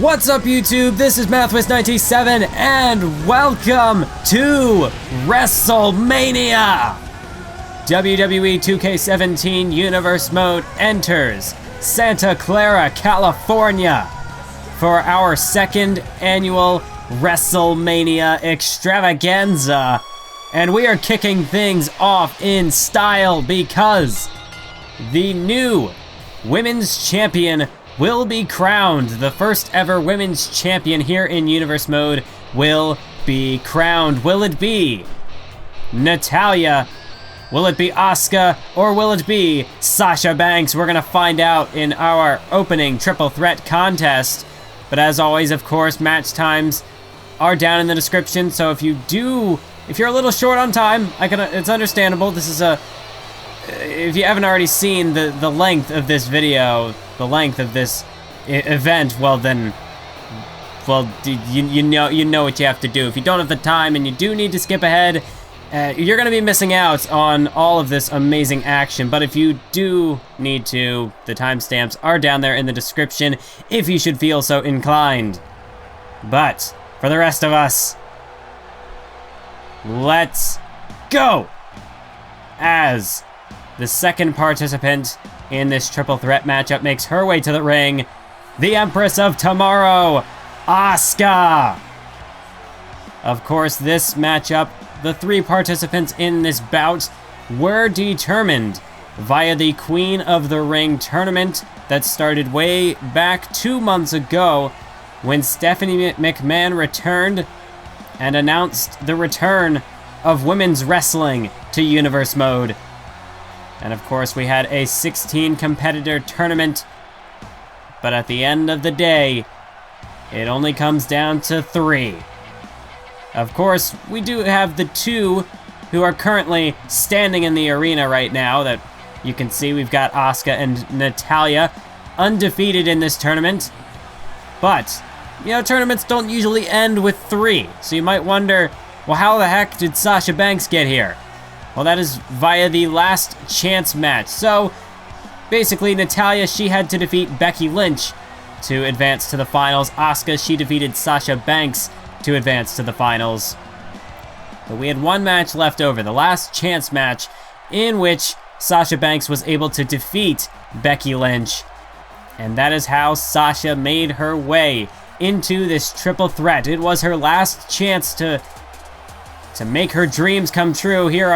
What's up, YouTube? This is MathWiz97 and welcome to WrestleMania! WWE 2K17 Universe Mode enters Santa Clara, California for our second annual WrestleMania extravaganza. And we are kicking things off in style because the new Women's Champion will be crowned. The first ever Women's Champion here in Universe Mode will be crowned. Will it be Natalya? Will it be Asuka? Or will it be Sasha Banks? We're gonna find out in our opening triple threat contest. But as always, of course, match times are down in the description. So if you're a little short on time, it's understandable. This is if you haven't already seen the length of this video, the length of this event, well, you know what you have to do. If you don't have the time and you do need to skip ahead, you're going to be missing out on all of this amazing action. But if you do need to, the timestamps are down there in the description if you should feel so inclined. But for the rest of us, let's go! As the second participant in this triple threat matchup makes her way to the ring, the Empress of Tomorrow, Asuka! Of course, this matchup, the three participants in this bout were determined via the Queen of the Ring tournament that started way back 2 months ago when Stephanie McMahon returned and announced the return of women's wrestling to Universe Mode. And of course, we had a 16 competitor tournament, but at the end of the day, it only comes down to 3. Of course, we do have the 2 who are currently standing in the arena right now that you can see. We've got Asuka and Natalya, undefeated in this tournament. But, you know, tournaments don't usually end with 3, so you might wonder, well, how the heck did Sasha Banks get here? Well, that is via the last chance match. So, basically, Natalya, she had to defeat Becky Lynch to advance to the finals. Asuka, she defeated Sasha Banks to advance to the finals. But we had one match left over, the last chance match, in which Sasha Banks was able to defeat Becky Lynch. And that is how Sasha made her way into this triple threat. It was her last chance to make her dreams come true here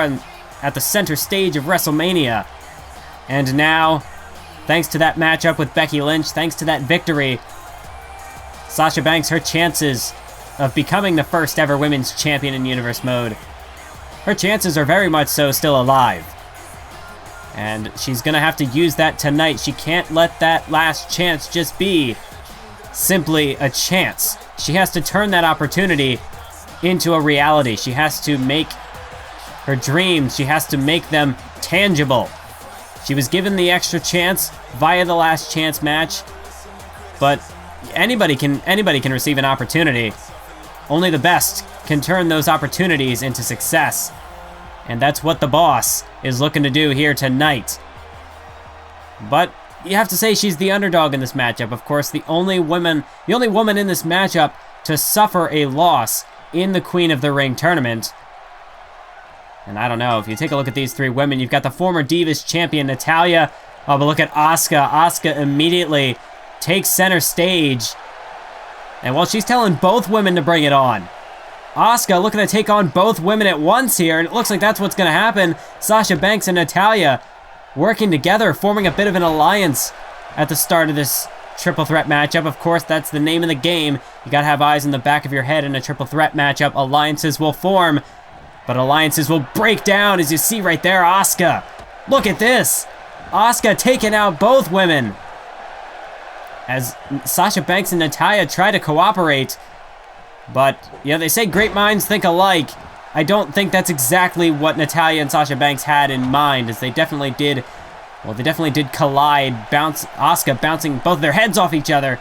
at the center stage of WrestleMania. And now, thanks to that matchup with Becky Lynch, thanks to that victory, Sasha Banks, her chances of becoming the first ever women's champion in Universe Mode, her chances are very much so still alive. And she's gonna have to use that tonight. She can't let that last chance just be simply a chance. She has to turn that opportunity into a reality. She has to make her dreams, she has to make them tangible. She was given the extra chance via the last chance match, but anybody can receive an opportunity. Only the best can turn those opportunities into success. And that's what the boss is looking to do here tonight. But you have to say she's the underdog in this matchup. Of course, the only woman in this matchup to suffer a loss in the Queen of the Ring tournament. And I don't know, if you take a look at these 3 women, you've got the former Divas champion, Natalya. Oh, but look at Asuka. Asuka immediately takes center stage. And well, she's telling both women to bring it on. Asuka looking to take on both women at once here, and it looks like that's what's going to happen. Sasha Banks and Natalya working together, forming a bit of an alliance at the start of this triple threat matchup. Of course, that's the name of the game. You gotta have eyes in the back of your head in a triple threat matchup. Alliances will form, but alliances will break down, as you see right there. Asuka, look at this. Asuka taking out both women as Sasha Banks and Natalya try to cooperate. But, yeah, they say great minds think alike. I don't think that's exactly what Natalya and Sasha Banks had in mind, as they definitely did, well, they definitely did collide. Asuka bouncing both their heads off each other.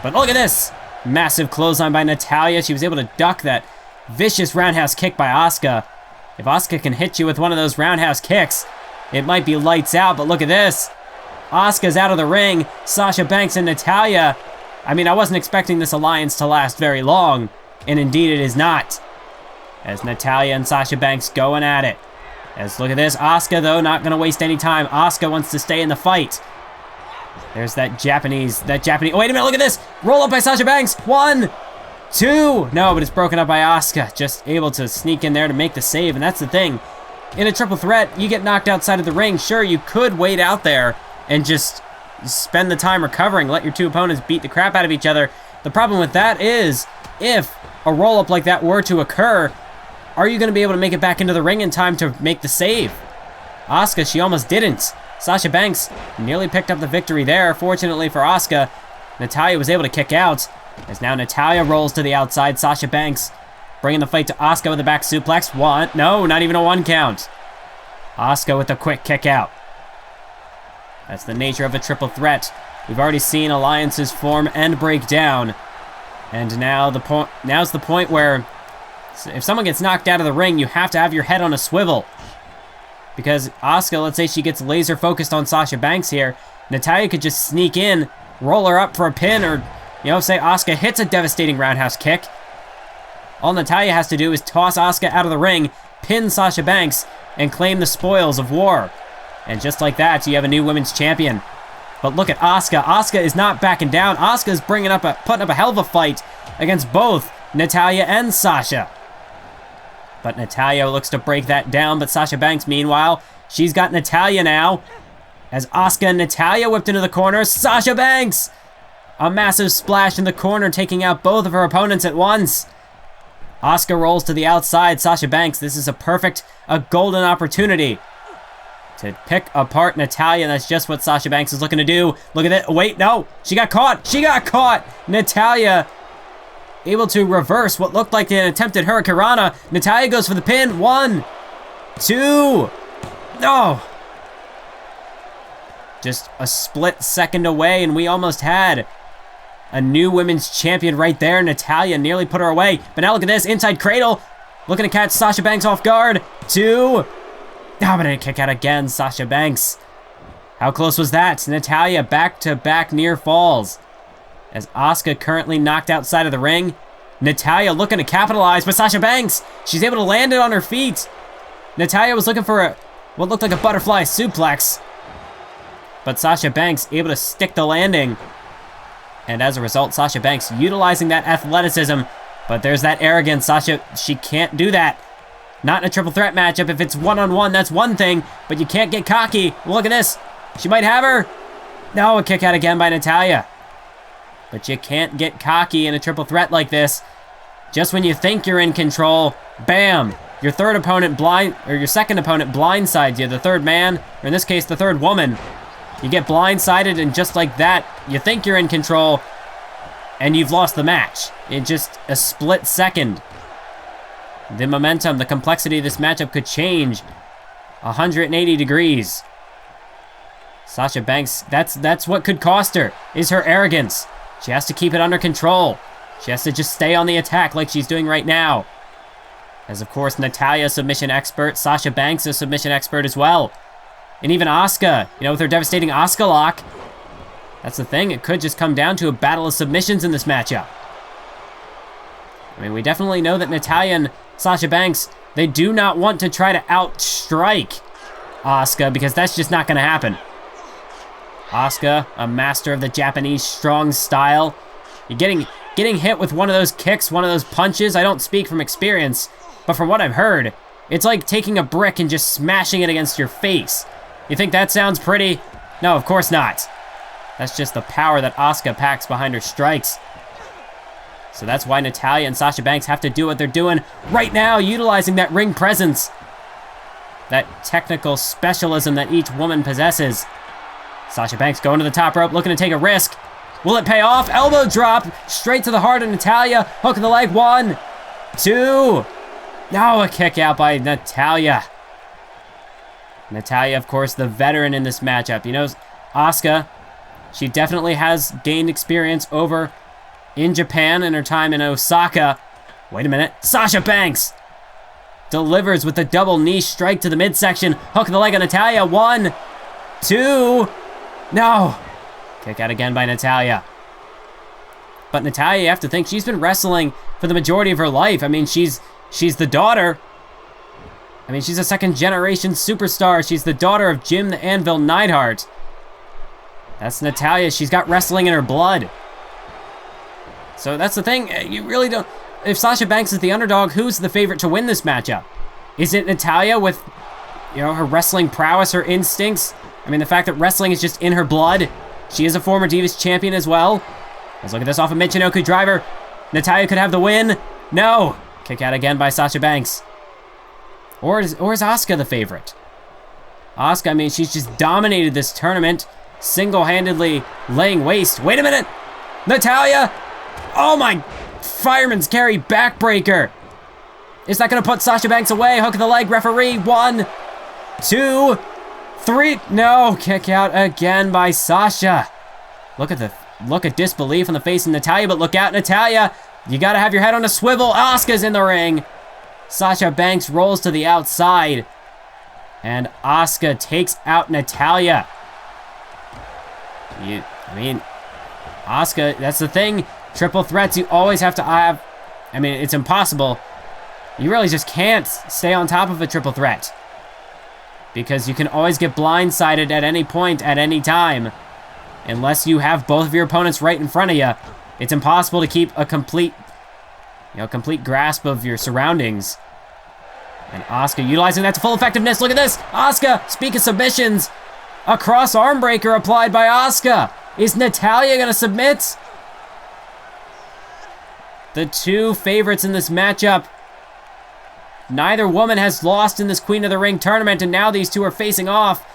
But look at this. Massive clothesline by Natalya. She was able to duck that vicious roundhouse kick by Asuka. If Asuka can hit you with one of those roundhouse kicks, it might be lights out, but look at this. Asuka's out of the ring. Sasha Banks and Natalya I mean, I wasn't expecting this alliance to last very long, and indeed it is not. As Natalya and Sasha Banks going at it. As look at this, Asuka though, not gonna waste any time. Asuka wants to stay in the fight. There's that Japanese, oh, wait a minute, look at this! Roll up by Sasha Banks, 1, 2! No, but it's broken up by Asuka. Just able to sneak in there to make the save, and that's the thing. In a triple threat, you get knocked outside of the ring. Sure, you could wait out there and just spend the time recovering, let your two opponents beat the crap out of each other. The problem with that is, if a roll-up like that were to occur, are you going to be able to make it back into the ring in time to make the save? Asuka, she almost didn't. Sasha Banks nearly picked up the victory there. Fortunately for Asuka, Natalya was able to kick out. As now Natalya rolls to the outside. Sasha Banks bringing the fight to Asuka with a back suplex. 1, no, not even a 1 count. Asuka with a quick kick out. That's the nature of a triple threat. We've already seen alliances form and break down. And now now's the point where if someone gets knocked out of the ring, you have to have your head on a swivel. Because Asuka, let's say she gets laser focused on Sasha Banks here, Natalya could just sneak in, roll her up for a pin, or, say Asuka hits a devastating roundhouse kick. All Natalya has to do is toss Asuka out of the ring, pin Sasha Banks, and claim the spoils of war. And just like that, you have a new women's champion. But look at Asuka. Asuka is not backing down. Asuka's putting up a hell of a fight against both Natalya and Sasha. But Natalya looks to break that down, but Sasha Banks, meanwhile, she's got Natalya now. As Asuka and Natalya whipped into the corner, Sasha Banks! A massive splash in the corner, taking out both of her opponents at once. Asuka rolls to the outside. Sasha Banks, this is a golden opportunity to pick apart Natalya, and that's just what Sasha Banks is looking to do. Look at it. Wait, no! She got caught! She got caught! Natalya able to reverse what looked like an attempted Hurricanrana. Natalya goes for the pin. 1, 2. No! Just a split second away, and we almost had a new women's champion right there. Natalya nearly put her away. But now look at this. Inside cradle. Looking to catch Sasha Banks off guard. 2. Dominant kick out again. Sasha Banks. How close was that? Natalya back-to-back near falls. As Asuka currently knocked outside of the ring. Natalya looking to capitalize, but Sasha Banks, she's able to land it on her feet. Natalya was looking for what looked like a butterfly suplex. But Sasha Banks able to stick the landing. And as a result, Sasha Banks utilizing that athleticism. But there's that arrogance. Sasha, she can't do that. Not in a triple threat matchup. If it's one-on-one, that's one thing. But you can't get cocky. Look at this. She might have her. No, a kick out again by Natalya. But you can't get cocky in a triple threat like this. Just when you think you're in control, bam! Your second opponent blindsides you, the third man, or in this case, the third woman. You get blindsided, and just like that, you think you're in control, and you've lost the match in just a split second. The momentum, the complexity of this matchup could change 180 degrees. Sasha Banks, that's what could cost her, is her arrogance. She has to keep it under control. She has to just stay on the attack like she's doing right now. As of course, Natalya, submission expert. Sasha Banks, a submission expert as well. And even Asuka, with her devastating Asuka lock. That's the thing, it could just come down to a battle of submissions in this matchup. I mean, we definitely know that Natalya and Sasha Banks, they do not want to try to outstrike Asuka, because that's just not going to happen. Asuka, a master of the Japanese strong style. You're getting hit with one of those kicks, one of those punches. I don't speak from experience, but from what I've heard, it's like taking a brick and just smashing it against your face. You think that sounds pretty? No, of course not. That's just the power that Asuka packs behind her strikes. So that's why Natalya and Sasha Banks have to do what they're doing right now, utilizing that ring presence. That technical specialism that each woman possesses. Sasha Banks going to the top rope, looking to take a risk. Will it pay off? Elbow drop, straight to the heart of Natalya. Hook in the leg, 1, 2. Now a kick out by Natalya. Natalya, of course, the veteran in this matchup. Asuka, she definitely has gained experience over in Japan in her time in Osaka. Wait a minute. Sasha Banks delivers with the double knee strike to the midsection. Hook in the leg of Natalya. 1, 2. No. Kick out again by Natalya. But Natalya, you have to think, she's been wrestling for the majority of her life. I mean, she's the daughter. I mean, she's a second-generation superstar. She's the daughter of Jim the Anvil Neidhart. That's Natalya. She's got wrestling in her blood. So that's the thing. You really don't... If Sasha Banks is the underdog, who's the favorite to win this matchup? Is it Natalya with, you know, her wrestling prowess, her instincts? I mean, the fact that wrestling is just in her blood. She is a former Divas champion as well. Let's look at this off a Michinoku driver. Natalya could have the win. No. Kick out again by Sasha Banks. Or is Asuka the favorite? Asuka, I mean, she's just dominated this tournament, single-handedly laying waste. Wait a minute! Natalya! Oh my! Fireman's carry backbreaker! Is that gonna put Sasha Banks away? Hook of the leg, referee. 1, 2, 3. No! Kick out again by Sasha. Look at disbelief on the face of Natalya, but look out, Natalya! You gotta have your head on a swivel. Asuka's in the ring. Sasha Banks rolls to the outside. And Asuka takes out Natalya. I mean, Asuka, that's the thing. Triple threats, you always have to have... I mean, it's impossible. You really just can't stay on top of a triple threat. Because you can always get blindsided at any point, at any time. Unless you have both of your opponents right in front of you. It's impossible to keep a complete grasp of your surroundings. And Asuka utilizing that to full effectiveness. Look at this. Asuka, speak of submissions. A cross arm breaker applied by Asuka. Is Natalya going to submit? The two favorites in this matchup. Neither woman has lost in this Queen of the Ring tournament, and now these two are facing off.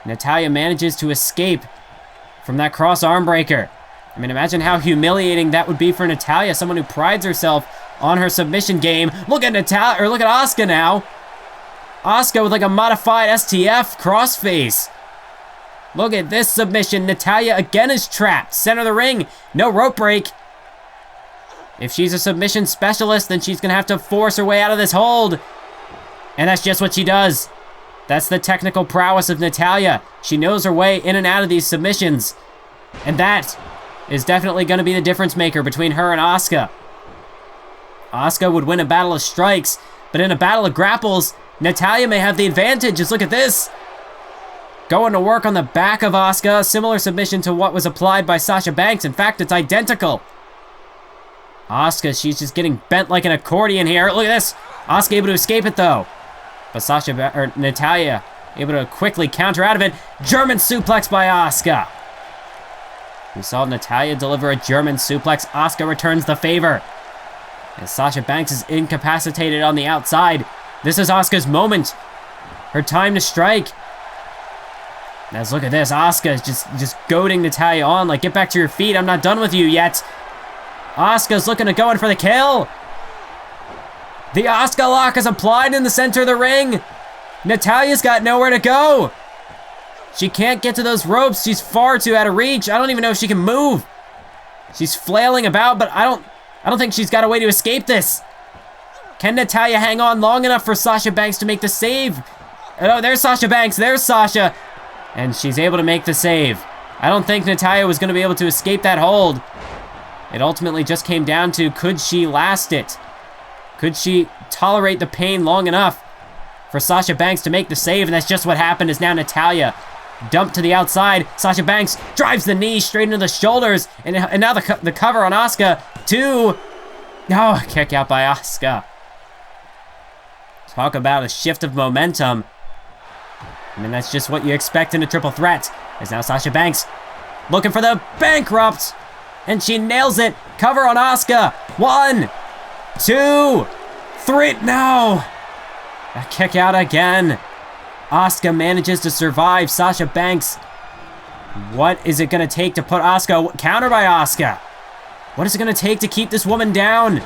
Natalya manages to escape from that cross arm breaker. I mean, imagine how humiliating that would be for Natalya, someone who prides herself on her submission game. Look at Natalya, or look at Asuka now. Asuka with like a modified STF crossface. Look at this submission. Natalya again is trapped. Center of the ring. No rope break. If she's a submission specialist, then she's going to have to force her way out of this hold. And that's just what she does. That's the technical prowess of Natalya. She knows her way in and out of these submissions. And that is definitely going to be the difference maker between her and Asuka. Asuka would win a battle of strikes, but in a battle of grapples, Natalya may have the advantage. Just look at this. Going to work on the back of Asuka. Similar submission to what was applied by Sasha Banks. In fact, it's identical. Asuka, she's just getting bent like an accordion here. Look at this. Asuka able to escape it though. But Natalya able to quickly counter out of it. German suplex by Asuka. We saw Natalya deliver a German suplex. Asuka returns the favor. As Sasha Banks is incapacitated on the outside. This is Asuka's moment. Her time to strike. Let's look at this. Asuka is just goading Natalya on. Like, get back to your feet. I'm not done with you yet. Asuka's looking to go in for the kill. The Asuka lock is applied in the center of the ring. Natalya's got nowhere to go. She can't get to those ropes. She's far too out of reach. I don't even know if she can move. She's flailing about, but I don't think she's got a way to escape this. Can Natalya hang on long enough for Sasha Banks to make the save? Oh, there's Sasha Banks. There's Sasha. And she's able to make the save. I don't think Natalya was going to be able to escape that hold. It ultimately just came down to, could she last it? Could she tolerate the pain long enough for Sasha Banks to make the save? And that's just what happened, is now Natalya dumped to the outside. Sasha Banks drives the knee straight into the shoulders. And now the cover on Asuka. 2. Oh, kick out by Asuka. Talk about a shift of momentum. I mean, that's just what you expect in a triple threat. As now Sasha Banks looking for the bankrupt. And she nails it. Cover on Asuka. 1, 2, 3. No. A kick out again. Asuka manages to survive Sasha Banks. What is it going to take to put Asuka? Counter by Asuka. What is it going to take to keep this woman down?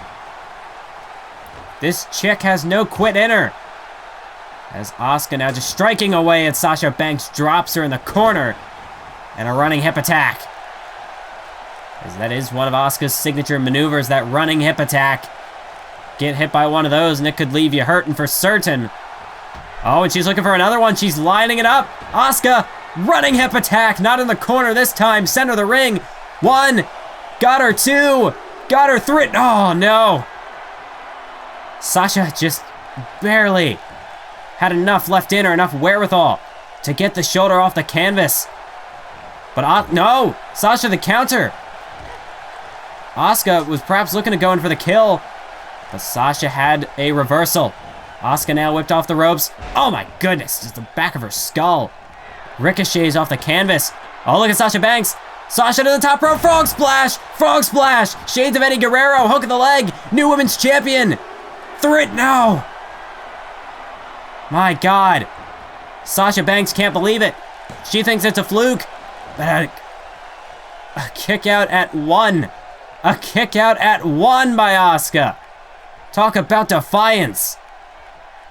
This chick has no quit in her. As Asuka now just striking away at Sasha Banks, drops her in the corner. And a running hip attack. As that is one of Asuka's signature maneuvers, that running hip attack. Get hit by one of those and it could leave you hurting for certain. Oh, and she's looking for another one. She's lining it up. Asuka, running hip attack. Not in the corner this time. Center of the ring. 1. Got her 2. Got her 3. Oh, no. Sasha just barely had enough left in her, enough wherewithal to get the shoulder off the canvas. But no, Sasha the counter. Asuka was perhaps looking to go in for the kill, but Sasha had a reversal. Asuka now whipped off the ropes. Oh my goodness, just the back of her skull ricochets off the canvas. Oh, look at Sasha Banks. Sasha to the top rope, frog splash, frog splash. Shades of Eddie Guerrero, hook of the leg, new women's champion. No. My God. Sasha Banks can't believe it. She thinks it's a fluke. But a kick out at 1. A kick out at 1 by Asuka. Talk about defiance.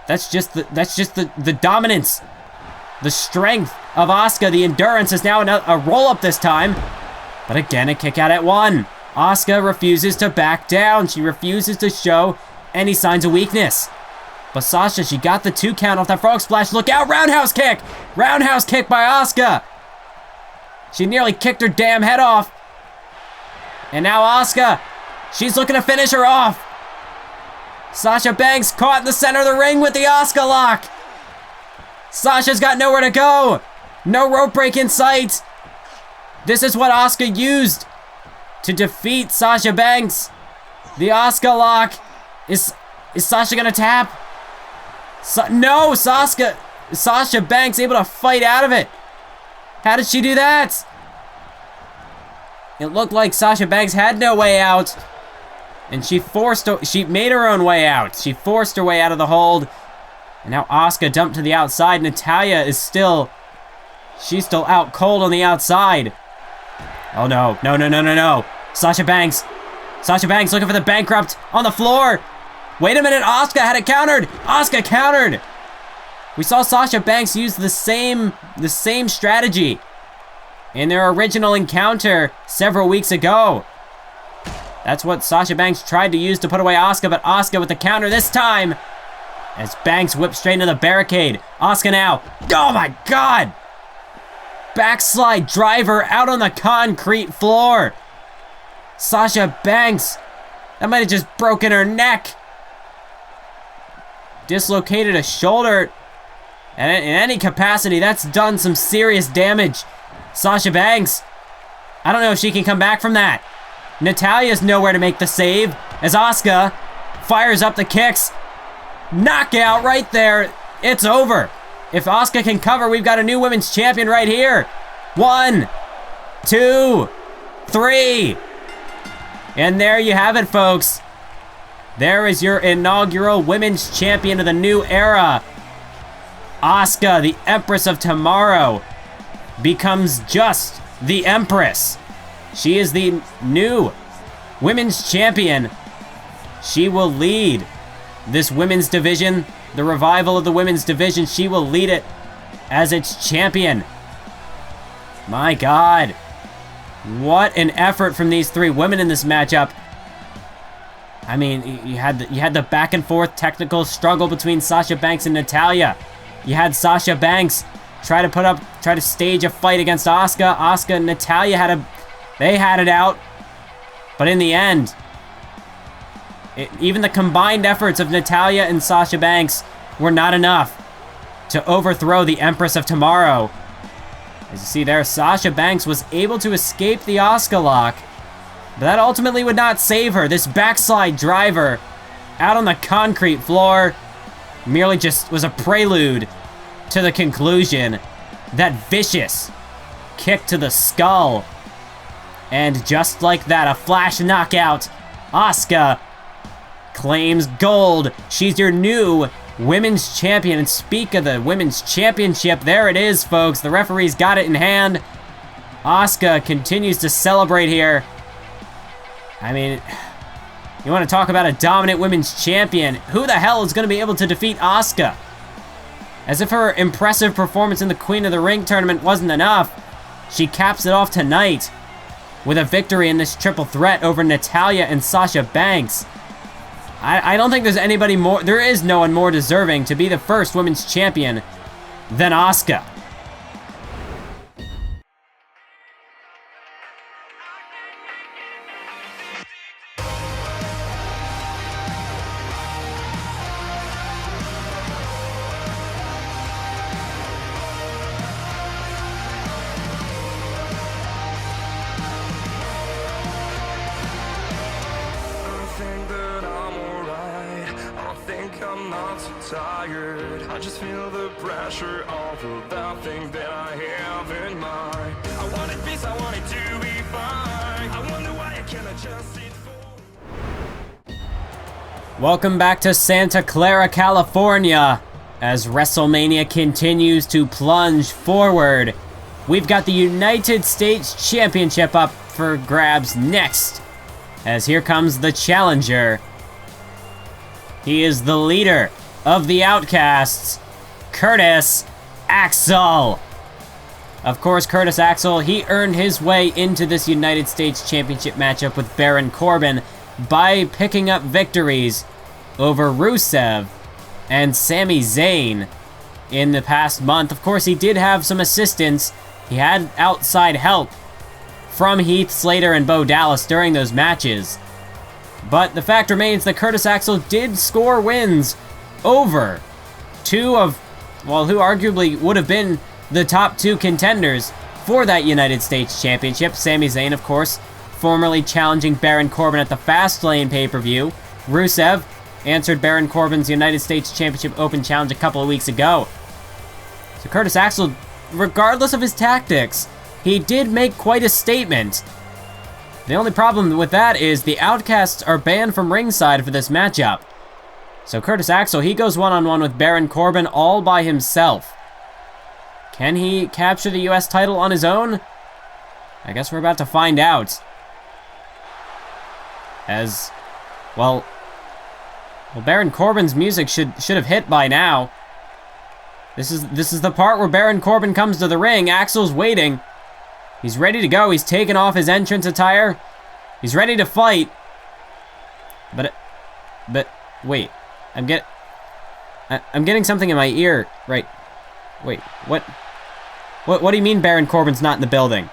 That's just the dominance. The strength of Asuka. The endurance is now a roll up this time. But again, a kick out at 1. Asuka refuses to back down. She refuses to show any signs of weakness. But Sasha, she got the 2 count off that frog splash. Look out, roundhouse kick. Roundhouse kick by Asuka. She nearly kicked her damn head off. And now Asuka, she's looking to finish her off. Sasha Banks caught in the center of the ring with the Asuka lock. Sasha's got nowhere to go. No rope break in sight. This is what Asuka used to defeat Sasha Banks. The Asuka lock. Is Sasha gonna tap? No, Sasha Banks able to fight out of it. How did she do that? It looked like Sasha Banks had no way out, and she made her own way out. She forced her way out of the hold, and now Asuka dumped to the outside. Natalya is she's still out cold on the outside. Oh no, no. Sasha Banks looking for the bankrupt on the floor. Wait a minute, Asuka had it countered. Asuka countered. We saw Sasha Banks use the same strategy in their original encounter several weeks ago. That's what Sasha Banks tried to use to put away Asuka, but Asuka with the counter this time as Banks whipped straight into the barricade. Asuka now. Oh my God! Backslide driver out on the concrete floor. Sasha Banks. That might have just broken her neck. Dislocated a shoulder. And in any capacity, that's done some serious damage. Sasha Banks. I don't know if she can come back from that. Natalya's nowhere to make the save as Asuka fires up the kicks. Knockout right there. It's over. If Asuka can cover, we've got a new women's champion right here. 1, 2, 3. And there you have it, folks. There is your inaugural women's champion of the new era. Asuka, the Empress of Tomorrow, becomes just the Empress. She is the new women's champion. She will lead this women's division, the revival of the women's division. She will lead it as its champion. My God. What an effort from these 3 women in this matchup. I mean, you had the back and forth technical struggle between Sasha Banks and Natalya. You had Sasha Banks try to stage a fight against Asuka. Asuka and Natalya had it out. But in the end, even the combined efforts of Natalya and Sasha Banks were not enough to overthrow the Empress of Tomorrow. As you see there, Sasha Banks was able to escape the Asuka lock, but that ultimately would not save her. This backslide driver out on the concrete floor merely just was a prelude to the conclusion. That vicious kick to the skull. And just like that, a flash knockout. Asuka claims gold. She's your new women's champion. And speak of the women's championship, there it is, folks. The referee's got it in hand. Asuka continues to celebrate here. I mean, you want to talk about a dominant women's champion. Who the hell is going to be able to defeat Asuka? As if her impressive performance in the Queen of the Ring tournament wasn't enough, she caps it off tonight with a victory in this triple threat over Natalya and Sasha Banks. I don't think there's anybody more, there is no one more deserving to be the first women's champion than Asuka. not so tired. I just feel the pressure of that thing that I have in mind. I wanted peace, I wanted to be fine. I wonder why I cannot just sit for. Welcome back to Santa Clara, California. As WrestleMania continues to plunge forward, we've got the United States Championship up for grabs next. As here comes the challenger. He is the leader of the Outcasts, Curtis Axel. Of course, Curtis Axel, he earned his way into this United States Championship matchup with Baron Corbin by picking up victories over Rusev and Sami Zayn in the past month. Of course, he did have some assistance. He had outside help from Heath Slater and Bo Dallas during those matches. But the fact remains that Curtis Axel did score wins over two of, well, who arguably would have been the top two contenders for that United States Championship. Sami Zayn, of course, formerly challenging Baron Corbin at the Fastlane pay-per-view. Rusev answered Baron Corbin's United States Championship Open Challenge a couple of weeks ago. So Curtis Axel, regardless of his tactics, he did make quite a statement. The only problem with that is the Outcasts are banned from ringside for this matchup. So Curtis Axel, he goes one-on-one with Baron Corbin all by himself. Can he capture the US title on his own? I guess we're about to find out. As, well, Baron Corbin's music should have hit by now. This is the part where Baron Corbin comes to the ring. Axel's waiting. He's ready to go. He's taken off his entrance attire. He's ready to fight. But wait. I'm getting something in my ear. Right. Wait. What do you mean Baron Corbin's not in the building?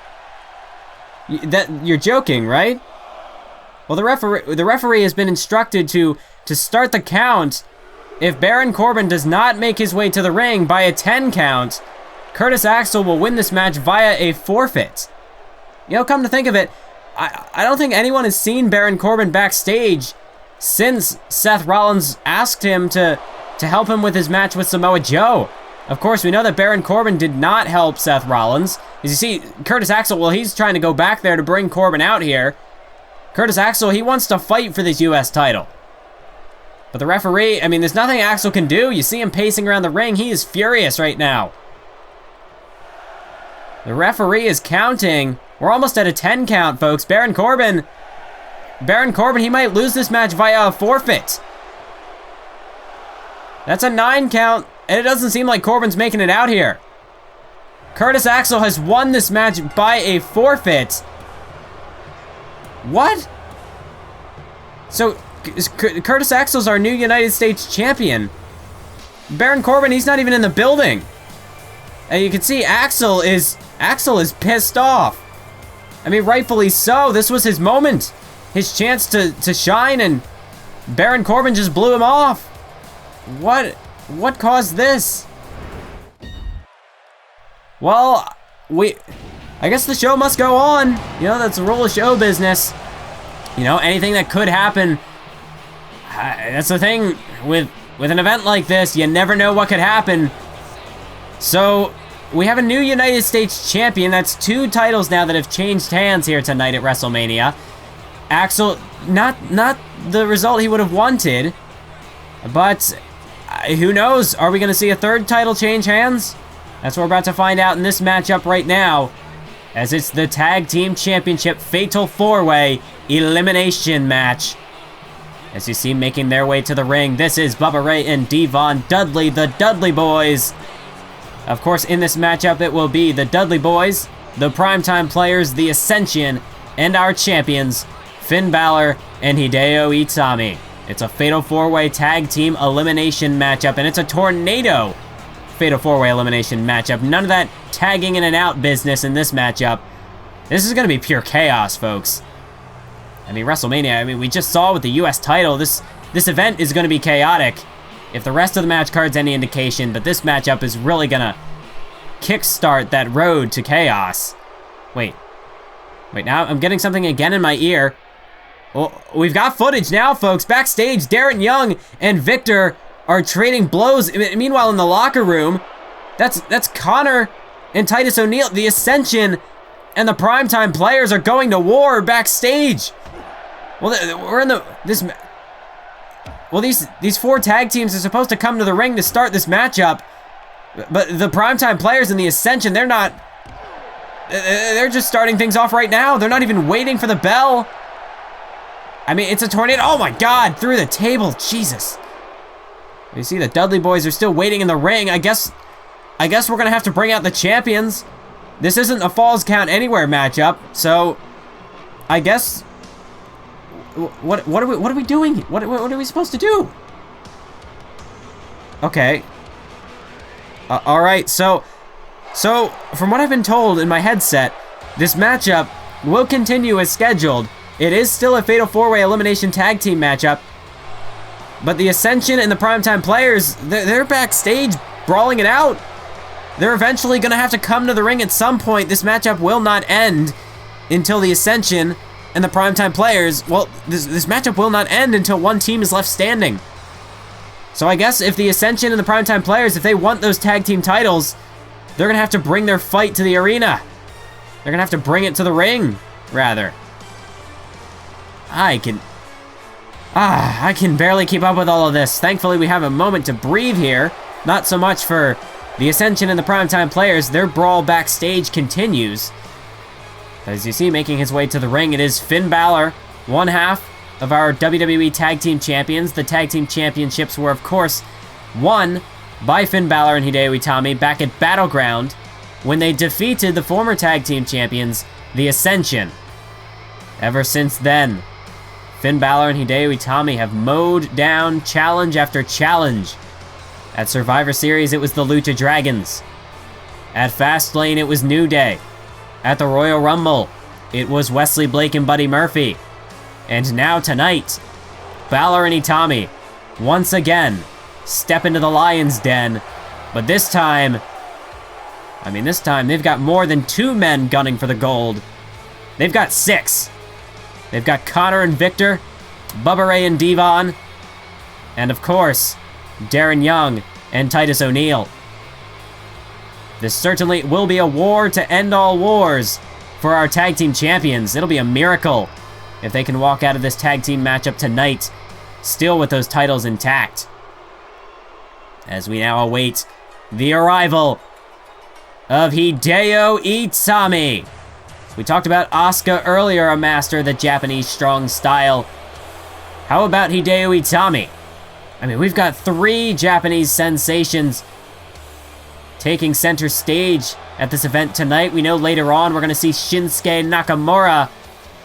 You're joking, right? Well, the referee has been instructed to start the count if Baron Corbin does not make his way to the ring by a 10 count. Curtis Axel will win this match via a forfeit. You know, come to think of it, I don't think anyone has seen Baron Corbin backstage since Seth Rollins asked him to help him with his match with Samoa Joe. Of course, we know that Baron Corbin did not help Seth Rollins. As you see, Curtis Axel, well, he's trying to go back there to bring Corbin out here. Curtis Axel, he wants to fight for this US title. But the referee, I mean, there's nothing Axel can do. You see him pacing around the ring. He is furious right now. The referee is counting. We're almost at a 10 count, folks. Baron Corbin, he might lose this match via a forfeit. That's a 9 count, and it doesn't seem like Corbin's making it out here. Curtis Axel has won this match by a forfeit. What? So, Curtis Axel's our new United States champion. Baron Corbin, he's not even in the building. And you can see Axel is pissed off. I mean, rightfully so. This was his moment. His chance to shine, and Baron Corbin just blew him off. What caused this? Well, I guess the show must go on. You know, that's the rule of show business. You know, anything that could happen. That's the thing with an event like this. You never know what could happen. So, we have a new United States champion. That's 2 titles now that have changed hands here tonight at WrestleMania. Axel, not the result he would have wanted, but who knows? Are we going to see a 3rd title change hands? That's what we're about to find out in this matchup right now, as it's the Tag Team Championship Fatal 4-Way Elimination match. As you see making their way to the ring, this is Bubba Ray and Devon Dudley, the Dudley Boys. Of course, in this matchup, it will be the Dudley Boys, the Primetime Players, the Ascension, and our champions, Finn Balor and Hideo Itami. It's a Fatal 4-Way Tag Team Elimination matchup, and it's a Tornado Fatal 4-Way Elimination matchup. None of that tagging in and out business in this matchup. This is going to be pure chaos, folks. I mean, WrestleMania, I mean, we just saw with the US title, this event is going to be chaotic if the rest of the match card's any indication, but this matchup is really going to kickstart that road to chaos. Wait, now I'm getting something again in my ear. Well, we've got footage now, folks. Backstage, Darren Young and Victor are trading blows. Meanwhile, in the locker room, that's Connor and Titus O'Neil. The Ascension and the Primetime Players are going to war backstage. Well, we're in these 4 tag teams are supposed to come to the ring to start this matchup, but the Primetime Players and the Ascension, they're not. They're just starting things off right now. They're not even waiting for the bell. I mean, it's a tornado. Oh my God, through the table, Jesus. You see the Dudley boys are still waiting in the ring. I guess we're gonna have to bring out the champions. This isn't a Falls Count Anywhere matchup, so I guess. What are we doing? What are we supposed to do? Okay. All right. So from what I've been told in my headset, this matchup will continue as scheduled. It is still a Fatal 4-Way Elimination Tag Team matchup, but the Ascension and the Primetime Players, they're backstage brawling it out. They're eventually going to have to come to the ring at some point. This matchup will not end until the Ascension and the Primetime Players, well, this matchup will not end until one team is left standing. So I guess if the Ascension and the Primetime Players, if they want those tag team titles, they're going to have to bring their fight to the arena. They're going to have to bring it to the ring, rather. I can barely keep up with all of this. Thankfully, we have a moment to breathe here. Not so much for the Ascension and the Primetime Players. Their brawl backstage continues. As you see, making his way to the ring, it is Finn Balor, one half of our WWE Tag Team Champions. The Tag Team Championships were, of course, won by Finn Balor and Hideo Itami back at Battleground when they defeated the former Tag Team Champions, the Ascension. Ever since then, Finn Balor and Hideo Itami have mowed down challenge after challenge. At Survivor Series, it was the Lucha Dragons. At Fastlane, it was New Day. At the Royal Rumble, it was Wesley Blake and Buddy Murphy. And now tonight, Balor and Itami, once again, step into the Lion's Den. But this time, they've got more than 2 men gunning for the gold. They've got 6. They've got Connor and Victor, Bubba Ray and Devon, and of course, Darren Young and Titus O'Neil. This certainly will be a war to end all wars for our tag team champions. It'll be a miracle if they can walk out of this tag team matchup tonight, still with those titles intact. As we now await the arrival of Hideo Itami. We talked about Asuka earlier, a master of the Japanese strong style. How about Hideo Itami? I mean, we've got 3 Japanese sensations taking center stage at this event tonight. We know later on we're going to see Shinsuke Nakamura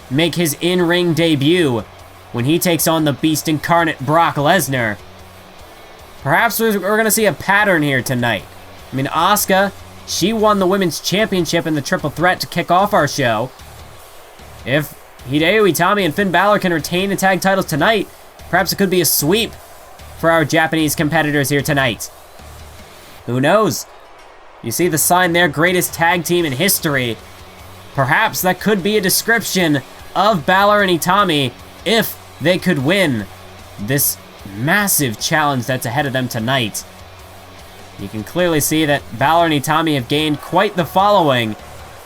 make his in-ring debut when he takes on the Beast Incarnate Brock Lesnar. Perhaps we're going to see a pattern here tonight. I mean, Asuka, she won the Women's Championship in the Triple Threat to kick off our show. If Hideo Itami and Finn Balor can retain the tag titles tonight, perhaps it could be a sweep for our Japanese competitors here tonight. Who knows? You see the sign there, greatest tag team in history. Perhaps that could be a description of Balor and Itami if they could win this massive challenge that's ahead of them tonight. You can clearly see that Balor and Itami have gained quite the following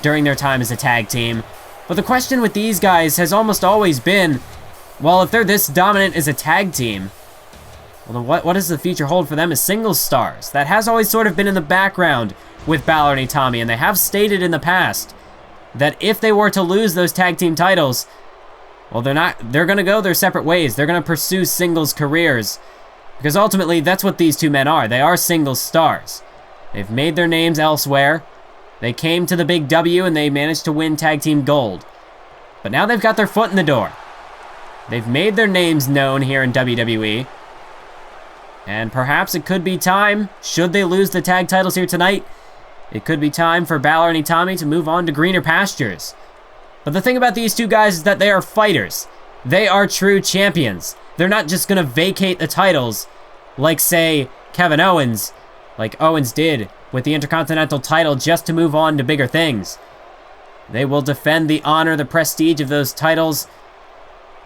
during their time as a tag team. But the question with these guys has almost always been, well, if they're this dominant as a tag team, well, then what does the future hold for them as singles stars? That has always sort of been in the background with Balor and Itami, and they have stated in the past that if they were to lose those tag team titles, well, they're going to go their separate ways. They're going to pursue singles careers. Because ultimately, that's what these 2 men are. They are singles stars. They've made their names elsewhere. They came to the Big W and they managed to win tag team gold. But now they've got their foot in the door. They've made their names known here in WWE. And perhaps it could be time, should they lose the tag titles here tonight, it could be time for Balor and Itami to move on to greener pastures. But the thing about these 2 guys is that they are fighters. They are true champions. They're not just going to vacate the titles like, say, Kevin Owens, like Owens did with the Intercontinental title just to move on to bigger things. They will defend the honor, the prestige of those titles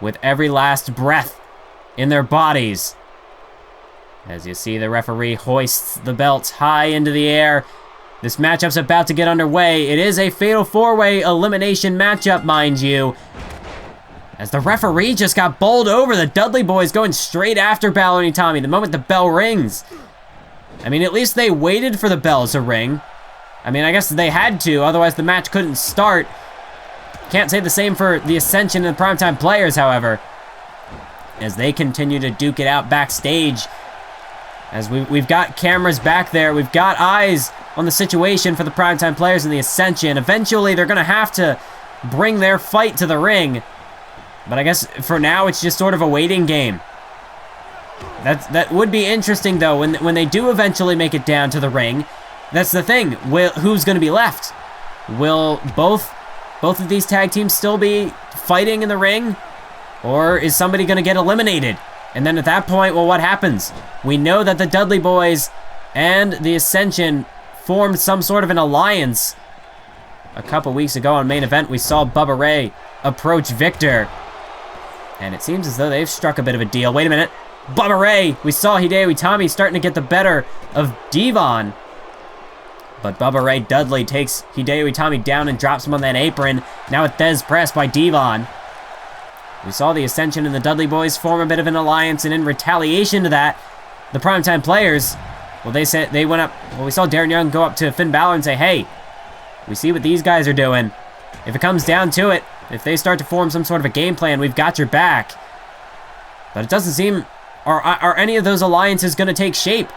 with every last breath in their bodies. As you see, the referee hoists the belt high into the air. This matchup's about to get underway. It is a fatal 4-way elimination matchup, mind you. As the referee just got bowled over, the Dudley boys going straight after Balor and Itami the moment the bell rings. I mean, at least they waited for the bell to ring. I mean, I guess they had to, otherwise the match couldn't start. Can't say the same for the Ascension and the Primetime Players, however, as they continue to duke it out backstage. As we've got cameras back there, we've got eyes on the situation for the Primetime Players and the Ascension. Eventually, they're going to have to bring their fight to the ring. But I guess for now, it's just sort of a waiting game. That would be interesting, though, when they do eventually make it down to the ring. That's the thing. Who's going to be left? Will both of these tag teams still be fighting in the ring? Or is somebody going to get eliminated? And then at that point, well, what happens? We know that the Dudley boys and the Ascension formed some sort of an alliance. A couple weeks ago on Main Event, we saw Bubba Ray approach Victor. And it seems as though they've struck a bit of a deal. Wait a minute. Bubba Ray! We saw Hideo Itami starting to get the better of Devon. But Bubba Ray Dudley takes Hideo Itami down and drops him on that apron. Now a Thesz press by Devon. We saw the Ascension and the Dudley boys form a bit of an alliance, and in retaliation to that, the Primetime Players, well, they went up. Well, we saw Darren Young go up to Finn Balor and say, "Hey, we see what these guys are doing. If it comes down to it, if they start to form some sort of a game plan, we've got your back." But it doesn't seem, are any of those alliances going to take shape?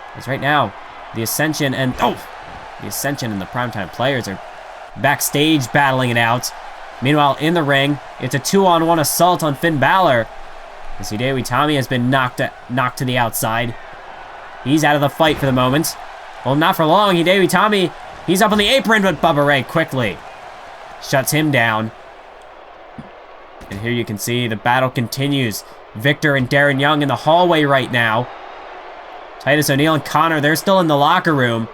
Because right now, the Ascension and the Primetime Players are backstage battling it out. Meanwhile, in the ring, it's a 2-on-1 assault on Finn Balor. As Hideo Itami has been knocked to the outside. He's out of the fight for the moment. Well, not for long. Hideo Itami, he's up on the apron, but Bubba Ray quickly shuts him down. And here you can see the battle continues. Victor and Darren Young in the hallway right now. Titus O'Neil and Connor, they're still in the locker room.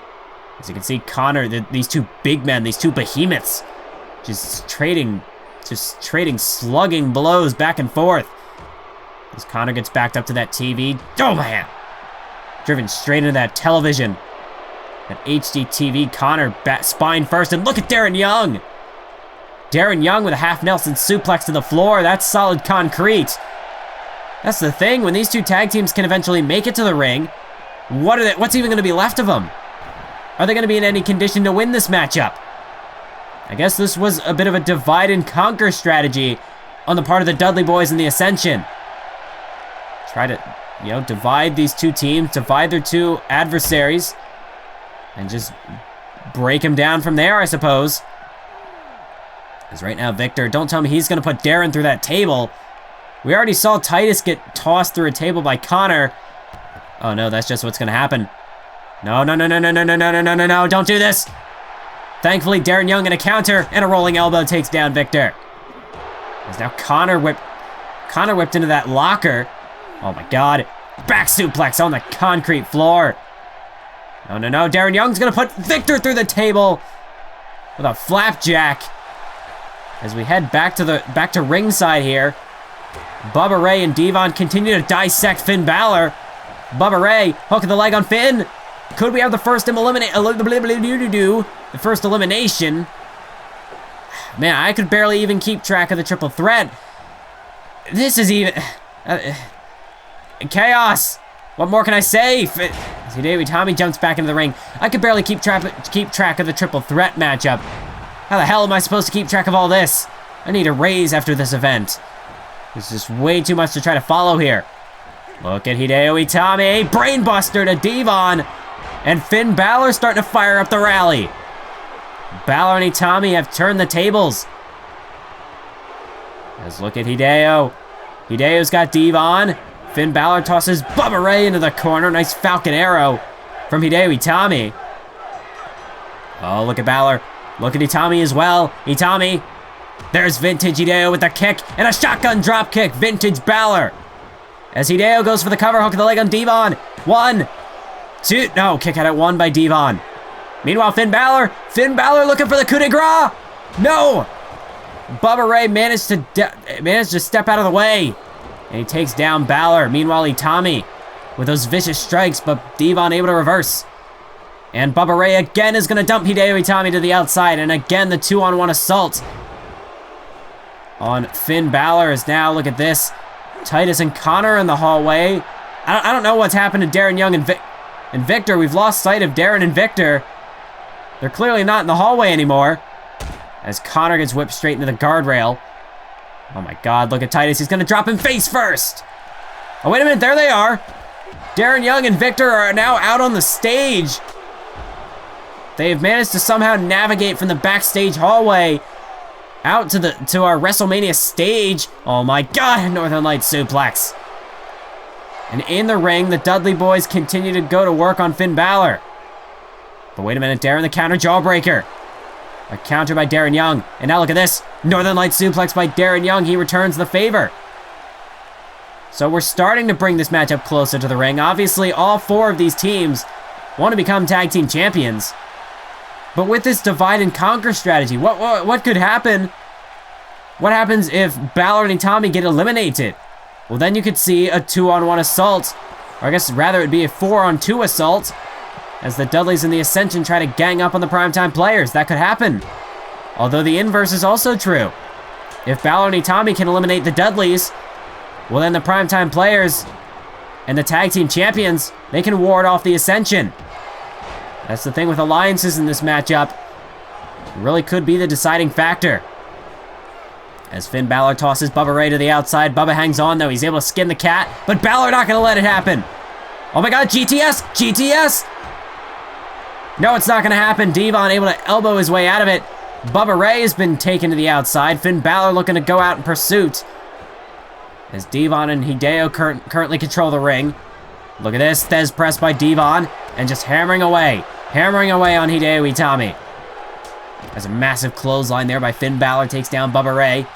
As you can see, Connor, these two big men, these two behemoths, just trading slugging blows back and forth. As Connor gets backed up to that TV. Oh, man! Driven straight into that television. That HD TV, Connor spine first, and look at Darren Young! Darren Young with a half Nelson suplex to the floor. That's solid concrete. That's the thing, when these two tag teams can eventually make it to the ring, what's even going to be left of them? Are they going to be in any condition to win this matchup? I guess this was a bit of a divide and conquer strategy on the part of the Dudley boys and the Ascension. Try to, divide these two teams, divide their two adversaries, and just break them down from there, I suppose. Because right now, Victor, don't tell me he's going to put Darren through that table. We already saw Titus get tossed through a table by Connor. Oh no, that's just what's going to happen. No, don't do this. Thankfully, Darren Young in a counter and a rolling elbow takes down Victor. As now Connor whipped into that locker. Oh my god. Back suplex on the concrete floor. No, Darren Young's gonna put Victor through the table with a flapjack. As we head back to ringside here. Bubba Ray and Devon continue to dissect Finn Balor. Bubba Ray, hook of the leg on Finn. Could we have the first elimination? Man, I could barely even keep track of the triple threat. This is even... chaos! What more can I say? Hideo Itami jumps back into the ring. I could barely keep track of the triple threat matchup. How the hell am I supposed to keep track of all this? I need a raise after this event. There's just way too much to try to follow here. Look at Hideo Itami. Brainbuster to Devon. And Finn Balor starting to fire up the rally. Balor and Itami have turned the tables. Let's look at Hideo. Hideo's got Devon. Finn Balor tosses Bubba Ray into the corner. Nice Falcon Arrow from Hideo Itami. Oh, look at Balor. Look at Itami as well. Itami. There's vintage Hideo with the kick and a shotgun drop kick. Vintage Balor. As Hideo goes for the cover, hook of the leg on Devon. 1, 2, no, kick out at 1 by Devon. Meanwhile, Finn Balor looking for the coup de grace. No! Bubba Ray managed to step out of the way. And he takes down Balor. Meanwhile, Itami with those vicious strikes, but Devon able to reverse. And Bubba Ray again is going to dump Hideo Itami to the outside, and again the 2-on-1 assault on Finn Balor is now, look at this, Titus and Connor in the hallway. I don't know what's happened to Darren Young and Victor. We've lost sight of Darren and Victor. They're clearly not in the hallway anymore, as Connor gets whipped straight into the guardrail. Oh my God, look at Titus. He's going to drop him face first. Oh, wait a minute, there they are. Darren Young and Victor are now out on the stage. They've managed to somehow navigate from the backstage hallway out to our WrestleMania stage. Oh my God, Northern Light suplex. And in the ring, the Dudley boys continue to go to work on Finn Balor. But wait a minute, Darren the counter jawbreaker. A counter by Darren Young. And now look at this. Northern Light suplex by Darren Young. He returns the favor. So we're starting to bring this matchup closer to the ring. Obviously, all 4 of these teams want to become tag team champions. But with this divide and conquer strategy, what could happen? What happens if Balor and Itami get eliminated? Well, then you could see a 2-on-1 assault. Or I guess rather it'd be a 4-on-2 assault, as the Dudleys and the Ascension try to gang up on the primetime players. That could happen. Although the inverse is also true. If Balor and Itami can eliminate the Dudleys, well then the primetime players and the tag team champions, they can ward off the Ascension. That's the thing with alliances in this matchup. It really could be the deciding factor. As Finn Balor tosses Bubba Ray to the outside, Bubba hangs on though. He's able to skin the cat, but Balor not gonna let it happen. Oh my God, GTS, GTS! No, it's not gonna happen. Devon able to elbow his way out of it. Bubba Ray has been taken to the outside. Finn Balor looking to go out in pursuit, as Devon and Hideo currently control the ring. Look at this, Thez press by Devon, and just hammering away on Hideo Itami. There's a massive clothesline there by Finn Balor, takes down Bubba Ray.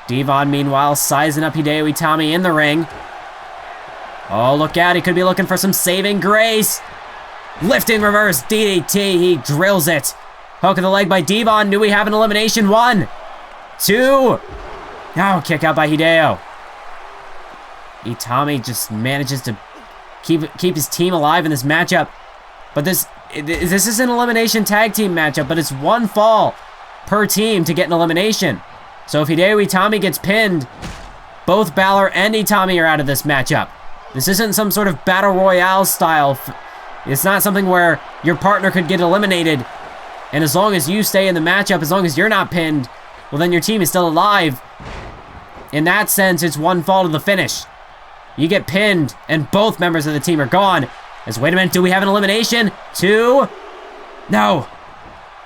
Devon, meanwhile, sizing up Hideo Itami in the ring. Oh, look out, he could be looking for some saving grace. Lifting reverse DDT, he drills it. Hook of the leg by Devon, do we have an elimination? 1, 2. Oh, kick out by Hideo. Itami just manages to keep his team alive in this matchup. But this is an elimination tag team matchup, but it's 1 fall per team to get an elimination. So if Hideo Itami gets pinned, both Balor and Itami are out of this matchup. This isn't some sort of battle royale style. It's not something where your partner could get eliminated, and as long as you stay in the matchup, as long as you're not pinned, well then your team is still alive. In that sense, it's 1 fall to the finish. You get pinned, and both members of the team are gone. As, wait a minute, do we have an elimination? 2? No.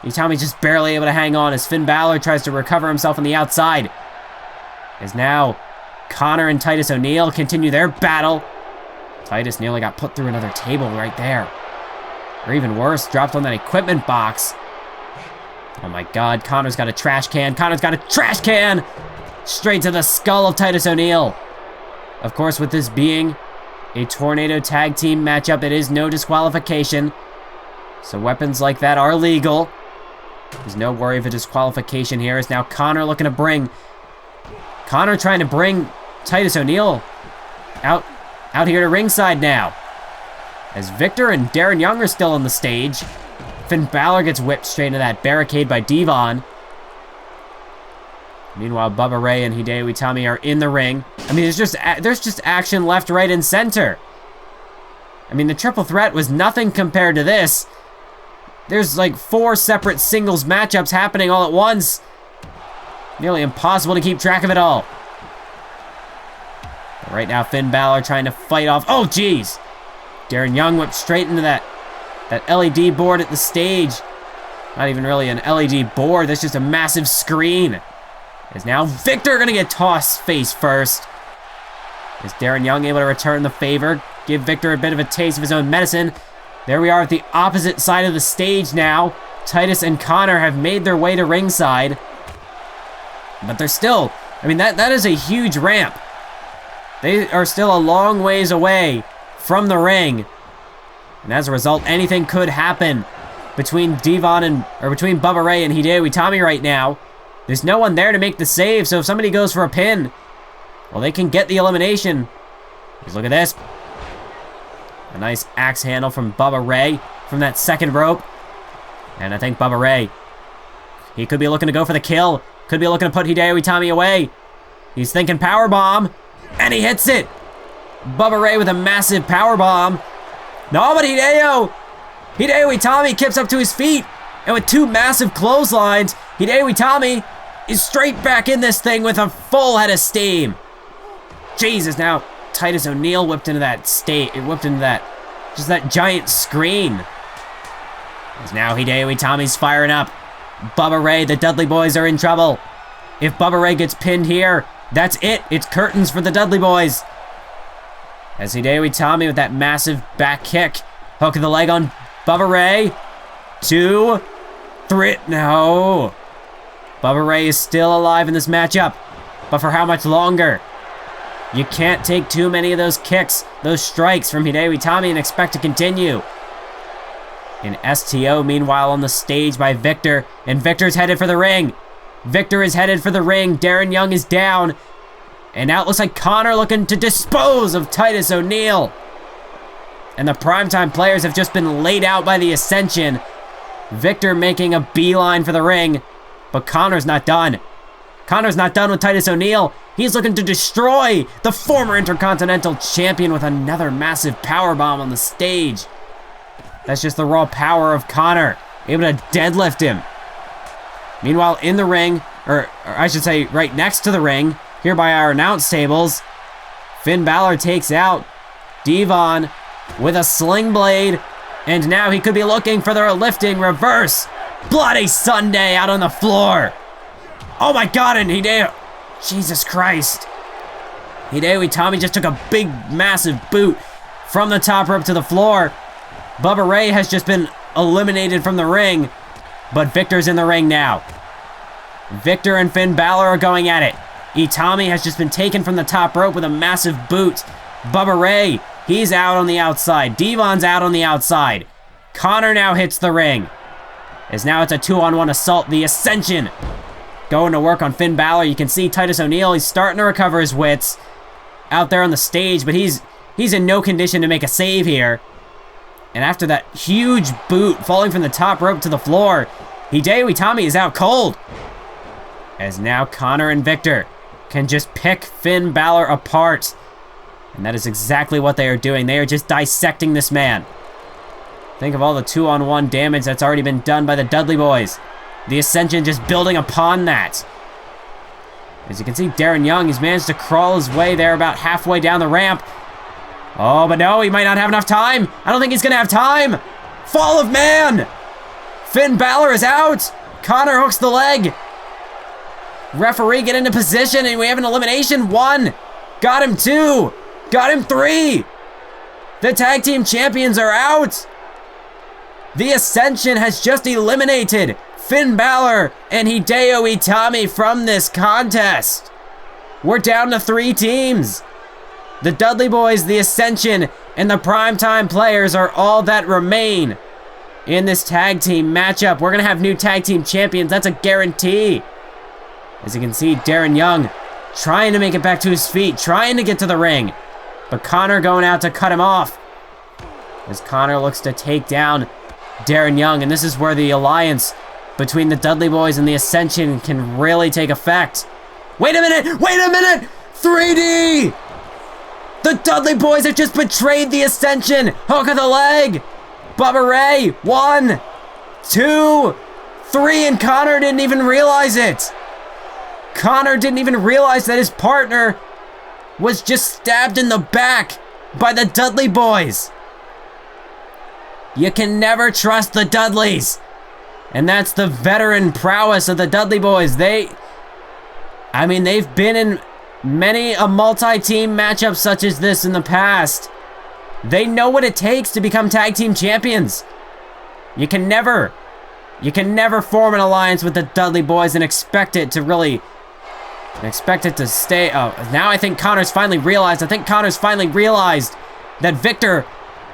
Itami's just barely able to hang on as Finn Balor tries to recover himself on the outside. As now, Connor and Titus O'Neil continue their battle. Titus nearly got put through another table right there. Or even worse, dropped on that equipment box. Oh my God, Connor's got a trash can. Connor's got a trash can! Straight to the skull of Titus O'Neil. Of course, with this being a Tornado tag team matchup, it is no disqualification. So weapons like that are legal. There's no worry of a disqualification here. As now Connor looking to bring... Connor trying to bring Titus O'Neil out here to ringside now. As Victor and Darren Young are still on the stage. Finn Balor gets whipped straight into that barricade by Devon. Meanwhile, Bubba Ray and Hideo Itami are in the ring. I mean, there's just action left, right, and center. I mean, the triple threat was nothing compared to this. There's like 4 separate singles matchups happening all at once. Nearly impossible to keep track of it all. But right now, Finn Balor trying to fight off... Oh, jeez! Darren Young whipped straight into that LED board at the stage. Not even really an LED board, that's just a massive screen. Is now Victor gonna get tossed face first. Is Darren Young able to return the favor? Give Victor a bit of a taste of his own medicine. There we are at the opposite side of the stage now. Titus and Connor have made their way to ringside. But they're still, I mean, that is a huge ramp. They are still a long ways away from the ring. And as a result, anything could happen between between Bubba Ray and Hideo Itami right now. There's no one there to make the save, so if somebody goes for a pin, well, they can get the elimination. Just look at this. A nice axe handle from Bubba Ray from that second rope. And I think Bubba Ray, he could be looking to go for the kill. Could be looking to put Hideo Itami away. He's thinking powerbomb, and he hits it. Bubba Ray with a massive powerbomb. No, but Hideo Itami kips up to his feet, and with two massive clotheslines, Hideo Itami is straight back in this thing with a full head of steam. Jesus, now Titus O'Neil whipped into that just that giant screen. As now Hideo Itami's firing up. Bubba Ray, the Dudley Boyz are in trouble. If Bubba Ray gets pinned here, that's it. It's curtains for the Dudley Boyz. As Hideo Itami with that massive back kick. Hook of the leg on Bubba Ray. 2, 3, no. Bubba Ray is still alive in this matchup. But for how much longer? You can't take too many of those kicks, those strikes from Hideo Itami and expect to continue. In STO, meanwhile, on the stage by Victor, and Victor's headed for the ring. Victor is headed for the ring. Darren Young is down. And now it looks like Connor looking to dispose of Titus O'Neil. And the primetime players have just been laid out by the Ascension. Victor making a beeline for the ring, but Connor's not done. Connor's not done with Titus O'Neil. He's looking to destroy the former Intercontinental Champion with another massive powerbomb on the stage. That's just the raw power of Connor, able to deadlift him. Meanwhile, in the ring, or I should say right next to the ring, here by our announce tables, Finn Balor takes out Devon with a sling blade, and now he could be looking for the lifting reverse. Bloody Sunday out on the floor. Oh my God, and Hideo, Jesus Christ. Hideo Itami just took a big, massive boot from the top rope to the floor. Bubba Ray has just been eliminated from the ring, but Victor's in the ring now. Victor and Finn Balor are going at it. Itami has just been taken from the top rope with a massive boot. Bubba Ray, he's out on the outside. Devon's out on the outside. Connor now hits the ring. As now it's a 2-on-1 assault. The Ascension going to work on Finn Balor. You can see Titus O'Neil, he's starting to recover his wits out there on the stage, but he's in no condition to make a save here. And after that huge boot falling from the top rope to the floor, Hideo Itami is out cold. As now Connor and Victor can just pick Finn Balor apart. And that is exactly what they are doing. They are just dissecting this man. Think of all the 2-on-1 damage that's already been done by the Dudley Boyz. The Ascension just building upon that. As you can see, Darren Young, he's managed to crawl his way there about halfway down the ramp. Oh, but no, he might not have enough time. I don't think he's gonna have time. Fall of man. Finn Balor is out. Connor hooks the leg. Referee get into position, and we have an elimination. 1. Got him 2. Got him 3. The tag team champions are out. The Ascension has just eliminated Finn Balor and Hideo Itami from this contest. We're down to 3 teams. The Dudley Boyz, the Ascension, and the Primetime Players are all that remain in this tag team matchup. We're going to have new tag team champions. That's a guarantee. As you can see, Darren Young trying to make it back to his feet, trying to get to the ring. But Connor going out to cut him off. As Connor looks to take down Darren Young. And this is where the alliance between the Dudley Boyz and the Ascension can really take effect. Wait a minute! Wait a minute! 3D! The Dudley Boyz have just betrayed the Ascension! Hook of the leg! Bubba Ray, 1, 2, 3, and Connor didn't even realize it! Connor didn't even realize that his partner was just stabbed in the back by the Dudley Boyz. You can never trust the Dudleys. And that's the veteran prowess of the Dudley Boyz. They've been in many a multi-team matchup such as this in the past. They know what it takes to become tag team champions. You can never form an alliance with the Dudley Boyz and expect it to stay. Oh, now I think Connor's finally realized.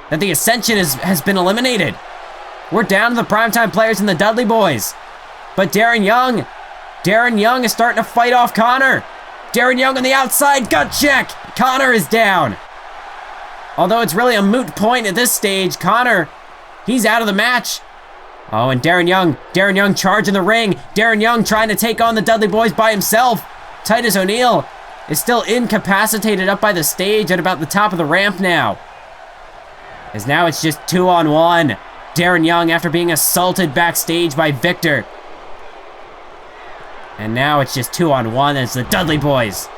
that the Ascension has been eliminated. We're down to the Primetime Players and the Dudley Boyz. But Darren Young is starting to fight off Connor. Darren Young on the outside, gut check. Connor is down. Although it's really a moot point at this stage. Connor, he's out of the match. Oh, and Darren Young charging the ring. Darren Young trying to take on the Dudley Boyz by himself. Titus O'Neil is still incapacitated up by the stage at about the top of the ramp now. As now it's just 2-on-1. Darren Young after being assaulted backstage by Victor. And now it's just 2-on-1 as the Dudley Boyz.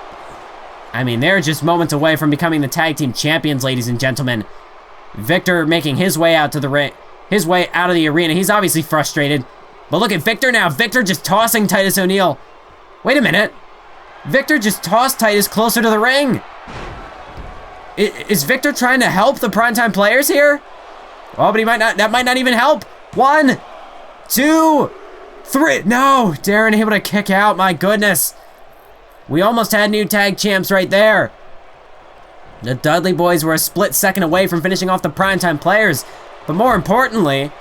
I mean, they're just moments away from becoming the tag team champions, ladies and gentlemen. Victor making his way out to the ring, his way out of the arena. He's obviously frustrated. But look at Victor now. Victor just tossing Titus O'Neil. Wait a minute. Victor just tossed Titus closer to the ring. Is Victor trying to help the Primetime Players here? Oh, but he might not. That might not even help. 1, 2, 3. No, Darren able to kick out. My goodness. We almost had new tag champs right there. The Dudley Boyz were a split second away from finishing off the Primetime Players. But more importantly,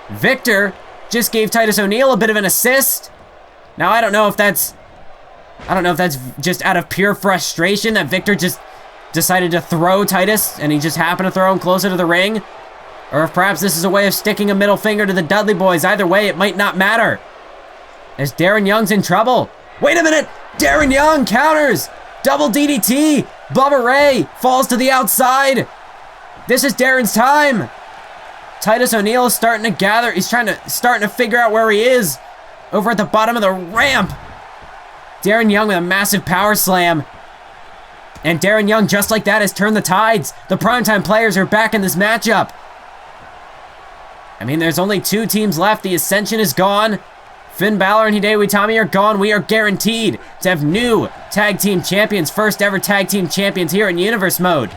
Victor just gave Titus O'Neil a bit of an assist. Now, I don't know if that's just out of pure frustration that Victor just decided to throw Titus and he just happened to throw him closer to the ring. Or if perhaps this is a way of sticking a middle finger to the Dudley Boyz. Either way, it might not matter. As Darren Young's in trouble. Wait a minute! Darren Young counters! Double DDT! Bubba Ray falls to the outside! This is Darren's time! Titus O'Neil is starting to gather. He's starting to figure out where he is. Over at the bottom of the ramp. Darren Young with a massive power slam. And Darren Young, just like that, has turned the tides. The Primetime Players are back in this matchup. I mean, there's only 2 teams left. The Ascension is gone. Finn Balor and Hideo Itami are gone. We are guaranteed to have new tag team champions. First ever tag team champions here in Universe mode.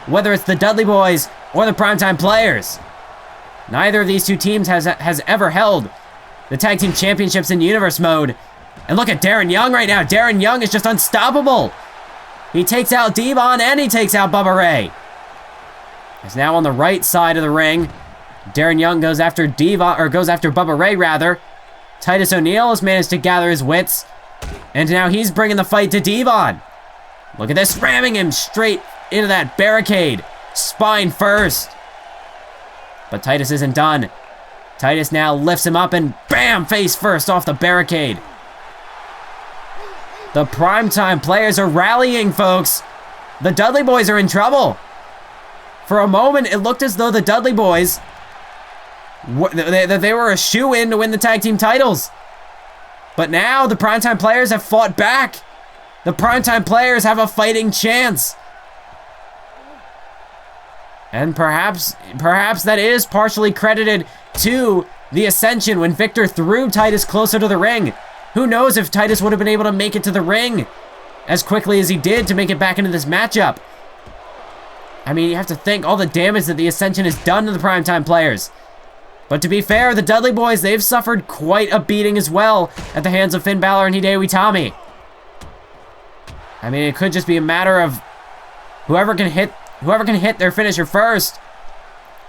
Whether it's the Dudley Boyz or the Primetime Players. Neither of these 2 teams has ever held the tag team championships in Universe mode. And look at Darren Young right now. Darren Young is just unstoppable. He takes out Devon and he takes out Bubba Ray. He's now on the right side of the ring. Darren Young goes after Bubba Ray rather. Titus O'Neil has managed to gather his wits. And now he's bringing the fight to Devon. Look at this, ramming him straight into that barricade. Spine first. But Titus isn't done. Titus now lifts him up and bam, face first off the barricade. The Primetime Players are rallying, folks. The Dudley Boyz are in trouble. For a moment, it looked as though the Dudley Boyz, they were a shoo-in to win the tag team titles. But now the Primetime Players have fought back. The Primetime Players have a fighting chance. And perhaps that is partially credited to the Ascension when Victor threw Titus closer to the ring. Who knows if Titus would have been able to make it to the ring as quickly as he did to make it back into this matchup. I mean, you have to think all the damage that the Ascension has done to the Primetime Players. But to be fair, the Dudley Boyz, they've suffered quite a beating as well at the hands of Finn Balor and Hideo Itami. I mean, it could just be a matter of whoever can hit their finisher first.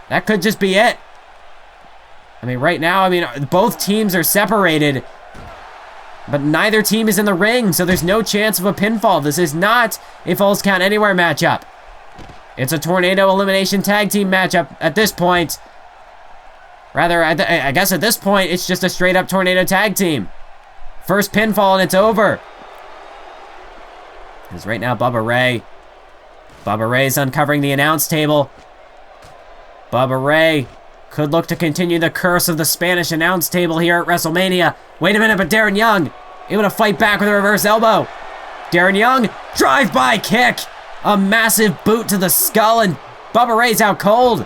That could just be it. I mean, right now, both teams are separated, but neither team is in the ring, so there's no chance of a pinfall. This is not a Falls Count Anywhere matchup. It's a Tornado Elimination Tag Team matchup at this point. Rather, I guess at this point, it's just a straight-up Tornado Tag Team. First pinfall and it's over. Because right now, Bubba Ray's uncovering the announce table. Bubba Ray could look to continue the curse of the Spanish announce table here at WrestleMania. Wait a minute, but Darren Young able to fight back with a reverse elbow. Darren Young, drive-by kick. A massive boot to the skull, and Bubba Ray's out cold.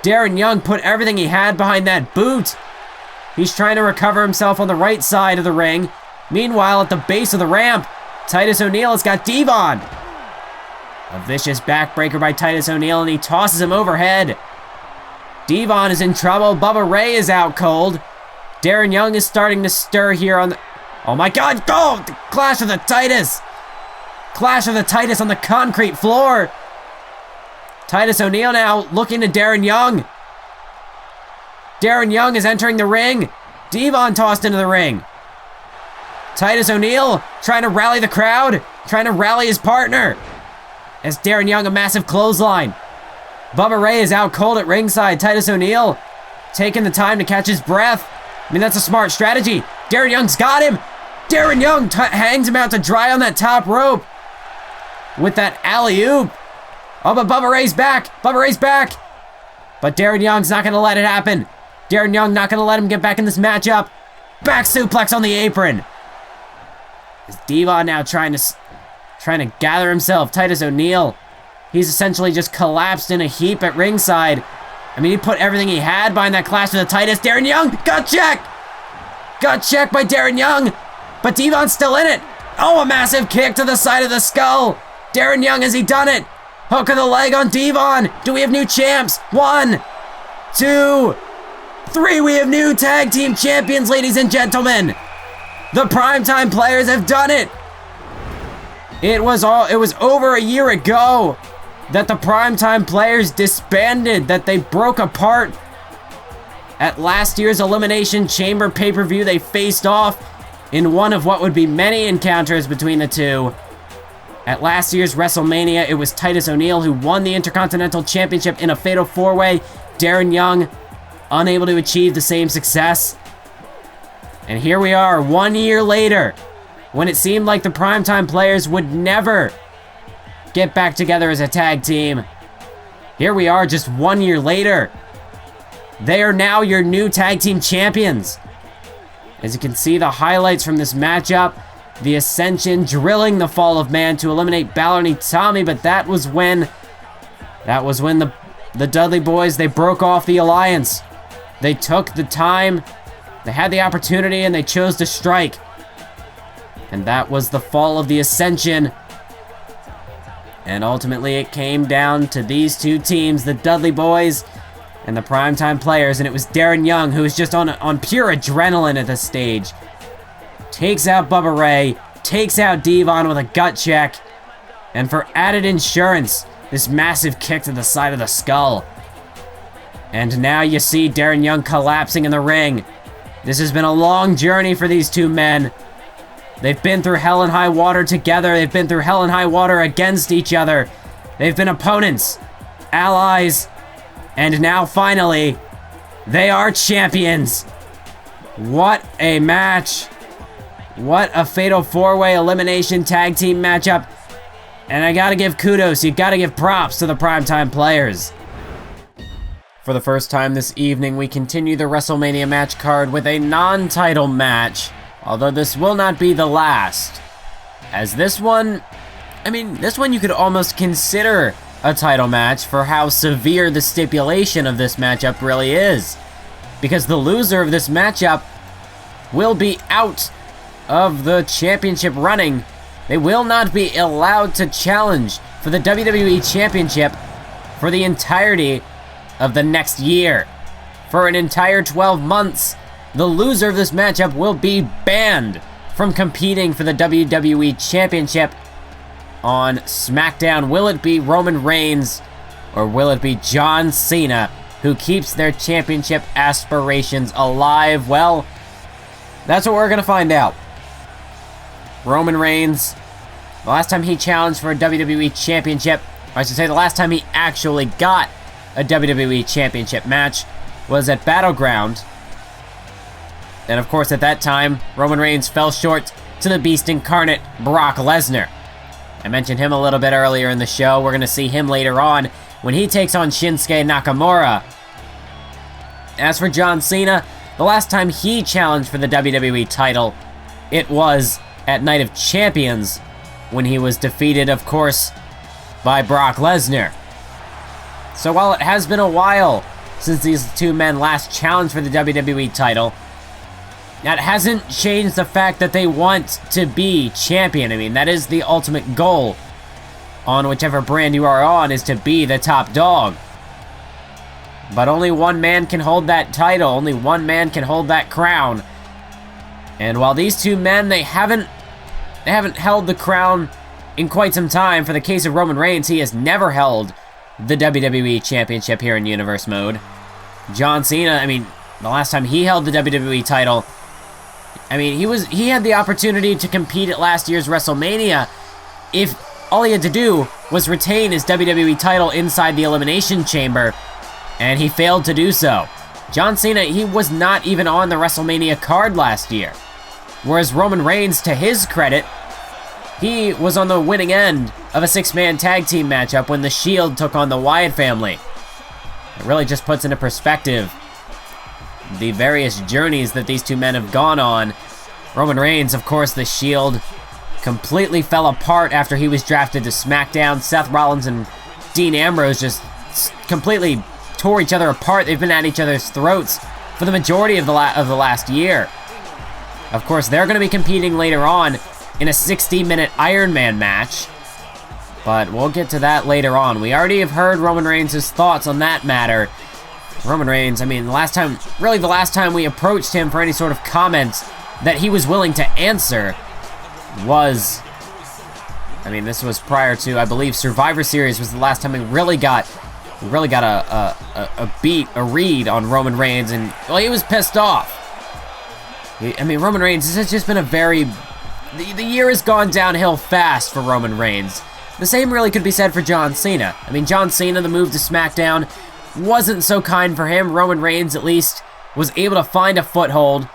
Darren Young put everything he had behind that boot. He's trying to recover himself on the right side of the ring. Meanwhile, at the base of the ramp, Titus O'Neil has got Devon. A vicious backbreaker by Titus O'Neil, and he tosses him overhead. Devon is in trouble. Bubba Ray is out cold. Darren Young is starting to stir here on the... Oh my God! Oh! The Clash of the Titus! Clash of the Titus on the concrete floor. Titus O'Neil now looking to Darren Young. Darren Young is entering the ring. Devon tossed into the ring. Titus O'Neil trying to rally the crowd, trying to rally his partner. as Darren Young, a massive clothesline. Bubba Ray is out cold at ringside. Titus O'Neil taking the time to catch his breath. I mean, that's a smart strategy. Darren Young's got him. Darren Young hangs him out to dry on that top rope with that alley-oop. Oh, but Bubba Ray's back. Bubba Ray's back. But Darren Young's not going to let it happen. Darren Young not going to let him get back in this matchup. Back suplex on the apron. Is Devon now trying to gather himself? Titus O'Neil, he's essentially just collapsed in a heap at ringside. I mean, he put everything he had behind that clash with the Titus. Darren Young, gut check! Gut check by Darren Young, but Devon's still in it. Oh, a massive kick to the side of the skull. Darren Young, has he done it? Hook of the leg on Devon. Do we have new champs? 1, 2, 3. We have new tag team champions, ladies and gentlemen. The Primetime Players have done it. It was over a year ago that the Primetime Players disbanded, that they broke apart. At last year's Elimination Chamber pay-per-view, they faced off in one of what would be many encounters between the two. At last year's WrestleMania, it was Titus O'Neil who won the Intercontinental Championship in a fatal four-way. Darren Young unable to achieve the same success. And here we are, 1 year later, when it seemed like the Primetime Players would never get back together as a tag team. Here we are, just 1 year later. They are now your new tag team champions. As you can see, the highlights from this matchup, the Ascension drilling the Fall of Man to eliminate Balor and Itami, but that was when the Dudley boys, they broke off the alliance. They took the time, they had the opportunity, and they chose to strike. And that was the fall of the Ascension. And ultimately it came down to these two teams, the Dudley boys and the Primetime Players, and it was Darren Young, who was just on pure adrenaline at this stage. Takes out Bubba Ray, takes out Devon with a gut check, and for added insurance, this massive kick to the side of the skull. And now you see Darren Young collapsing in the ring. This has been a long journey for these two men. They've been through hell and high water together. They've been through hell and high water against each other. They've been opponents, allies, and now finally, they are champions. What a match. What a fatal four-way elimination tag team matchup. And I gotta give kudos, you gotta give props to the Primetime Players. For the first time this evening, we continue the WrestleMania match card with a non-title match. Although this will not be the last. As this one you could almost consider a title match for how severe the stipulation of this matchup really is. Because the loser of this matchup will be out of the championship running. They will not be allowed to challenge for the WWE Championship for the entirety of the next year. For an entire 12 months, the loser of this matchup will be banned from competing for the WWE Championship on SmackDown. Will it be Roman Reigns or will it be John Cena who keeps their championship aspirations alive? Well, that's what we're going to find out. Roman Reigns, the last time he challenged for a WWE Championship, or I should say the last time he actually got a WWE Championship match, was at Battleground. And of course, at that time, Roman Reigns fell short to the Beast Incarnate, Brock Lesnar. I mentioned him a little bit earlier in the show. We're going to see him later on when he takes on Shinsuke Nakamura. As for John Cena, the last time he challenged for the WWE title, it was at Night of Champions, when he was defeated, of course, by Brock Lesnar. So while it has been a while since these two men last challenged for the WWE title, that hasn't changed the fact that they want to be champion. I mean, that is the ultimate goal on whichever brand you are on, is to be the top dog. But only one man can hold that title. Only one man can hold that crown. And while these two men, they haven't held the crown in quite some time. For the case of Roman Reigns, he has never held the WWE Championship here in Universe Mode. John Cena, I mean, the last time he held the WWE title, I mean, he had the opportunity to compete at last year's WrestleMania if all he had to do was retain his WWE title inside the Elimination Chamber, and he failed to do so. John Cena, he was not even on the WrestleMania card last year. Whereas Roman Reigns, to his credit, he was on the winning end of a 6-man tag team matchup when The Shield took on the Wyatt family. It really just puts into perspective the various journeys that these two men have gone on. Roman Reigns, of course, The Shield completely fell apart after he was drafted to SmackDown. Seth Rollins and Dean Ambrose just completely tore each other apart. They've been at each other's throats for the majority of the last year. Of course, they're going to be competing later on in a 60-minute Ironman match, but we'll get to that later on. We already have heard Roman Reigns' thoughts on that matter. Roman Reigns, I mean, the last time we approached him for any sort of comments that he was willing to answer was, I mean, this was prior to, I believe, Survivor Series was the last time we really got a read on Roman Reigns, and, well, he was pissed off. I mean, Roman Reigns, this has just been a very, the year has gone downhill fast for Roman Reigns. The same really could be said for John Cena. I mean, John Cena, the move to SmackDown wasn't so kind for him. Roman Reigns, at least, was able to find a foothold,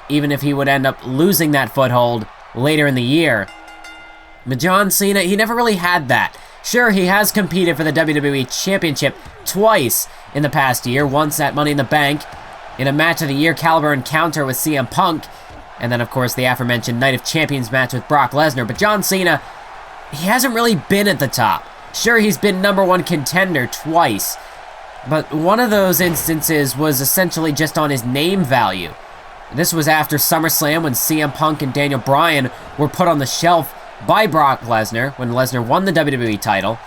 even if he would end up losing that foothold later in the year. But John Cena, he never really had that. Sure, he has competed for the WWE Championship twice in the past year, once at Money in the Bank, in a match of the year caliber encounter with CM Punk, and then, of course, the aforementioned Night of Champions match with Brock Lesnar. But John Cena, he hasn't really been at the top. Sure, he's been #1 contender twice, but one of those instances was essentially just on his name value. This was after SummerSlam when CM Punk and Daniel Bryan were put on the shelf by Brock Lesnar when Lesnar won the WWE title.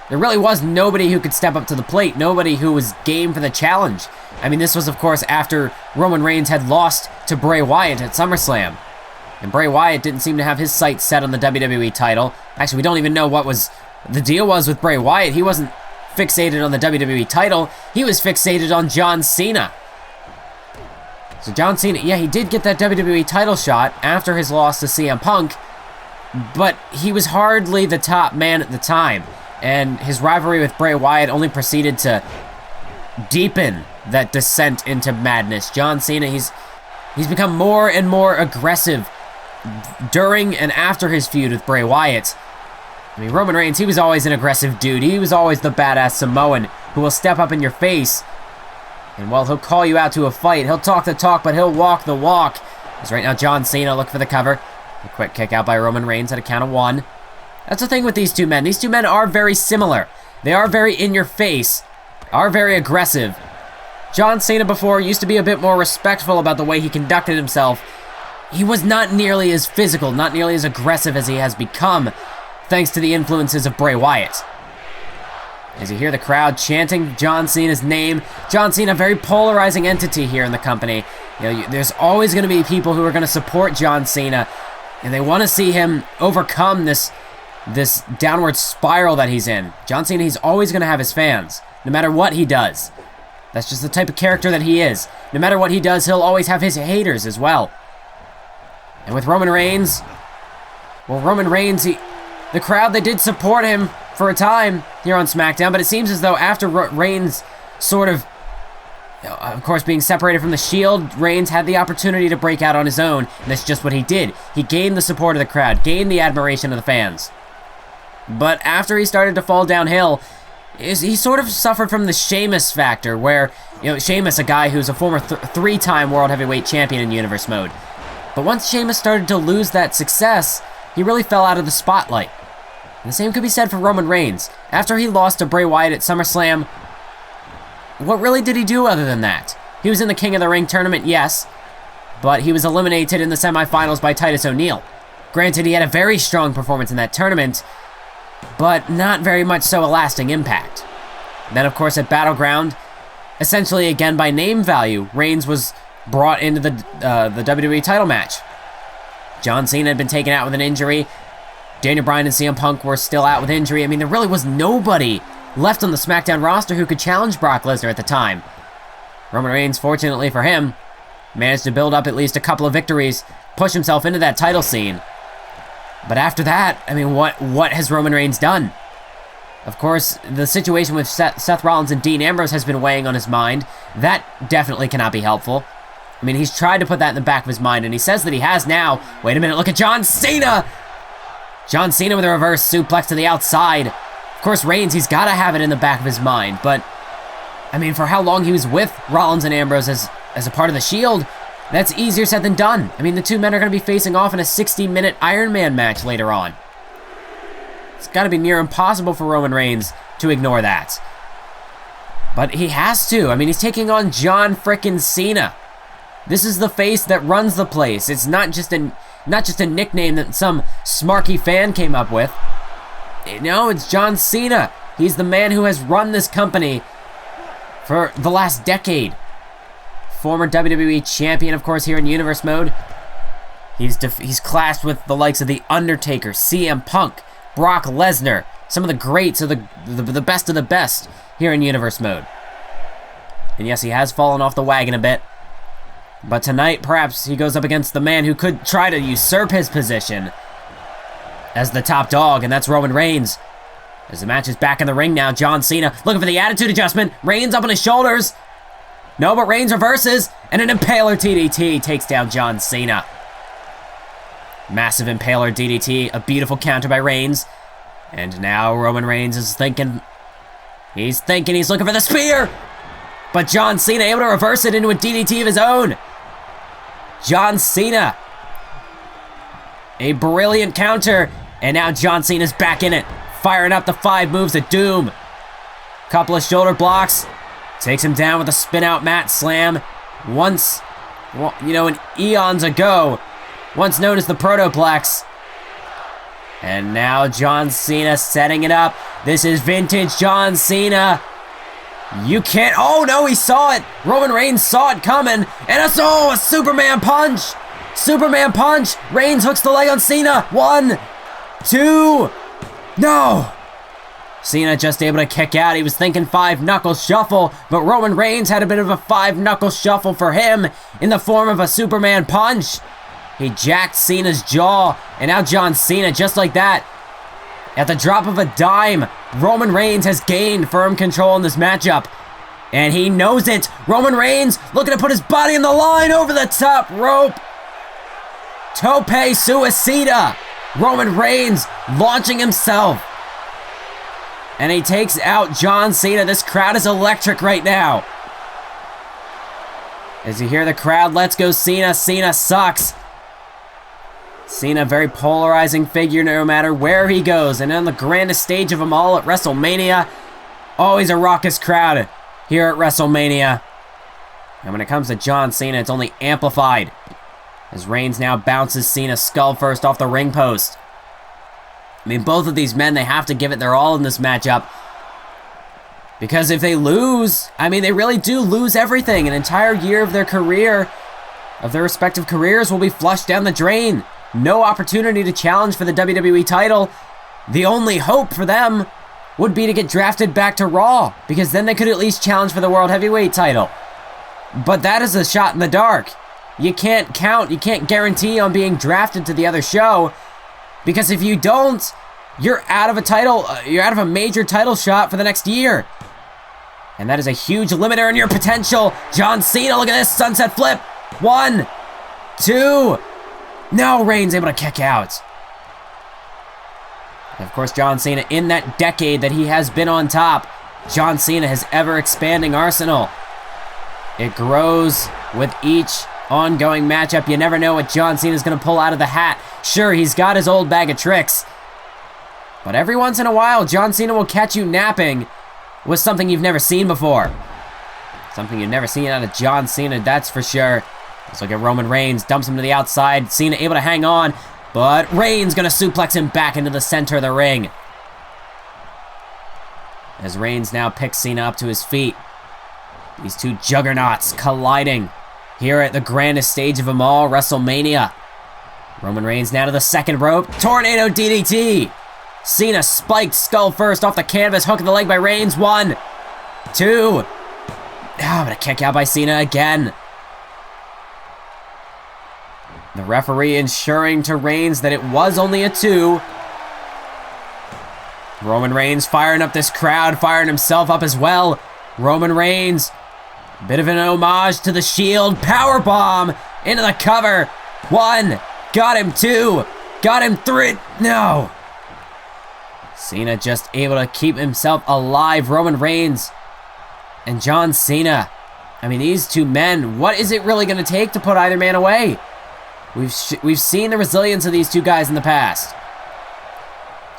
There really was nobody who could step up to the plate, nobody who was game for the challenge. I mean, this was, of course, after Roman Reigns had lost to Bray Wyatt at SummerSlam. And Bray Wyatt didn't seem to have his sights set on the WWE title. Actually, we don't even know what the deal was with Bray Wyatt. He wasn't fixated on the WWE title. He was fixated on John Cena. So John Cena, yeah, he did get that WWE title shot after his loss to CM Punk, but he was hardly the top man at the time. And his rivalry with Bray Wyatt only proceeded to deepen that descent into madness. John Cena, he's become more and more aggressive during and after his feud with Bray Wyatt. I mean, Roman Reigns, he was always an aggressive dude. He was always the badass Samoan who will step up in your face. And while he'll call you out to a fight, he'll talk the talk, but he'll walk the walk. As right now, John Cena look for the cover. A quick kick out by Roman Reigns at a count of 1. That's the thing with these two men. These two men are very similar. They are very in your face, are very aggressive. John Cena before used to be a bit more respectful about the way he conducted himself. He was not nearly as physical, not nearly as aggressive as he has become, thanks to the influences of Bray Wyatt. As you hear the crowd chanting John Cena's name, John Cena, a very polarizing entity here in the company. You know, there's always going to be people who are going to support John Cena, and they want to see him overcome this downward spiral that he's in. John Cena, he's always going to have his fans, no matter what he does. That's just the type of character that he is. No matter what he does, he'll always have his haters as well. And with Roman Reigns, well, Roman Reigns, the crowd, they did support him for a time here on SmackDown, but it seems as though after Reigns sort of course, being separated from the Shield, Reigns had the opportunity to break out on his own, and that's just what he did. He gained the support of the crowd, gained the admiration of the fans. But after he started to fall downhill, he sort of suffered from the Sheamus factor, where, you know, Sheamus, a guy who's a former three-time World Heavyweight Champion in Universe Mode. But once Sheamus started to lose that success, he really fell out of the spotlight. And the same could be said for Roman Reigns. After he lost to Bray Wyatt at SummerSlam, what really did he do other than that? He was in the King of the Ring tournament, yes, but he was eliminated in the semifinals by Titus O'Neil. Granted, he had a very strong performance in that tournament, but not very much so a lasting impact. Then, of course, at Battleground, essentially again by name value, Reigns was brought into the WWE title match. John Cena had been taken out with an injury. Daniel Bryan and CM Punk were still out with injury. I mean, there really was nobody left on the SmackDown roster who could challenge Brock Lesnar at the time. Roman Reigns, fortunately for him, managed to build up at least a couple of victories, push himself into that title scene. But after that, I mean, what has Roman Reigns done? Of course, the situation with Seth Rollins and Dean Ambrose has been weighing on his mind. That definitely cannot be helpful. I mean, he's tried to put that in the back of his mind, and he says that he has now. Wait a minute, look at John Cena! John Cena with a reverse suplex to the outside. Of course, Reigns, he's got to have it in the back of his mind, but, I mean, for how long he was with Rollins and Ambrose as a part of the Shield, that's easier said than done. I mean, the two men are going to be facing off in a 60-minute Ironman match later on. It's got to be near impossible for Roman Reigns to ignore that. But he has to. I mean, he's taking on John frickin' Cena. This is the face that runs the place. It's not just a nickname that some smarky fan came up with. No, it's John Cena. He's the man who has run this company for the last decade. Former WWE champion, of course, here in Universe Mode. He's clashed with the likes of The Undertaker, CM Punk, Brock Lesnar, some of the greats of the best of the best here in Universe Mode. And yes, he has fallen off the wagon a bit. But tonight, perhaps he goes up against the man who could try to usurp his position as the top dog, and that's Roman Reigns. As the match is back in the ring now, John Cena looking for the attitude adjustment. Reigns up on his shoulders. No, but Reigns reverses, and an Impaler DDT takes down John Cena. Massive Impaler DDT, a beautiful counter by Reigns. And now Roman Reigns is thinking, he's looking for the spear. But John Cena able to reverse it into a DDT of his own. John Cena. A brilliant counter, and now John Cena's back in it. Firing up the 5 moves of doom. Couple of shoulder blocks. Takes him down with a spin-out mat slam. Once, you know, eons ago, once known as the Protoplex. And now John Cena setting it up. This is vintage John Cena. You can't, oh no, he saw it. Roman Reigns saw it coming. And a Superman punch. Superman punch. Reigns hooks the leg on Cena. 1, 2, no. Cena just able to kick out. He was thinking 5-knuckle shuffle, but Roman Reigns had a bit of a 5-knuckle shuffle for him in the form of a Superman punch. He jacked Cena's jaw, and now John Cena, just like that, at the drop of a dime, Roman Reigns has gained firm control in this matchup. And he knows it. Roman Reigns looking to put his body on the line over the top rope. Tope Suicida. Roman Reigns launching himself. And he takes out John Cena. This crowd is electric right now. As you hear the crowd, let's go Cena. Cena sucks. Cena, a very polarizing figure no matter where he goes. And on the grandest stage of them all at WrestleMania, always a raucous crowd here at WrestleMania. And when it comes to John Cena, it's only amplified. As Reigns now bounces Cena's skull first off the ring post. I mean, both of these men, they have to give it their all in this matchup. Because if they lose, I mean, they really do lose everything. An entire year of their career, of their respective careers, will be flushed down the drain. No opportunity to challenge for the WWE title. The only hope for them would be to get drafted back to Raw, because then they could at least challenge for the World Heavyweight title. But that is a shot in the dark. You can't count, you can't guarantee on being drafted to the other show, because if you don't, you're out of a title, you're out of a major title shot for the next year. And that is a huge limiter on your potential. John Cena, look at this, sunset flip. 1, 2, no, Reigns able to kick out. And of course, John Cena, in that decade that he has been on top, John Cena has ever-expanding arsenal. It grows with each ongoing matchup. You never know what John Cena is going to pull out of the hat. Sure, he's got his old bag of tricks. But every once in a while, John Cena will catch you napping with something you've never seen before. Something you've never seen out of John Cena, that's for sure. Let's look at Roman Reigns, dumps him to the outside. Cena able to hang on, but Reigns going to suplex him back into the center of the ring. As Reigns now picks Cena up to his feet. These two juggernauts colliding here at the grandest stage of them all, WrestleMania. Roman Reigns now to the second rope. Tornado DDT. Cena spiked skull first off the canvas. Hook of the leg by Reigns. 1, 2. But a kick out by Cena again. The referee ensuring to Reigns that it was only a 2. Roman Reigns firing up this crowd, firing himself up as well. Roman Reigns, a bit of an homage to the Shield. Powerbomb into the cover. 1, got him. 2, got him. 3, no. Cena just able to keep himself alive. Roman Reigns and John Cena. I mean, these two men, what is it really going to take to put either man away? We've seen the resilience of these two guys in the past.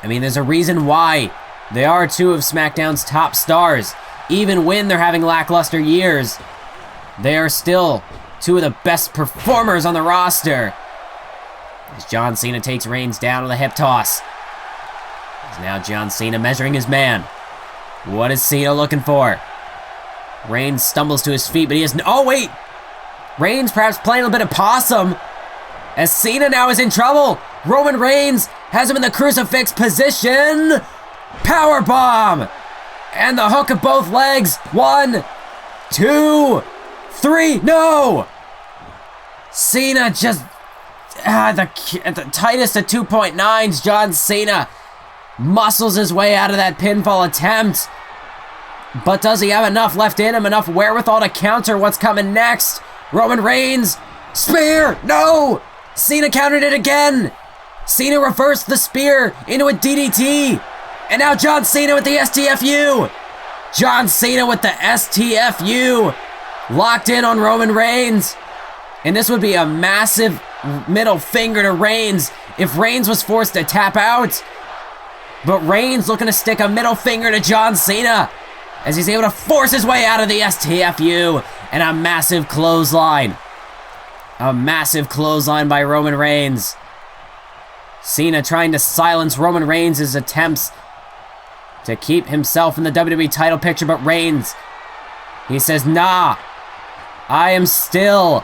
I mean, there's a reason why they are 2 of SmackDown's top stars. Even when they're having lackluster years, they are still 2 of the best performers on the roster. As John Cena takes Reigns down with a hip toss. As now John Cena measuring his man. What is Cena looking for? Reigns stumbles to his feet, but he has no... Oh, wait! Reigns perhaps playing a bit of possum. As Cena now is in trouble. Roman Reigns has him in the crucifix position. Powerbomb! And the hook of both legs. 1, 2, 3. No! Cena just... at the tightest of 2.9s, John Cena muscles his way out of that pinfall attempt. But does he have enough left in him, enough wherewithal to counter what's coming next? Roman Reigns, spear, no! Cena countered it again. Cena reversed the spear into a DDT. And now John Cena with the STFU. John Cena with the STFU. Locked in on Roman Reigns. And this would be a massive middle finger to Reigns if Reigns was forced to tap out. But Reigns looking to stick a middle finger to John Cena as he's able to force his way out of the STFU. And a massive clothesline. A massive clothesline by Roman Reigns. Cena trying to silence Roman Reigns' attempts to keep himself in the WWE title picture, but Reigns, he says, nah, I am still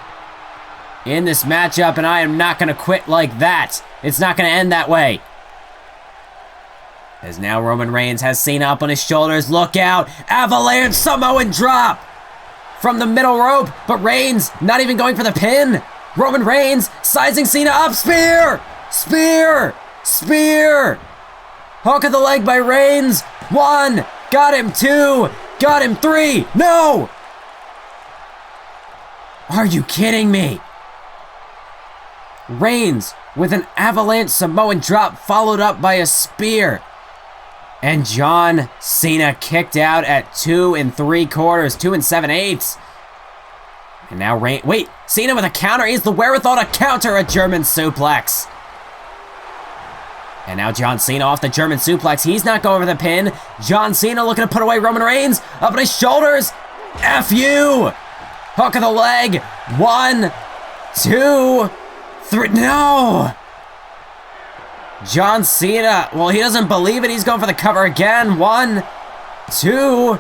in this matchup and I am not going to quit like that. It's not going to end that way. As now Roman Reigns has Cena up on his shoulders. Look out, avalanche Samoan drop from the middle rope, but Reigns not even going for the pin. Roman Reigns sizing Cena up, spear! Spear! Spear! Hook of the leg by Reigns. 1, got him. 2, got him. 3, no! Are you kidding me? Reigns with an avalanche Samoan drop followed up by a spear. And John Cena kicked out at 2 3/4, 2 7/8. And now wait, Cena with a counter. He has the wherewithal to counter a German suplex. And now John Cena off the German suplex. He's not going for the pin. John Cena looking to put away Roman Reigns. Up on his shoulders. F-U. Hook of the leg. 1, 2, 3. No. John Cena. Well, he doesn't believe it. He's going for the cover again. 1, 2.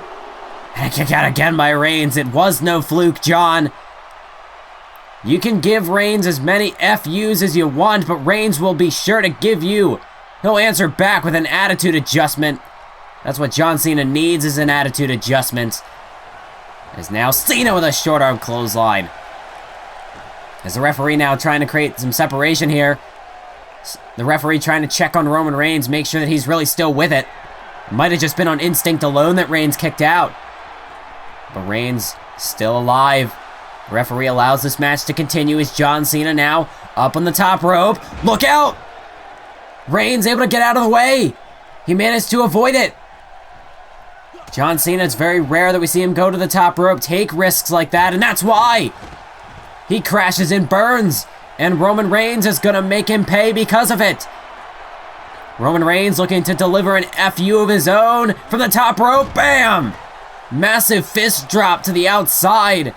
And a kick out again by Reigns. It was no fluke, John. You can give Reigns as many FUs as you want, but Reigns will be sure to give you. He'll answer back with an attitude adjustment. That's what John Cena needs, is an attitude adjustment. As now Cena with a short arm clothesline. As the referee now trying to create some separation here. The referee trying to check on Roman Reigns, make sure that he's really still with it. Might have just been on instinct alone that Reigns kicked out. But Reigns still alive. The referee allows this match to continue as John Cena now up on the top rope. Look out! Reigns able to get out of the way. He managed to avoid it. John Cena, it's very rare that we see him go to the top rope, take risks like that, and that's why he crashes and burns. And Roman Reigns is going to make him pay because of it. Roman Reigns looking to deliver an FU of his own from the top rope. Bam! Massive fist drop to the outside.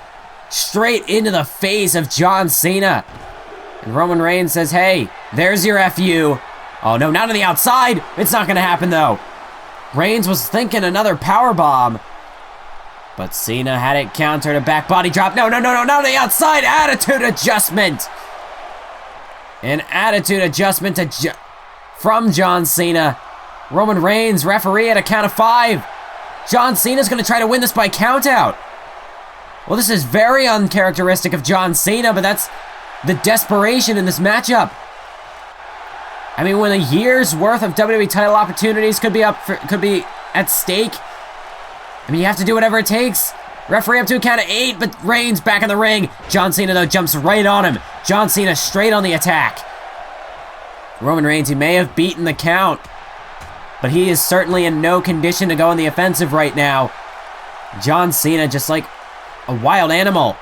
Straight into the face of John Cena. And Roman Reigns says, hey, there's your FU. Oh no, not on the outside. It's not going to happen though. Reigns was thinking another powerbomb. But Cena had it countered, a back body drop. No, not on the outside. Attitude adjustment. An attitude adjustment from John Cena. Roman Reigns, referee at a count of 5. John Cena's going to try to win this by countout. Well, this is very uncharacteristic of John Cena, but that's the desperation in this matchup. I mean, when a year's worth of WWE title opportunities could be at stake, I mean, you have to do whatever it takes. Referee up to a count of 8, but Reigns back in the ring. John Cena, though, jumps right on him. John Cena straight on the attack. Roman Reigns, he may have beaten the count, but he is certainly in no condition to go on the offensive right now. John Cena, just like a wild animal,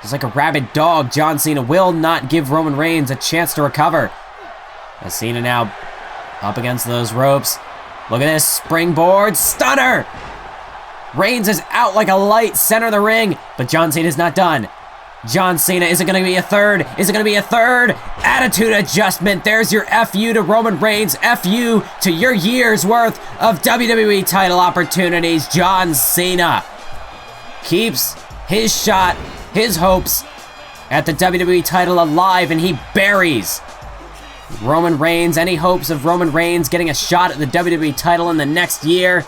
just like a rabid dog, John Cena will not give Roman Reigns a chance to recover. As Cena now up against those ropes. Look at this springboard stunner. Reigns is out like a light, center of the ring, but John Cena's not done. John Cena, is it going to be a third? Is it going to be a third? Attitude adjustment. There's your FU to Roman Reigns. FU to your year's worth of WWE title opportunities. John Cena keeps his shot, his hopes at the WWE title alive, and he buries Roman Reigns. Any hopes of Roman Reigns getting a shot at the WWE title in the next year?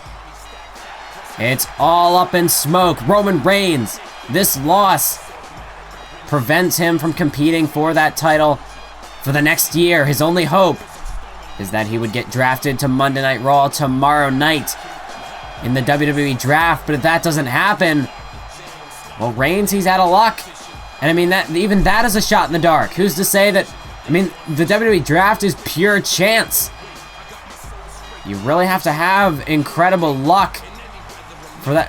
It's all up in smoke. Roman Reigns, this loss prevents him from competing for that title for the next year. His only hope is that he would get drafted to Monday Night Raw tomorrow night in the WWE draft, but if that doesn't happen, well, Reigns, he's out of luck. And I mean, even that is a shot in the dark. Who's to say that, I mean, the WWE draft is pure chance. You really have to have incredible luck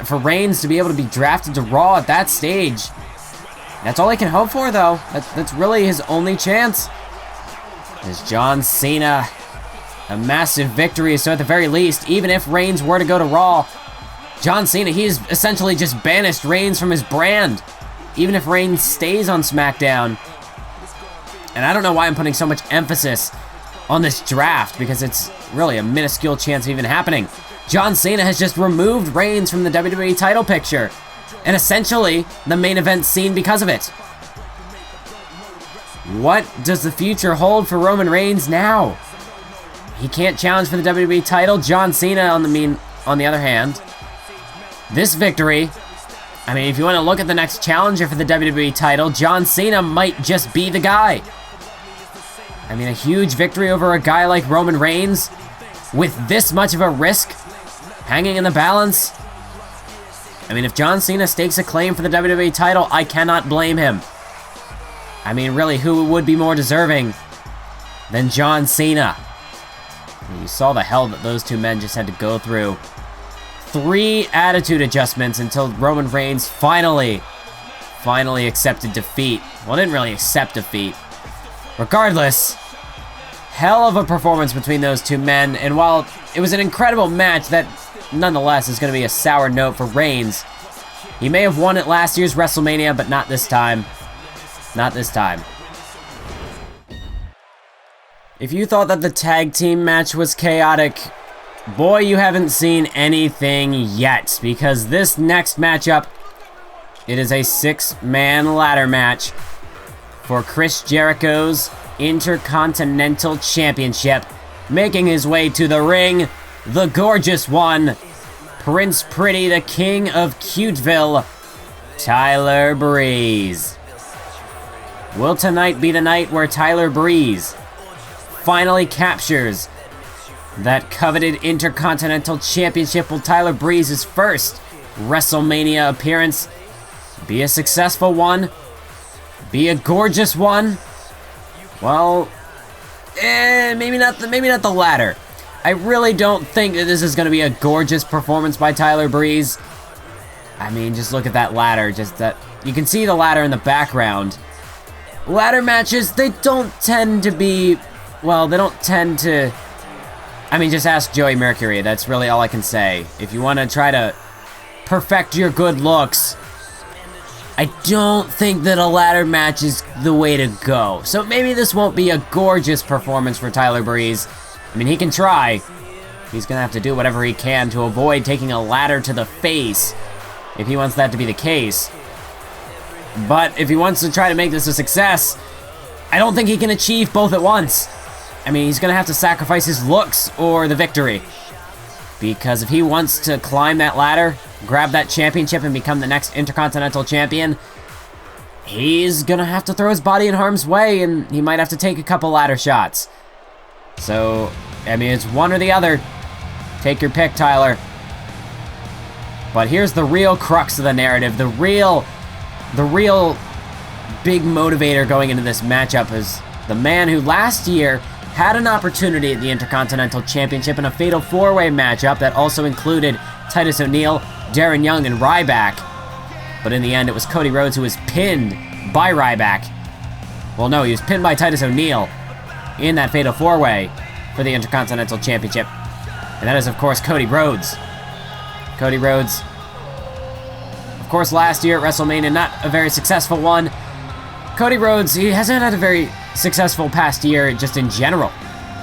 for Reigns to be able to be drafted to Raw at that stage. That's all he can hope for, though. That's really his only chance. Is John Cena. A massive victory, so at the very least, even if Reigns were to go to Raw, John Cena, he's essentially just banished Reigns from his brand, even if Reigns stays on SmackDown. And I don't know why I'm putting so much emphasis on this draft, because it's really a minuscule chance of even happening. John Cena has just removed Reigns from the WWE title picture, and essentially the main event scene because of it. What does the future hold for Roman Reigns now? He can't challenge for the WWE title. John Cena, on the other hand, this victory, I mean, if you want to look at the next challenger for the WWE title, John Cena might just be the guy. I mean, a huge victory over a guy like Roman Reigns with this much of a risk hanging in the balance. I mean, if John Cena stakes a claim for the WWE title, I cannot blame him. I mean, really, who would be more deserving than John Cena? You saw the hell that those two men just had to go through. 3 attitude adjustments until Roman Reigns finally accepted defeat. Well, didn't really accept defeat. Regardless, hell of a performance between those two men, and while it was an incredible match, that nonetheless is going to be a sour note for Reigns. He may have won at last year's WrestleMania, but not this time. Not this time. If you thought that the tag team match was chaotic, boy, you haven't seen anything yet, because this next matchup, it is a 6-man ladder match for Chris Jericho's Intercontinental Championship. Making his way to the ring, the gorgeous one, Prince Pretty, the king of Cuteville, Tyler Breeze. Will tonight be the night where Tyler Breeze finally captures that coveted Intercontinental Championship? Will Tyler Breeze's first WrestleMania appearance be a successful one? Be a gorgeous one? Well, maybe not the latter. I really don't think that this is going to be a gorgeous performance by Tyler Breeze. I mean, just look at that ladder. Just that, you can see the ladder in the background. Ladder matches, they don't tend to be, well, they don't tend to, I mean, just ask Joey Mercury. That's really all I can say. If you want to try to perfect your good looks, I don't think that a ladder match is the way to go. So maybe this won't be a gorgeous performance for Tyler Breeze. I mean, he can try. He's going to have to do whatever he can to avoid taking a ladder to the face if he wants that to be the case. But if he wants to try to make this a success, I don't think he can achieve both at once. I mean, he's going to have to sacrifice his looks or the victory. Because if he wants to climb that ladder, grab that championship, and become the next Intercontinental Champion, he's gonna have to throw his body in harm's way, and he might have to take a couple ladder shots. So, I mean, it's one or the other. Take your pick, Tyler. But here's the real crux of the narrative. The real big motivator going into this matchup is the man who last year had an opportunity at the Intercontinental Championship in a fatal four-way matchup that also included Titus O'Neil, Darren Young, and Ryback. But in the end, it was Cody Rhodes who was pinned by Ryback. Well, no, he was pinned by Titus O'Neil in that fatal four-way for the Intercontinental Championship. And that is, of course, Cody Rhodes. Cody Rhodes, of course, last year at WrestleMania, not a very successful one. Cody Rhodes, he hasn't had a very successful past year just in general.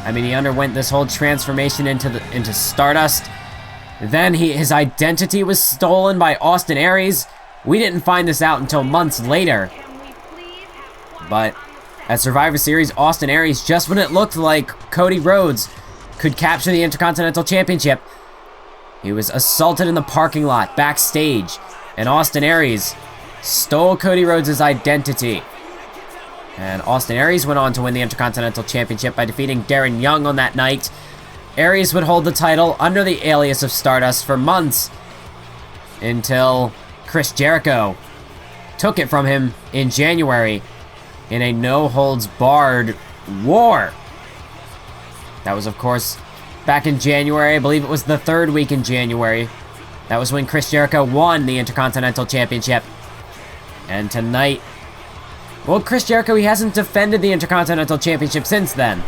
I mean, he underwent this whole transformation into Stardust. Then his identity was stolen by Austin Aries. We didn't find this out until months later. But at Survivor Series, Austin Aries, just when it looked like Cody Rhodes could capture the Intercontinental Championship, he was assaulted in the parking lot backstage, and Austin Aries stole Cody Rhodes' identity. And Austin Aries went on to win the Intercontinental Championship by defeating Darren Young on that night. Aries would hold the title under the alias of Stardust for months until Chris Jericho took it from him in January in a no-holds-barred war. That was, of course, back in January. I believe it was the third week in January. That was when Chris Jericho won the Intercontinental Championship. And tonight, well, Chris Jericho, he hasn't defended the Intercontinental Championship since then.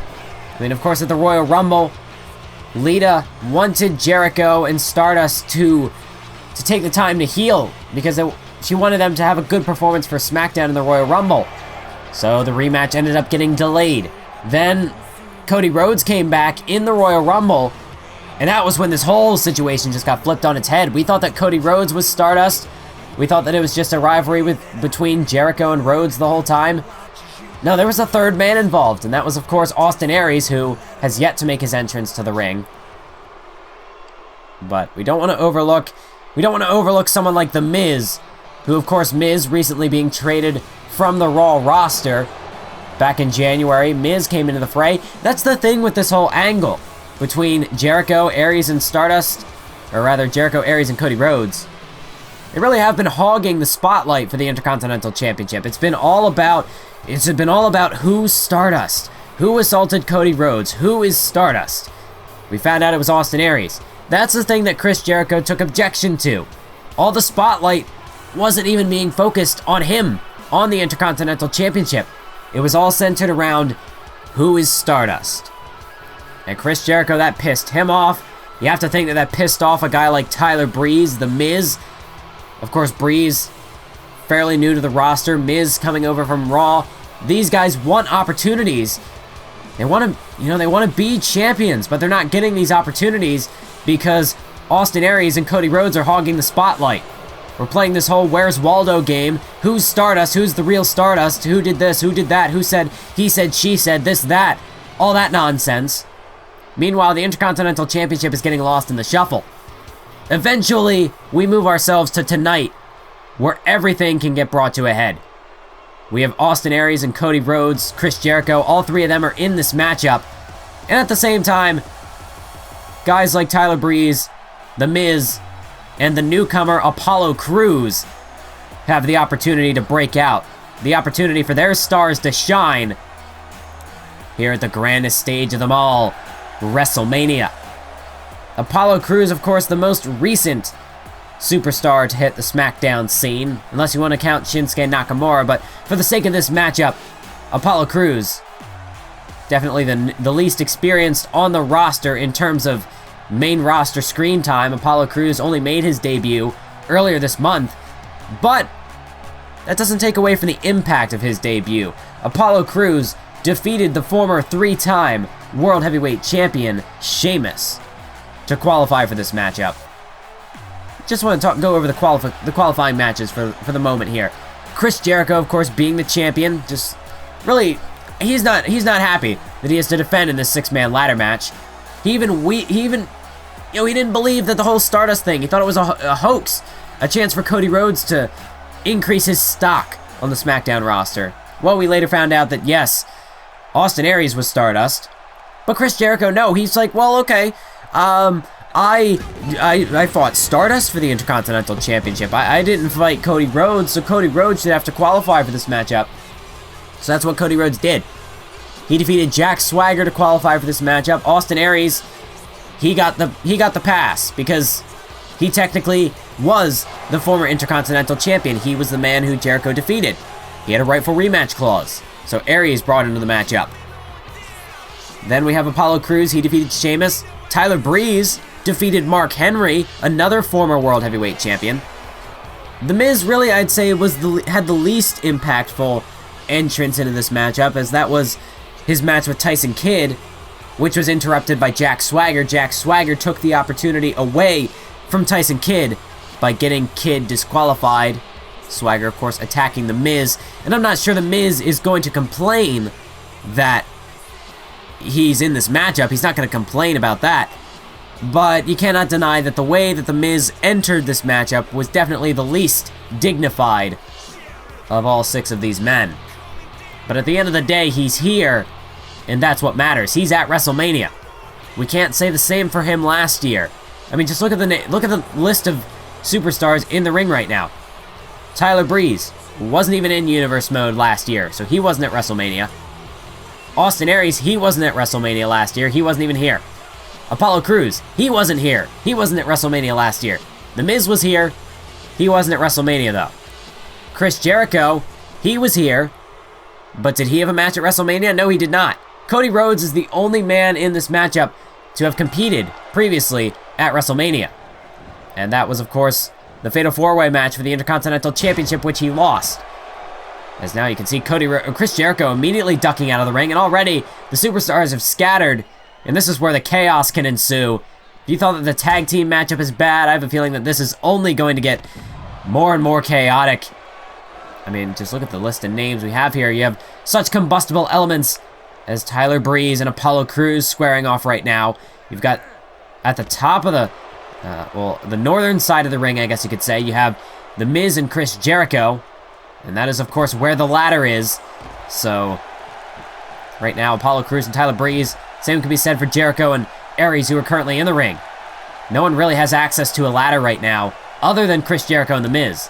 I mean, of course, at the Royal Rumble, Lita wanted Jericho and Stardust to take the time to heal because she wanted them to have a good performance for SmackDown in the Royal Rumble. So the rematch ended up getting delayed. Then Cody Rhodes came back in the Royal Rumble, and that was when this whole situation just got flipped on its head. We thought that Cody Rhodes was Stardust. We thought that it was just a rivalry between Jericho and Rhodes the whole time. No, there was a third man involved, and that was, of course, Austin Aries, who has yet to make his entrance to the ring. But we don't want to overlook someone like The Miz, who, of course, Miz recently being traded from the Raw roster. Back in January, Miz came into the fray. That's the thing with this whole angle between Jericho, Aries, and Stardust, or rather, Jericho, Aries, and Cody Rhodes. They really have been hogging the spotlight for the Intercontinental Championship. It's been all about who's Stardust, who assaulted Cody Rhodes, who is Stardust. We found out it was Austin Aries. That's the thing that Chris Jericho took objection to. All the spotlight wasn't even being focused on him, on the Intercontinental Championship. It was all centered around who is Stardust. And Chris Jericho, that pissed him off. You have to think that pissed off a guy like Tyler Breeze, The Miz. Of course, Breeze, fairly new to the roster. Miz coming over from Raw. These guys want opportunities. They want to be champions, but they're not getting these opportunities because Austin Aries and Cody Rhodes are hogging the spotlight. We're playing this whole Where's Waldo game. Who's Stardust? Who's the real Stardust? Who did this? Who did that? Who said, he said, she said, this, that. All that nonsense. Meanwhile, the Intercontinental Championship is getting lost in the shuffle. Eventually, we move ourselves to tonight, where everything can get brought to a head. We have Austin Aries and Cody Rhodes, Chris Jericho, all three of them are in this matchup. And at the same time, guys like Tyler Breeze, The Miz, and the newcomer Apollo Crews have the opportunity to break out. The opportunity for their stars to shine here at the grandest stage of them all, WrestleMania. Apollo Crews, of course, the most recent superstar to hit the SmackDown scene, unless you want to count Shinsuke Nakamura, but for the sake of this matchup, Apollo Crews, definitely the least experienced on the roster in terms of main roster screen time. Apollo Crews only made his debut earlier this month, but that doesn't take away from the impact of his debut. Apollo Crews defeated the former three-time World Heavyweight Champion, Sheamus, to qualify for this matchup. Just want to go over the qualifying matches for the moment here. Chris Jericho, of course, being the champion, just really, he's not happy that he has to defend in this six-man ladder match. He didn't believe that the whole Stardust thing. He thought it was a hoax, a chance for Cody Rhodes to increase his stock on the SmackDown roster. Well, we later found out that, yes, Austin Aries was Stardust. But Chris Jericho, no, he's like, well, okay, I fought Stardust for the Intercontinental Championship. I didn't fight Cody Rhodes, so Cody Rhodes should have to qualify for this matchup. So that's what Cody Rhodes did. He defeated Jack Swagger to qualify for this matchup. Austin Aries, he got the pass because he technically was the former Intercontinental Champion. He was the man who Jericho defeated. He had a rightful rematch clause. So Aries brought into the matchup. Then we have Apollo Crews. He defeated Sheamus. Tyler Breeze defeated Mark Henry, another former World Heavyweight Champion. The Miz really, I'd say, had the least impactful entrance into this matchup, as that was his match with Tyson Kidd, which was interrupted by Jack Swagger. Jack Swagger took the opportunity away from Tyson Kidd by getting Kidd disqualified. Swagger, of course, attacking The Miz, and I'm not sure The Miz is going to complain that he's in this matchup. He's not going to complain about that. But you cannot deny that the way that The Miz entered this matchup was definitely the least dignified of all 6 of these men. But at the end of the day, he's here, and that's what matters. He's at WrestleMania. We can't say the same for him last year. I mean, just look at the list of superstars in the ring right now. Tyler Breeze wasn't even in Universe mode last year, so he wasn't at WrestleMania. Austin Aries, he wasn't at WrestleMania last year. He wasn't even here. Apollo Crews, he wasn't here. He wasn't at WrestleMania last year. The Miz was here. He wasn't at WrestleMania, though. Chris Jericho, he was here. But did he have a match at WrestleMania? No, he did not. Cody Rhodes is the only man in this matchup to have competed previously at WrestleMania. And that was, of course, the Fatal 4-Way match for the Intercontinental Championship, which he lost. As now you can see Chris Jericho immediately ducking out of the ring, and already the superstars have scattered, and this is where the chaos can ensue. If you thought that the tag team matchup is bad, I have a feeling that this is only going to get more and more chaotic. I mean, just look at the list of names we have here. You have such combustible elements as Tyler Breeze and Apollo Crews squaring off right now. You've got at the top of the, the northern side of the ring, I guess you could say, you have The Miz and Chris Jericho. And that is, of course, where the ladder is. So, right now, Apollo Crews and Tyler Breeze. Same can be said for Jericho and Aries, who are currently in the ring. No one really has access to a ladder right now, other than Chris Jericho and The Miz.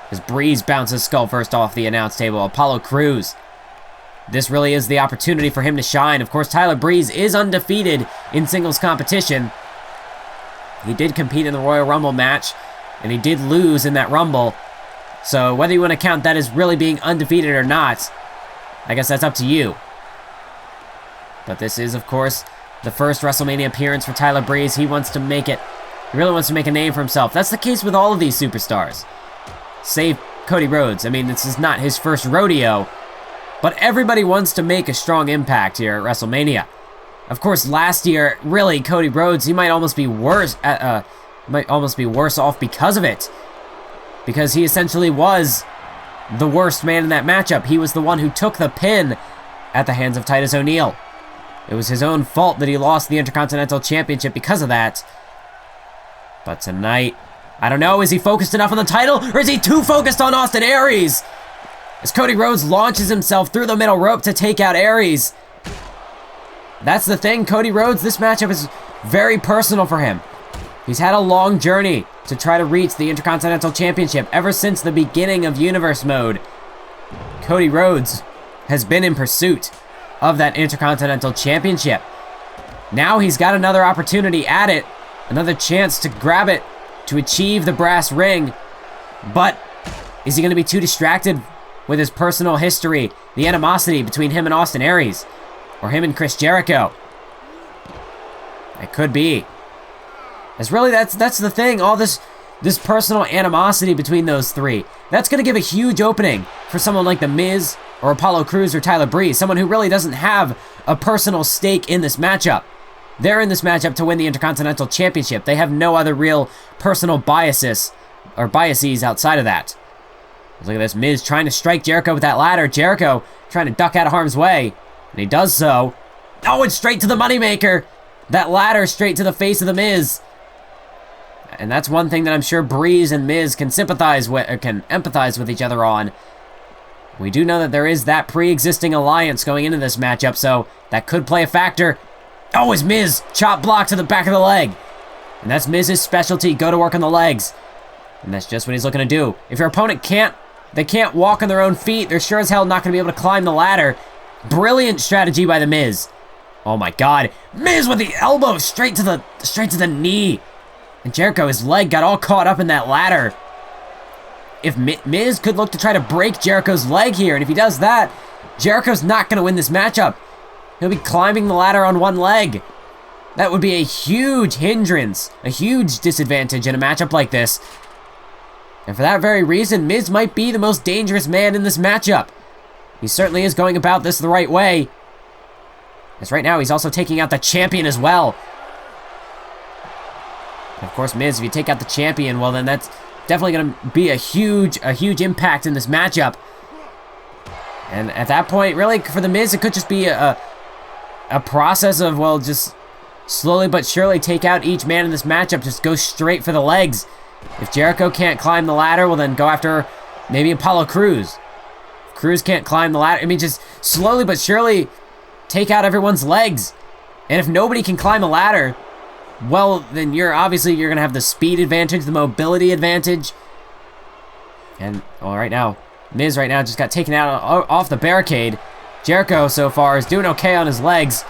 As Breeze bounces skull first off the announce table, Apollo Crews. This really is the opportunity for him to shine. Of course, Tyler Breeze is undefeated in singles competition. He did compete in the Royal Rumble match, and he did lose in that Rumble. So whether you want to count that as really being undefeated or not, I guess that's up to you. But this is, of course, the first WrestleMania appearance for Tyler Breeze. He wants to make it. He really wants to make a name for himself. That's the case with all of these superstars. Save Cody Rhodes. I mean, this is not his first rodeo. But everybody wants to make a strong impact here at WrestleMania. Of course, last year, really, Cody Rhodes, he might almost be worse off because of it. Because he essentially was the worst man in that matchup. He was the one who took the pin at the hands of Titus O'Neil. It was his own fault that he lost the Intercontinental Championship because of that. But tonight, I don't know, is he focused enough on the title, or is he too focused on Austin Aries? As Cody Rhodes launches himself through the middle rope to take out Aries. That's the thing, Cody Rhodes, this matchup is very personal for him. He's had a long journey to try to reach the Intercontinental Championship ever since the beginning of Universe mode. Cody Rhodes has been in pursuit of that Intercontinental Championship. Now he's got another opportunity at it, another chance to grab it, to achieve the brass ring. But is he going to be too distracted with his personal history, the animosity between him and Austin Aries, or him and Chris Jericho? It could be. As really, that's the thing, all this personal animosity between those three. That's going to give a huge opening for someone like The Miz, or Apollo Crews, or Tyler Breeze, someone who really doesn't have a personal stake in this matchup. They're in this matchup to win the Intercontinental Championship. They have no other real personal biases outside of that. Look at this, Miz trying to strike Jericho with that ladder. Jericho trying to duck out of harm's way, and he does so. Oh, it's straight to the moneymaker. That ladder straight to the face of The Miz. And that's one thing that I'm sure Breeze and Miz can sympathize with, or can empathize with each other on, We do know that there is that pre-existing alliance going into this matchup, so that could play a factor. Oh, it's Miz! Chop block to the back of the leg. And that's Miz's specialty, go to work on the legs. And that's just what he's looking to do. If your opponent can't walk on their own feet, they're sure as hell not going to be able to climb the ladder. Brilliant strategy by the Miz. Oh my god. Miz with the elbow straight to the knee. And Jericho, his leg got all caught up in that ladder. If Miz could look to try to break Jericho's leg here, and if he does that, Jericho's not going to win this matchup. He'll be climbing the ladder on one leg. That would be a huge hindrance, a huge disadvantage in a matchup like this. And for that very reason, Miz might be the most dangerous man in this matchup. He certainly is going about this the right way. As right now, he's also taking out the champion as well. And of course, Miz, if you take out the champion, well then that's definitely going to be a huge impact in this matchup. And at that point, really, for the Miz, it could just be a process of, well, just slowly but surely take out each man in this matchup. Just go straight for the legs. If Jericho can't climb the ladder, well then go after maybe Apollo Crews. If Crews can't climb the ladder, I mean, just slowly but surely take out everyone's legs. And if nobody can climb a ladder, well, then you're going to have the speed advantage, the mobility advantage. And, well, right now, Miz right now just got taken out off the barricade. Jericho, so far, is doing okay on his legs.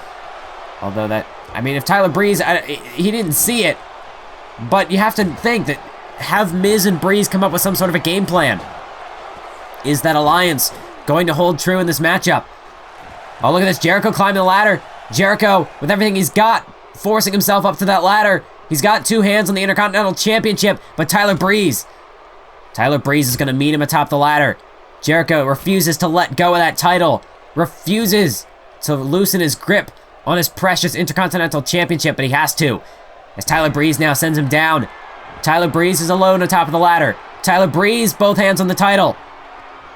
Although that, I mean, if Tyler Breeze, he didn't see it. But you have to think that, have Miz and Breeze come up with some sort of a game plan. Is that alliance going to hold true in this matchup? Oh, look at this, Jericho climbing the ladder. Jericho, with everything he's got, forcing himself up to that ladder. He's got two hands on the Intercontinental Championship, but Tyler Breeze is going to meet him atop the ladder. Jericho refuses to let go of that title. Refuses to loosen his grip on his precious Intercontinental Championship, but he has to. As Tyler Breeze now sends him down. Tyler Breeze is alone on top of the ladder. Tyler Breeze, both hands on the title.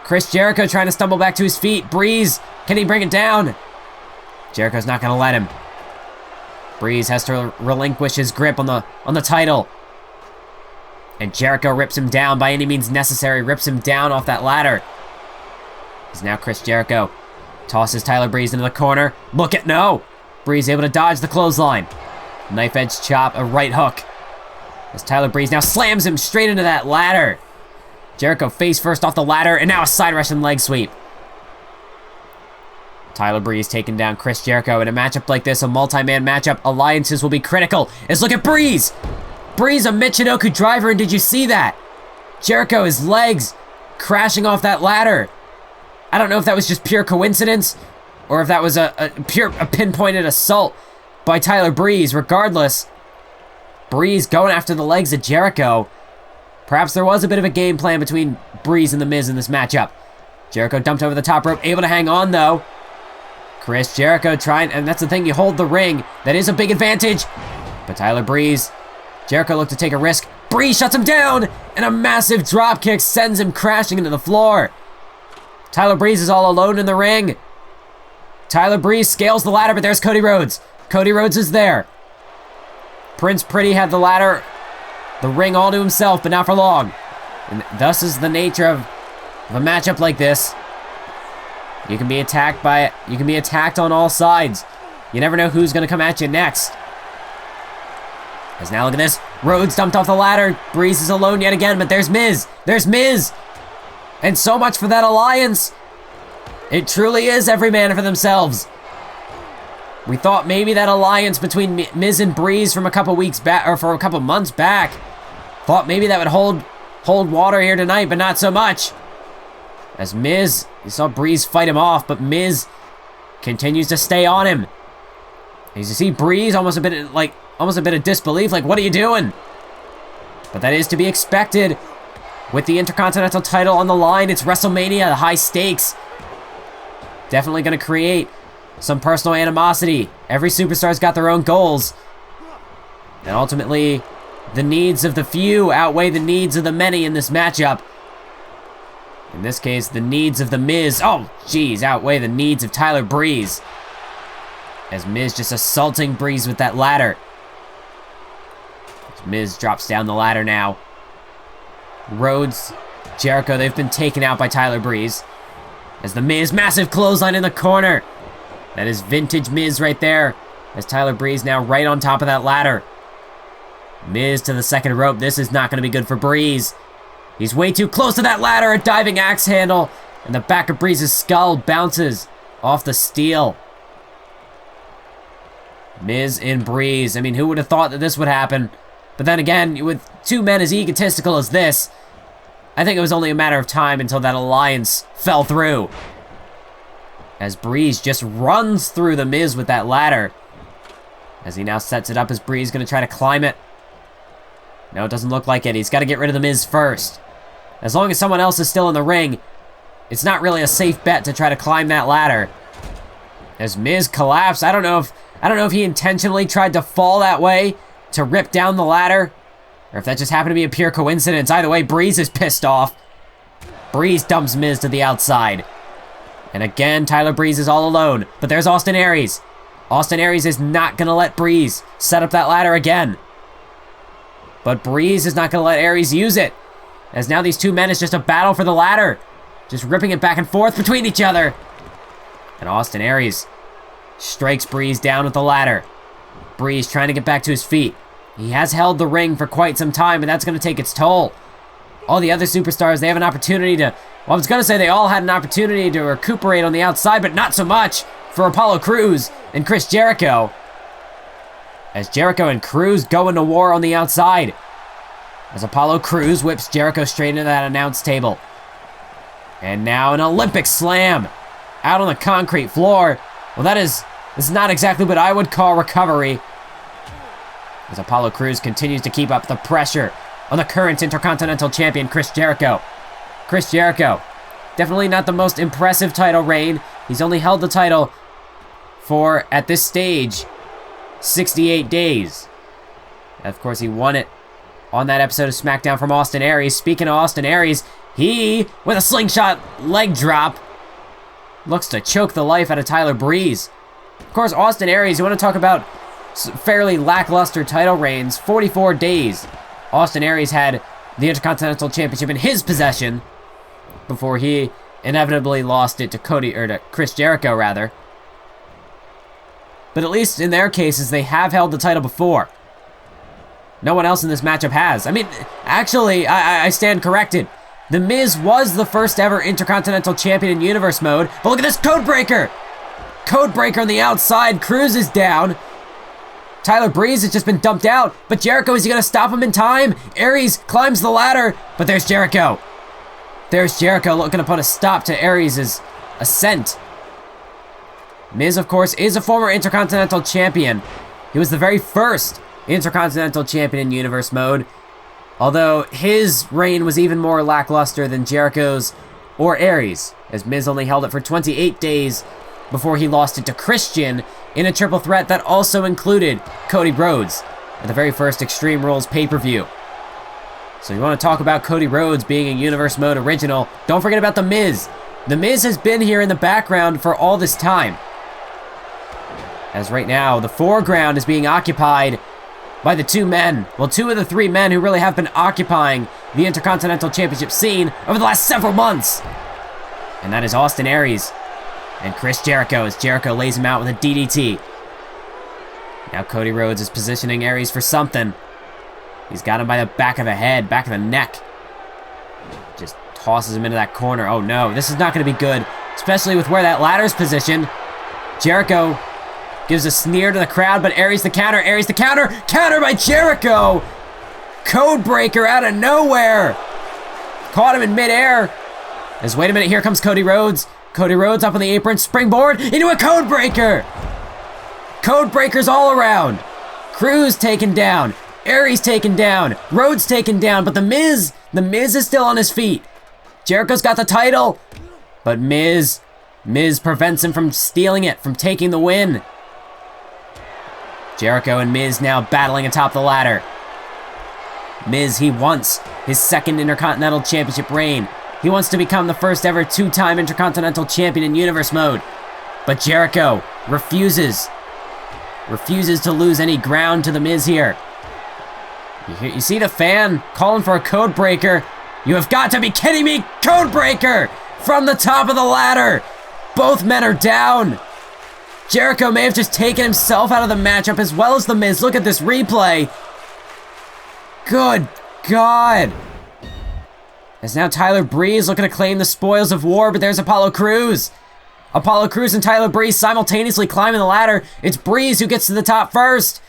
Chris Jericho trying to stumble back to his feet. Breeze, can he bring it down? Jericho's not going to let him. Breeze has to relinquish his grip on the title. And Jericho rips him down by any means necessary. Rips him down off that ladder. As now Chris Jericho tosses Tyler Breeze into the corner. Look at, no! Breeze able to dodge the clothesline. Knife edge chop, a right hook. As Tyler Breeze now slams him straight into that ladder. Jericho face first off the ladder, and now a side Russian leg sweep. Tyler Breeze taking down Chris Jericho. In a matchup like this, a multi-man matchup, alliances will be critical. As look at Breeze! Breeze, a Michinoku driver, and did you see that? Jericho, his legs crashing off that ladder. I don't know if that was just pure coincidence, or if that was a pinpointed assault by Tyler Breeze. Regardless, Breeze going after the legs of Jericho. Perhaps there was a bit of a game plan between Breeze and The Miz in this matchup. Jericho dumped over the top rope, able to hang on though. Chris Jericho trying, and that's the thing, you hold the ring. That is a big advantage. But Tyler Breeze, Jericho looked to take a risk. Breeze shuts him down, and a massive drop kick sends him crashing into the floor. Tyler Breeze is all alone in the ring. Tyler Breeze scales the ladder, but there's Cody Rhodes. Cody Rhodes is there. Prince Pretty had the ladder, the ring all to himself, but not for long. And thus is the nature of a matchup like this. You can be attacked on all sides. You never know who's gonna come at you next. As now look at this. Rhodes dumped off the ladder. Breeze is alone yet again, but there's Miz. There's Miz. And so much for that alliance. It truly is every man for themselves. We thought maybe that alliance between Miz and Breeze from a couple weeks back, or for a couple months back, thought maybe that would hold water here tonight, but not so much. As Miz, you saw Breeze fight him off, but Miz continues to stay on him. As you see Breeze almost a bit of disbelief, like, what are you doing? But that is to be expected. With the Intercontinental title on the line, it's WrestleMania, the high stakes. Definitely going to create some personal animosity. Every superstar's got their own goals. And ultimately, the needs of the few outweigh the needs of the many in this matchup. In this case, the needs of The Miz, outweigh the needs of Tyler Breeze. As Miz just assaulting Breeze with that ladder. As Miz drops down the ladder now. Rhodes, Jericho, they've been taken out by Tyler Breeze. As the Miz, massive clothesline in the corner. That is vintage Miz right there. As Tyler Breeze now right on top of that ladder. Miz to the second rope. This is not going to be good for Breeze. He's way too close to that ladder. A diving axe handle. And the back of Breeze's skull bounces off the steel. Miz and Breeze. I mean, who would have thought that this would happen? But then again, with two men as egotistical as this, I think it was only a matter of time until that alliance fell through. As Breeze just runs through the Miz with that ladder. As he now sets it up, as Breeze going to try to climb it. No, it doesn't look like it. He's got to get rid of the Miz first. As long as someone else is still in the ring, it's not really a safe bet to try to climb that ladder. As Miz collapsed, I don't know if he intentionally tried to fall that way to rip down the ladder, or if that just happened to be a pure coincidence. Either way, Breeze is pissed off. Breeze dumps Miz to the outside. And again, Tyler Breeze is all alone. But there's Austin Aries. Austin Aries is not going to let Breeze set up that ladder again. But Breeze is not going to let Aries use it. As now these two men is just a battle for the ladder. Just ripping it back and forth between each other. And Austin Aries strikes Breeze down with the ladder. Breeze trying to get back to his feet. He has held the ring for quite some time, and that's going to take its toll. All the other superstars, they have an opportunity to... Well, I was going to say they all had an opportunity to recuperate on the outside, but not so much for Apollo Crews and Chris Jericho. As Jericho and Crews go into war on the outside. As Apollo Crews whips Jericho straight into that announce table. And now an Olympic slam out on the concrete floor. Well, this is not exactly what I would call recovery. As Apollo Crews continues to keep up the pressure on the current Intercontinental Champion, Chris Jericho. Chris Jericho, definitely not the most impressive title reign. He's only held the title for, at this stage, 68 days. And of course, he won it on that episode of SmackDown from Austin Aries. Speaking of Austin Aries, he, with a slingshot leg drop, looks to choke the life out of Tyler Breeze. Of course, Austin Aries, you want to talk about fairly lackluster title reigns, 44 days. Austin Aries had the Intercontinental Championship in his possession before he inevitably lost it to to Chris Jericho, rather. But at least in their cases, they have held the title before. No one else in this matchup has. I mean, actually, I stand corrected. The Miz was the first ever Intercontinental Champion in Universe mode, but look at this Codebreaker! Codebreaker on the outside, Crews is down. Tyler Breeze has just been dumped out, but Jericho, is he going to stop him in time? Aries climbs the ladder, but there's Jericho. There's Jericho looking to put a stop to Aries' ascent. Miz, of course, is a former Intercontinental Champion. He was the very first Intercontinental Champion in Universe mode, although his reign was even more lackluster than Jericho's or Aries, as Miz only held it for 28 days before he lost it to Christian in a triple threat that also included Cody Rhodes at the very first Extreme Rules pay-per-view. So you want to talk about Cody Rhodes being a Universe Mode original, don't forget about The Miz. The Miz has been here in the background for all this time. As right now, the foreground is being occupied by the two men. Well, two of the three men who really have been occupying the Intercontinental Championship scene over the last several months. And that is Austin Aries and Chris Jericho, as Jericho lays him out with a DDT. Now Cody Rhodes is positioning Aries for something. He's got him by the back of the head, back of the neck. Just tosses him into that corner. Oh no, this is not going to be good, especially with where that ladder's positioned. Jericho gives a sneer to the crowd, but Aries the counter, Aries the counter, counter by Jericho! Codebreaker out of nowhere! Caught him in midair. As, wait a minute, here comes Cody Rhodes. Cody Rhodes up on the apron, springboard into a Codebreaker! Codebreakers all around. Crews taken down. Aries taken down. Rhodes taken down, but the Miz is still on his feet. Jericho's got the title, but Miz prevents him from stealing it, from taking the win. Jericho and Miz now battling atop the ladder. Miz, he wants his second Intercontinental Championship reign. He wants to become the first ever two-time Intercontinental Champion in Universe mode. But Jericho refuses to lose any ground to the Miz here. You see the fan calling for a Codebreaker? You have got to be kidding me! Codebreaker! from the top of the ladder. Both men are down. Jericho may have just taken himself out of the matchup as well as The Miz. Look at this replay. Good God. As now Tyler Breeze looking to claim the spoils of war, but there's Apollo Crews. Apollo Crews and Tyler Breeze simultaneously climbing the ladder. It's Breeze who gets to the top first.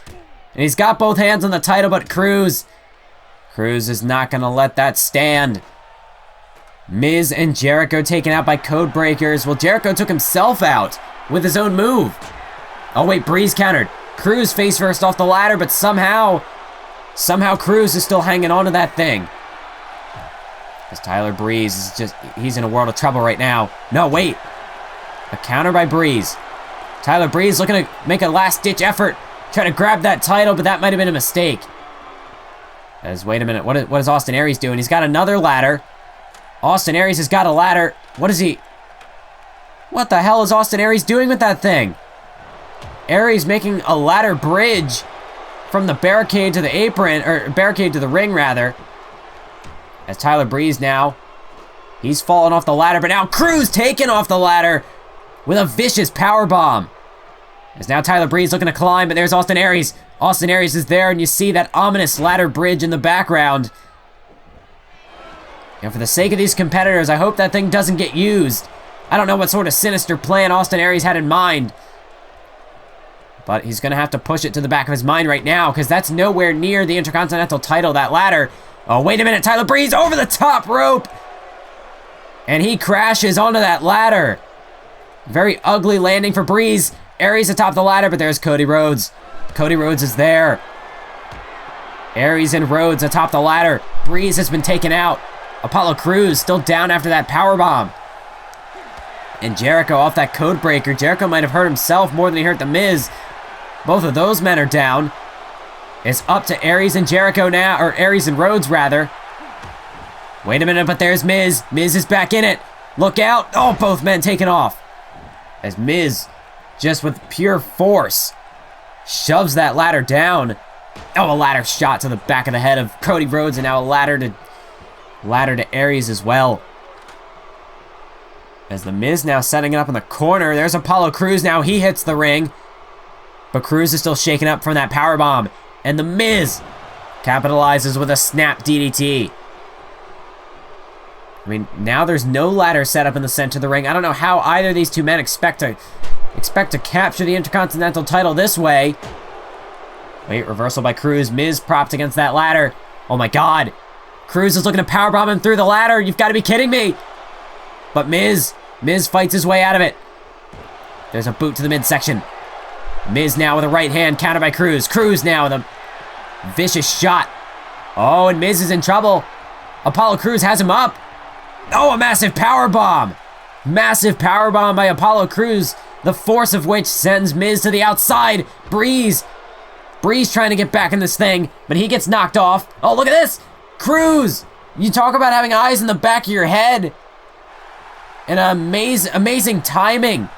And he's got both hands on the title, but Crews is not going to let that stand. Miz and Jericho taken out by code breakers. Well, Jericho took himself out with his own move. Oh wait, Breeze countered. Crews face first off the ladder, but somehow Crews is still hanging on to that thing. As Tyler Breeze is he's in a world of trouble right now. No, wait. A counter by Breeze. Tyler Breeze looking to make a last-ditch effort. Trying to grab that title, but that might have been a mistake. Wait a minute, what is Austin Aries doing? He's got another ladder. Austin Aries has got a ladder. What the hell is Austin Aries doing with that thing? Aries making a ladder bridge from the barricade to the apron, or barricade to the ring rather. As Tyler Breeze now, he's fallen off the ladder, but now Crews taken off the ladder with a vicious powerbomb. As now Tyler Breeze looking to climb, but there's Austin Aries. Austin Aries is there, and you see that ominous ladder bridge in the background. And for the sake of these competitors, I hope that thing doesn't get used. I don't know what sort of sinister plan Austin Aries had in mind. But he's going to have to push it to the back of his mind right now, because that's nowhere near the Intercontinental title, that ladder. Oh, wait a minute, Tyler Breeze over the top rope! And he crashes onto that ladder. Very ugly landing for Breeze. Aries atop the ladder, but there's Cody Rhodes. Cody Rhodes is there. Aries and Rhodes atop the ladder. Breeze has been taken out. Apollo Crews still down after that powerbomb. And Jericho off that code breaker. Jericho might have hurt himself more than he hurt The Miz. Both of those men are down. It's up to Aries and Jericho now, or Aries and Rhodes rather. Wait a minute, but there's Miz. Miz is back in it. Look out. Oh, both men taken off. As Miz, just with pure force, shoves that ladder down. Oh, a ladder shot to the back of the head of Cody Rhodes, and now a ladder to Aries as well. As The Miz now setting it up in the corner. There's Apollo Crews now. He hits the ring. But Crews is still shaken up from that powerbomb. And The Miz capitalizes with a snap DDT. I mean, now there's no ladder set up in the center of the ring. I don't know how either of these two men expect to capture the Intercontinental title this way. Wait, reversal by Crews. Miz propped against that ladder. Oh my God. Crews is looking to powerbomb him through the ladder. You've got to be kidding me. But Miz fights his way out of it. There's a boot to the midsection. Miz now with a right hand, countered by Crews. Crews now with a vicious shot. Oh, and Miz is in trouble. Apollo Crews has him up. Oh, a massive powerbomb. Massive powerbomb by Apollo Crews, the force of which sends Miz to the outside. Breeze trying to get back in this thing, but he gets knocked off. Oh, look at this. Crews, you talk about having eyes in the back of your head. And amazing timing.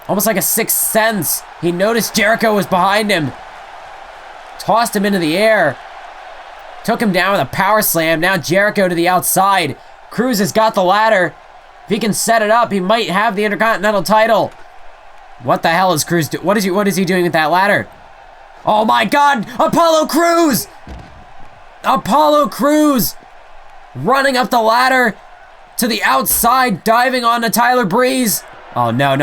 Almost like a sixth sense. He noticed Jericho was behind him. Tossed him into the air. Took him down with a power slam. Now Jericho to the outside. Crews has got the ladder. If he can set it up, he might have the Intercontinental title. What the hell is Crews doing? What is he doing with that ladder? Oh my God! Apollo Crews! Apollo Crews running up the ladder to the outside, diving onto Tyler Breeze. Oh no.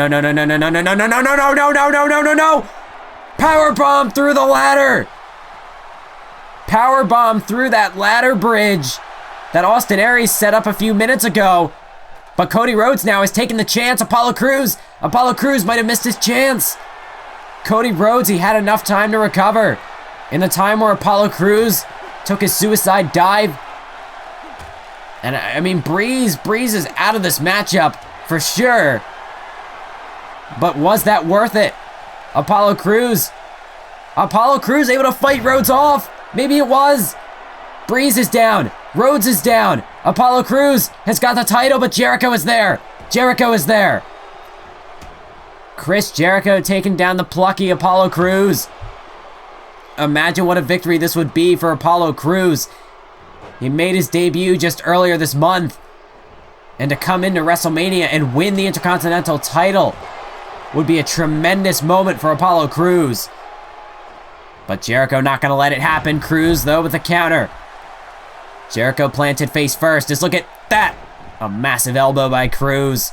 Powerbomb through the ladder. Powerbomb through that ladder bridge that Austin Aries set up a few minutes ago. But Cody Rhodes now is taking the chance. Apollo Crews might have missed his chance. Cody Rhodes, he had enough time to recover. In the time where Apollo Crews took his suicide dive. And I mean, Breeze is out of this matchup for sure. But was that worth it? Apollo Crews able to fight Rhodes off. Maybe it was. Breeze is down. Rhodes is down. Apollo Crews has got the title, but Jericho is there. Chris Jericho taking down the plucky Apollo Crews. Imagine what a victory this would be for Apollo Crews. He made his debut just earlier this month. And to come into WrestleMania and win the Intercontinental title would be a tremendous moment for Apollo Crews. But Jericho not going to let it happen. Crews, though, with a counter. Jericho planted face first. Just look at that. A massive elbow by Crews.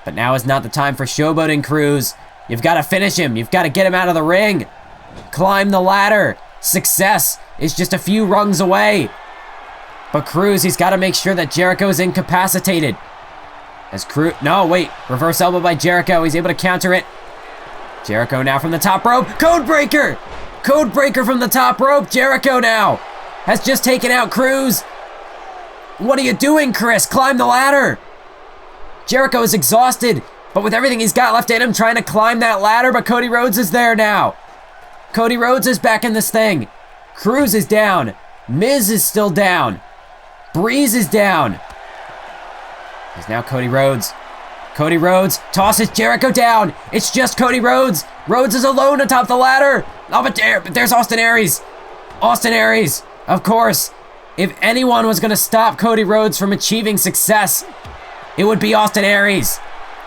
But now is not the time for showboating, Crews. You've got to finish him. You've got to get him out of the ring. Climb the ladder. Success is just a few rungs away. But Crews, he's got to make sure that Jericho is incapacitated. As Crews, no, wait. Reverse elbow by Jericho. He's able to counter it. Jericho now from the top rope. Codebreaker! Codebreaker from the top rope. Jericho now has just taken out Crews. What are you doing, Chris? Climb the ladder. Jericho is exhausted, but with everything he's got left in him, trying to climb that ladder, but Cody Rhodes is there now. Cody Rhodes is back in this thing. Crews is down. Miz is still down. Breeze is down. There's now Cody Rhodes. Cody Rhodes tosses Jericho down. It's just Cody Rhodes. Rhodes is alone atop the ladder. Oh, but there's Austin Aries. Austin Aries, of course. If anyone was going to stop Cody Rhodes from achieving success, it would be Austin Aries.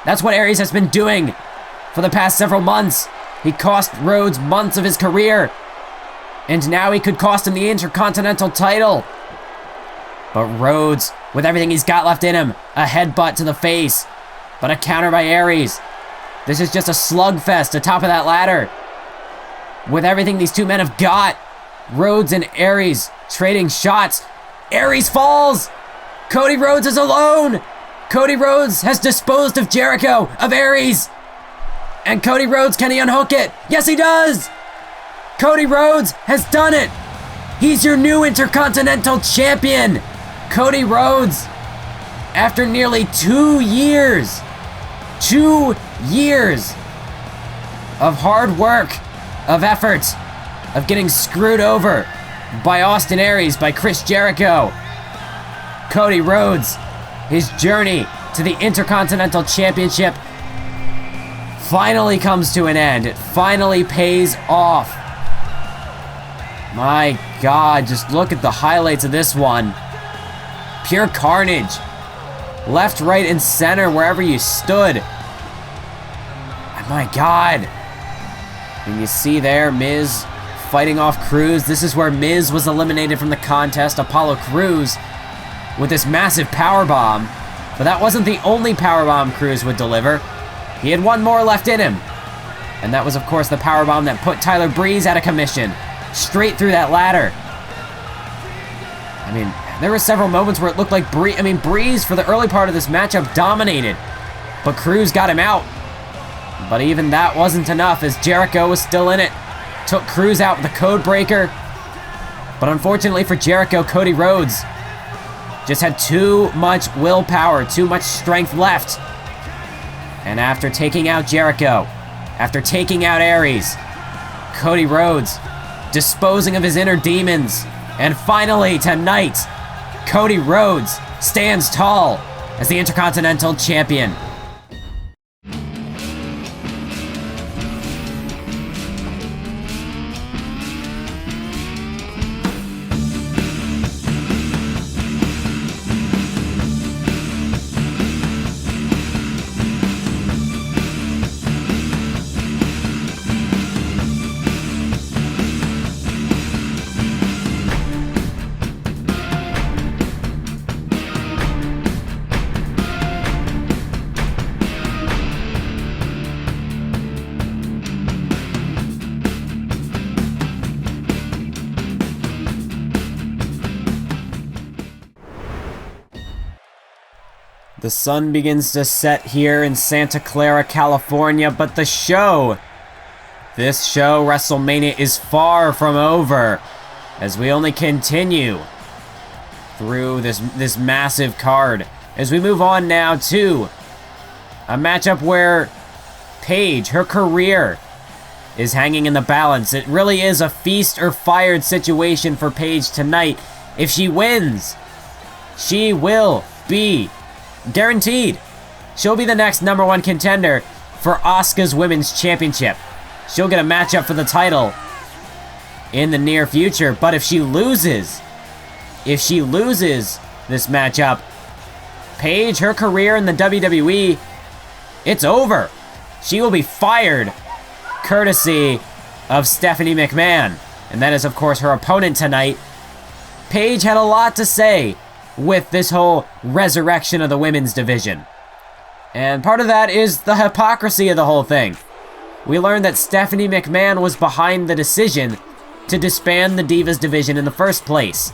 That's what Aries has been doing for the past several months. He cost Rhodes months of his career. And now he could cost him the Intercontinental title. But Rhodes, with everything he's got left in him, a headbutt to the face, but a counter by Aries. This is just a slugfest atop of that ladder. With everything these two men have got, Rhodes and Aries trading shots. Aries falls! Cody Rhodes is alone! Cody Rhodes has disposed of Jericho, of Aries! And Cody Rhodes, can he unhook it? Yes, he does! Cody Rhodes has done it! He's your new Intercontinental Champion! Cody Rhodes, after nearly 2 years, 2 years of hard work, of effort, of getting screwed over by Austin Aries, by Chris Jericho, Cody Rhodes, his journey to the Intercontinental Championship finally comes to an end. It finally pays off. My God, just look at the highlights of this one. Pure carnage. Left, right, and center, wherever you stood. My God. And you see there, Miz fighting off Crews. This is where Miz was eliminated from the contest. Apollo Crews with this massive powerbomb. But that wasn't the only powerbomb Crews would deliver. He had one more left in him. And that was, of course, the powerbomb that put Tyler Breeze out of commission. Straight through that ladder. I mean, there were several moments where it looked like Breeze for the early part of this matchup dominated. But Crews got him out. But even that wasn't enough as Jericho was still in it. Took Crews out with a code breaker. But unfortunately for Jericho, Cody Rhodes just had too much willpower, too much strength left. And after taking out Jericho, after taking out Aries, Cody Rhodes disposing of his inner demons. And finally, tonight, Cody Rhodes stands tall as the Intercontinental Champion. The sun begins to set here in Santa Clara, California, but this show, WrestleMania, is far from over as we only continue through this massive card. As we move on now to a matchup where Paige, her career, is hanging in the balance. It really is a feast or fired situation for Paige tonight. If she wins, she will be guaranteed. She'll be the next #1 contender for Asuka's Women's Championship. She'll get a matchup for the title in the near future. But if she loses this matchup, Paige, her career in the WWE, it's over. She will be fired, courtesy of Stephanie McMahon. And that is, of course, her opponent tonight. Paige had a lot to say with this whole resurrection of the women's division. And part of that is the hypocrisy of the whole thing. We learned that Stephanie McMahon was behind the decision to disband the Divas division in the first place.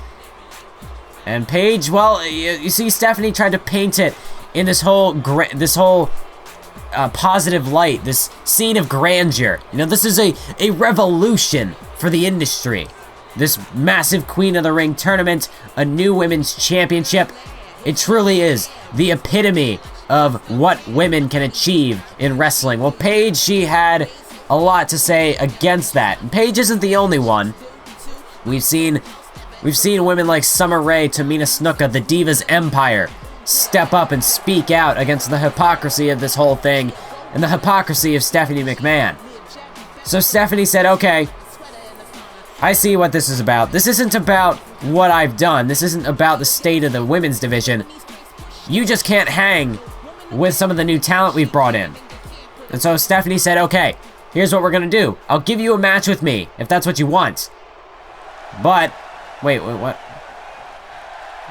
And Paige, well, you see, Stephanie tried to paint it in this whole positive light, this scene of grandeur. You know, this is a revolution for the industry. This massive Queen of the Ring tournament, a new women's championship. It truly is the epitome of what women can achieve in wrestling. Well, Paige, she had a lot to say against that. And Paige isn't the only one. We've seen women like Summer Rae, Tamina Snuka, the Divas Empire, step up and speak out against the hypocrisy of this whole thing and the hypocrisy of Stephanie McMahon. So Stephanie said, okay, I see what this is about. This isn't about what I've done. This isn't about the state of the women's division. You just can't hang with some of the new talent we've brought in. And so Stephanie said, okay, here's what we're gonna do. I'll give you a match with me, if that's what you want. But, wait, what?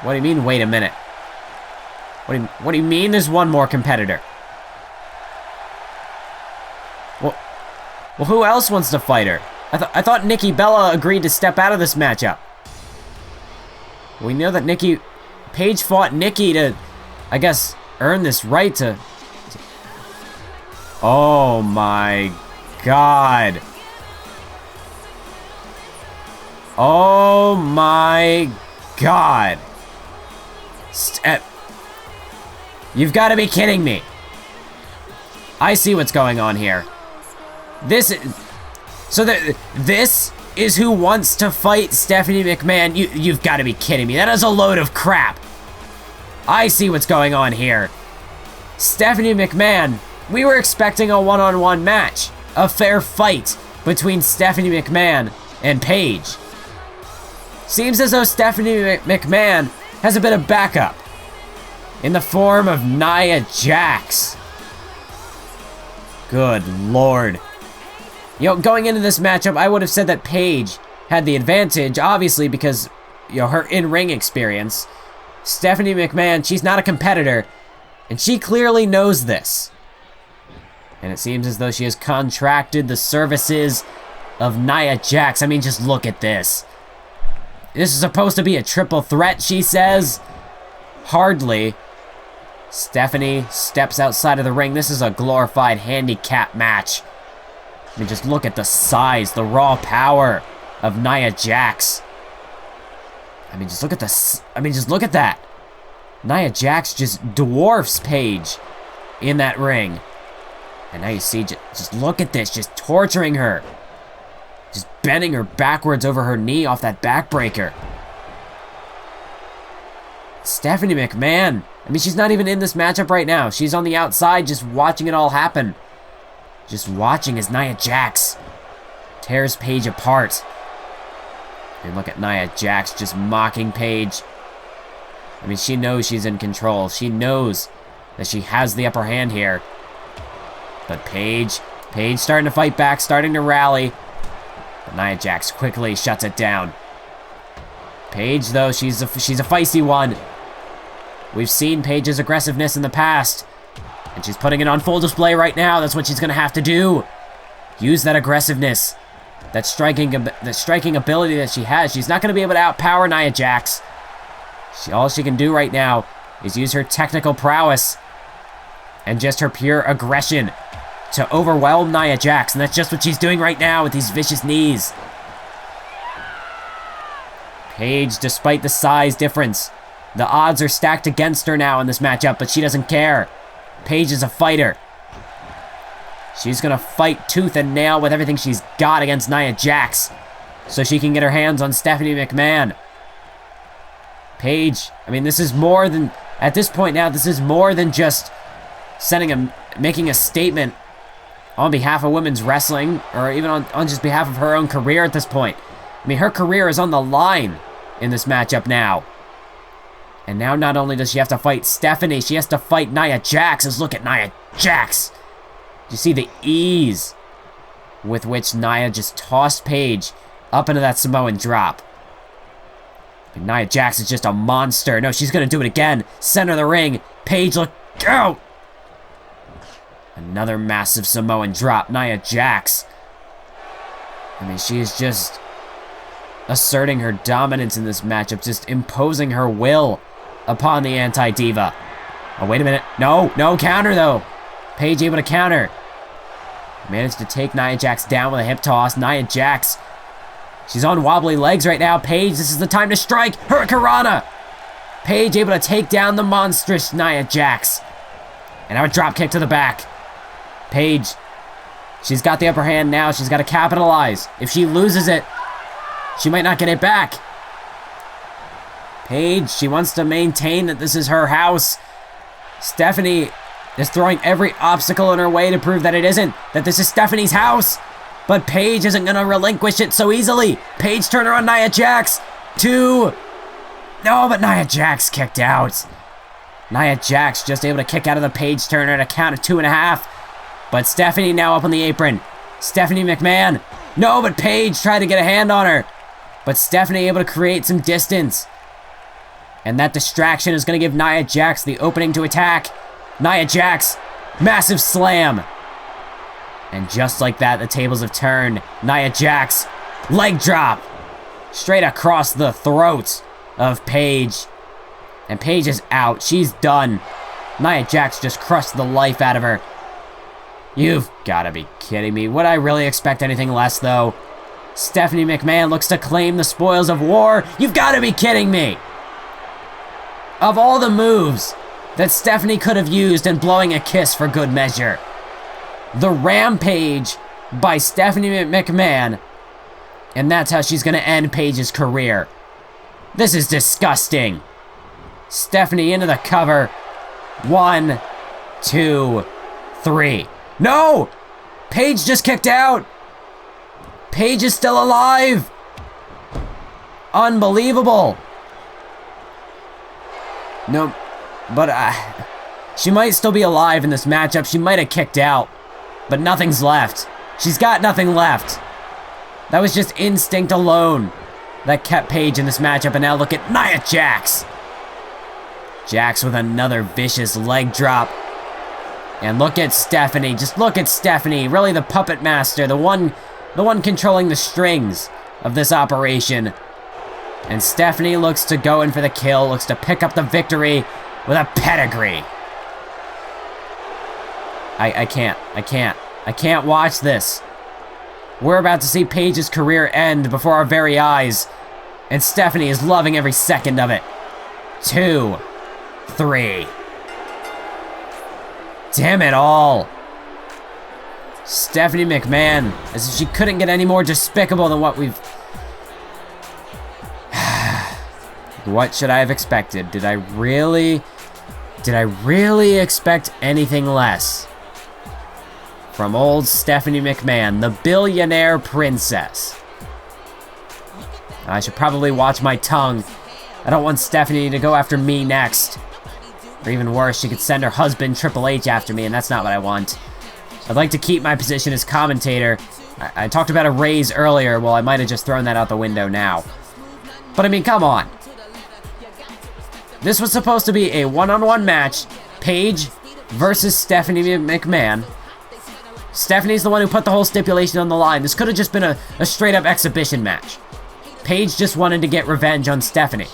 What do you mean, wait a minute? What do you mean there's one more competitor? Well, who else wants to fight her? I thought Nikki Bella agreed to step out of this matchup. We know that Paige fought Nikki to, I guess, earn this right to... Oh my God. Oh my God. You've got to be kidding me. I see what's going on here. This is who wants to fight Stephanie McMahon. You've got to be kidding me. That is a load of crap. I see what's going on here. Stephanie McMahon, we were expecting a one-on-one match. A fair fight between Stephanie McMahon and Paige. Seems as though Stephanie McMahon has a bit of backup in the form of Nia Jax. Good Lord. You know, going into this matchup, I would have said that Paige had the advantage, obviously, because, you know, her in-ring experience. Stephanie McMahon, she's not a competitor, and she clearly knows this. And it seems as though she has contracted the services of Nia Jax. I mean, just look at this. This is supposed to be a triple threat, she says. Hardly. Stephanie steps outside of the ring. This is a glorified handicap match. I mean, just look at the size, the raw power of Nia Jax. I mean, just look at this. I mean, just look at that. Nia Jax just dwarfs Paige in that ring. And now you see, just look at this, just torturing her. Just bending her backwards over her knee off that backbreaker. Stephanie McMahon. I mean, she's not even in this matchup right now. She's on the outside just watching it all happen. Just watching as Nia Jax tears Paige apart. And look at Nia Jax just mocking Paige. I mean, she knows she's in control. She knows that she has the upper hand here. But Paige starting to fight back, starting to rally. But Nia Jax quickly shuts it down. Paige, though, she's a feisty one. We've seen Paige's aggressiveness in the past. And she's putting it on full display right now. That's what she's going to have to do. Use that aggressiveness. That striking ability that she has. She's not going to be able to outpower Nia Jax. All she can do right now is use her technical prowess and just her pure aggression to overwhelm Nia Jax. And that's just what she's doing right now with these vicious knees. Paige, despite the size difference, the odds are stacked against her now in this matchup, but she doesn't care. Paige is a fighter. She's gonna fight tooth and nail with everything she's got against Nia Jax so she can get her hands on Stephanie McMahon. Paige, I mean, this is more than, at this point now, this is more than just making a statement on behalf of women's wrestling, or even on just behalf of her own career at this point. I mean, her career is on the line in this matchup now. And now not only does she have to fight Stephanie, she has to fight Nia Jax. Let's look at Nia Jax. Do you see the ease with which Nia just tossed Paige up into that Samoan drop? And Nia Jax is just a monster. No, she's going to do it again. Center of the ring. Paige, look out. Another massive Samoan drop. Nia Jax. I mean, she is just asserting her dominance in this matchup, just imposing her will upon the anti-diva. Oh, wait a minute. No counter, though. Paige able to counter. Managed to take Nia Jax down with a hip toss. Nia Jax, she's on wobbly legs right now. Paige, this is the time to strike. Hurricanrana. Paige able to take down the monstrous Nia Jax. And now a drop kick to the back. Paige, she's got the upper hand now. She's got to capitalize. If she loses it, she might not get it back. Paige, she wants to maintain that this is her house. Stephanie is throwing every obstacle in her way to prove that it isn't, that this is Stephanie's house. But Paige isn't going to relinquish it so easily. Paige turner on Nia Jax. 2. No, but Nia Jax kicked out. Nia Jax just able to kick out of the Paige turner at a count of 2.5. But Stephanie now up on the apron. Stephanie McMahon. No, but Paige tried to get a hand on her. But Stephanie able to create some distance. And that distraction is going to give Nia Jax the opening to attack. Nia Jax, massive slam. And just like that, the tables have turned. Nia Jax, leg drop. Straight across the throat of Paige. And Paige is out. She's done. Nia Jax just crushed the life out of her. You've got to be kidding me. Would I really expect anything less, though? Stephanie McMahon looks to claim the spoils of war. You've got to be kidding me. Of all the moves that Stephanie could have used in blowing a kiss for good measure, the Rampage by Stephanie McMahon, and that's how she's going to end Paige's career. This is disgusting. Stephanie into the cover. 1, 2, 3. No! Paige just kicked out. Paige is still alive. Unbelievable. No, but she might still be alive in this matchup. She might have kicked out, but nothing's left. She's got nothing left. That was just instinct alone that kept Paige in this matchup, and now look at Nia Jax. Jax with another vicious leg drop. And look at Stephanie. Just look at Stephanie. Really the puppet master, the one controlling the strings of this operation. And Stephanie looks to go in for the kill, looks to pick up the victory with a pedigree. I can't watch this. We're about to see Paige's career end before our very eyes. And Stephanie is loving every second of it. 2, 3. Damn it all. Stephanie McMahon, as if she couldn't get any more despicable than what we've... What should I have expected? Did I really expect anything less from old Stephanie McMahon, the billionaire princess? I should probably watch my tongue. I don't want Stephanie to go after me next. Or even worse, she could send her husband Triple H after me, and that's not what I want. I'd like to keep my position as commentator. I talked about a raise earlier. Well, I might have just thrown that out the window now. But I mean, come on. This was supposed to be a one-on-one match. Paige versus Stephanie McMahon. Stephanie's the one who put the whole stipulation on the line. This could have just been a straight-up exhibition match. Paige just wanted to get revenge on Stephanie.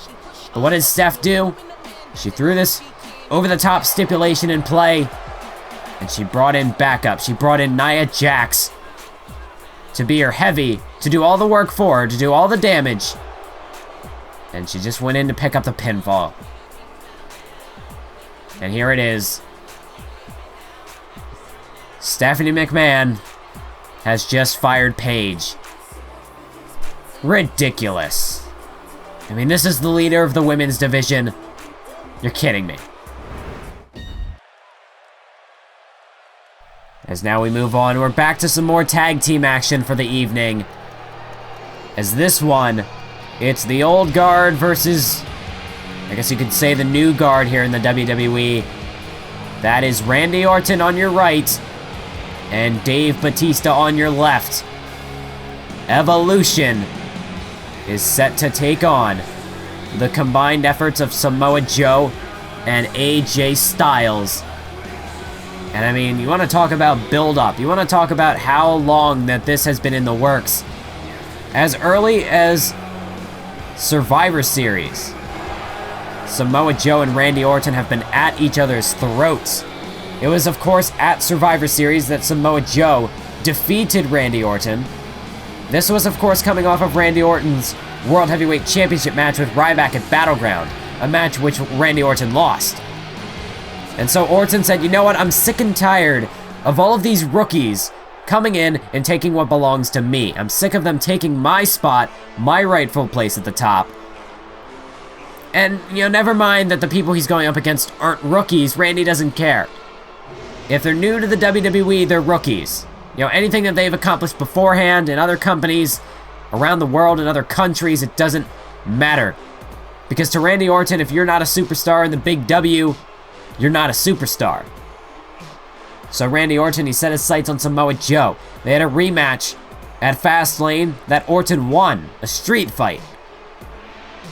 But what did Steph do? She threw this over-the-top stipulation in play, and she brought in backup. She brought in Nia Jax to be her heavy, to do all the work for her, to do all the damage. And she just went in to pick up the pinfall. And here it is. Stephanie McMahon has just fired Paige. Ridiculous. I mean, this is the leader of the women's division. You're kidding me. As now we move on, we're back to some more tag team action for the evening. As this one, it's the old guard versus I guess you could say the new guard here in the WWE. That is Randy Orton on your right and Dave Bautista on your left. Evolution is set to take on the combined efforts of Samoa Joe and AJ Styles. And I mean, you want to talk about build-up. You want to talk about how long that this has been in the works. As early as Survivor Series, Samoa Joe and Randy Orton have been at each other's throats. It was, of course, at Survivor Series that Samoa Joe defeated Randy Orton. This was, of course, coming off of Randy Orton's World Heavyweight Championship match with Ryback at Battleground, a match which Randy Orton lost. And so Orton said, you know what, I'm sick and tired of all of these rookies coming in and taking what belongs to me. I'm sick of them taking my spot, my rightful place at the top. And, you know, never mind that the people he's going up against aren't rookies, Randy doesn't care. If they're new to the WWE, they're rookies. You know, anything that they've accomplished beforehand in other companies, around the world, in other countries, it doesn't matter. Because to Randy Orton, if you're not a superstar in the big W, you're not a superstar. So Randy Orton, he set his sights on Samoa Joe. They had a rematch at Fastlane that Orton won, a street fight.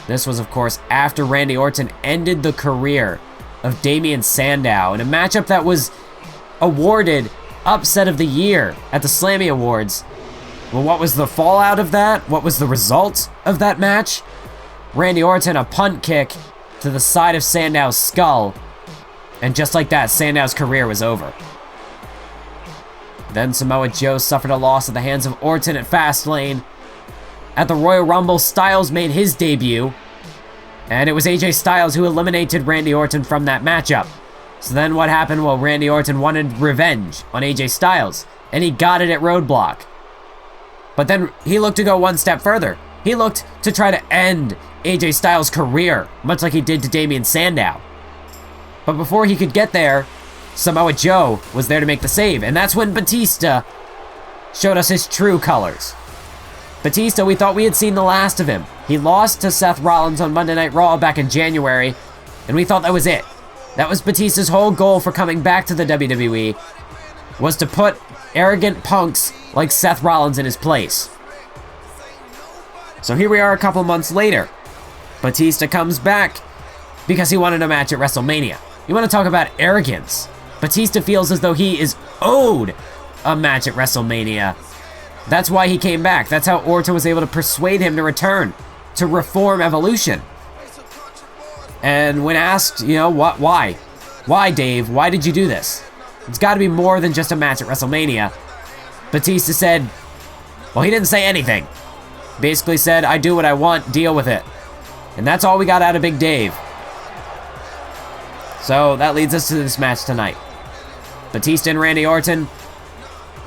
This was, of course, after Randy Orton ended the career of Damien Sandow in a matchup that was awarded Upset of the Year at the Slammy Awards. Well, what was the fallout of that? What was the result of that match? Randy Orton, a punt kick to the side of Sandow's skull. And just like that, Sandow's career was over. Then Samoa Joe suffered a loss at the hands of Orton at Fastlane. At the Royal Rumble, Styles made his debut. And it was AJ Styles who eliminated Randy Orton from that matchup. So then what happened? Well, Randy Orton wanted revenge on AJ Styles. And he got it at Roadblock. But then he looked to go one step further. He looked to try to end AJ Styles' career, much like he did to Damien Sandow. But before he could get there, Samoa Joe was there to make the save. And that's when Batista showed us his true colors. Batista, we thought we had seen the last of him. He lost to Seth Rollins on Monday Night Raw back in January, and we thought that was it. That was Batista's whole goal for coming back to the WWE, was to put arrogant punks like Seth Rollins in his place. So here we are a couple months later. Batista comes back because he wanted a match at WrestleMania. You want to talk about arrogance? Batista feels as though he is owed a match at WrestleMania. That's why he came back. That's how Orton was able to persuade him to return, to reform Evolution. And when asked, you know, why? Why, Dave? Why did you do this? It's got to be more than just a match at WrestleMania. Batista said, well, he didn't say anything. Basically said, I do what I want, deal with it. And that's all we got out of Big Dave. So that leads us to this match tonight. Batista and Randy Orton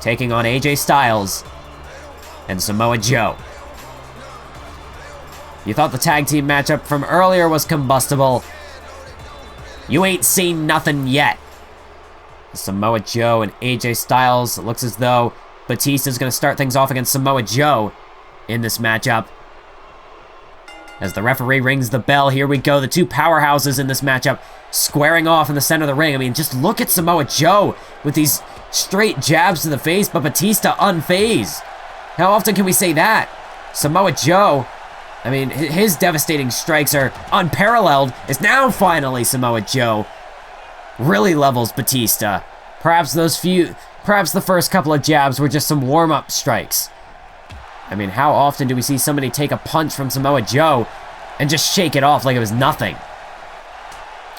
taking on AJ Styles and Samoa Joe. You thought the tag team matchup from earlier was combustible. You ain't seen nothing yet. Samoa Joe and AJ Styles. It looks as though Batista's going to start things off against Samoa Joe in this matchup. As the referee rings the bell, here we go. The two powerhouses in this matchup squaring off in the center of the ring. I mean, just look at Samoa Joe with these straight jabs to the face, but Batista unfazed. How often can we say that? Samoa Joe, I mean, his devastating strikes are unparalleled. It's now finally Samoa Joe really levels Batista. Perhaps the first couple of jabs were just some warm-up strikes. I mean, how often do we see somebody take a punch from Samoa Joe and just shake it off like it was nothing?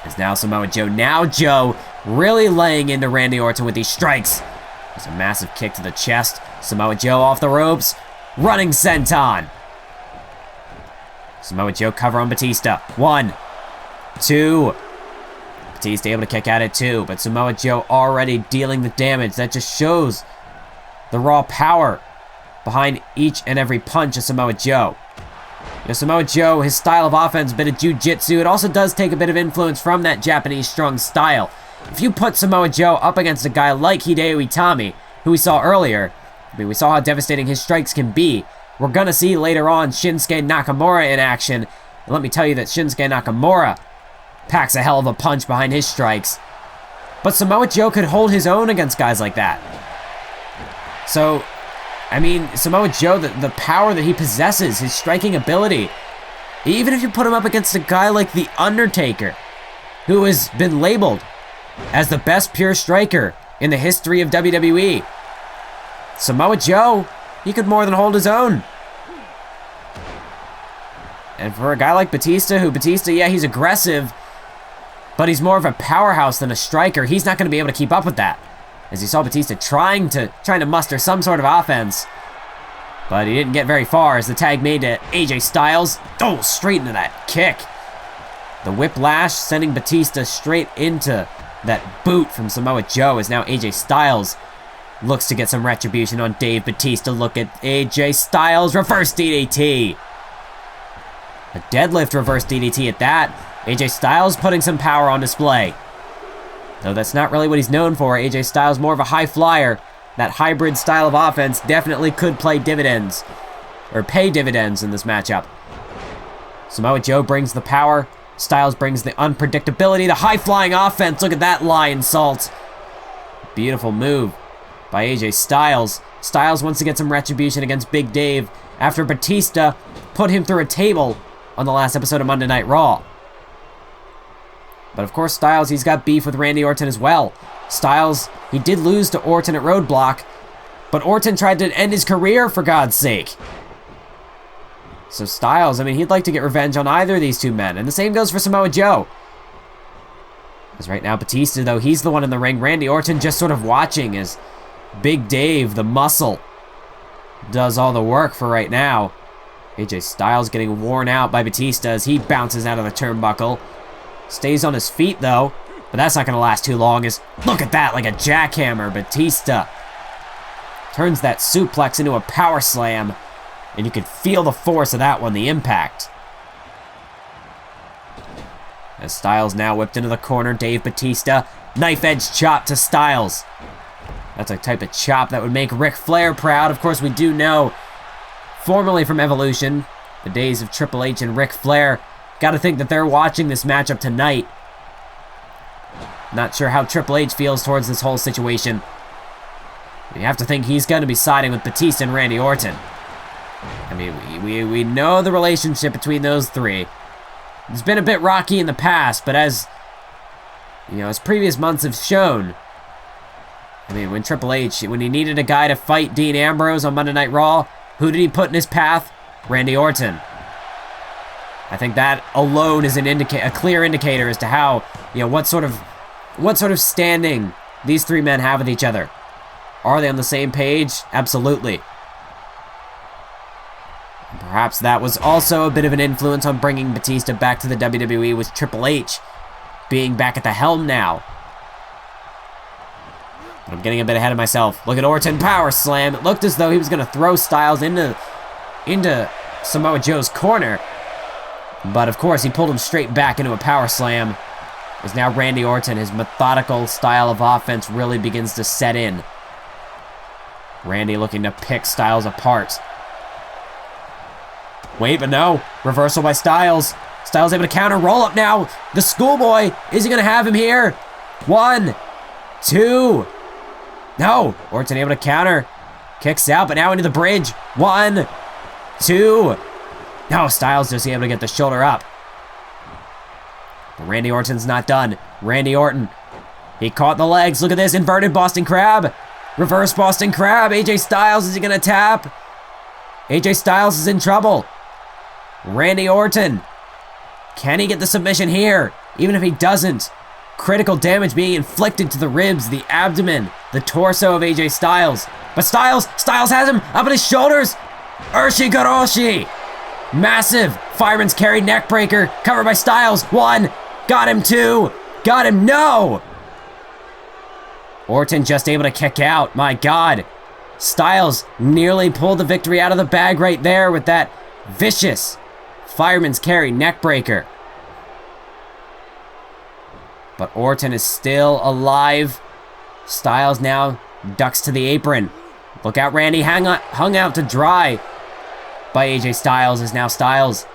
It's now Samoa Joe. Now Joe really laying into Randy Orton with these strikes. There's a massive kick to the chest. Samoa Joe off the ropes. Running senton. Samoa Joe cover on Batista. 1, 2. Batista able to kick out at 2, but Samoa Joe already dealing the damage. That just shows the raw power behind each and every punch of Samoa Joe. You know, Samoa Joe, his style of offense, a bit of jiu-jitsu. It also does take a bit of influence from that Japanese strong style. If you put Samoa Joe up against a guy like Hideo Itami, who we saw earlier, I mean, we saw how devastating his strikes can be. We're going to see later on Shinsuke Nakamura in action. And let me tell you that Shinsuke Nakamura packs a hell of a punch behind his strikes. But Samoa Joe could hold his own against guys like that. So, I mean, Samoa Joe, the power that he possesses, his striking ability, even if you put him up against a guy like The Undertaker, who has been labeled as the best pure striker in the history of WWE, Samoa Joe, he could more than hold his own. And for a guy like Batista, yeah, he's aggressive, but he's more of a powerhouse than a striker. He's not going to be able to keep up with that. As you saw Batista trying to muster some sort of offense, but he didn't get very far as the tag made to AJ Styles. Oh, straight into that kick. The whiplash sending Batista straight into that boot from Samoa Joe as now AJ Styles looks to get some retribution on Dave Batista. Look at AJ Styles, reverse DDT. A deadlift reverse DDT at that. AJ Styles putting some power on display. Though that's not really what he's known for. AJ Styles more of a high flyer. That hybrid style of offense definitely could play dividends, or pay dividends in this matchup. Samoa Joe brings the power. Styles brings the unpredictability, the high-flying offense. Look at that lion salt. Beautiful move by AJ Styles. Styles wants to get some retribution against Big Dave after Batista put him through a table on the last episode of Monday Night Raw. But of course, Styles, he's got beef with Randy Orton as well. Styles, he did lose to Orton at Roadblock, but Orton tried to end his career, for God's sake. So Styles, I mean, he'd like to get revenge on either of these two men, and the same goes for Samoa Joe. Because right now, Batista, though, he's the one in the ring. Randy Orton just sort of watching as Big Dave, the muscle, does all the work for right now. AJ Styles getting worn out by Batista as he bounces out of the turnbuckle. Stays on his feet, though, but that's not going to last too long. As look at that, like a jackhammer. Batista turns that suplex into a power slam, and you could feel the force of that one, the impact. As Styles now whipped into the corner, Dave Batista, knife edge chop to Styles. That's a type of chop that would make Ric Flair proud. Of course, we do know, formerly from Evolution, the days of Triple H and Ric Flair, gotta think that they're watching this matchup tonight. Not sure how Triple H feels towards this whole situation. You have to think he's gonna be siding with Batista and Randy Orton. I mean, we know the relationship between those three. It's been a bit rocky in the past, but as you know, as previous months have shown, I mean, when Triple H, when he needed a guy to fight Dean Ambrose on Monday Night Raw, who did he put in his path? Randy Orton. I think that alone is a clear indicator as to how, you know, what sort of standing these three men have with each other. Are they on the same page? Absolutely. Perhaps that was also a bit of an influence on bringing Batista back to the WWE, with Triple H being back at the helm now. But I'm getting a bit ahead of myself. Look at Orton, power slam. It looked as though he was going to throw Styles into Samoa Joe's corner. But of course, he pulled him straight back into a power slam. As now Randy Orton, his methodical style of offense really begins to set in. Randy looking to pick Styles apart. Wait, but no. Reversal by Styles. Styles able to counter. Roll up now. The schoolboy. Is he going to have him here? 1, 2. No. Orton able to counter. Kicks out, but now into the bridge. 1, 2. No, Styles just able to get the shoulder up. But Randy Orton's not done. Randy Orton. He caught the legs. Look at this. Inverted Boston Crab. Reverse Boston Crab. AJ Styles, is he going to tap? AJ Styles is in trouble. Randy Orton. Can he get the submission here? Even if he doesn't, critical damage being inflicted to the ribs, the abdomen, the torso of AJ Styles. But Styles has him up on his shoulders. Ushigoroshi. Massive fireman's carry neck breaker, covered by Styles. 1, got him. 2, got him. No! Orton just able to kick out. My God. Styles nearly pulled the victory out of the bag right there with that vicious fireman's carry neck breaker. But Orton is still alive. Styles now ducks to the apron. Look out, Randy hung out to dry by AJ Styles, as now Styles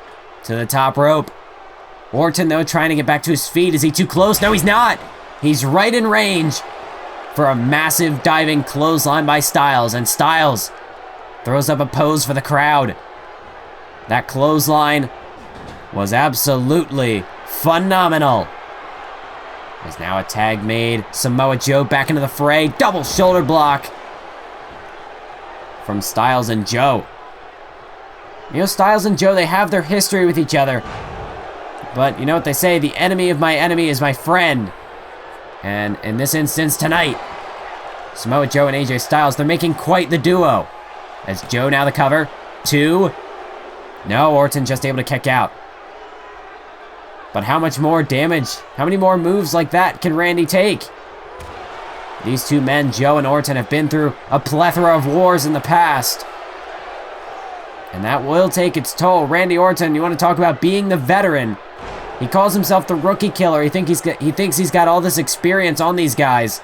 to the top rope. Orton, though, trying to get back to his feet. Is he too close? No, he's not. He's right in range for a massive diving clothesline by Styles. And Styles throws up a pose for the crowd. That clothesline was absolutely phenomenal. There's now a tag made. Samoa Joe back into the fray. Double shoulder block from Styles and Joe. You know, Styles and Joe, they have their history with each other. But you know what they say, the enemy of my enemy is my friend. And in this instance tonight, Samoa Joe and AJ Styles, they're making quite the duo. As Joe now the cover. 2. No, Orton just able to kick out. But how much more damage, how many more moves like that can Randy take? These two men, Joe and Orton, have been through a plethora of wars in the past. And that will take its toll. Randy Orton, you want to talk about being the veteran. He calls himself the rookie killer. He thinks he's got all this experience on these guys.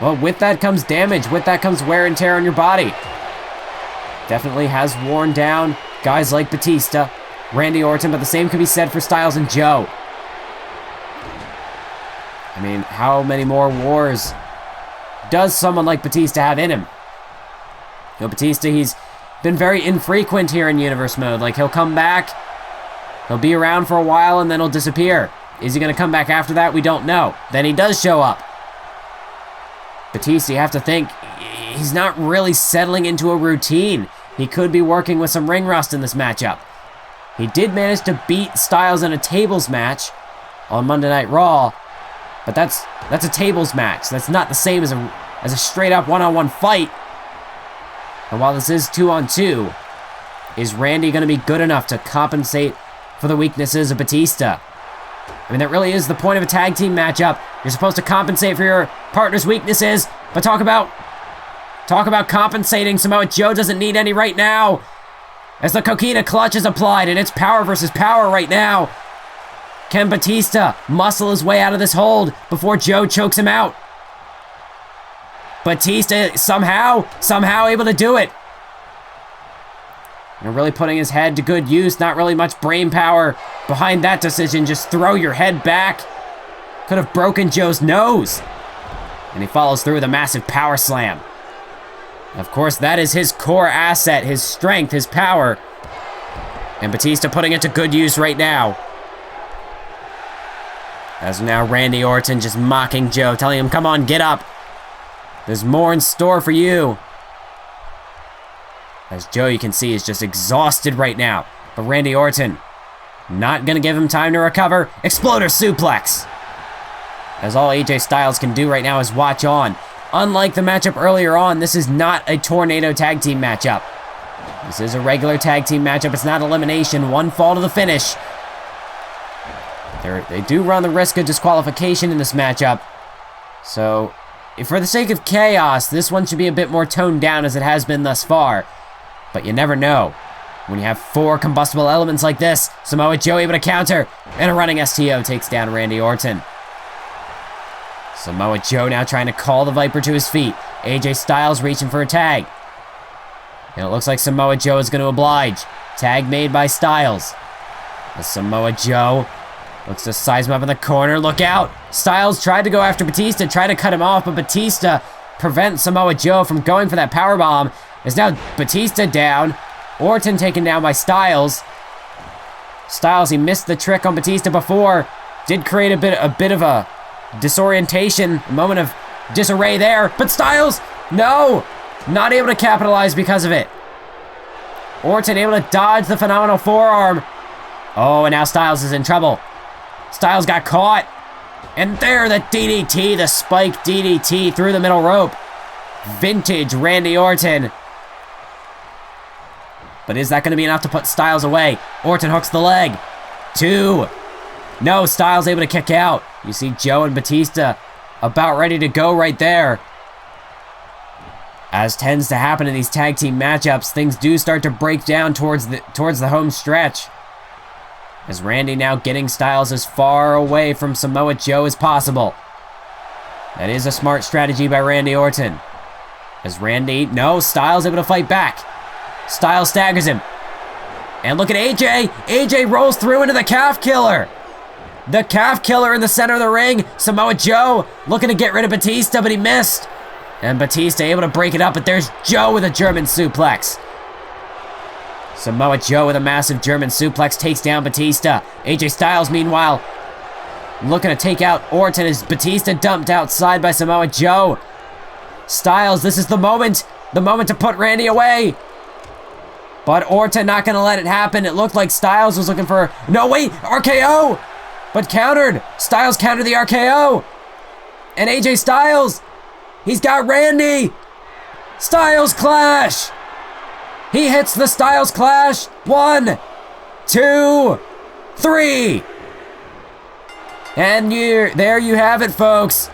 Well, with that comes damage. With that comes wear and tear on your body. Definitely has worn down guys like Batista, Randy Orton, but the same could be said for Styles and Joe. I mean, how many more wars does someone like Batista have in him? You know, Batista, he's been very infrequent here in Universe Mode. Like, he'll come back, he'll be around for a while, and then he'll disappear. Is he going to come back after that? We don't know. Then he does show up. Batista, you have to think, he's not really settling into a routine. He could be working with some ring rust in this matchup. He did manage to beat Styles in a tables match on Monday Night Raw, but that's a tables match. That's not the same as a straight up one-on-one fight. And while this is 2-on-2, is Randy going to be good enough to compensate for the weaknesses of Batista? I mean, that really is the point of a tag team matchup. You're supposed to compensate for your partner's weaknesses, but talk about compensating. Samoa Joe doesn't need any right now, as the Coquina clutch is applied, and it's power versus power right now. Can Batista muscle his way out of this hold before Joe chokes him out? Batista somehow able to do it. And really putting his head to good use. Not really much brain power behind that decision. Just throw your head back. Could have broken Joe's nose. And he follows through with a massive power slam. Of course, that is his core asset, his strength, his power. And Batista putting it to good use right now. As now Randy Orton just mocking Joe, telling him, come on, get up. There's more in store for you. As Joe, you can see, is just exhausted right now. But Randy Orton, not going to give him time to recover. Exploder suplex. As all AJ Styles can do right now is watch on. Unlike the matchup earlier on, this is not a tornado tag team matchup. This is a regular tag team matchup. It's not elimination. One fall to the finish. They do run the risk of disqualification in this matchup. So, for the sake of chaos, this one should be a bit more toned down as it has been thus far. But you never know. When you have 4 combustible elements like this, Samoa Joe able to counter, and a running STO takes down Randy Orton. Samoa Joe now trying to call the Viper to his feet. AJ Styles reaching for a tag. And it looks like Samoa Joe is going to oblige. Tag made by Styles. As Samoa Joe looks to size him up in the corner. Look out! Styles tried to go after Batista, tried to cut him off, but Batista prevents Samoa Joe from going for that powerbomb. Is now Batista down. Orton taken down by Styles. Styles, he missed the trick on Batista before. Did create a bit of a disorientation, a moment of disarray there. But Styles, no! Not able to capitalize because of it. Orton able to dodge the phenomenal forearm. Oh, and now Styles is in trouble. Styles got caught. And there, the DDT, the spike DDT through the middle rope. Vintage Randy Orton. But is that going to be enough to put Styles away? Orton hooks the leg. 2. No, Styles able to kick out. You see Joe and Batista about ready to go right there. As tends to happen in these tag team matchups, things do start to break down towards the home stretch. As Randy now getting Styles as far away from Samoa Joe as possible. That is a smart strategy by Randy Orton. As Randy, no, Styles able to fight back. Styles staggers him. And look at AJ. AJ rolls through into the calf killer. The calf killer in the center of the ring. Samoa Joe looking to get rid of Batista, but he missed. And Batista able to break it up, but there's Joe with a German suplex. Samoa Joe with a massive German suplex takes down Batista. AJ Styles, meanwhile, looking to take out Orton as Batista dumped outside by Samoa Joe. Styles, this is the moment to put Randy away. But Orton not gonna let it happen. It looked like Styles was looking for, no wait, RKO! But countered. Styles countered the RKO. And AJ Styles, he's got Randy. Styles Clash. He hits the Styles Clash. 1, 2, 3. And there you have it, folks.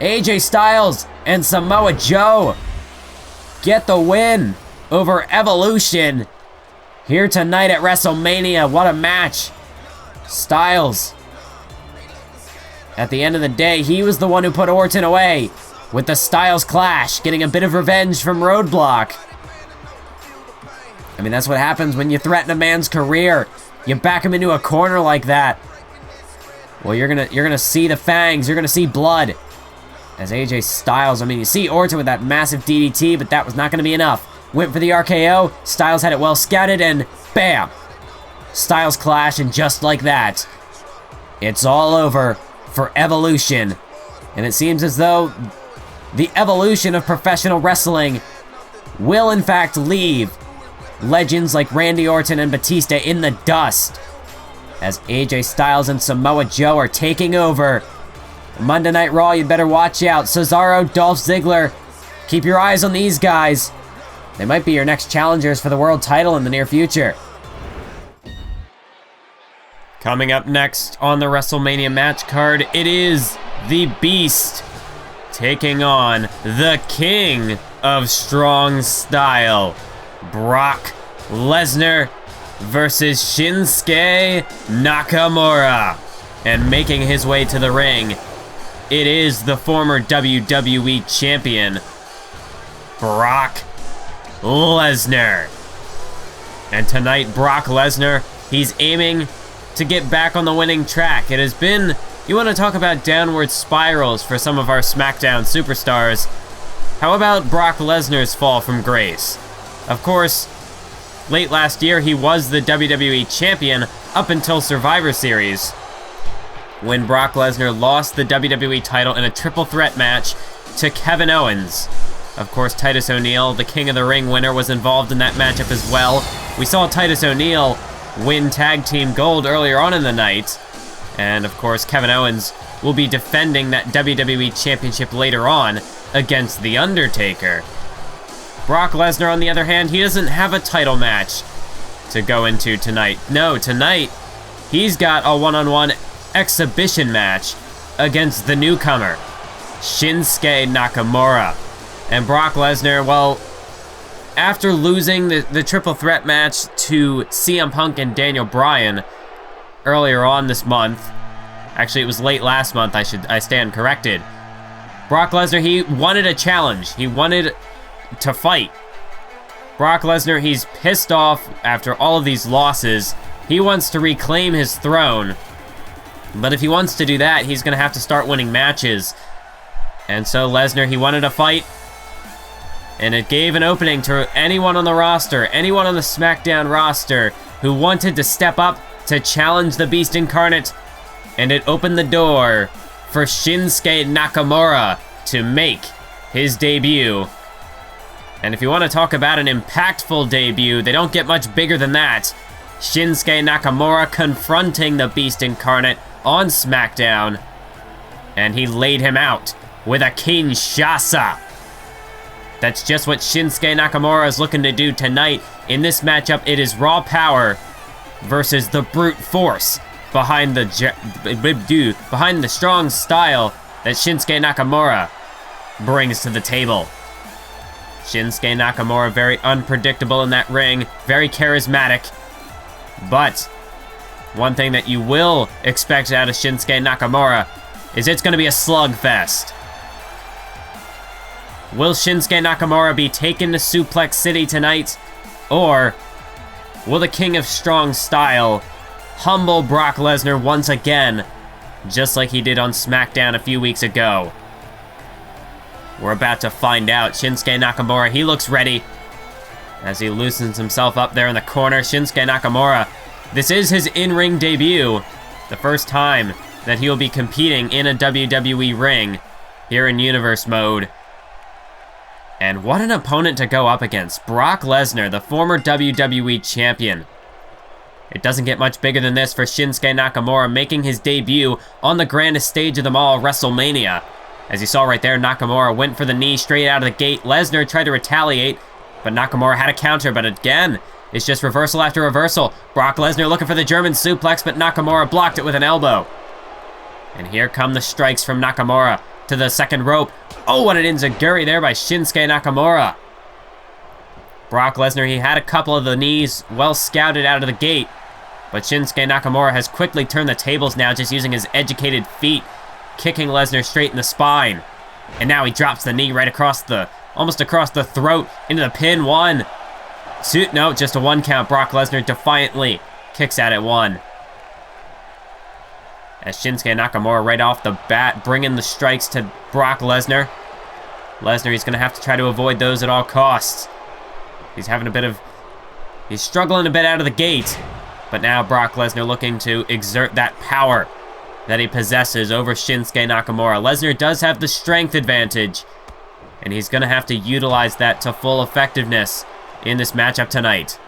AJ Styles and Samoa Joe get the win over Evolution here tonight at WrestleMania. What a match. Styles, at the end of the day, he was the one who put Orton away with the Styles Clash, getting a bit of revenge from Roadblock. I mean, that's what happens when you threaten a man's career. You back him into a corner like that. Well, you're gonna see the fangs. You're gonna see blood. As AJ Styles, I mean, you see Orton with that massive DDT, but that was not gonna be enough. Went for the RKO. Styles had it well scouted, and bam! Styles Clash, and just like that, it's all over for Evolution. And it seems as though the evolution of professional wrestling will in fact leave legends like Randy Orton and Batista in the dust, as AJ Styles and Samoa Joe are taking over. Monday Night Raw, you better watch out. Cesaro, Dolph Ziggler, keep your eyes on these guys. They might be your next challengers for the world title in the near future. Coming up next on the WrestleMania match card, it is the Beast taking on the King of Strong Style, Brock Lesnar versus Shinsuke Nakamura. And making his way to the ring, it is the former WWE Champion, Brock Lesnar. And tonight, Brock Lesnar, he's aiming to get back on the winning track. It has been, you want to talk about downward spirals for some of our SmackDown superstars. How about Brock Lesnar's fall from grace? Of course, late last year, he was the WWE Champion up until Survivor Series, when Brock Lesnar lost the WWE title in a triple threat match to Kevin Owens. Of course, Titus O'Neil, the King of the Ring winner, was involved in that matchup as well. We saw Titus O'Neil win Tag Team Gold earlier on in the night. And of course, Kevin Owens will be defending that WWE Championship later on against The Undertaker. Brock Lesnar, on the other hand, he doesn't have a title match to go into tonight. No, tonight, he's got a one-on-one exhibition match against the newcomer, Shinsuke Nakamura. And Brock Lesnar, well, after losing the triple threat match to CM Punk and Daniel Bryan earlier on this month, actually it was late last month, I stand corrected, Brock Lesnar, he wanted a challenge. He wanted to fight. Brock Lesnar, he's pissed off after all of these losses. He wants to reclaim his throne. But if he wants to do that, he's going to have to start winning matches. And so Lesnar, he wanted a fight. And it gave an opening to anyone on the roster, anyone on the SmackDown roster who wanted to step up to challenge the Beast Incarnate. And it opened the door for Shinsuke Nakamura to make his debut. And if you want to talk about an impactful debut, they don't get much bigger than that. Shinsuke Nakamura confronting the Beast Incarnate on SmackDown. And he laid him out with a Kinshasa. That's just what Shinsuke Nakamura is looking to do tonight. In this matchup, it is raw power versus the brute force behind the strong style that Shinsuke Nakamura brings to the table. Shinsuke Nakamura, very unpredictable in that ring, very charismatic. But one thing that you will expect out of Shinsuke Nakamura is it's going to be a slugfest. Will Shinsuke Nakamura be taken to Suplex City tonight? Or Will the King of Strong Style humble Brock Lesnar once again, just like he did on SmackDown a few weeks ago? We're about to find out. Shinsuke Nakamura, he looks ready as he loosens himself up there in the corner. Shinsuke Nakamura, this is his in-ring debut, the first time that he will be competing in a WWE ring here in Universe mode. And what an opponent to go up against. Brock Lesnar, the former WWE Champion. It doesn't get much bigger than this for Shinsuke Nakamura, making his debut on the grandest stage of them all, WrestleMania. As you saw right there, Nakamura went for the knee straight out of the gate. Lesnar tried to retaliate, but Nakamura had a counter, but again, it's just reversal after reversal. Brock Lesnar looking for the German suplex, but Nakamura blocked it with an elbow. And here come the strikes from Nakamura to the second rope. Oh, what an enziguri there by Shinsuke Nakamura. Brock Lesnar, he had a couple of the knees well scouted out of the gate, but Shinsuke Nakamura has quickly turned the tables now, just using his educated feet, kicking Lesnar straight in the spine. And now he drops the knee right across almost across the throat into the pin. 1, 2, no, just a 1 count. Brock Lesnar defiantly kicks out at 1. As Shinsuke Nakamura right off the bat bringing the strikes to Brock Lesnar. Lesnar, he's going to have to try to avoid those at all costs. He's struggling a bit out of the gate. But now Brock Lesnar looking to exert that power that he possesses over Shinsuke Nakamura. Lesnar does have the strength advantage, and he's going to have to utilize that to full effectiveness in this matchup tonight.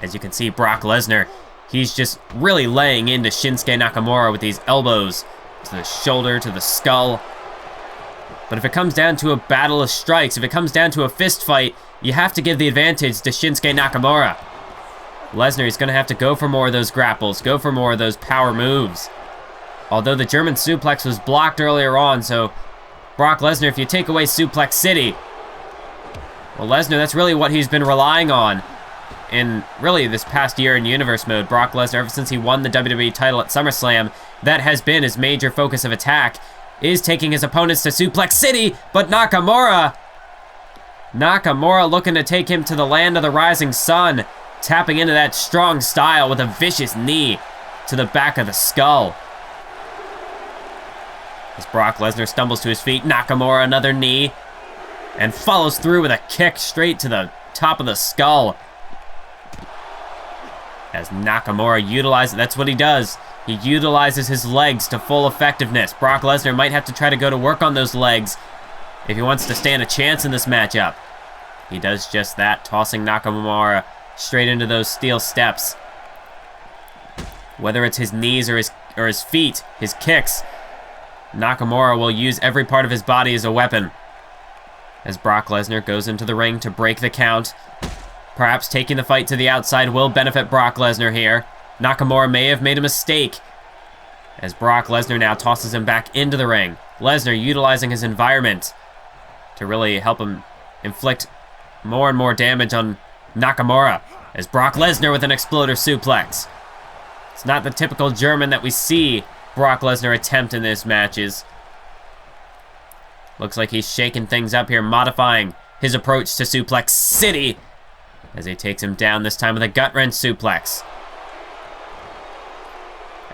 As you can see, Brock Lesnar, he's just really laying into Shinsuke Nakamura with these elbows to the shoulder, to the skull. But if it comes down to a battle of strikes, if it comes down to a fist fight, you have to give the advantage to Shinsuke Nakamura. Lesnar is going to have to go for more of those grapples, go for more of those power moves. Although the German suplex was blocked earlier on, so Brock Lesnar, if you take away Suplex City, well, Lesnar, that's really what he's been relying on in really this past year in Universe mode. Brock Lesnar, ever since he won the WWE title at SummerSlam, that has been his major focus of attack, is taking his opponents to Suplex City, but Nakamura looking to take him to the land of the rising sun, tapping into that strong style with a vicious knee to the back of the skull. As Brock Lesnar stumbles to his feet, Nakamura another knee, and follows through with a kick straight to the top of the skull. As Nakamura utilizes, that's what he does. He utilizes his legs to full effectiveness. Brock Lesnar might have to try to go to work on those legs if he wants to stand a chance in this matchup. He does just that, tossing Nakamura straight into those steel steps. Whether it's his knees or his feet, his kicks, Nakamura will use every part of his body as a weapon. As Brock Lesnar goes into the ring to break the count. Perhaps taking the fight to the outside will benefit Brock Lesnar here. Nakamura may have made a mistake, as Brock Lesnar now tosses him back into the ring. Lesnar utilizing his environment to really help him inflict more and more damage on Nakamura, as Brock Lesnar with an exploder suplex. It's not the typical German that we see Brock Lesnar attempt in these matches. Looks like he's shaking things up here, modifying his approach to Suplex City as he takes him down, this time with a gut-wrench suplex.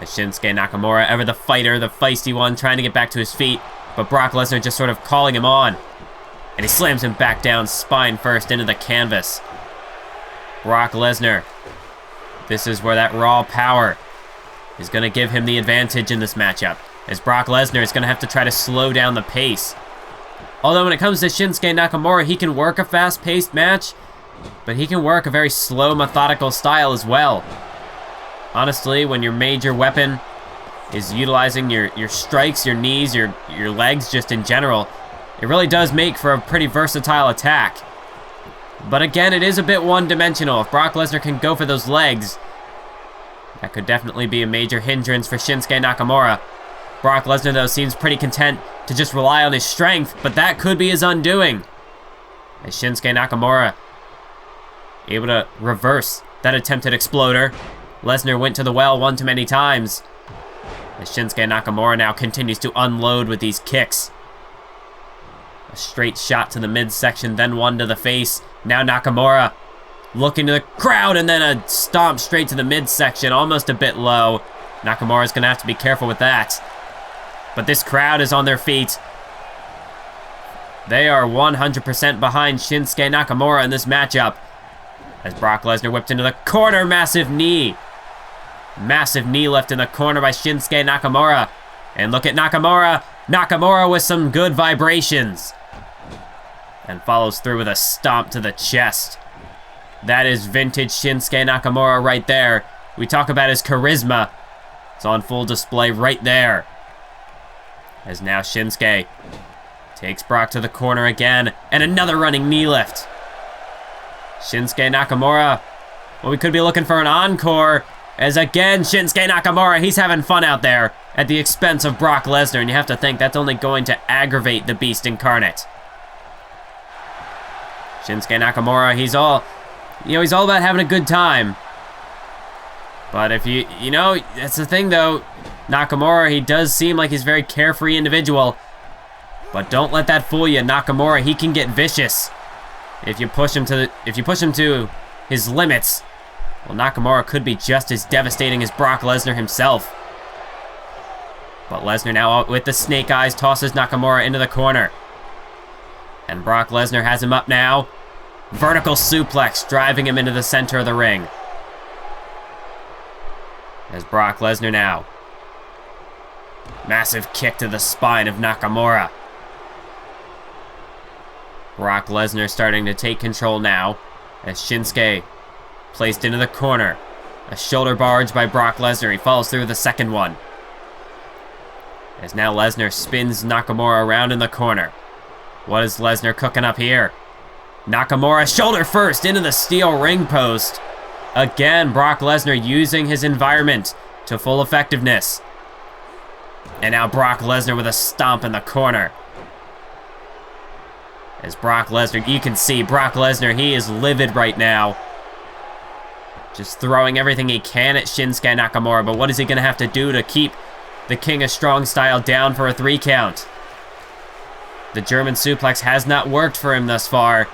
As Shinsuke Nakamura, ever the fighter, the feisty one, trying to get back to his feet, but Brock Lesnar just sort of calling him on. And he slams him back down, spine first, into the canvas. Brock Lesnar, this is where that raw power is going to give him the advantage in this matchup, as Brock Lesnar is going to have to try to slow down the pace. Although when it comes to Shinsuke Nakamura, he can work a fast-paced match, but he can work a very slow, methodical style as well. Honestly, when your major weapon is utilizing your strikes, your knees, your legs, just in general, it really does make for a pretty versatile attack. But again, it is a bit one-dimensional. If Brock Lesnar can go for those legs, that could definitely be a major hindrance for Shinsuke Nakamura. Brock Lesnar, though, seems pretty content to just rely on his strength, but that could be his undoing. As Shinsuke Nakamura able to reverse that attempted exploder. Lesnar went to the well one too many times. As Shinsuke Nakamura now continues to unload with these kicks. A straight shot to the midsection, then one to the face. Now Nakamura looking to the crowd, and then a stomp straight to the midsection, almost a bit low. Nakamura's going to have to be careful with that. But this crowd is on their feet. They are 100% behind Shinsuke Nakamura in this matchup. As Brock Lesnar whipped into the corner, massive knee. Massive knee lift in the corner by Shinsuke Nakamura. And look at Nakamura. Nakamura with some good vibrations. And follows through with a stomp to the chest. That is vintage Shinsuke Nakamura right there. We talk about his charisma. It's on full display right there. As now Shinsuke takes Brock to the corner again. And another running knee lift. Shinsuke Nakamura. Well, we could be looking for an encore. As again, Shinsuke Nakamura, he's having fun out there at the expense of Brock Lesnar. And you have to think that's only going to aggravate the Beast Incarnate. Shinsuke Nakamura, he's all about having a good time. But if that's the thing though. Nakamura, he does seem like he's a very carefree individual. But don't let that fool you. Nakamura, he can get vicious. If you push him to his limits, well, Nakamura could be just as devastating as Brock Lesnar himself. But Lesnar now with the snake eyes tosses Nakamura into the corner. And Brock Lesnar has him up now. Vertical suplex driving him into the center of the ring. As Brock Lesnar now. Massive kick to the spine of Nakamura. Brock Lesnar starting to take control now. As Shinsuke placed into the corner. A shoulder barge by Brock Lesnar. He follows through with the second one. As now Lesnar spins Nakamura around in the corner. What is Lesnar cooking up here? Nakamura shoulder first into the steel ring post. Again, Brock Lesnar using his environment to full effectiveness. And now Brock Lesnar with a stomp in the corner. As Brock Lesnar, you can see Brock Lesnar, he is livid right now. Just throwing everything he can at Shinsuke Nakamura, but what is he going to have to do to keep the King of Strong Style down for a 3 count? The German suplex has not worked for him thus far.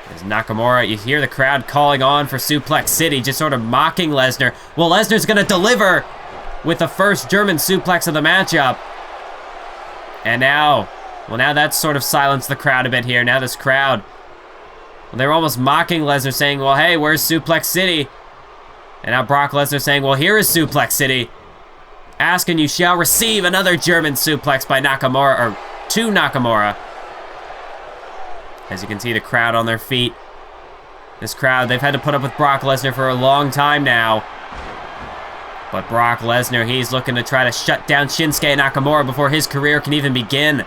As Nakamura, you hear the crowd calling on for Suplex City, just sort of mocking Lesnar. Well, Lesnar's going to deliver with the first German suplex of the matchup. And now that's sort of silenced the crowd a bit here. Now this crowd, well, they're almost mocking Lesnar, saying, well, hey, where's Suplex City? And now Brock Lesnar saying, well, here is Suplex City. Ask and you shall receive. Another German suplex by Nakamura, or to Nakamura. As you can see, the crowd on their feet. This crowd, they've had to put up with Brock Lesnar for a long time now. But Brock Lesnar, he's looking to try to shut down Shinsuke Nakamura before his career can even begin.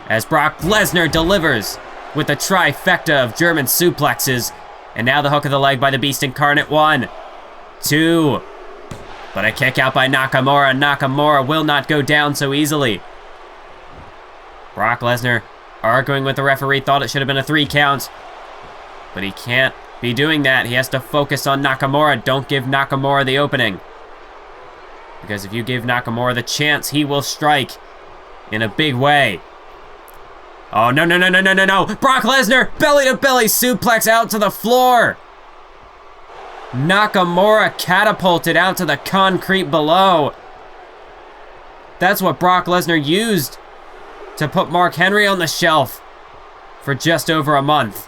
As Brock Lesnar delivers with a trifecta of German suplexes. And now the hook of the leg by the Beast Incarnate. 1, 2. But a kick out by Nakamura. Nakamura will not go down so easily. Brock Lesnar arguing with the referee, thought it should have been a 3 count. But he can't be doing that. He has to focus on Nakamura. Don't give Nakamura the opening. Because if you give Nakamura the chance, he will strike in a big way. Oh, no. Brock Lesnar, belly-to-belly suplex out to the floor. Nakamura catapulted out to the concrete below. That's what Brock Lesnar used to put Mark Henry on the shelf for just over a month.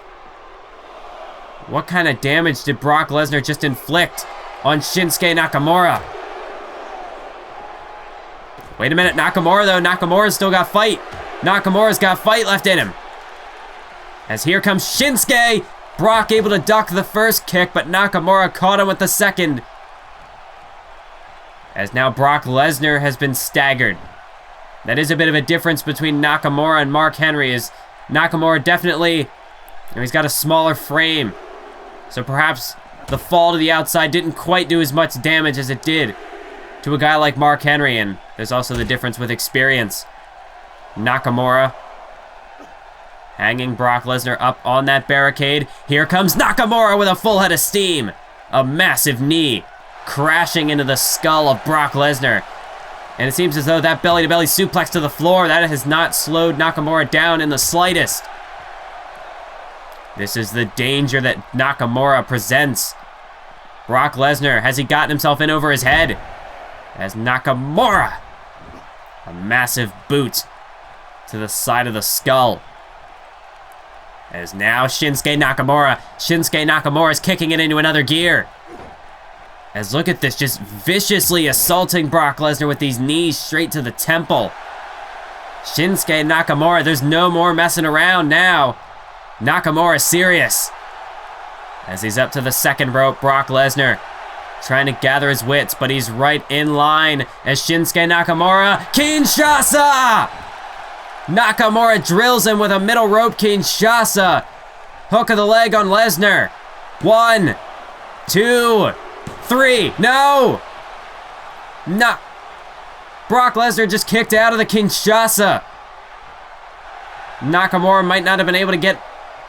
What kind of damage did Brock Lesnar just inflict on Shinsuke Nakamura? Wait a minute, Nakamura though. Nakamura's still got fight. Nakamura's got fight left in him. As here comes Shinsuke. Brock able to duck the first kick, but Nakamura caught him with the second. As now Brock Lesnar has been staggered. That is a bit of a difference between Nakamura and Mark Henry. Is Nakamura definitely, he's got a smaller frame. So perhaps the fall to the outside didn't quite do as much damage as it did to a guy like Mark Henry. And there's also the difference with experience. Nakamura hanging Brock Lesnar up on that barricade. Here comes Nakamura with a full head of steam. A massive knee crashing into the skull of Brock Lesnar. And it seems as though that belly-to-belly suplex to the floor, that has not slowed Nakamura down in the slightest. This is the danger that Nakamura presents. Brock Lesnar, has he gotten himself in over his head? As Nakamura, a massive boot to the side of the skull. As now Shinsuke Nakamura is kicking it into another gear. As look at this, just viciously assaulting Brock Lesnar with these knees straight to the temple. Shinsuke Nakamura, there's no more messing around now. Nakamura is serious. As he's up to the second rope, Brock Lesnar trying to gather his wits, but he's right in line as Shinsuke Nakamura, Kinshasa! Nakamura drills him with a middle rope Kinshasa. Hook of the leg on Lesnar. 1, 2, 3, no! Brock Lesnar just kicked out of the Kinshasa. Nakamura might not have been able to get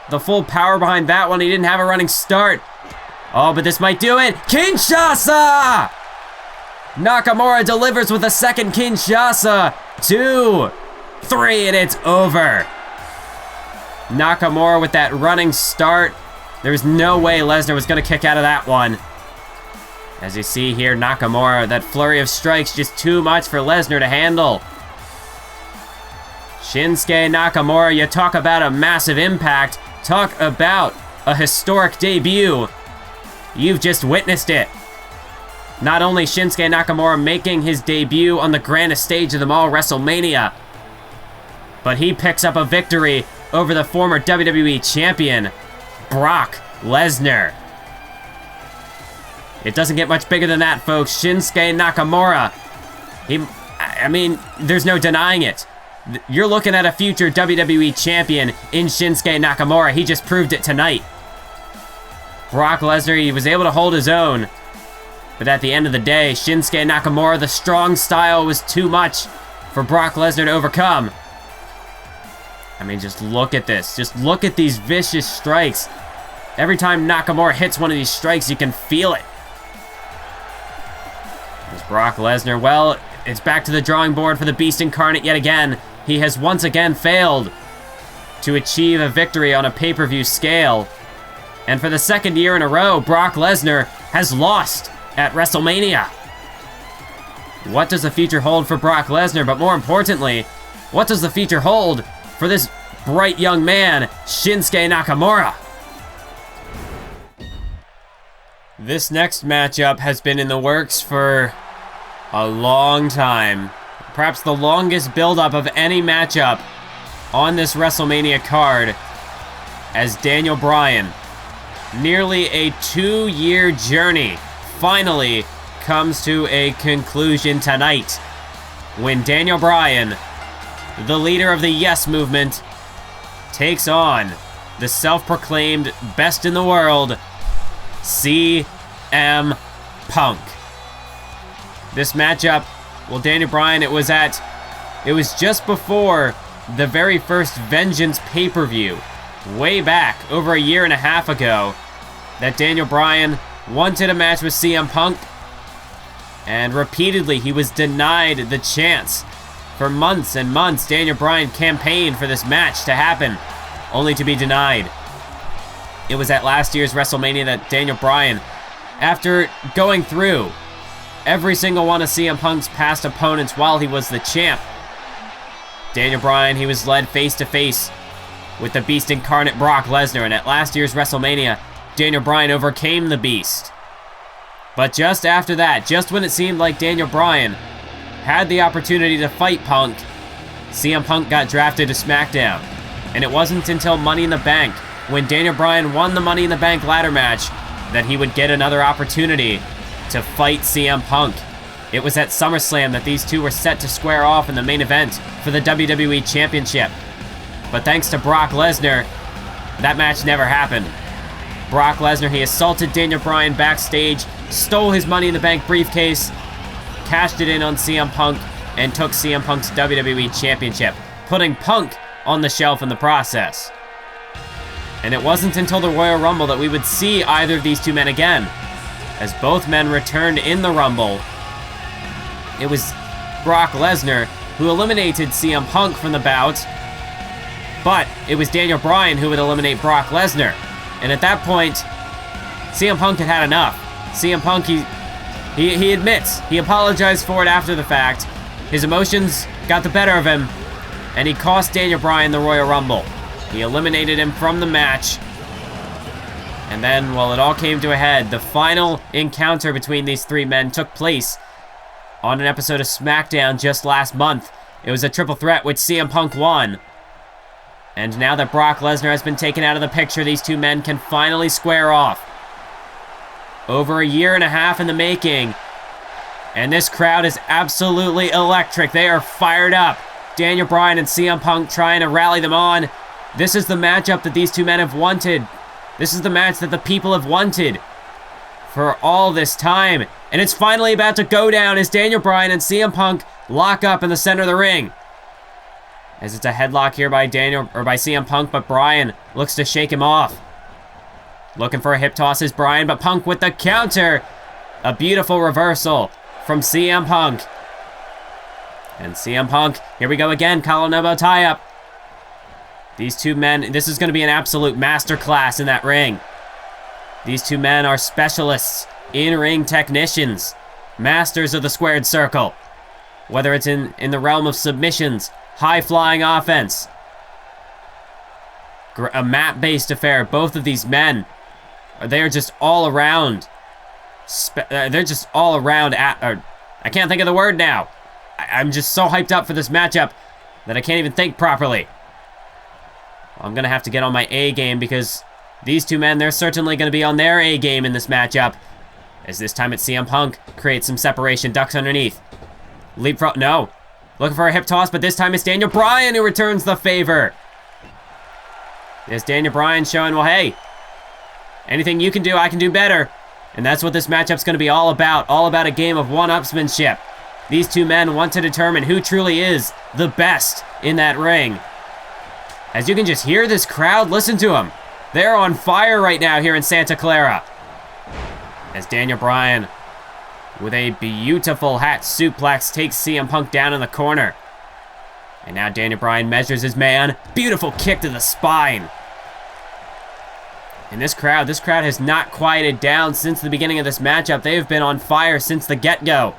the full power behind that one. He didn't have a running start. Oh, but this might do it. Kinshasa! Nakamura delivers with a second Kinshasa. 2, 3, and it's over. Nakamura with that running start. There's no way Lesnar was going to kick out of that one. As you see here, Nakamura, that flurry of strikes, just too much for Lesnar to handle. Shinsuke Nakamura, you talk about a massive impact. Talk about a historic debut. You've just witnessed it. Not only Shinsuke Nakamura making his debut on the grandest stage of them all, WrestleMania, but he picks up a victory over the former WWE Champion, Brock Lesnar. It doesn't get much bigger than that, folks. Shinsuke Nakamura. I mean, there's no denying it. You're looking at a future WWE Champion in Shinsuke Nakamura. He just proved it tonight. Brock Lesnar, he was able to hold his own. But at the end of the day, Shinsuke Nakamura, the strong style was too much for Brock Lesnar to overcome. I mean, just look at this. Just look at these vicious strikes. Every time Nakamura hits one of these strikes, you can feel it. There's Brock Lesnar. Well, it's back to the drawing board for the Beast Incarnate yet again. He has once again failed to achieve a victory on a pay-per-view scale. And for the second year in a row, Brock Lesnar has lost at WrestleMania. What does the future hold for Brock Lesnar? But more importantly, what does the future hold for this bright young man, Shinsuke Nakamura? This next matchup has been in the works for a long time. Perhaps the longest build-up of any matchup on this WrestleMania card, as Daniel Bryan, nearly a 2-year journey, finally comes to a conclusion tonight when Daniel Bryan, the leader of the Yes Movement, takes on the self-proclaimed best in the world, CM Punk. This matchup, well, Daniel Bryan, it was just before the very first Vengeance pay-per-view, way back over a year and a half ago, that Daniel Bryan wanted a match with CM Punk, and repeatedly he was denied the chance. For months and months, Daniel Bryan campaigned for this match to happen, only to be denied. It was at last year's WrestleMania that Daniel Bryan, after going through every single one of CM Punk's past opponents while he was the champ, Daniel Bryan, he was led face to face with the Beast Incarnate Brock Lesnar, and at last year's WrestleMania, Daniel Bryan overcame the Beast. But just after that, just when it seemed like Daniel Bryan had the opportunity to fight Punk, CM Punk got drafted to SmackDown. And it wasn't until Money in the Bank, when Daniel Bryan won the Money in the Bank ladder match, that he would get another opportunity to fight CM Punk. It was at SummerSlam that these two were set to square off in the main event for the WWE Championship. But thanks to Brock Lesnar, that match never happened. Brock Lesnar, he assaulted Daniel Bryan backstage, stole his Money in the Bank briefcase, cashed it in on CM Punk, and took CM Punk's WWE Championship, putting Punk on the shelf in the process. And it wasn't until the Royal Rumble that we would see either of these two men again, as both men returned in the Rumble. It was Brock Lesnar who eliminated CM Punk from the bout, but it was Daniel Bryan who would eliminate Brock Lesnar. And at that point, CM Punk had had enough. CM Punk, he admits, he apologized for it after the fact. His emotions got the better of him, and he cost Daniel Bryan the Royal Rumble. He eliminated him from the match. And then, well, it all came to a head. The final encounter between these three men took place on an episode of SmackDown just last month. It was a triple threat which CM Punk won. And now that Brock Lesnar has been taken out of the picture, these two men can finally square off. Over a year and a half in the making. And this crowd is absolutely electric. They are fired up. Daniel Bryan and CM Punk trying to rally them on. This is the matchup that these two men have wanted. This is the match that the people have wanted for all this time. And it's finally about to go down as Daniel Bryan and CM Punk lock up in the center of the ring. As it's a headlock here by CM Punk, but Bryan looks to shake him off. Looking for a hip toss is Bryan, but Punk with the counter. A beautiful reversal from CM Punk. And CM Punk, here we go again, collar elbow tie-up. These two men, this is going to be an absolute masterclass in that ring. These two men are specialists, in-ring technicians, masters of the squared circle. Whether it's in the realm of submissions, high-flying offense, a mat-based affair, both of these men, they are just all around. They're just all around. I can't think of the word now. I'm just so hyped up for this matchup that I can't even think properly. I'm going to have to get on my A game because these two men, they're certainly going to be on their A game in this matchup. As this time it's CM Punk creates some separation, ducks underneath. Leapfrog, no. Looking for a hip toss, but this time it's Daniel Bryan who returns the favor. There's Daniel Bryan showing, well, hey, anything you can do, I can do better. And that's what this matchup's going to be all about a game of one-upsmanship. These two men want to determine who truly is the best in that ring. As you can just hear this crowd, listen to them. They're on fire right now here in Santa Clara. As Daniel Bryan, with a beautiful hat suplex, takes CM Punk down in the corner. And now Daniel Bryan measures his man. Beautiful kick to the spine. And this crowd has not quieted down since the beginning of this matchup. They have been on fire since the get-go.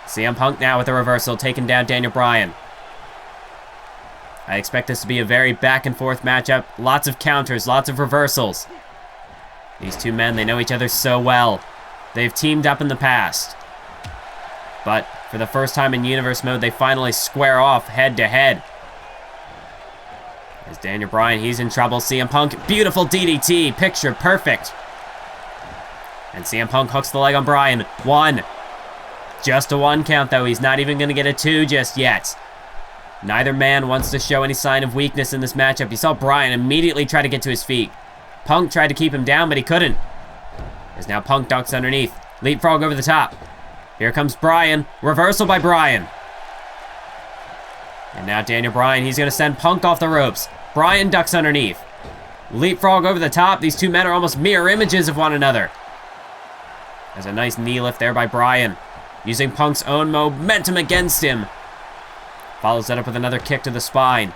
CM Punk now with a reversal, taking down Daniel Bryan. I expect this to be a very back-and-forth matchup. Lots of counters, lots of reversals. These two men, they know each other so well. They've teamed up in the past. But for the first time in Universe mode, they finally square off head-to-head. As Daniel Bryan, he's in trouble. CM Punk, beautiful DDT, picture perfect. And CM Punk hooks the leg on Bryan. One. Just a one count, though. He's not even going to get a two just yet. Neither man wants to show any sign of weakness in this matchup. You saw Bryan immediately try to get to his feet. Punk tried to keep him down, but he couldn't. As now Punk ducks underneath. Leapfrog over the top. Here comes Bryan. Reversal by Bryan. And now Daniel Bryan, he's going to send Punk off the ropes. Bryan ducks underneath. Leapfrog over the top. These two men are almost mirror images of one another. There's a nice knee lift there by Bryan, using Punk's own momentum against him. Follows that up with another kick to the spine.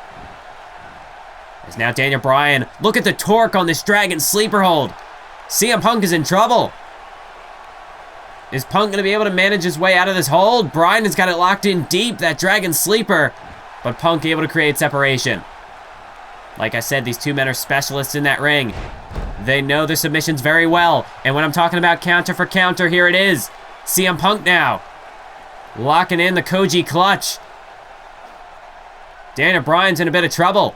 As now Daniel Bryan, look at the torque on this Dragon Sleeper hold. CM Punk is in trouble. Is Punk going to be able to manage his way out of this hold? Bryan has got it locked in deep, that Dragon Sleeper. But Punk able to create separation. Like I said, these two men are specialists in that ring. They know their submissions very well. And when I'm talking about counter for counter, here it is. CM Punk now. Locking in the Koji clutch. Daniel Bryan's in a bit of trouble.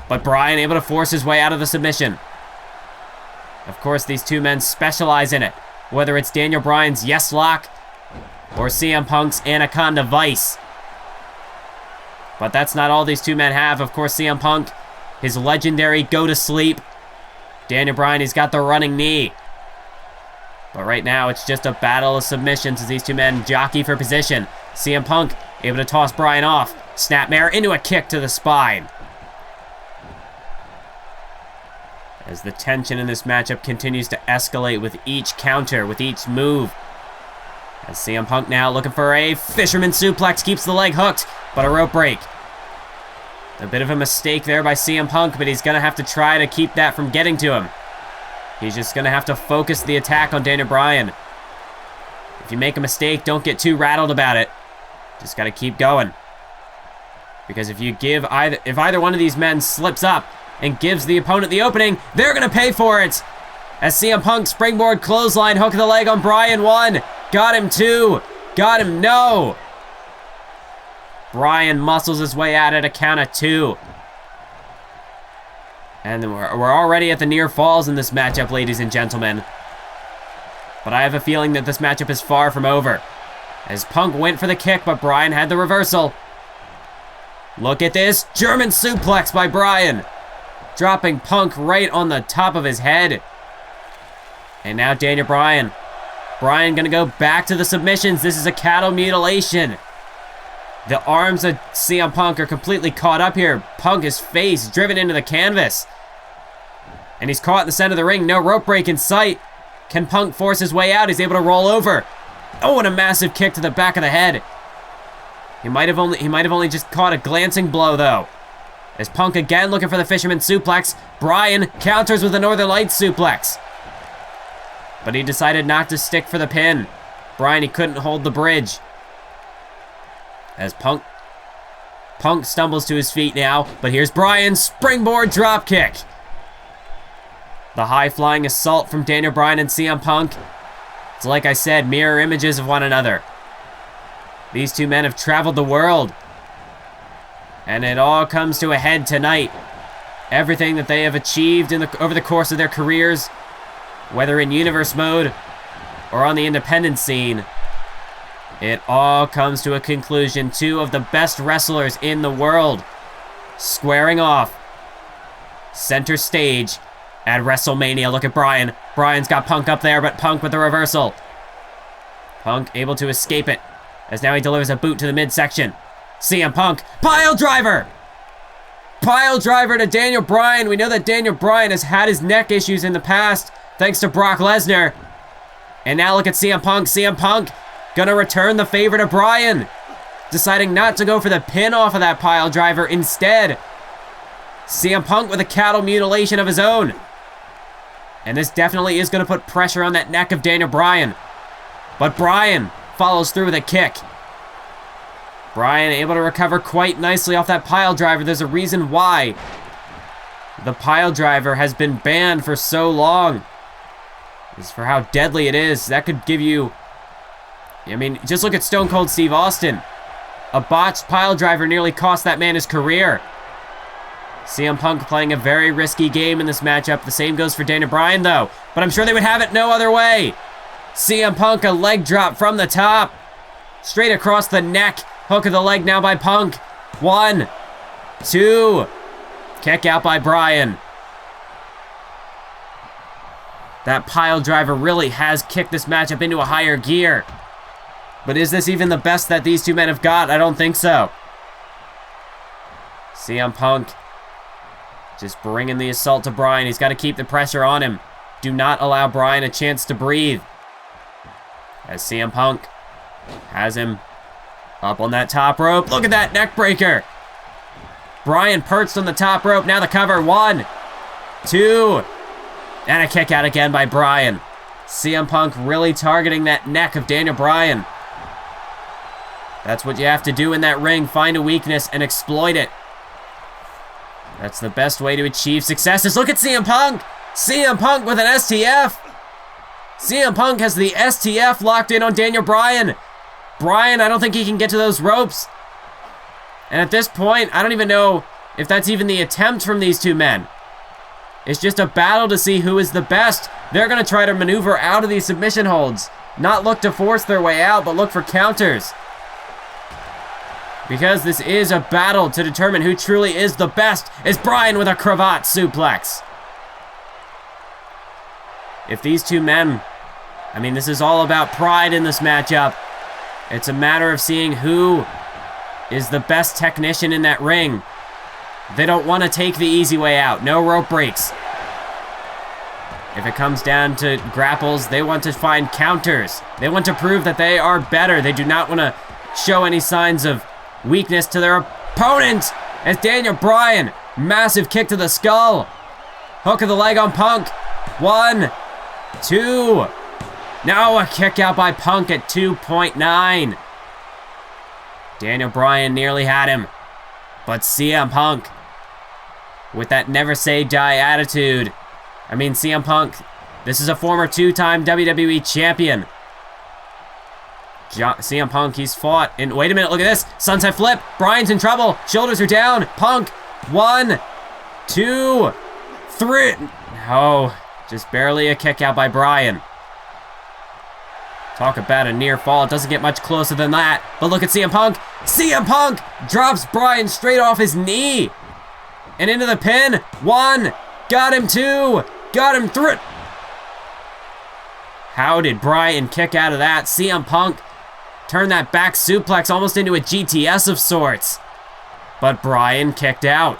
But Bryan able to force his way out of the submission. Of course, these two men specialize in it. Whether it's Daniel Bryan's Yes Lock or CM Punk's Anaconda Vice. But that's not all these two men have. Of course, CM Punk, his legendary Go to Sleep. Daniel Bryan, he's got the running knee. But right now, it's just a battle of submissions as these two men jockey for position. CM Punk able to toss Bryan off. Snapmare into a kick to the spine. As the tension in this matchup continues to escalate with each counter, with each move. As CM Punk now looking for a fisherman suplex, keeps the leg hooked, but a rope break. A bit of a mistake there by CM Punk, but he's going to have to try to keep that from getting to him. He's just going to have to focus the attack on Daniel Bryan. If you make a mistake, don't get too rattled about it. Just got to keep going. Because if either one of these men slips up and gives the opponent the opening, they're going to pay for it. As CM Punk springboard clothesline, hook of the leg on Bryan. 1. Got him. 2. Got him. No. Bryan muscles his way out at a count of 2. And we're already at the near falls in this matchup, ladies and gentlemen. But I have a feeling that this matchup is far from over. As Punk went for the kick, but Bryan had the reversal. Look at this. German suplex by Bryan. Dropping Punk right on the top of his head. And now Daniel Bryan. Bryan gonna go back to the submissions. This is a cattle mutilation. The arms of CM Punk are completely caught up here. Punk is face driven into the canvas. And he's caught in the center of the ring. No rope break in sight. Can Punk force his way out? He's able to roll over. Oh, and a massive kick to the back of the head. He might have only just caught a glancing blow, though. As Punk again looking for the fisherman suplex. Bryan counters with a Northern Lights suplex. But he decided not to stick for the pin. Bryan, he couldn't hold the bridge. As Punk stumbles to his feet now, but here's Bryan's springboard dropkick. The high-flying assault from Daniel Bryan and CM Punk. It's like I said, mirror images of one another. These two men have traveled the world. And it all comes to a head tonight. Everything that they have achieved over the course of their careers, whether in universe mode or on the independent scene, it all comes to a conclusion. 2 of the best wrestlers in the world squaring off center stage at WrestleMania. Look at Bryan. Bryan's got Punk up there, but Punk with the reversal. Punk able to escape it, as now he delivers a boot to the midsection. CM Punk, pile driver! Pile driver to Daniel Bryan. We know that Daniel Bryan has had his neck issues in the past, thanks to Brock Lesnar. And now look at CM Punk. CM Punk gonna return the favor to Bryan, deciding not to go for the pin off of that pile driver. Instead, CM Punk with a cattle mutilation of his own. And this definitely is gonna put pressure on that neck of Daniel Bryan. But Bryan follows through with a kick. Bryan able to recover quite nicely off that pile driver. There's a reason why the pile driver has been banned for so long. It's for how deadly it is. That could give you... I mean, just look at Stone Cold Steve Austin. A botched pile driver nearly cost that man his career. CM Punk playing a very risky game in this matchup. The same goes for Daniel Bryan, though. But I'm sure they would have it no other way. CM Punk, a leg drop from the top. Straight across the neck. Hook of the leg now by Punk. 1, 2. Kick out by Bryan. That pile driver really has kicked this matchup into a higher gear. But is this even the best that these two men have got? I don't think so. CM Punk just bringing the assault to Bryan. He's got to keep the pressure on him. Do not allow Bryan a chance to breathe. As CM Punk has him up on that top rope. Look at that neck breaker. Bryan perched on the top rope. Now the cover. 1, 2. And a kick out again by Bryan. CM Punk really targeting that neck of Daniel Bryan. That's what you have to do in that ring. Find a weakness and exploit it. That's the best way to achieve success. Look at CM Punk. CM Punk with an STF. CM Punk has the STF locked in on Daniel Bryan. Bryan, I don't think he can get to those ropes. And at this point, I don't even know if that's even the attempt from these two men. It's just a battle to see who is the best. They're going to try to maneuver out of these submission holds. Not look to force their way out, but look for counters. Because this is a battle to determine who truly is the best. Is Bryan with a cravat suplex. If these two men... I mean, this is all about pride in this matchup. It's a matter of seeing who is the best technician in that ring. They don't want to take the easy way out. No rope breaks. If it comes down to grapples, they want to find counters. They want to prove that they are better. They do not want to show any signs of weakness to their opponent. as Daniel Bryan, massive kick to the skull. Hook of the leg on Punk. 1, 2. Now a kick out by Punk at 2.9. Daniel Bryan nearly had him, but CM Punk, with that never say die attitude. I mean, CM Punk, this is a former 2-time WWE champion. CM Punk, he's fought in, wait a minute, look at this. Sunset flip, Bryan's in trouble, shoulders are down. Punk, 1, 2, 3. Oh, just barely a kick out by Bryan. Talk about a near fall. It doesn't get much closer than that. But look at CM Punk. CM Punk drops Bryan straight off his knee. And into the pin. 1. Got him. 2. Got him. 3. How did Bryan kick out of that? CM Punk turned that back suplex almost into a GTS of sorts. But Bryan kicked out.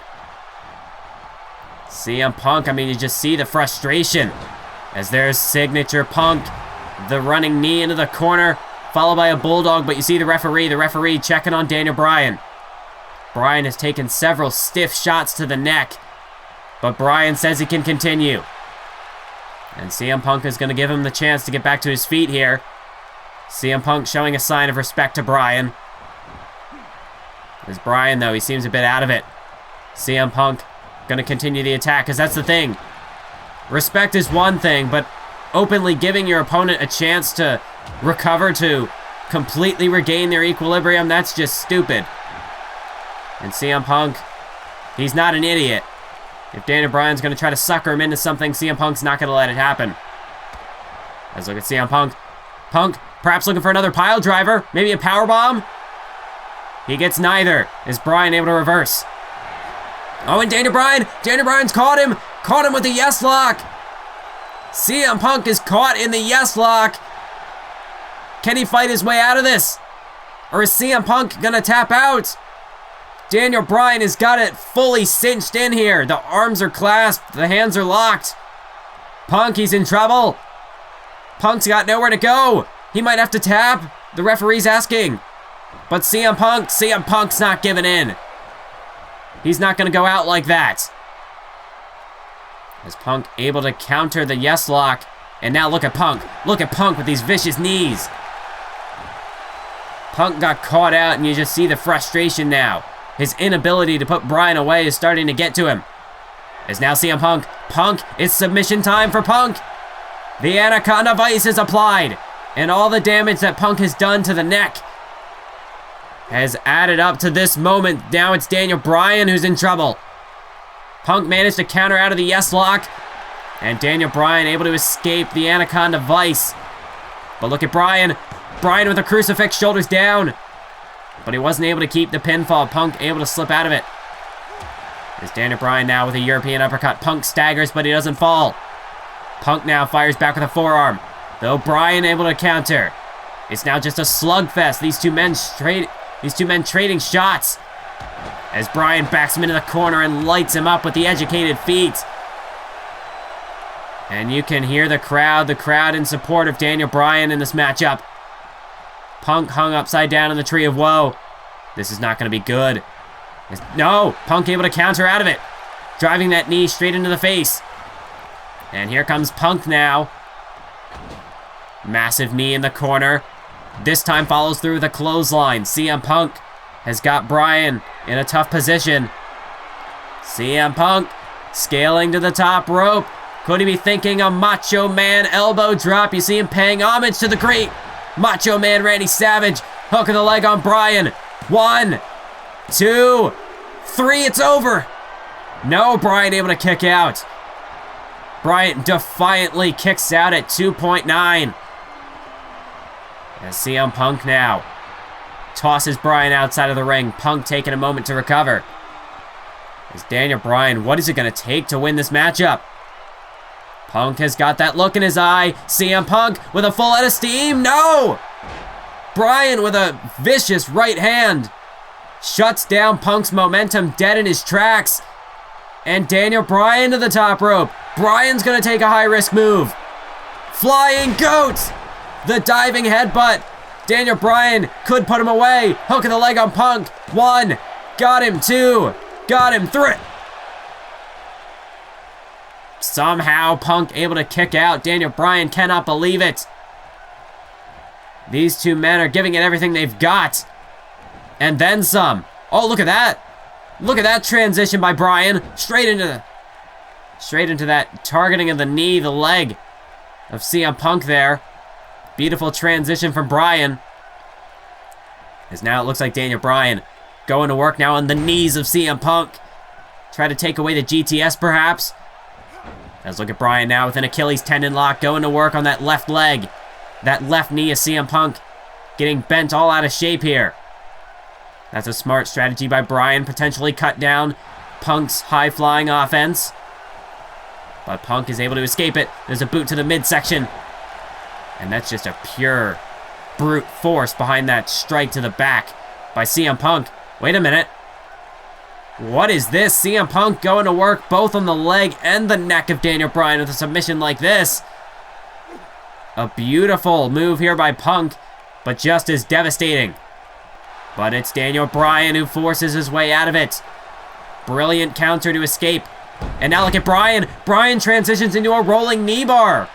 CM Punk, I mean, you just see the frustration as there's signature Punk. The running knee into the corner, followed by a bulldog, but you see the referee checking on Daniel Bryan. Bryan has taken several stiff shots to the neck, but Bryan says he can continue. And CM Punk is going to give him the chance to get back to his feet here. CM Punk showing a sign of respect to Bryan. There's Bryan, though, he seems a bit out of it. CM Punk going to continue the attack, because that's the thing. Respect is one thing, but openly giving your opponent a chance to recover, to completely regain their equilibrium, that's just stupid. And CM Punk, he's not an idiot. If Daniel Bryan's going to try to sucker him into something, CM Punk's not going to let it happen. Let's look at CM Punk. Punk, perhaps looking for another pile driver, maybe a powerbomb? He gets neither. Is Bryan able to reverse? Oh, and Daniel Bryan's caught him with the yes lock. CM Punk is caught in the yes lock. Can he fight his way out of this? Or is CM Punk gonna tap out? Daniel Bryan has got it fully cinched in here. The arms are clasped, the hands are locked. Punk, he's in trouble. Punk's got nowhere to go. He might have to tap. The referee's asking. But CM Punk's not giving in. He's not gonna go out like that. Is Punk able to counter the yes lock? And now look at Punk. Look at Punk with these vicious knees. Punk got caught out, and you just see the frustration now. His inability to put Bryan away is starting to get to him. As now CM Punk. Punk, it's submission time for Punk. The Anaconda Vice is applied. And all the damage that Punk has done to the neck has added up to this moment. Now it's Daniel Bryan who's in trouble. Punk managed to counter out of the yes lock, and Daniel Bryan able to escape the Anaconda Vice. But look at Bryan. Bryan with a crucifix, shoulders down. But he wasn't able to keep the pinfall. Punk able to slip out of it. There's Daniel Bryan now with a European uppercut. Punk staggers, but he doesn't fall. Punk now fires back with a forearm, though Bryan able to counter. It's now just a slugfest. These two men trading shots. As Bryan backs him into the corner and lights him up with the educated feet. And you can hear the crowd in support of Daniel Bryan in this matchup. Punk hung upside down in the Tree of Woe. This is not going to be good. No, Punk able to counter out of it. Driving that knee straight into the face. And here comes Punk now. Massive knee in the corner. This time follows through with a clothesline. CM Punk has got Bryan in a tough position. CM Punk scaling to the top rope. Could he be thinking a Macho Man elbow drop? You see him paying homage to the great Macho Man Randy Savage. Hook of the leg on Bryan. 1, 2, 3, it's over. No, Bryan able to kick out. Bryan defiantly kicks out at 2.9. And CM Punk now tosses Bryan outside of the ring. Punk taking a moment to recover. As Daniel Bryan, what is it going to take to win this matchup? Punk has got that look in his eye. CM Punk with a full head of steam. No! Bryan with a vicious right hand shuts down Punk's momentum dead in his tracks. And Daniel Bryan to the top rope. Bryan's going to take a high-risk move. Flying goat! The diving headbutt. Daniel Bryan could put him away. Hook of the leg on Punk. 1. Got him. 2. Got him through it. Somehow Punk able to kick out. Daniel Bryan cannot believe it. These two men are giving it everything they've got. And then some. Oh, look at that. Look at that transition by Bryan. Straight into that targeting of the knee, the leg of CM Punk there. Beautiful transition from Bryan. As now it looks like Daniel Bryan going to work now on the knees of CM Punk. Try to take away the GTS perhaps. Let's look at Bryan now with an Achilles tendon lock, going to work on that left leg. That left knee of CM Punk getting bent all out of shape here. That's a smart strategy by Bryan, potentially cut down Punk's high-flying offense. But Punk is able to escape it. There's a boot to the midsection. And that's just a pure brute force behind that strike to the back by CM Punk. Wait a minute. What is this? CM Punk going to work both on the leg and the neck of Daniel Bryan with a submission like this. A beautiful move here by Punk, but just as devastating. But it's Daniel Bryan who forces his way out of it. Brilliant counter to escape. And now look at Bryan. Bryan transitions into a rolling knee bar.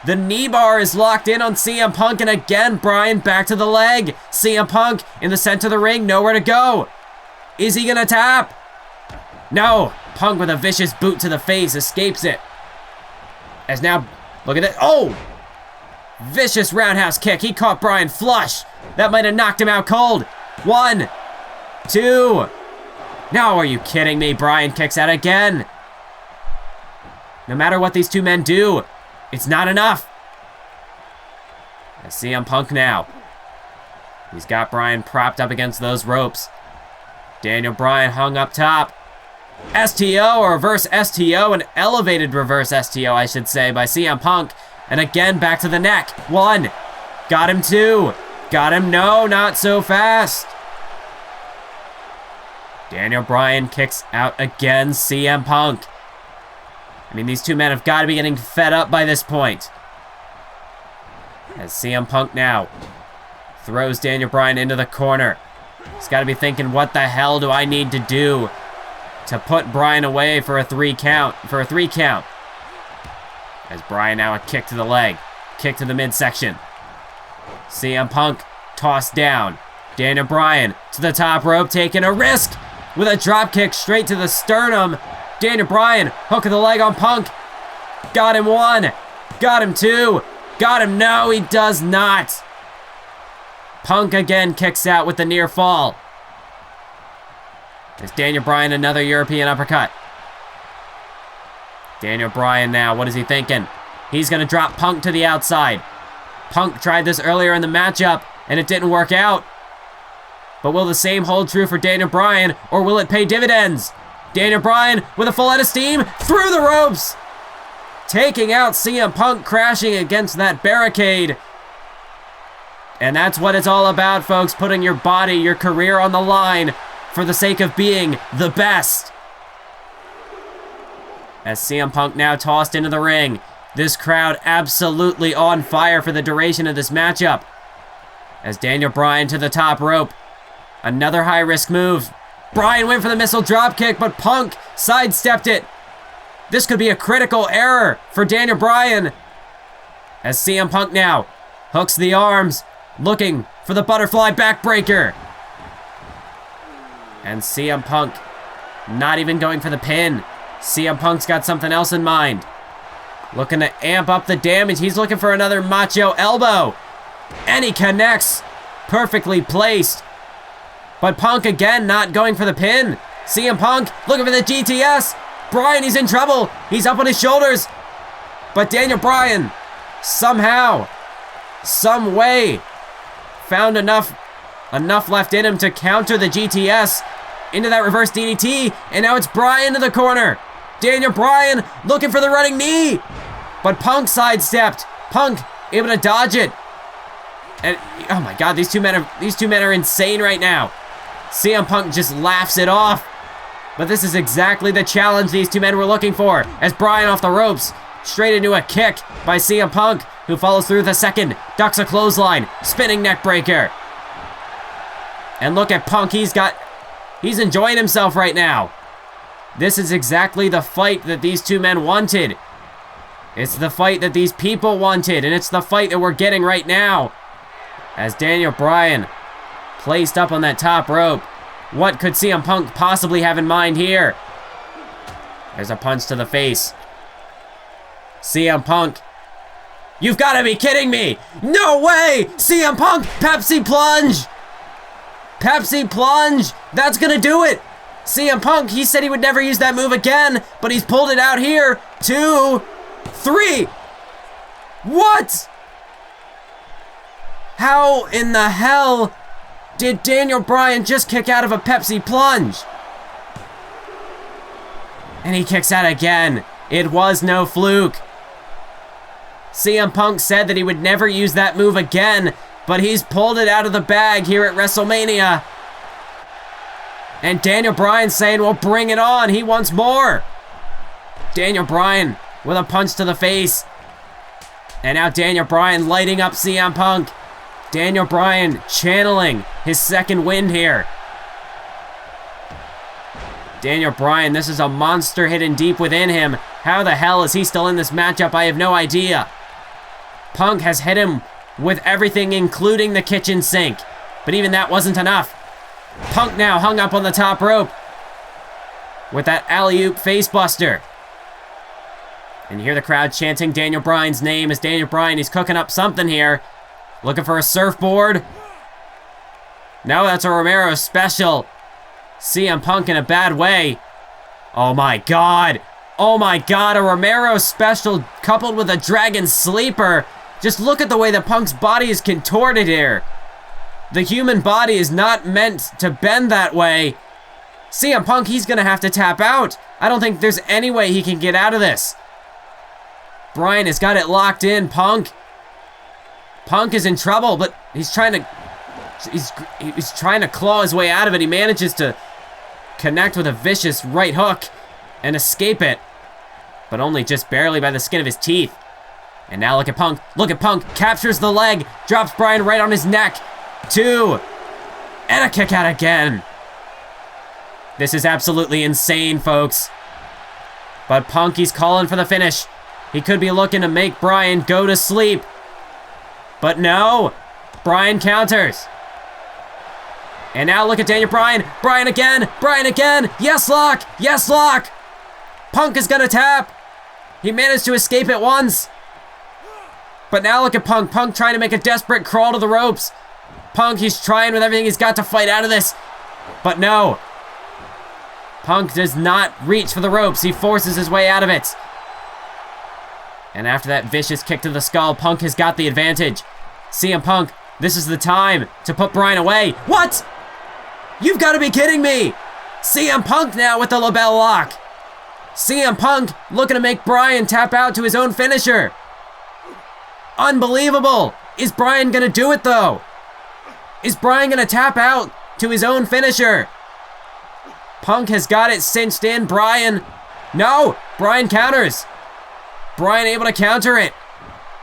The knee bar is locked in on CM Punk, and again, Bryan back to the leg. CM Punk in the center of the ring, nowhere to go. Is he gonna tap? No. Punk with a vicious boot to the face escapes it. As now, look at that. Oh! Vicious roundhouse kick. He caught Bryan flush. That might have knocked him out cold. 1, 2. No, are you kidding me? Bryan kicks out again. No matter what these two men do, it's not enough. I see CM Punk now. He's got Bryan propped up against those ropes. Daniel Bryan hung up top. STO, or reverse STO, an elevated reverse STO, I should say, by CM Punk. And again, back to the neck. 1. Got him 2. Got him. No, not so fast. Daniel Bryan kicks out again. CM Punk. I mean, these two men have got to be getting fed up by this point. As CM Punk now throws Daniel Bryan into the corner. He's got to be thinking, what the hell do I need to do to put Bryan away for a 3 count? As Bryan now a kick to the leg. Kick to the midsection. CM Punk tossed down. Daniel Bryan to the top rope, taking a risk with a drop kick straight to the sternum. Daniel Bryan, hook of the leg on Punk. Got him 1. Got him 2. Got him. No, he does not. Punk again kicks out with the near fall. There's Daniel Bryan, another European uppercut. Daniel Bryan now, what is he thinking? He's going to drop Punk to the outside. Punk tried this earlier in the matchup, and it didn't work out. But will the same hold true for Daniel Bryan, or will it pay dividends? Daniel Bryan with a full head of steam through the ropes. Taking out CM Punk, crashing against that barricade. And that's what it's all about, folks. Putting your body, your career on the line for the sake of being the best. As CM Punk now tossed into the ring. This crowd absolutely on fire for the duration of this matchup. As Daniel Bryan to the top rope. Another high-risk move. Bryan went for the missile dropkick, but Punk sidestepped it. This could be a critical error for Daniel Bryan. As CM Punk now hooks the arms, looking for the butterfly backbreaker. And CM Punk not even going for the pin. CM Punk's got something else in mind. Looking to amp up the damage. He's looking for another macho elbow. And he connects. Perfectly placed. But Punk again not going for the pin. CM Punk looking for the GTS. Bryan, he's in trouble. He's up on his shoulders. But Daniel Bryan somehow, some way, found enough left in him to counter the GTS into that reverse DDT. And now it's Bryan to the corner. Daniel Bryan looking for the running knee. But Punk sidestepped. Punk able to dodge it. And oh my god, these two men are insane right now. CM Punk just laughs it off. But this is exactly the challenge these two men were looking for. As Bryan off the ropes, straight into a kick by CM Punk, who follows through the second, ducks a clothesline, spinning neck breaker. And look at Punk, he's got He's enjoying himself right now. This is exactly the fight that these two men wanted. It's the fight that these people wanted, and it's the fight that we're getting right now. As Daniel Bryan placed up on that top rope. What could CM Punk possibly have in mind here? There's a punch to the face. CM Punk. You've got to be kidding me! No way! CM Punk, Pepsi plunge! Pepsi plunge! That's gonna do it! CM Punk, he said he would never use that move again, but he's pulled it out here. 2, 3. What? How in the hell did Daniel Bryan just kick out of a Pepsi plunge? And he kicks out again. It was no fluke. CM Punk said that he would never use that move again, but he's pulled it out of the bag here at WrestleMania. And Daniel Bryan saying, well, bring it on. He wants more. Daniel Bryan with a punch to the face. And now Daniel Bryan lighting up CM Punk. Daniel Bryan channeling his second wind here. Daniel Bryan, this is a monster hidden deep within him. How the hell is he still in this matchup? I have no idea. Punk has hit him with everything, including the kitchen sink. But even that wasn't enough. Punk now hung up on the top rope with that alley-oop facebuster. And you hear the crowd chanting Daniel Bryan's name as Daniel Bryan, he's cooking up something here. Looking for a surfboard. No, that's a Romero special. CM Punk in a bad way. Oh my God. Oh my God, a Romero special coupled with a Dragon Sleeper. Just look at the way that Punk's body is contorted here. The human body is not meant to bend that way. CM Punk, he's gonna have to tap out. I don't think there's any way he can get out of this. Bryan has got it locked in. Punk is in trouble, but he's trying to claw his way out of it. He manages to connect with a vicious right hook and escape it, but only just barely by the skin of his teeth. And now look at Punk. Look at Punk. Captures the leg. Drops Bryan right on his neck. 2. And a kick out again. This is absolutely insane, folks. But Punk, he's calling for the finish. He could be looking to make Bryan go to sleep. But no. Bryan counters. And now look at Daniel Bryan. Bryan again. Bryan again. Yes, lock. Yes, lock. Punk is gonna tap. He managed to escape it once. But now look at Punk. Punk trying to make a desperate crawl to the ropes. Punk, he's trying with everything he's got to fight out of this. But no. Punk does not reach for the ropes. He forces his way out of it. And after that vicious kick to the skull, Punk has got the advantage. CM Punk, this is the time to put Bryan away. What? You've got to be kidding me. CM Punk now with the label lock. CM Punk looking to make Bryan tap out to his own finisher. Unbelievable. Is Bryan going to do it, though? Is Bryan going to tap out to his own finisher? Punk has got it cinched in. Bryan. No. Bryan counters. Bryan able to counter it.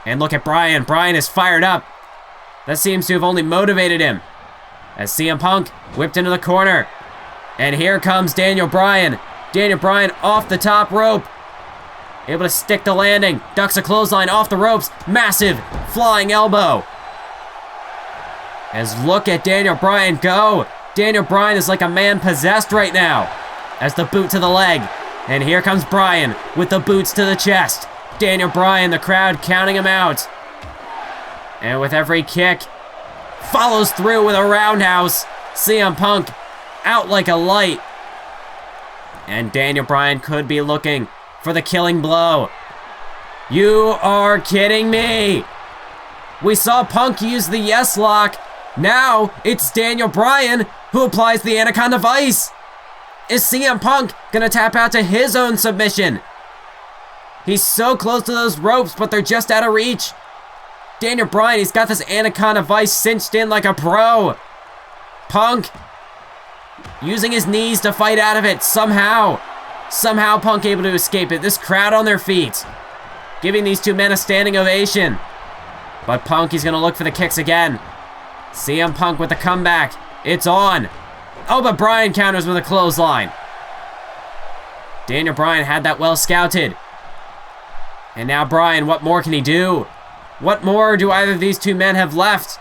And look at Bryan. Bryan is fired up. That seems to have only motivated him. As CM Punk whipped into the corner. And here comes Daniel Bryan. Daniel Bryan off the top rope. Able to stick the landing. Ducks a clothesline off the ropes. Massive flying elbow. As look at Daniel Bryan go. Daniel Bryan is like a man possessed right now. As the boot to the leg. And here comes Bryan with the boots to the chest. Daniel Bryan, the crowd counting him out. And with every kick, follows through with a roundhouse. CM Punk out like a light. And Daniel Bryan could be looking for the killing blow. You are kidding me. We saw Punk use the yes lock. Now it's Daniel Bryan who applies the Anaconda Vice. Is CM Punk gonna tap out to his own submission? He's so close to those ropes, but they're just out of reach. Daniel Bryan, he's got this Anaconda Vice cinched in like a pro. Punk using his knees to fight out of it somehow. Somehow Punk able to escape it. This crowd on their feet, giving these two men a standing ovation. But Punk, he's gonna look for the kicks again. CM Punk with the comeback. It's on. Oh, but Bryan counters with a clothesline. Daniel Bryan had that well scouted. And now Bryan, what more can he do? What more do either of these two men have left?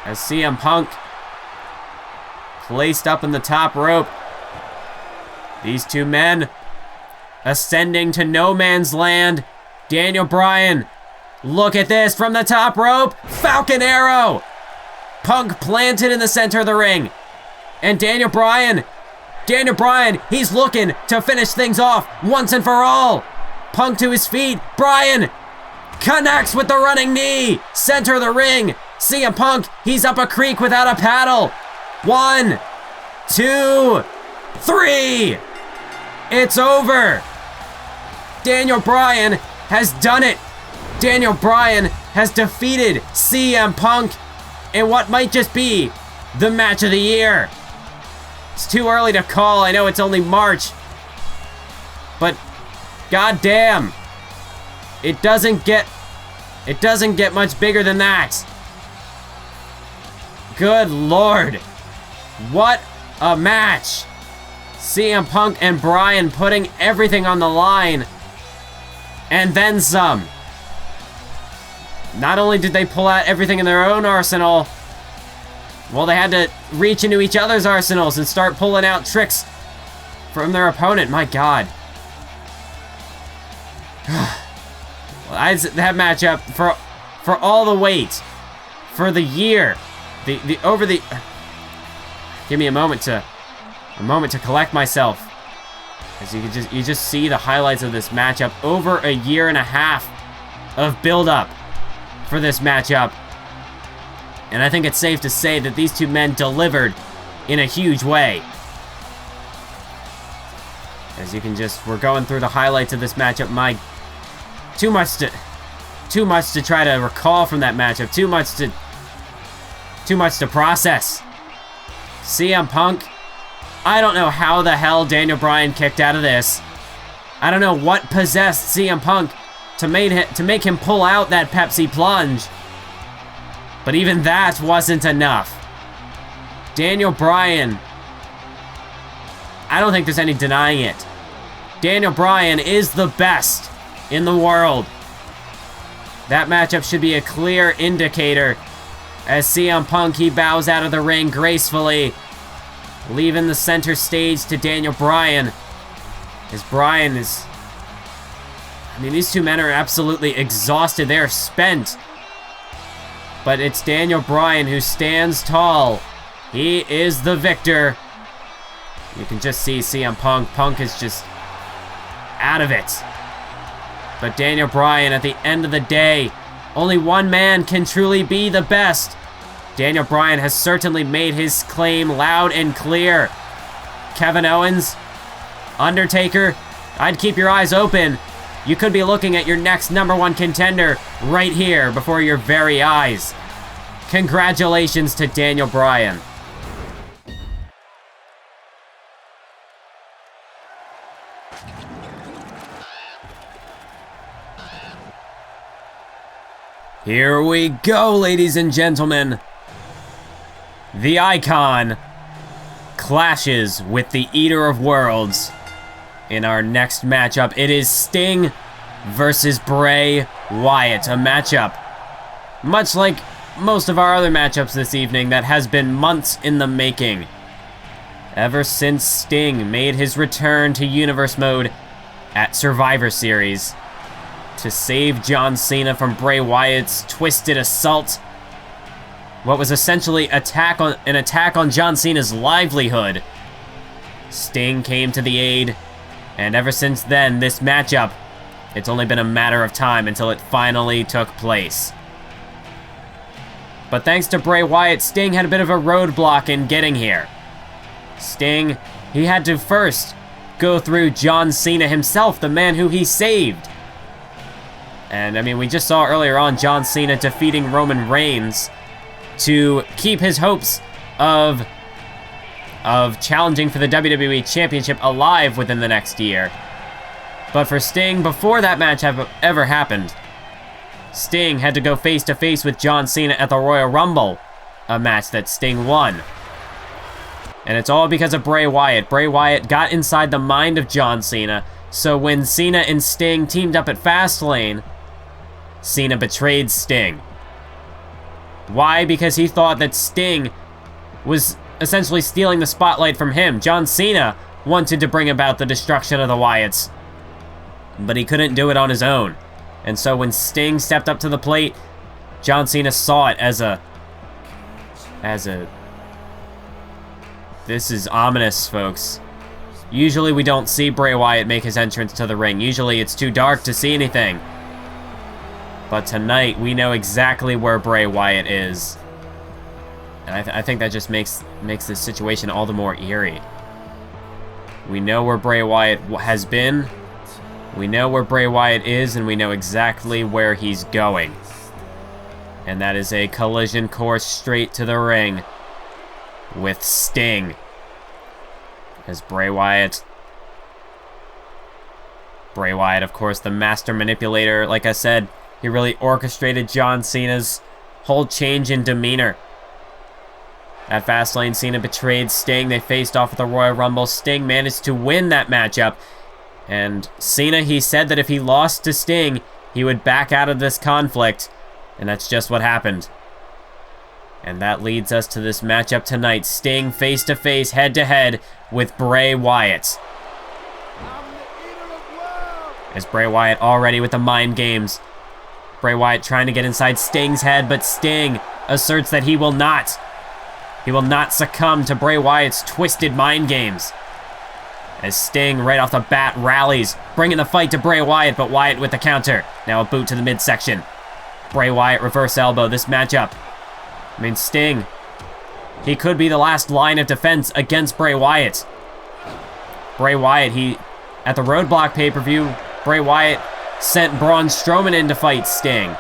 As CM Punk placed up in the top rope. These two men ascending to no man's land. Daniel Bryan, look at this from the top rope. Falcon Arrow. Punk planted in the center of the ring. And Daniel Bryan, he's looking to finish things off once and for all. Punk to his feet. Bryan connects with the running knee. Center of the ring. CM Punk, he's up a creek without a paddle. 1, 2, 3. It's over. Daniel Bryan has done it. Daniel Bryan has defeated CM Punk in what might just be the match of the year. It's too early to call. I know it's only March. But goddamn, it doesn't get much bigger than that. Good Lord. What a match. CM Punk and Bryan putting everything on the line. And then some. Not only did they pull out everything in their own arsenal, well, they had to reach into each other's arsenals and start pulling out tricks from their opponent. My God. Well, that matchup for all the wait, for the year, give me a moment to collect myself. As you just see the highlights of this matchup. Over a year and a half of build-up for this matchup. And I think it's safe to say that these two men delivered in a huge way. As you can we're going through the highlights of this matchup. Too much to try to recall from that matchup. Too much to process. CM Punk, I don't know how the hell Daniel Bryan kicked out of this. I don't know what possessed CM Punk to make him pull out that Pepsi plunge. But even that wasn't enough. Daniel Bryan, I don't think there's any denying it. Daniel Bryan is the best in the world. That matchup should be a clear indicator as CM Punk, he bows out of the ring gracefully, leaving the center stage to Daniel Bryan. As Bryan is... I mean, these two men are absolutely exhausted. They are spent. But it's Daniel Bryan who stands tall. He is the victor. You can just see CM Punk. Punk is just out of it. But Daniel Bryan, at the end of the day, only one man can truly be the best. Daniel Bryan has certainly made his claim loud and clear. Kevin Owens, Undertaker, I'd keep your eyes open. You could be looking at your next #1 contender right here before your very eyes. Congratulations to Daniel Bryan. Here we go, ladies and gentlemen. The Icon clashes with the Eater of Worlds in our next matchup. It is Sting versus Bray Wyatt, a matchup much like most of our other matchups this evening that has been months in the making. Ever since Sting made his return to Universe Mode at Survivor Series to save John Cena from Bray Wyatt's twisted assault, what was essentially an attack on John Cena's livelihood, Sting came to the aid, and ever since then, this matchup, it's only been a matter of time until it finally took place. But thanks to Bray Wyatt, Sting had a bit of a roadblock in getting here. Sting, he had to first go through John Cena himself, the man who he saved. And I mean, we just saw earlier on John Cena defeating Roman Reigns to keep his hopes of challenging for the WWE Championship alive within the next year. But for Sting, before that match ever happened, Sting had to go face-to-face with John Cena at the Royal Rumble a match that Sting won. And it's all because of Bray Wyatt. Bray Wyatt got inside the mind of John Cena, so when Cena and Sting teamed up at Fastlane, Cena betrayed Sting. Why? Because he thought that Sting was essentially stealing the spotlight from him. John Cena wanted to bring about the destruction of the Wyatts, but he couldn't do it on his own. And so when Sting stepped up to the plate, John Cena saw it as a... This is ominous, folks. Usually we don't see Bray Wyatt make his entrance to the ring. Usually it's too dark to see anything. But tonight, we know exactly where Bray Wyatt is. And I think that just makes this situation all the more eerie. We know where Bray Wyatt has been. We know where Bray Wyatt is, and we know exactly where he's going. And that is a collision course straight to the ring with Sting. As Bray Wyatt, of course, the master manipulator, like I said, he really orchestrated John Cena's whole change in demeanor. At Fastlane, Cena betrayed Sting. They faced off at the Royal Rumble. Sting managed to win that matchup. And Cena, he said that if he lost to Sting, he would back out of this conflict. And that's just what happened. And that leads us to this matchup tonight. Sting face-to-face, head-to-head with Bray Wyatt. As Bray Wyatt already with the mind games. Bray Wyatt trying to get inside Sting's head, but Sting asserts that he will not. He will not succumb to Bray Wyatt's twisted mind games. As Sting, right off the bat, rallies, bringing the fight to Bray Wyatt, but Wyatt with the counter. Now a boot to the midsection. Bray Wyatt reverse elbow, this matchup. I mean, Sting, he could be the last line of defense against Bray Wyatt. Bray Wyatt, at the Roadblock pay-per-view, Bray Wyatt sent Braun Strowman in to fight Sting.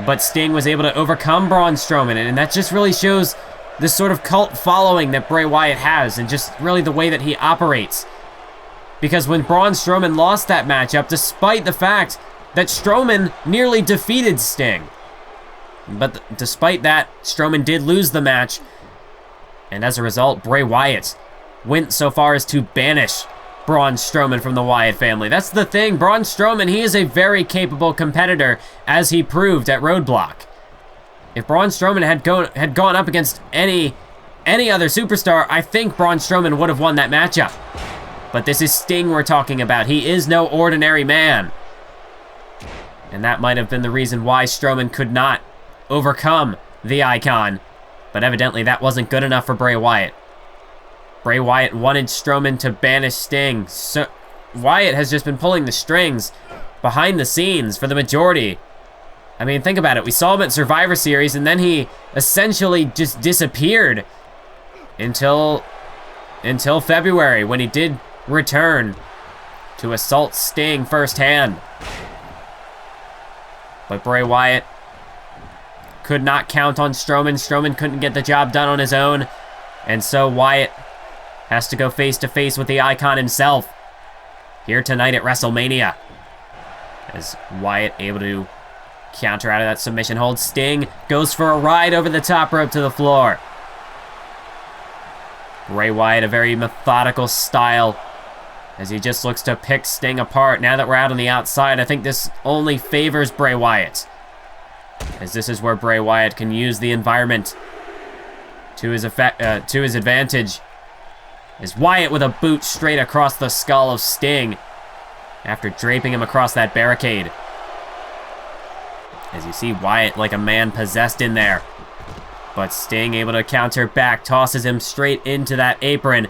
But Sting was able to overcome Braun Strowman, and that just really shows this sort of cult following that Bray Wyatt has, and just really the way that he operates. Because when Braun Strowman lost that matchup, despite the fact that Strowman nearly defeated Sting, but despite that, Strowman did lose the match, and as a result, Bray Wyatt went so far as to banish Braun Strowman from the Wyatt family. That's the thing, Braun Strowman, he is a very capable competitor, as he proved at Roadblock. If Braun Strowman had gone up against any other superstar, I think Braun Strowman would have won that matchup. But this is Sting we're talking about. He is no ordinary man. And that might have been the reason why Strowman could not overcome the Icon. But evidently that wasn't good enough for Bray Wyatt. Bray Wyatt wanted Strowman to banish Sting. So Wyatt has just been pulling the strings behind the scenes for the majority. I mean, think about it. We saw him at Survivor Series, and then he essentially just disappeared until February, when he did return to assault Sting firsthand. But Bray Wyatt could not count on Strowman. Strowman couldn't get the job done on his own, and so Wyatt has to go face-to-face with the Icon himself here tonight at WrestleMania. As Wyatt able to counter out of that submission hold. Sting goes for a ride over the top rope to the floor. Bray Wyatt, a very methodical style, as he just looks to pick Sting apart. Now that we're out on the outside, I think this only favors Bray Wyatt, as this is where Bray Wyatt can use the environment to his advantage. As Wyatt with a boot straight across the skull of Sting after draping him across that barricade. As you see Wyatt like a man possessed in there. But Sting able to counter back, tosses him straight into that apron.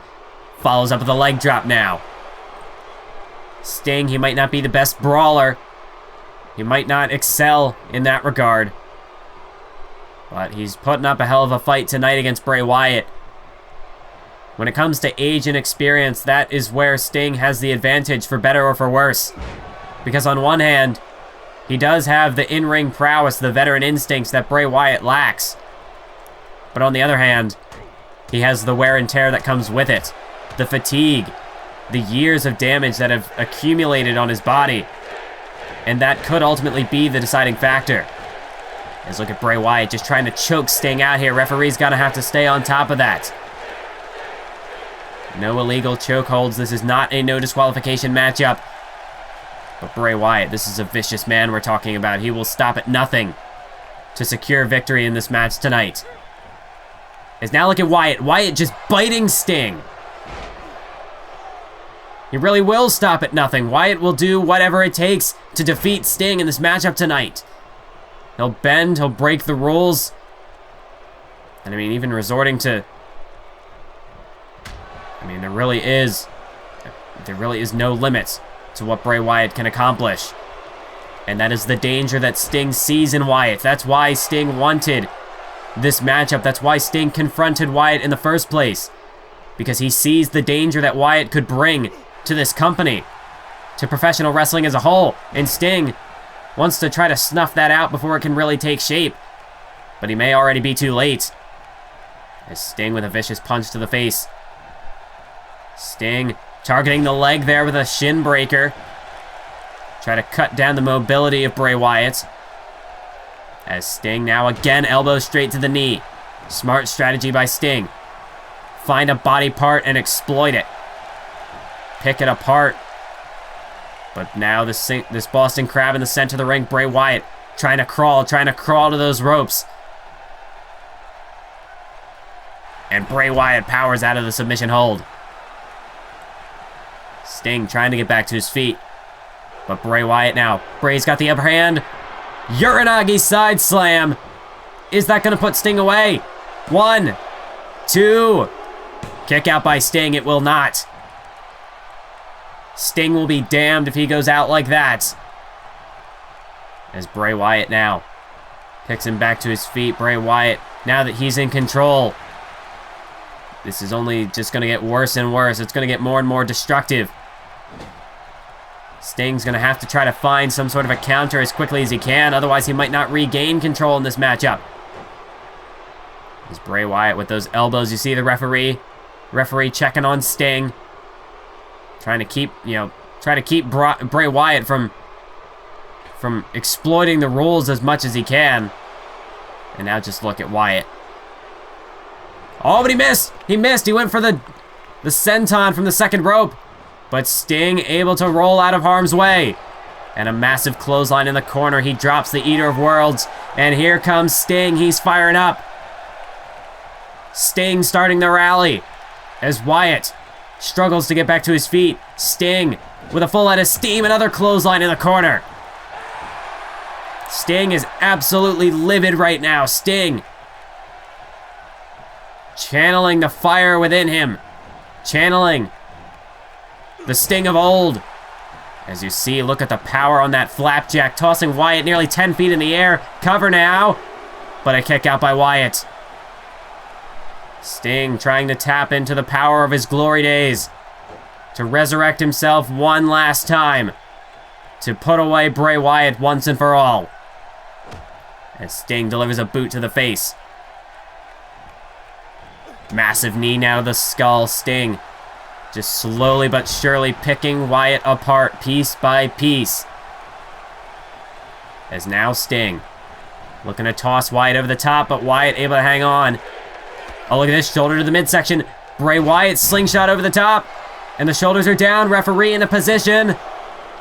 Follows up with a leg drop now. Sting, he might not be the best brawler. He might not excel in that regard. But he's putting up a hell of a fight tonight against Bray Wyatt. When it comes to age and experience, that is where Sting has the advantage, for better or for worse. Because on one hand, he does have the in-ring prowess, the veteran instincts that Bray Wyatt lacks. But on the other hand, he has the wear and tear that comes with it. The fatigue, the years of damage that have accumulated on his body. And that could ultimately be the deciding factor. Let's look at Bray Wyatt just trying to choke Sting out here. Referee's gonna have to stay on top of that. No illegal chokeholds. This is not a no disqualification matchup. But Bray Wyatt, this is a vicious man we're talking about. He will stop at nothing to secure victory in this match tonight. As now look at Wyatt. Wyatt just biting Sting. He really will stop at nothing. Wyatt will do whatever it takes to defeat Sting in this matchup tonight. He'll bend, he'll break the rules. And I mean, even resorting to... I mean, there really is no limit to what Bray Wyatt can accomplish. And that is the danger that Sting sees in Wyatt. That's why Sting wanted this matchup. That's why Sting confronted Wyatt in the first place. Because he sees the danger that Wyatt could bring to this company, to professional wrestling as a whole. And Sting wants to try to snuff that out before it can really take shape. But he may already be too late. As Sting with a vicious punch to the face. Sting targeting the leg there with a shin breaker. Try to cut down the mobility of Bray Wyatt. As Sting now again elbows straight to the knee. Smart strategy by Sting. Find a body part and exploit it. Pick it apart. But now this Boston Crab in the center of the ring. Bray Wyatt trying to crawl to those ropes. And Bray Wyatt powers out of the submission hold. Sting trying to get back to his feet. But Bray Wyatt now. Bray's got the upper hand. Uranagi side slam. Is that going to put Sting away? 1, 2. Kick out by Sting. It will not. Sting will be damned if he goes out like that. As Bray Wyatt now picks him back to his feet. Bray Wyatt, now that he's in control. This is only just going to get worse and worse. It's going to get more and more destructive. Sting's going to have to try to find some sort of a counter as quickly as he can. Otherwise, he might not regain control in this matchup. As Bray Wyatt with those elbows. You see the referee. Referee checking on Sting. Trying to keep, Bray Wyatt from exploiting the rules as much as he can. And now just look at Wyatt. Oh, but he missed! He missed! He went for the senton from the second rope. But Sting able to roll out of harm's way. And a massive clothesline in the corner. He drops the Eater of Worlds. And here comes Sting. He's firing up. Sting starting the rally. As Wyatt struggles to get back to his feet. Sting with a full head of steam. Another clothesline in the corner. Sting is absolutely livid right now. Sting channeling the fire within him. Channeling the Sting of old. As you see, look at the power on that flapjack. Tossing Wyatt nearly 10 feet in the air. Cover now. But a kick out by Wyatt. Sting trying to tap into the power of his glory days. To resurrect himself one last time. To put away Bray Wyatt once and for all. As Sting delivers a boot to the face. Massive knee now to the skull. Sting just slowly but surely picking Wyatt apart piece by piece. As now Sting looking to toss Wyatt over the top, but Wyatt able to hang on. Oh, look at this, shoulder to the midsection. Bray Wyatt slingshot over the top. And the shoulders are down. Referee in a position.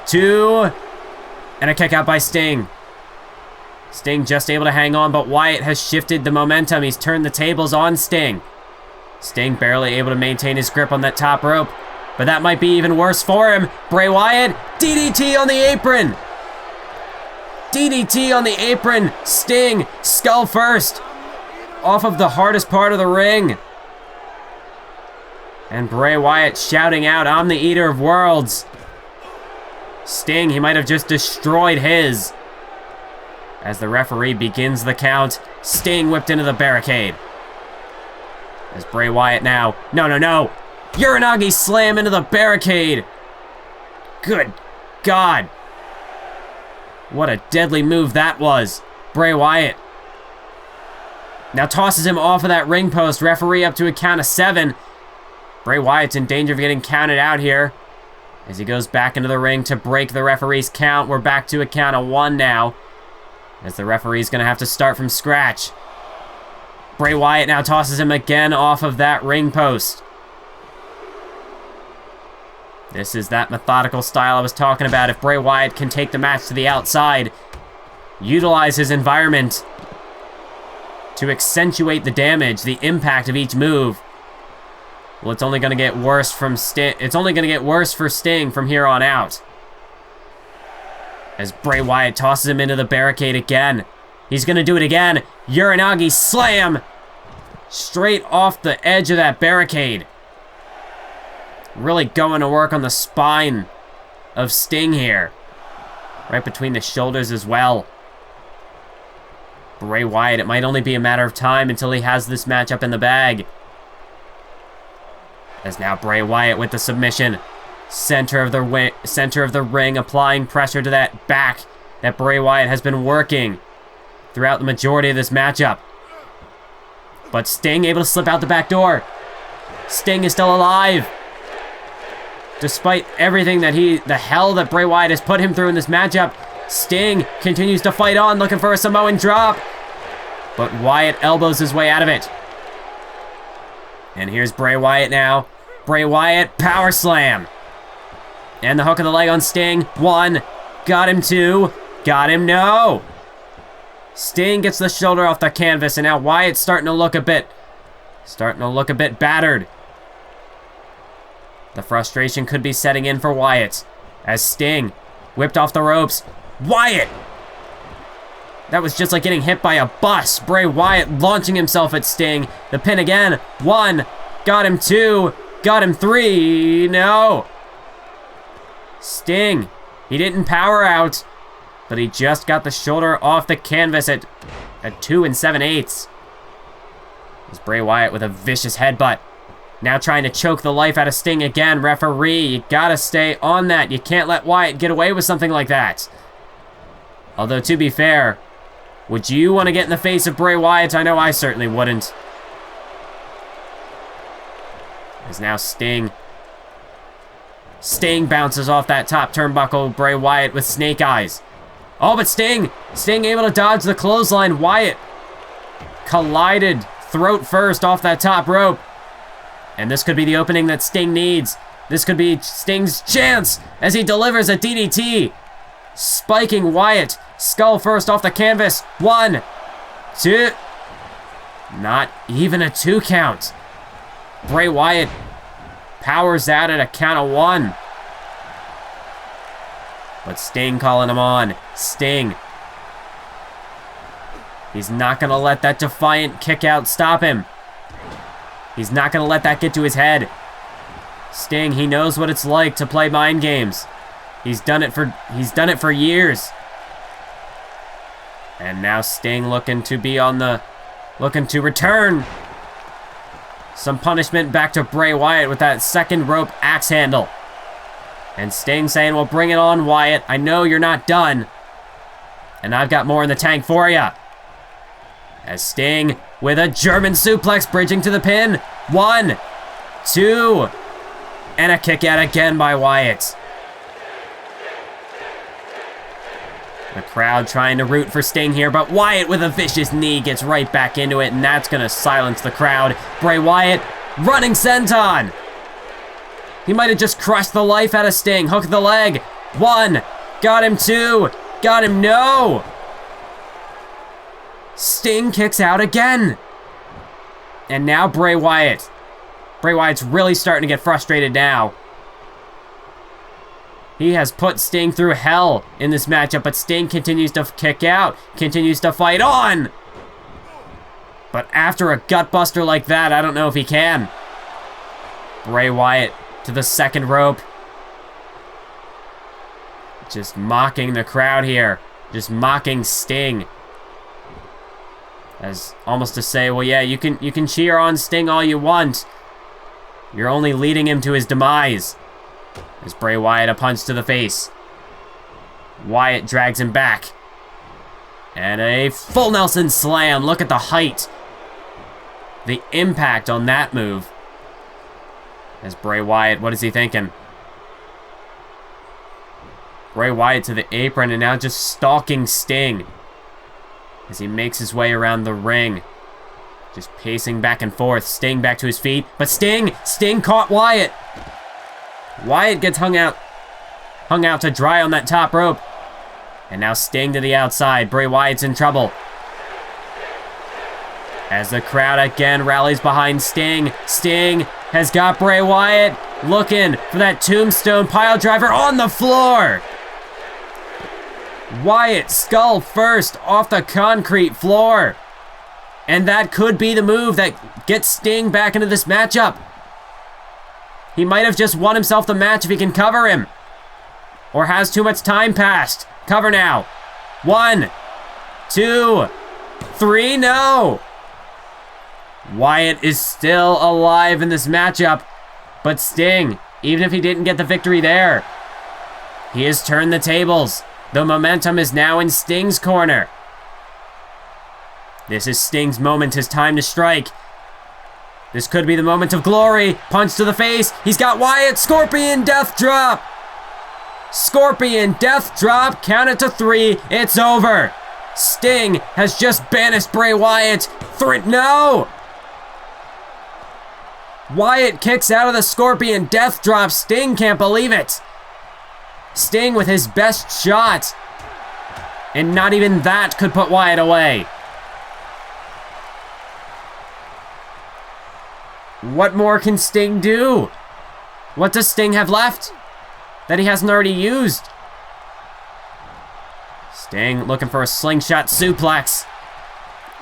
2. And a kick out by Sting. Sting just able to hang on, but Wyatt has shifted the momentum. He's turned the tables on Sting. Sting barely able to maintain his grip on that top rope. But that might be even worse for him. Bray Wyatt, DDT on the apron. DDT on the apron. Sting, skull first. Off of the hardest part of the ring. And Bray Wyatt shouting out, "I'm the Eater of Worlds." Sting, he might have just destroyed his. As the referee begins the count, Sting whipped into the barricade. As Bray Wyatt now, no. Uranagi slam into the barricade. Good God. What a deadly move that was. Bray Wyatt now tosses him off of that ring post. Referee up to a count of 7. Bray Wyatt's in danger of getting counted out here. As he goes back into the ring to break the referee's count. We're back to a count of 1 now. as the referee's going to have to start from scratch. Bray Wyatt now tosses him again off of that ring post. This is that methodical style I was talking about. If Bray Wyatt can take the match to the outside, utilize his environment to accentuate the damage, the impact of each move, well, it's only going to get worse from Sting. It's only going to get worse for Sting from here on out. As Bray Wyatt tosses him into the barricade again. He's going to do it again. Uranagi slam! Straight off the edge of that barricade. Really going to work on the spine of Sting here. Right between the shoulders as well. Bray Wyatt, it might only be a matter of time until he has this matchup in the bag. As now Bray Wyatt with the submission. Center of the ring, applying pressure to that back that Bray Wyatt has been working throughout the majority of this matchup. But Sting able to slip out the back door. Sting is still alive. Despite everything that the hell that Bray Wyatt has put him through in this matchup, Sting continues to fight on, looking for a Samoan drop. But Wyatt elbows his way out of it. And here's Bray Wyatt now. Bray Wyatt, power slam. And the hook of the leg on Sting. 1, got him. 2, got him. No. Sting gets the shoulder off the canvas, and now Wyatt's starting to look a bit battered. The frustration could be setting in for Wyatt as Sting whipped off the ropes. Wyatt! That was just like getting hit by a bus. Bray Wyatt launching himself at Sting. The pin again. 1, got him. 2, got him. 3, no. Sting, he didn't power out, but he just got the shoulder off the canvas at 2 7/8. There's Bray Wyatt with a vicious headbutt. Now trying to choke the life out of Sting again. Referee, you gotta stay on that. You can't let Wyatt get away with something like that. Although, to be fair, would you want to get in the face of Bray Wyatt? I know I certainly wouldn't. As now Sting bounces off that top turnbuckle. Bray Wyatt with snake eyes. Oh, but Sting able to dodge the clothesline. Wyatt collided throat first off that top rope. And this could be the opening that Sting needs. This could be Sting's chance as he delivers a DDT. Spiking Wyatt. Skull first off the canvas. 1, 2. Not even a 2 count. Bray Wyatt powers out at a count of 1. But Sting calling him on. Sting. He's not going to let that defiant kick out stop him. He's not going to let that get to his head. Sting, he knows what it's like to play mind games. He's done it for years. And now Sting looking to return some punishment back to Bray Wyatt with that second rope axe handle. And Sting saying, well, bring it on, Wyatt. I know you're not done. And I've got more in the tank for ya. As Sting with a German suplex bridging to the pin. 1, 2. And a kick out again by Wyatt. The crowd trying to root for Sting here, but Wyatt with a vicious knee gets right back into it, and that's going to silence the crowd. Bray Wyatt running senton. He might have just crushed the life out of Sting. Hook the leg. 1, got him. 2, got him. No. Sting kicks out again. And now Bray Wyatt. Bray Wyatt's really starting to get frustrated now. He has put Sting through hell in this matchup, but Sting continues to kick out, continues to fight on. But after a gutbuster like that, I don't know if he can. Bray Wyatt to the second rope. Just mocking the crowd here. Just mocking Sting. As almost to say, well, yeah, you can cheer on Sting all you want. You're only leading him to his demise. As Bray Wyatt a punch to the face. Wyatt drags him back. And a full Nelson slam. Look at the height. The impact on that move. As Bray Wyatt, what is he thinking? Bray Wyatt to the apron and now just stalking Sting. as he makes his way around the ring. Just pacing back and forth. Sting back to his feet. But Sting caught Wyatt. Wyatt gets hung out to dry on that top rope. And now Sting to the outside. Bray Wyatt's in trouble. As the crowd again rallies behind Sting. Sting has got Bray Wyatt looking for that tombstone pile driver on the floor. Wyatt skull first off the concrete floor. And that could be the move that gets Sting back into this matchup. He might have just won himself the match if he can cover him. Or has too much time passed. Cover now. 1, 2, 3, no! Wyatt is still alive in this matchup. But Sting, even if he didn't get the victory there, he has turned the tables. The momentum is now in Sting's corner. This is Sting's moment, his time to strike. This could be the moment of glory. Punch to the face. He's got Wyatt. Scorpion death drop. Scorpion death drop. Count it to 3. It's over. Sting has just banished Bray Wyatt. No! Wyatt kicks out of the Scorpion death drop. Sting can't believe it. Sting with his best shot. And not even that could put Wyatt away. What more can Sting do? What does Sting have left that he hasn't already used? Sting looking for a slingshot suplex.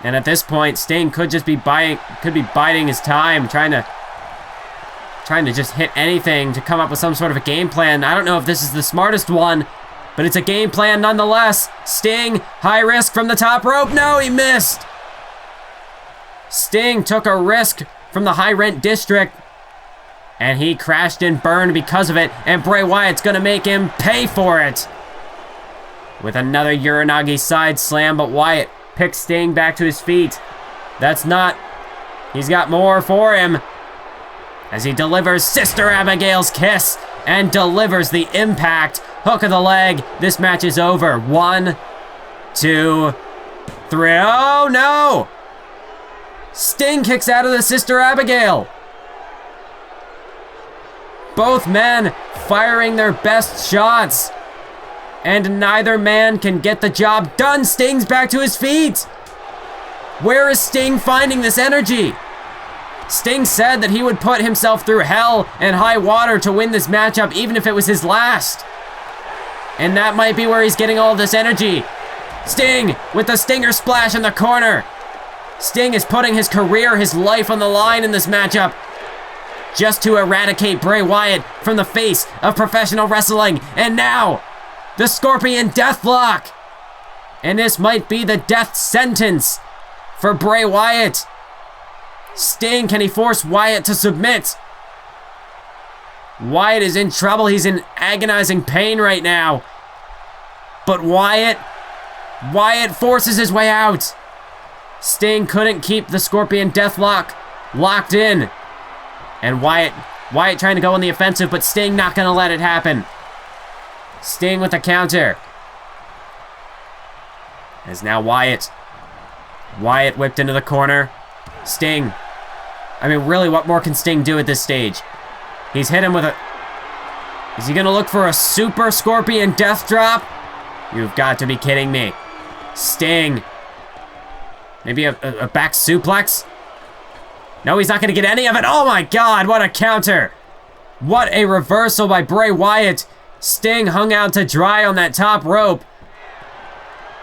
And at this point, Sting could just be biding his time, trying to just hit anything to come up with some sort of a game plan. I don't know if this is the smartest one, but it's a game plan nonetheless. Sting, high risk from the top rope. No, he missed. Sting took a risk from the high rent district, and he crashed and burned because of it, and Bray Wyatt's gonna make him pay for it with another Uranagi side slam, but Wyatt picks Sting back to his feet. He's got more for him as he delivers Sister Abigail's kiss and delivers the impact. Hook of the leg. This match is over. 1, 2, 3. Oh no! Sting kicks out of the Sister Abigail. Both men firing their best shots. And neither man can get the job done. Sting's back to his feet. Where is Sting finding this energy? Sting said that he would put himself through hell and high water to win this matchup, even if it was his last. And that might be where he's getting all this energy. Sting with the Stinger Splash in the corner. Sting is putting his career, his life on the line in this matchup just to eradicate Bray Wyatt from the face of professional wrestling. And now, the Scorpion Deathlock. And this might be the death sentence for Bray Wyatt. Sting, can he force Wyatt to submit? Wyatt is in trouble. He's in agonizing pain right now. But Wyatt forces his way out. Sting couldn't keep the Scorpion Deathlock locked in. And Wyatt trying to go on the offensive, but Sting not gonna let it happen. Sting with the counter. As now Wyatt whipped into the corner. Sting. I mean, really, what more can Sting do at this stage? He's hit him with a... Is he gonna look for a Super Scorpion Death Drop? You've got to be kidding me. Sting. Maybe a back suplex? No, he's not gonna get any of it. Oh my God, what a counter. What a reversal by Bray Wyatt. Sting hung out to dry on that top rope.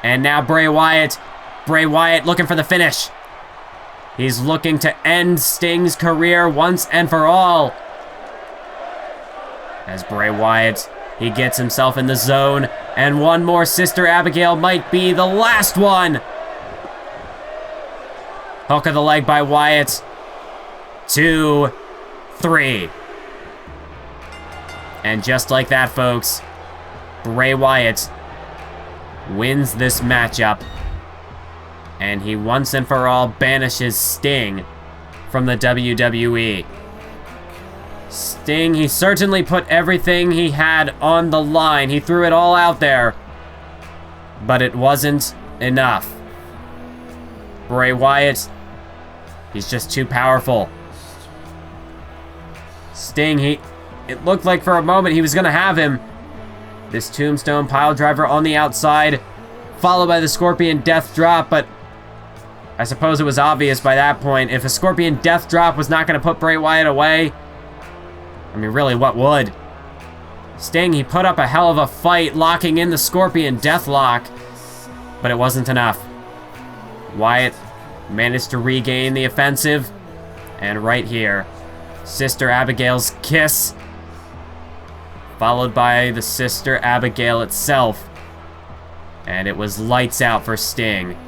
And now Bray Wyatt looking for the finish. He's looking to end Sting's career once and for all. As Bray Wyatt, he gets himself in the zone, and one more Sister Abigail might be the last one. Hook of the leg by Wyatt. 2, 3. And just like that, folks, Bray Wyatt wins this matchup. And he once and for all banishes Sting from the WWE. Sting, he certainly put everything he had on the line. He threw it all out there. But it wasn't enough. Bray Wyatt, he's just too powerful. Sting, it looked like for a moment he was going to have him. This tombstone piledriver on the outside, followed by the Scorpion Death Drop, but I suppose it was obvious by that point. If a Scorpion Death Drop was not going to put Bray Wyatt away, I mean, really, what would? Sting, he put up a hell of a fight, locking in the Scorpion Deathlock, but it wasn't enough. Wyatt managed to regain the offensive, and right here, Sister Abigail's kiss, followed by the Sister Abigail itself, and it was lights out for Sting.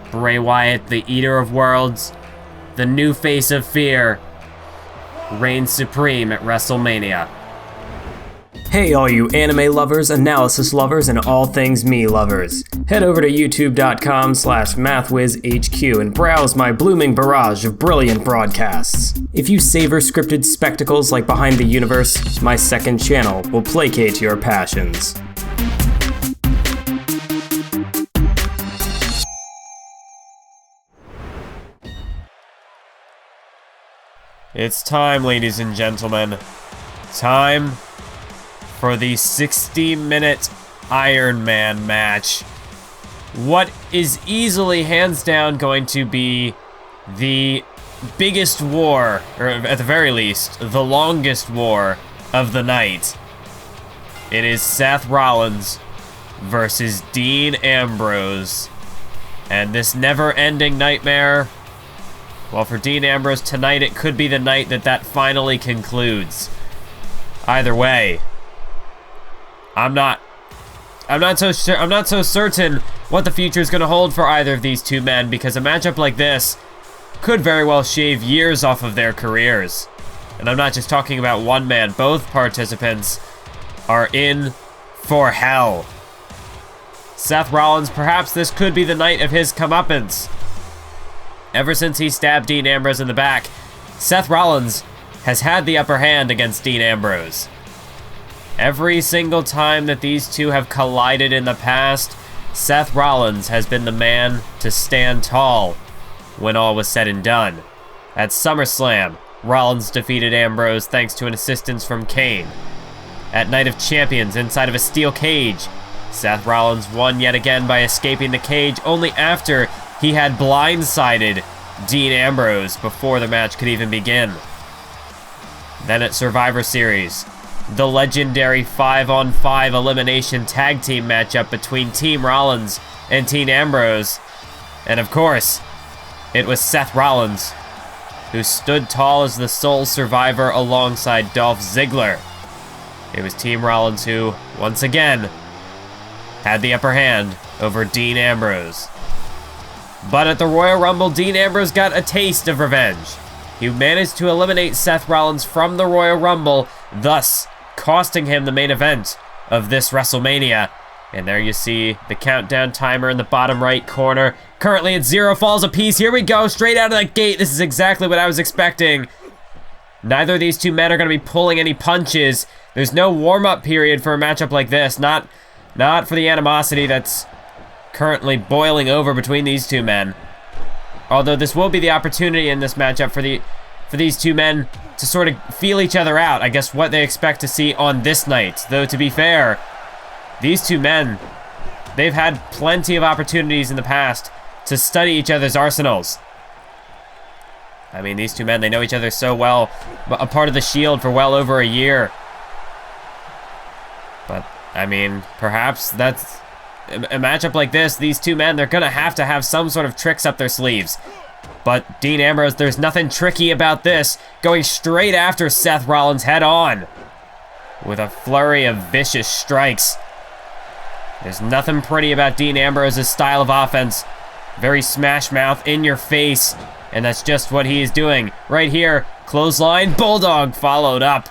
Bray Wyatt, the Eater of Worlds, the new face of fear, reigns supreme at WrestleMania. Hey all you anime lovers, analysis lovers, and all things me lovers. Head over to youtube.com/mathwizhq and browse my blooming barrage of brilliant broadcasts. If you savor scripted spectacles like Behind the Universe, my second channel will placate your passions. It's time, ladies and gentlemen. Time for the 60-minute Ironman match. What is easily, hands down, going to be the biggest war, or at the very least, the longest war of the night. It is Seth Rollins versus Dean Ambrose. And this never-ending nightmare, well, for Dean Ambrose tonight, it could be the night that finally concludes. Either way, I'm not so certain what the future is going to hold for either of these two men, because a matchup like this could very well shave years off of their careers. And I'm not just talking about one man. Both participants are in for hell. Seth Rollins, perhaps this could be the night of his comeuppance. Ever since he stabbed Dean Ambrose in the back, Seth Rollins has had the upper hand against Dean Ambrose. Every single time that these two have collided in the past, Seth Rollins has been the man to stand tall when all was said and done. At SummerSlam, Rollins defeated Ambrose thanks to an assistance from Kane. At Night of Champions, inside of a steel cage, Seth Rollins won yet again by escaping the cage only after he had blindsided Dean Ambrose before the match could even begin. Then at Survivor Series, the legendary 5-on-5 elimination tag team matchup between Team Rollins and Team Ambrose. And of course, it was Seth Rollins who stood tall as the sole survivor alongside Dolph Ziggler. It was Team Rollins who, once again, had the upper hand over Dean Ambrose. But at the Royal Rumble, Dean Ambrose got a taste of revenge. He managed to eliminate Seth Rollins from the Royal Rumble, thus costing him the main event of this WrestleMania. And there you see the countdown timer in the bottom right corner. Currently at 0 falls apiece. Here we go, straight out of the gate. This is exactly what I was expecting. Neither of these two men are going to be pulling any punches. There's no warm-up period for a matchup like this. Not for the animosity that's currently boiling over between these two men. Although this will be the opportunity in this matchup for these two men to sort of feel each other out. I guess what they expect to see on this night. Though to be fair, these two men, they've had plenty of opportunities in the past to study each other's arsenals. I mean, these two men, they know each other so well, a part of the Shield for well over a year. But, I mean, perhaps that's a matchup like this, these two men, they're going to have some sort of tricks up their sleeves. But Dean Ambrose, there's nothing tricky about this, going straight after Seth Rollins head on with a flurry of vicious strikes. There's nothing pretty about Dean Ambrose's style of offense. Very smash mouth, in your face, and that's just what he is doing. Right here, clothesline, bulldog followed up.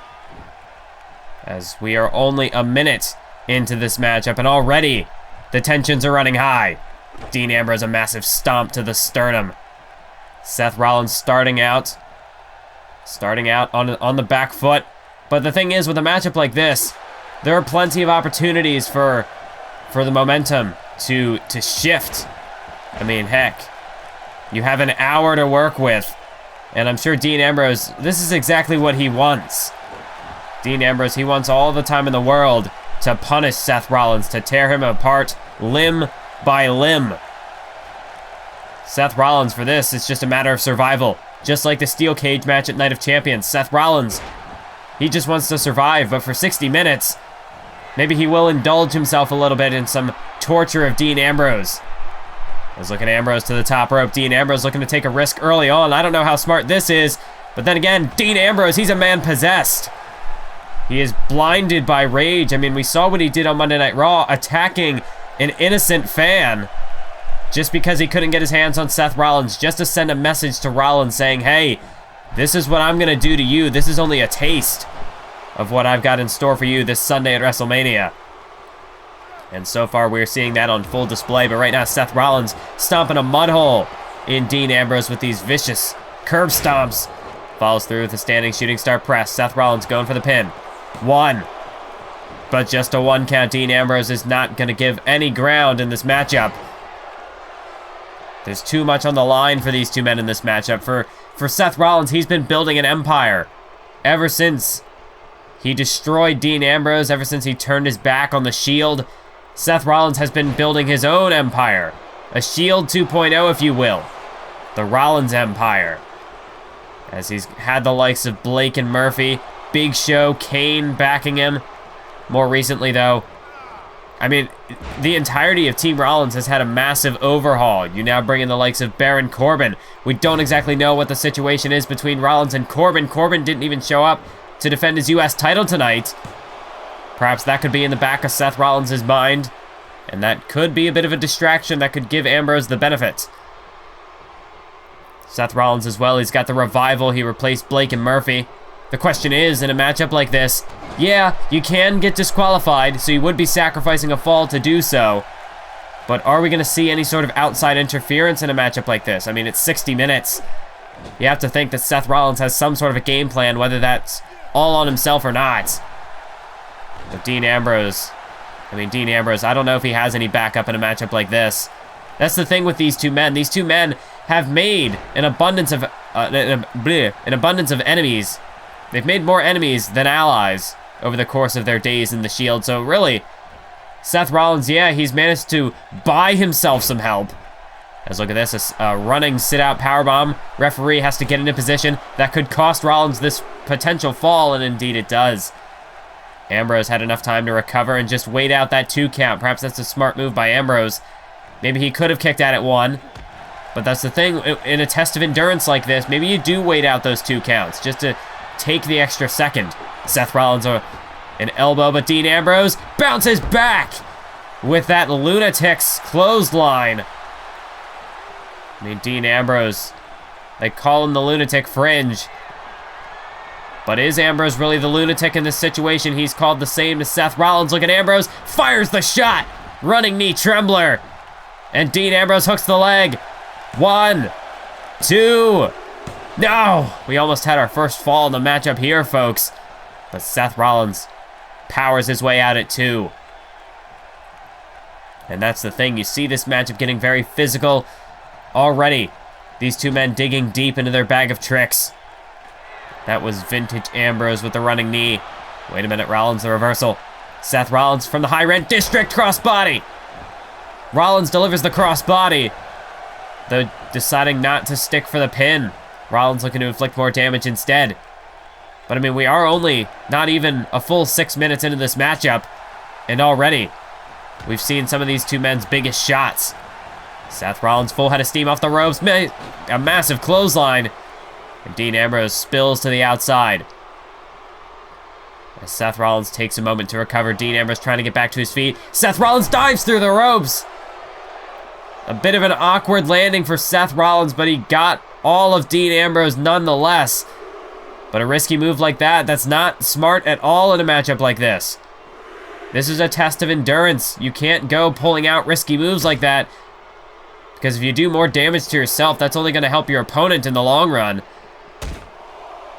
As we are only a minute into this matchup, and already the tensions are running high. Dean Ambrose, a massive stomp to the sternum. Seth Rollins starting out on the back foot. But the thing is, with a matchup like this, there are plenty of opportunities for the momentum to shift. I mean, heck, You have an hour to work with. And I'm sure Dean Ambrose, this is exactly what he wants. Dean Ambrose, he wants all the time in the world to punish Seth Rollins, to tear him apart limb by limb. Seth Rollins, for this, it's just a matter of survival. Just like the steel cage match at Night of Champions. Seth Rollins, he just wants to survive, but for 60 minutes, maybe he will indulge himself a little bit in some torture of Dean Ambrose. Let's look at Ambrose to the top rope. Dean Ambrose looking to take a risk early on. I don't know how smart this is, but then again, Dean Ambrose, he's a man possessed. He is blinded by rage. I mean, we saw what he did on Monday Night Raw, attacking an innocent fan just because he couldn't get his hands on Seth Rollins, just to send a message to Rollins saying, hey, this is what I'm going to do to you. This is only a taste of what I've got in store for you this Sunday at WrestleMania. And so far, we're seeing that on full display. But right now, Seth Rollins stomping a mud hole in Dean Ambrose with these vicious curb stomps. Follows through with a standing shooting star press. Seth Rollins going for the pin. 1. But just a 1 count. Dean Ambrose is not going to give any ground in this matchup. There's too much on the line for these two men in this matchup. For Seth Rollins, he's been building an empire ever since he destroyed Dean Ambrose, ever since he turned his back on the Shield. Seth Rollins has been building his own empire. A Shield 2.0, if you will. The Rollins Empire. As he's had the likes of Blake and Murphy, Big Show, Kane backing him. More recently, though, I mean, the entirety of Team Rollins has had a massive overhaul. You now bring in the likes of Baron Corbin. We don't exactly know what the situation is between Rollins and Corbin. Corbin didn't even show up to defend his U.S. title tonight. Perhaps that could be in the back of Seth Rollins' mind, and that could be a bit of a distraction that could give Ambrose the benefit. Seth Rollins as well, he's got the revival. He replaced Blake and Murphy. The question is, in a matchup like this, yeah, you can get disqualified, so you would be sacrificing a fall to do so. But are we going to see any sort of outside interference in a matchup like this? I mean, it's 60 minutes. You have to think that Seth Rollins has some sort of a game plan, whether that's all on himself or not. But Dean Ambrose, I don't know if he has any backup in a matchup like this. That's the thing with these two men. These two men have made an abundance of enemies. They've made more enemies than allies over the course of their days in the Shield. So really, Seth Rollins, yeah, he's managed to buy himself some help. Let's look at this, a running sit-out powerbomb. Referee has to get into position. That could cost Rollins this potential fall, and indeed it does. Ambrose had enough time to recover and just wait out that 2 count. Perhaps that's a smart move by Ambrose. Maybe he could have kicked out at 1. But that's the thing, in a test of endurance like this, maybe you do wait out those 2 counts, just to take the extra second. Seth Rollins, an elbow, but Dean Ambrose bounces back with that lunatic's clothesline. I mean, Dean Ambrose, they call him the lunatic fringe. But is Ambrose really the lunatic in this situation? He's called the same as Seth Rollins. Look at Ambrose, fires the shot. Running knee trembler. And Dean Ambrose hooks the leg. 1, 2. No! We almost had our first fall in the matchup here, folks. But Seth Rollins powers his way out at 2. And that's the thing. You see this matchup getting very physical already. These two men digging deep into their bag of tricks. That was vintage Ambrose with the running knee. Wait a minute, Rollins, the reversal. Seth Rollins from the high rent district, crossbody. Rollins delivers the crossbody, though deciding not to stick for the pin. Rollins looking to inflict more damage instead. But I mean, we are only not even a full 6 minutes into this matchup, and already we've seen some of these two men's biggest shots. Seth Rollins full head of steam off the ropes, a massive clothesline, and Dean Ambrose spills to the outside. As Seth Rollins takes a moment to recover, Dean Ambrose trying to get back to his feet. Seth Rollins dives through the ropes. A bit of an awkward landing for Seth Rollins, but he got all of Dean Ambrose nonetheless. But a risky move like that, that's not smart at all in a matchup like this. This is a test of endurance. You can't go pulling out risky moves like that, because if you do more damage to yourself, that's only going to help your opponent in the long run.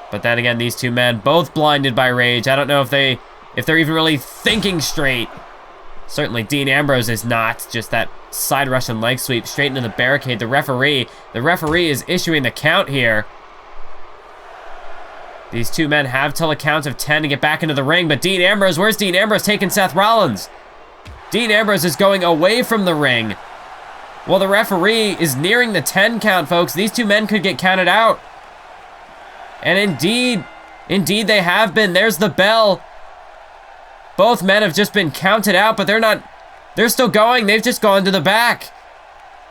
But then again, these two men both blinded by rage. I don't know if they're even really thinking straight. Certainly Dean Ambrose is not. Just that side Russian leg sweep straight into the barricade. The referee is issuing the count here. These two men have till a count of 10 to get back into the ring, but Dean Ambrose, where's Dean Ambrose taking Seth Rollins? Dean Ambrose is going away from the ring. Well, the referee is nearing the 10 count, folks. These two men could get counted out. And indeed they have been. There's the bell. Both men have just been counted out, but they're still going. They've just gone to the back.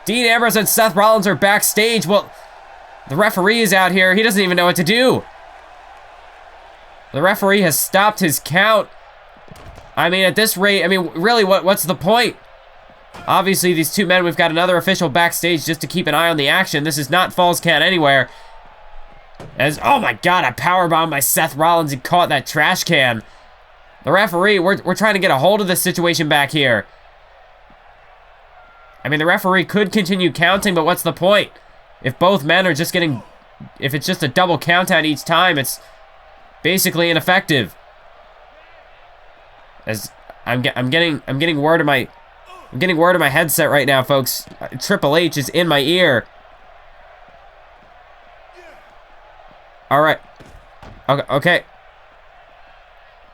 Dean Ambrose and Seth Rollins are backstage. Well, the referee is out here. He doesn't even know what to do. The referee has stopped his count. I mean, at this rate, I mean, really, what's the point? Obviously, these two men, we've got another official backstage just to keep an eye on the action. This is not Falls Count Anywhere. As, oh my God, a powerbomb by Seth Rollins. He caught that trash can. The referee, we're trying to get a hold of this situation back here. I mean, the referee could continue counting, but what's the point? If both men are just getting, if it's just a double count out each time, it's basically ineffective. As I'm getting word of my headset right now, folks. Triple H is in my ear. All right. Okay.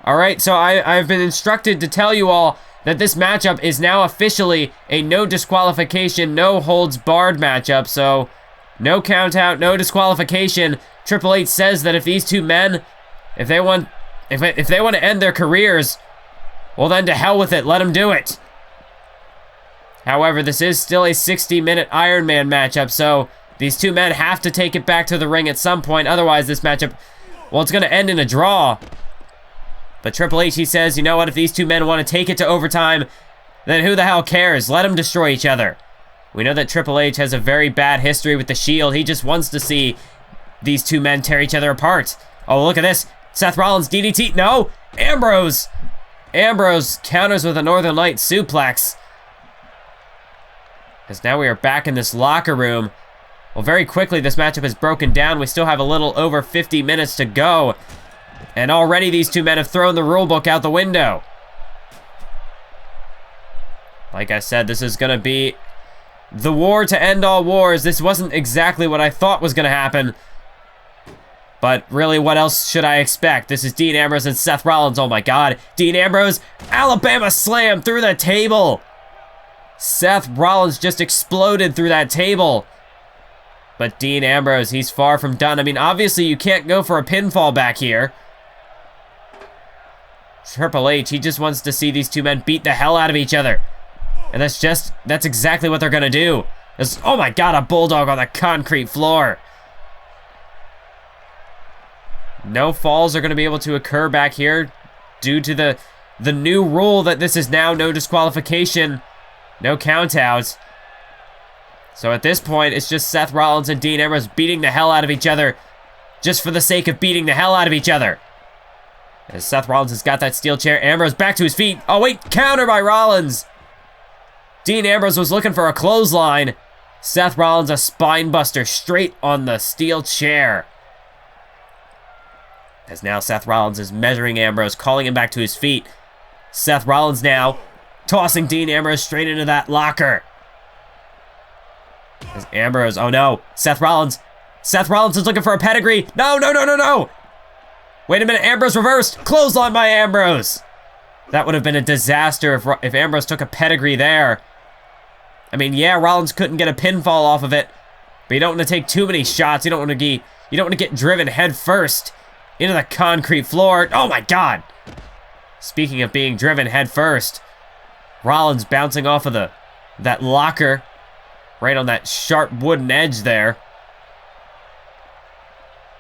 All right, so I've been instructed to tell you all that this matchup is now officially a no disqualification, no holds barred matchup. So no count out, no disqualification. Triple H says that if these two men, if they want to end their careers, well then to hell with it, let them do it. However, this is still a 60-minute Ironman matchup, so these two men have to take it back to the ring at some point. Otherwise, this matchup, well, it's going to end in a draw. But Triple H, he says, you know what, if these two men want to take it to overtime, then who the hell cares? Let them destroy each other. We know that Triple H has a very bad history with the Shield. He just wants to see these two men tear each other apart. Oh, look at this. Seth Rollins, DDT. No! Ambrose! Ambrose counters with a Northern Light suplex. As now we are back in this locker room. Well, very quickly, this matchup is broken down. We still have a little over 50 minutes to go. And already these two men have thrown the rulebook out the window. Like I said, this is going to be the war to end all wars. This wasn't exactly what I thought was going to happen. But really, what else should I expect? This is Dean Ambrose and Seth Rollins. Oh my God. Dean Ambrose, Alabama slam through the table. Seth Rollins just exploded through that table. But Dean Ambrose, he's far from done. I mean, obviously, you can't go for a pinfall back here. Triple H, he just wants to see these two men beat the hell out of each other. And that's exactly what they're going to do. Oh my God, a bulldog on the concrete floor. No falls are going to be able to occur back here due to the new rule that this is now no disqualification, no count out. So at this point, it's just Seth Rollins and Dean Ambrose beating the hell out of each other just for the sake of beating the hell out of each other. As Seth Rollins has got that steel chair, Ambrose back to his feet. Oh wait, counter by Rollins. Dean Ambrose was looking for a clothesline. Seth Rollins a spine buster straight on the steel chair. As now Seth Rollins is measuring Ambrose, calling him back to his feet. Seth Rollins now tossing Dean Ambrose straight into that locker. As Ambrose, oh no, Seth Rollins is looking for a pedigree. No. Wait a minute, Ambrose reversed. Clothesline by Ambrose. That would have been a disaster if Ambrose took a pedigree there. I mean, yeah, Rollins couldn't get a pinfall off of it, but you don't want to take too many shots. You don't want to get driven head first into the concrete floor. Oh my God. Speaking of being driven head first, Rollins bouncing off of that locker right on that sharp wooden edge there.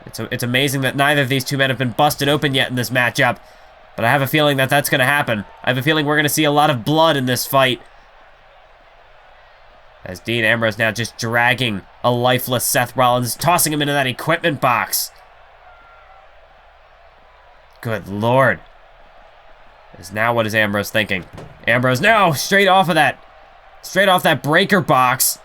It's amazing that neither of these two men have been busted open yet in this matchup, but I have a feeling that that's going to happen. I have a feeling we're going to see a lot of blood in this fight. As Dean Ambrose now just dragging a lifeless Seth Rollins, tossing him into that equipment box. Good Lord. As now what is Ambrose thinking? Ambrose, no! Straight off that breaker box.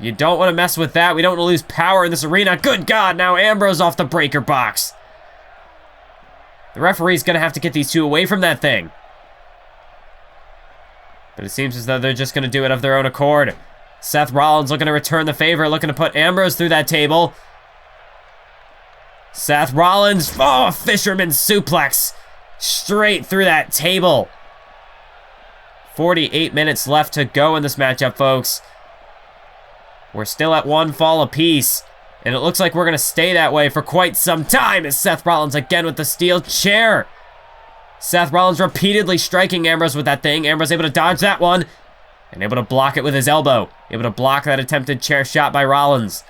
You don't want to mess with that. We don't want to lose power in this arena. Good God, now Ambrose off the breaker box. The referee's going to have to get these two away from that thing. But it seems as though they're just going to do it of their own accord. Seth Rollins looking to return the favor, looking to put Ambrose through that table. Seth Rollins, oh, fisherman suplex. Straight through that table. 48 minutes left to go in this matchup, folks. We're still at 1 fall apiece. And it looks like we're going to stay that way for quite some time as Seth Rollins again with the steel chair. Seth Rollins repeatedly striking Ambrose with that thing. Ambrose able to dodge that one. And able to block it with his elbow. Able to block that attempted chair shot by Rollins.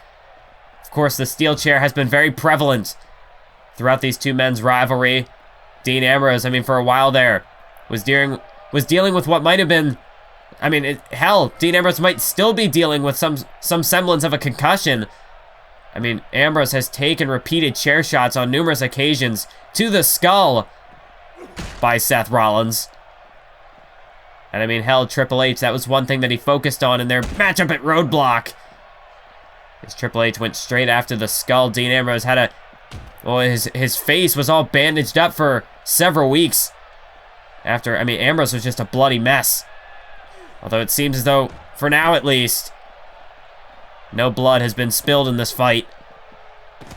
Of course, the steel chair has been very prevalent throughout these two men's rivalry. Dean Ambrose, I mean, for a while there, was dealing with what might have been... I mean, hell, Dean Ambrose might still be dealing with some semblance of a concussion. I mean, Ambrose has taken repeated chair shots on numerous occasions to the skull by Seth Rollins. And I mean, hell, Triple H, that was one thing that he focused on in their matchup at Roadblock. As Triple H went straight after the skull, Dean Ambrose had a... Well, his face was all bandaged up for several weeks. After, I mean, Ambrose was just a bloody mess. Although it seems as though, for now at least, no blood has been spilled in this fight.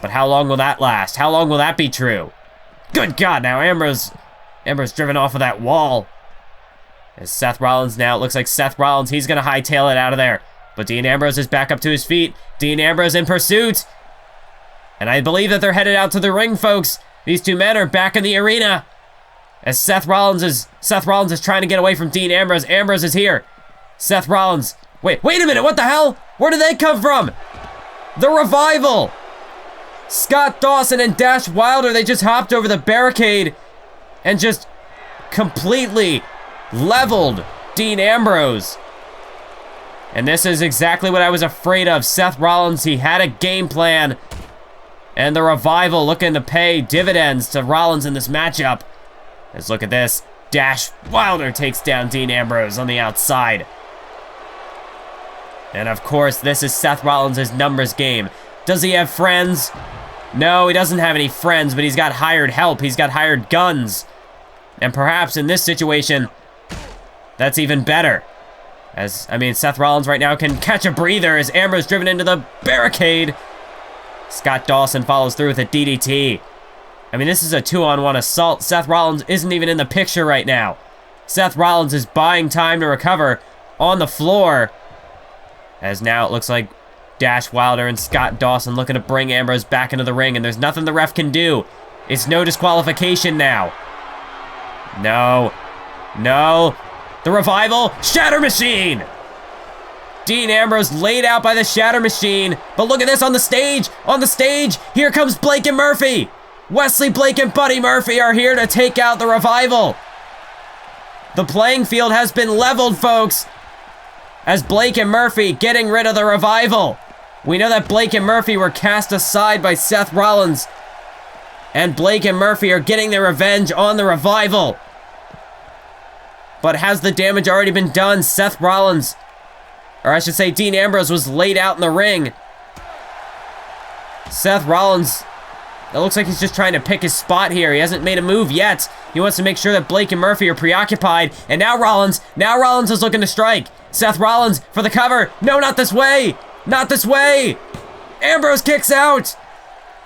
But how long will that last? How long will that be true? Good God, now Ambrose driven off of that wall. As Seth Rollins now, it looks like Seth Rollins, he's going to hightail it out of there. But Dean Ambrose is back up to his feet. Dean Ambrose in pursuit. And I believe that they're headed out to the ring, folks. These two men are back in the arena. As Seth Rollins is trying to get away from Dean Ambrose. Ambrose is here. Seth Rollins. Wait a minute, what the hell? Where did they come from? The Revival. Scott Dawson and Dash Wilder, they just hopped over the barricade and just completely leveled Dean Ambrose. And this is exactly what I was afraid of. Seth Rollins, he had a game plan. And the Revival looking to pay dividends to Rollins in this matchup. Let's look at this. Dash Wilder takes down Dean Ambrose on the outside. And of course, this is Seth Rollins' numbers game. Does he have friends? No, he doesn't have any friends, but he's got hired help. He's got hired guns. And perhaps in this situation, that's even better. As, I mean, Seth Rollins right now can catch a breather as Ambrose driven into the barricade. Scott Dawson follows through with a DDT. I mean, this is a 2-on-1 assault. Seth Rollins isn't even in the picture right now. Seth Rollins is buying time to recover on the floor. As now it looks like Dash Wilder and Scott Dawson looking to bring Ambrose back into the ring, and there's nothing the ref can do. It's no disqualification now. No. The Revival, Shatter Machine! Dean Ambrose laid out by the Shatter Machine, but look at this on the stage! On the stage, here comes Blake and Murphy! Wesley Blake and Buddy Murphy are here to take out the Revival. The playing field has been leveled, folks, as Blake and Murphy getting rid of the Revival. We know that Blake and Murphy were cast aside by Seth Rollins, and Blake and Murphy are getting their revenge on the Revival. But has the damage already been done? Seth Rollins, or I should say Dean Ambrose, was laid out in the ring. Seth Rollins, it looks like he's just trying to pick his spot here. He hasn't made a move yet. He wants to make sure that Blake and Murphy are preoccupied. And now Rollins is looking to strike. Seth Rollins for the cover. No, not this way. Not this way. Ambrose kicks out.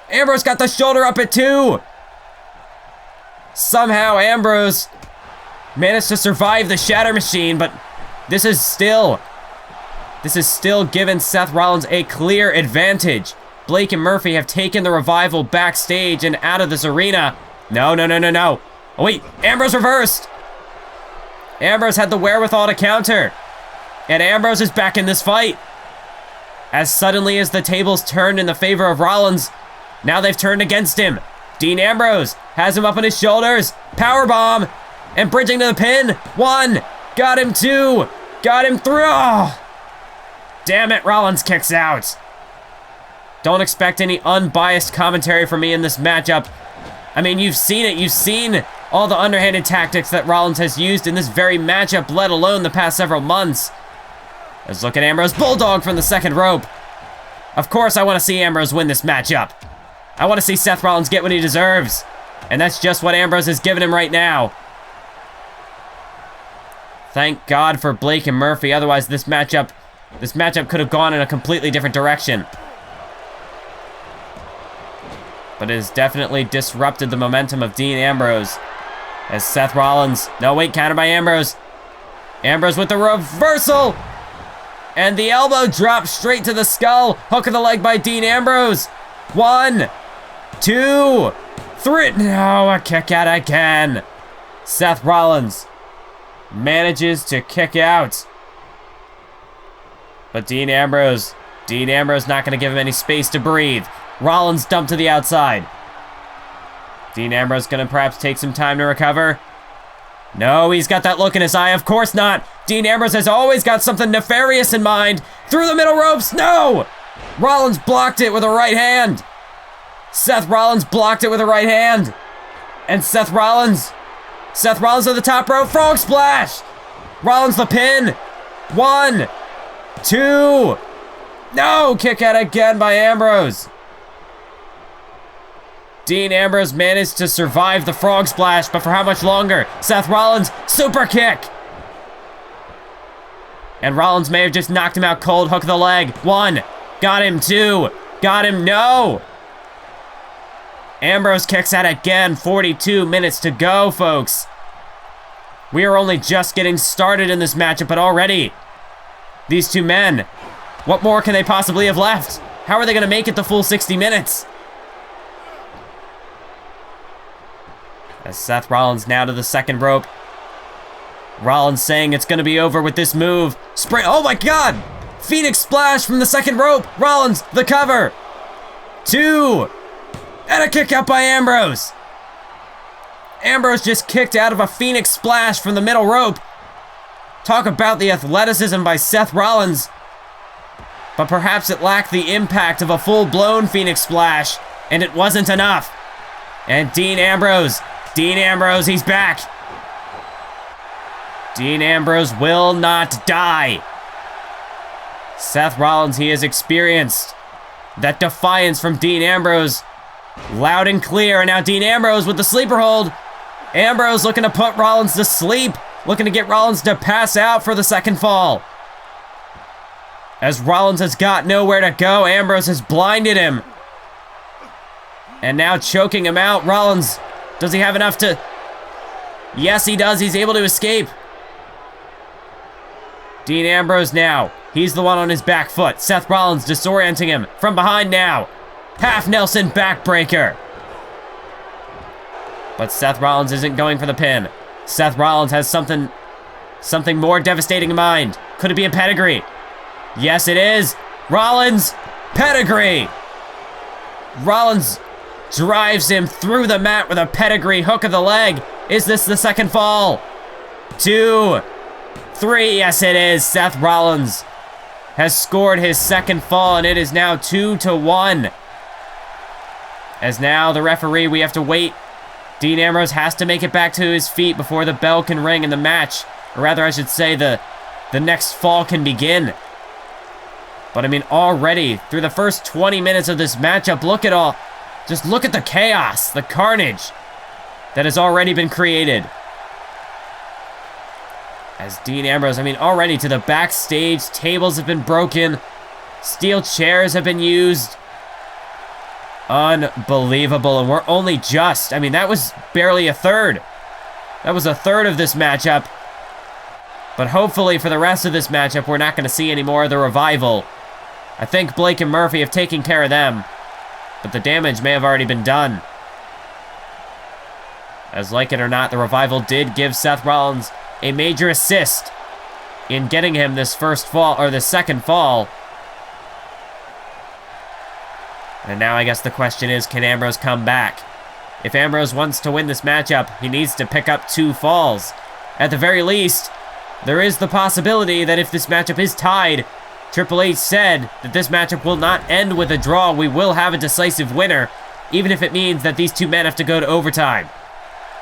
Ambrose got the shoulder up at 2. Somehow Ambrose managed to survive the Shatter Machine, but this is still giving Seth Rollins a clear advantage. Blake and Murphy have taken the Revival backstage and out of this arena. No. Oh wait, Ambrose reversed. Ambrose had the wherewithal to counter. And Ambrose is back in this fight. As suddenly as the tables turned in the favor of Rollins, now they've turned against him. Dean Ambrose has him up on his shoulders. Powerbomb. And bridging to the pin. 1. Got him 2. Got him 3. Oh. Damn it, Rollins kicks out. Don't expect any unbiased commentary from me in this matchup. I mean, you've seen it. You've seen all the underhanded tactics that Rollins has used in this very matchup, let alone the past several months. Let's look at Ambrose. Bulldog from the second rope. Of course, I want to see Ambrose win this matchup. I want to see Seth Rollins get what he deserves. And that's just what Ambrose is giving him right now. Thank God for Blake and Murphy, otherwise this matchup could have gone in a completely different direction. But it has definitely disrupted the momentum of Dean Ambrose. As Seth Rollins, no wait, counter by Ambrose. Ambrose with the reversal! And the elbow drop straight to the skull. Hook of the leg by Dean Ambrose. 1, 2, 3. No, a kick out again. Seth Rollins manages to kick out. But Dean Ambrose not going to give him any space to breathe. Rollins dumped to the outside. Dean Ambrose going to perhaps take some time to recover. No, he's got that look in his eye. Of course not. Dean Ambrose has always got something nefarious in mind. Through the middle ropes. No! Rollins blocked it with a right hand. Seth Rollins blocked it with a right hand. And Seth Rollins to the top rope. Frog splash. Rollins the pin. 1, 2. No! Kick out again by Ambrose. Dean Ambrose managed to survive the frog splash, but for how much longer? Seth Rollins, super kick! And Rollins may have just knocked him out cold. Hook of the leg. 1. Got him. 2. Got him. No! Ambrose kicks out again. 42 minutes to go, folks. We are only just getting started in this matchup, but already, these two men, what more can they possibly have left? How are they going to make it the full 60 minutes? As Seth Rollins now to the second rope. Rollins saying it's going to be over with this move. Spring. Oh my God! Phoenix splash from the second rope. Rollins, the cover. 2. And a kick out by Ambrose. Ambrose just kicked out of a Phoenix splash from the middle rope. Talk about the athleticism by Seth Rollins. But perhaps it lacked the impact of a full-blown Phoenix splash, and it wasn't enough. And Dean Ambrose, he's back. Dean Ambrose will not die. Seth Rollins, he has experienced that defiance from Dean Ambrose. Loud and clear, and now Dean Ambrose with the sleeper hold. Ambrose looking to put Rollins to sleep, looking to get Rollins to pass out for the second fall. As Rollins has got nowhere to go, Ambrose has blinded him. And now choking him out. Rollins, does he have enough to... Yes, he does. He's able to escape. Dean Ambrose now. He's the one on his back foot. Seth Rollins disorienting him from behind now. Half Nelson backbreaker. But Seth Rollins isn't going for the pin. Seth Rollins has something more devastating in mind. Could it be a pedigree? Yes, it is. Rollins, pedigree. Rollins drives him through the mat with a pedigree hook of the leg. Is this the second fall? 2, 3, yes it is. Seth Rollins has scored his second fall, and it is now 2-1. As now the referee, we have to wait. Dean Ambrose has to make it back to his feet before the bell can ring and the match, or rather I should say the next fall can begin. But I mean, already through the first 20 minutes of this matchup, look at the chaos, the carnage that has already been created. As Dean Ambrose, I mean, already to the backstage, tables have been broken, steel chairs have been used. Unbelievable, and we're only just, I mean, that was barely a third. That was a third of this matchup. But hopefully for the rest of this matchup, we're not going to see any more of the revival. I think Blake and Murphy have taken care of them, but the damage may have already been done. As like it or not, the revival did give Seth Rollins a major assist in getting him this first fall, or this second fall. And now I guess the question is, can Ambrose come back? If Ambrose wants to win this matchup, he needs to pick up 2 falls. At the very least, there is the possibility that if this matchup is tied, Triple H said that this matchup will not end with a draw. We will have a decisive winner, even if it means that these two men have to go to overtime.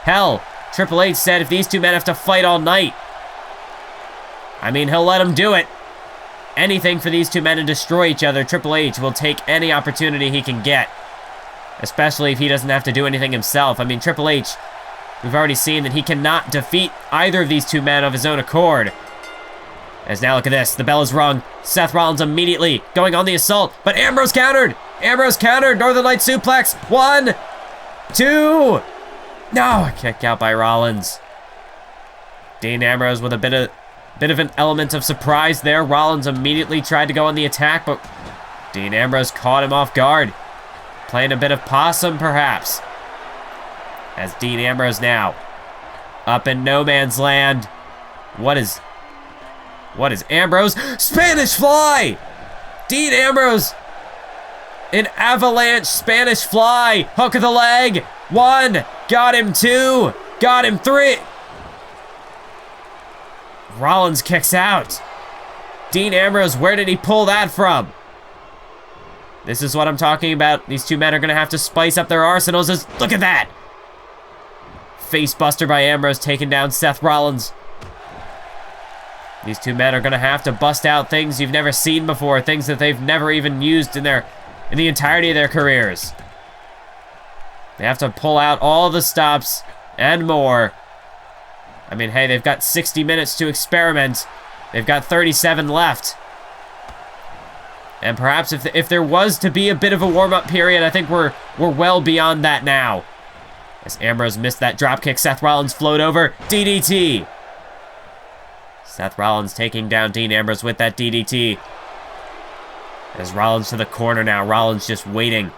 Hell, Triple H said if these two men have to fight all night, I mean, he'll let them do it. Anything for these two men to destroy each other, Triple H will take any opportunity he can get. Especially if he doesn't have to do anything himself. I mean, Triple H, We've already seen that he cannot defeat either of these two men of his own accord. As now look at this, the bell is rung. Seth Rollins immediately going on the assault, but Ambrose countered! Ambrose countered, Northern Light suplex, 1, 2, no, kick out by Rollins. Dean Ambrose with a bit of an element of surprise there. Rollins immediately tried to go on the attack, but Dean Ambrose caught him off guard. Playing a bit of possum, perhaps. As Dean Ambrose now up in no man's land. What is Ambrose? Spanish Fly! Dean Ambrose! An avalanche Spanish Fly! Hook of the leg! 1! Got him 2! Got him 3! Rollins kicks out. Dean Ambrose, where did he pull that from? This is what I'm talking about. These two men are going to have to spice up their arsenals. Look at that! Facebuster by Ambrose taking down Seth Rollins. These two men are going to have to bust out things you've never seen before, things that they've never even used in the entirety of their careers. They have to pull out all the stops and more. I mean, hey, they've got 60 minutes to experiment. They've got 37 left. And perhaps if there was to be a bit of a warm-up period, I think we're well beyond that now. As Ambrose missed that dropkick, Seth Rollins float over. DDT. Seth Rollins taking down Dean Ambrose with that DDT. As Rollins to the corner now. Rollins just waiting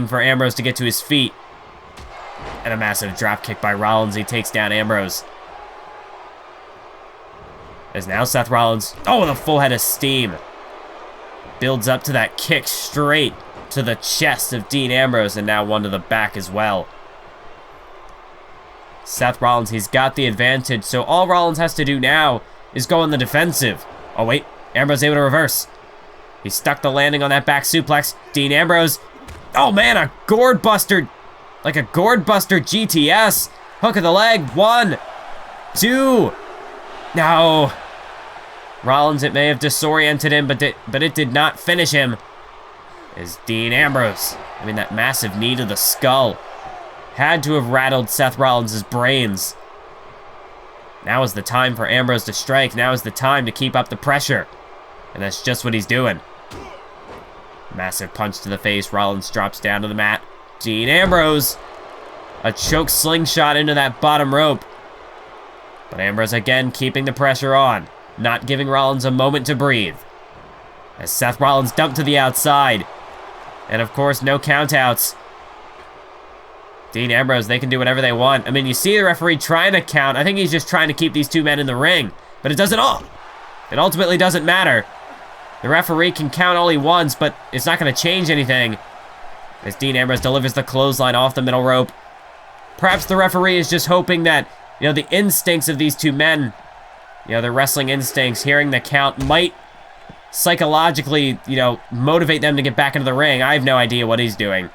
for Ambrose to get to his feet. And a massive dropkick by Rollins. He takes down Ambrose. As now Seth Rollins, with a full head of steam. Builds up to that kick straight to the chest of Dean Ambrose, and now one to the back as well. Seth Rollins, he's got the advantage, so all Rollins has to do now is go on the defensive. Oh wait, Ambrose able to reverse. He stuck the landing on that back suplex. Dean Ambrose, oh man, a gourd buster, like a gourd buster GTS. Hook of the leg, 1, 2, no. Rollins, it may have disoriented him, but it did not finish him. Is Dean Ambrose. I mean, that massive knee to the skull had to have rattled Seth Rollins' brains. Now is the time for Ambrose to strike. Now is the time to keep up the pressure. And that's just what he's doing. Massive punch to the face. Rollins drops down to the mat. Dean Ambrose. A choke slingshot into that bottom rope. But Ambrose again keeping the pressure on. Not giving Rollins a moment to breathe. As Seth Rollins dumped to the outside. And of course, no countouts. Dean Ambrose, they can do whatever they want. I mean, you see the referee trying to count. I think he's just trying to keep these two men in the ring. But it doesn't all. It ultimately doesn't matter. The referee can count all he wants, but it's not going to change anything. As Dean Ambrose delivers the clothesline off the middle rope. Perhaps the referee is just hoping that, the instincts of these two men, their wrestling instincts, hearing the count might psychologically, motivate them to get back into the ring. I have no idea what he's doing.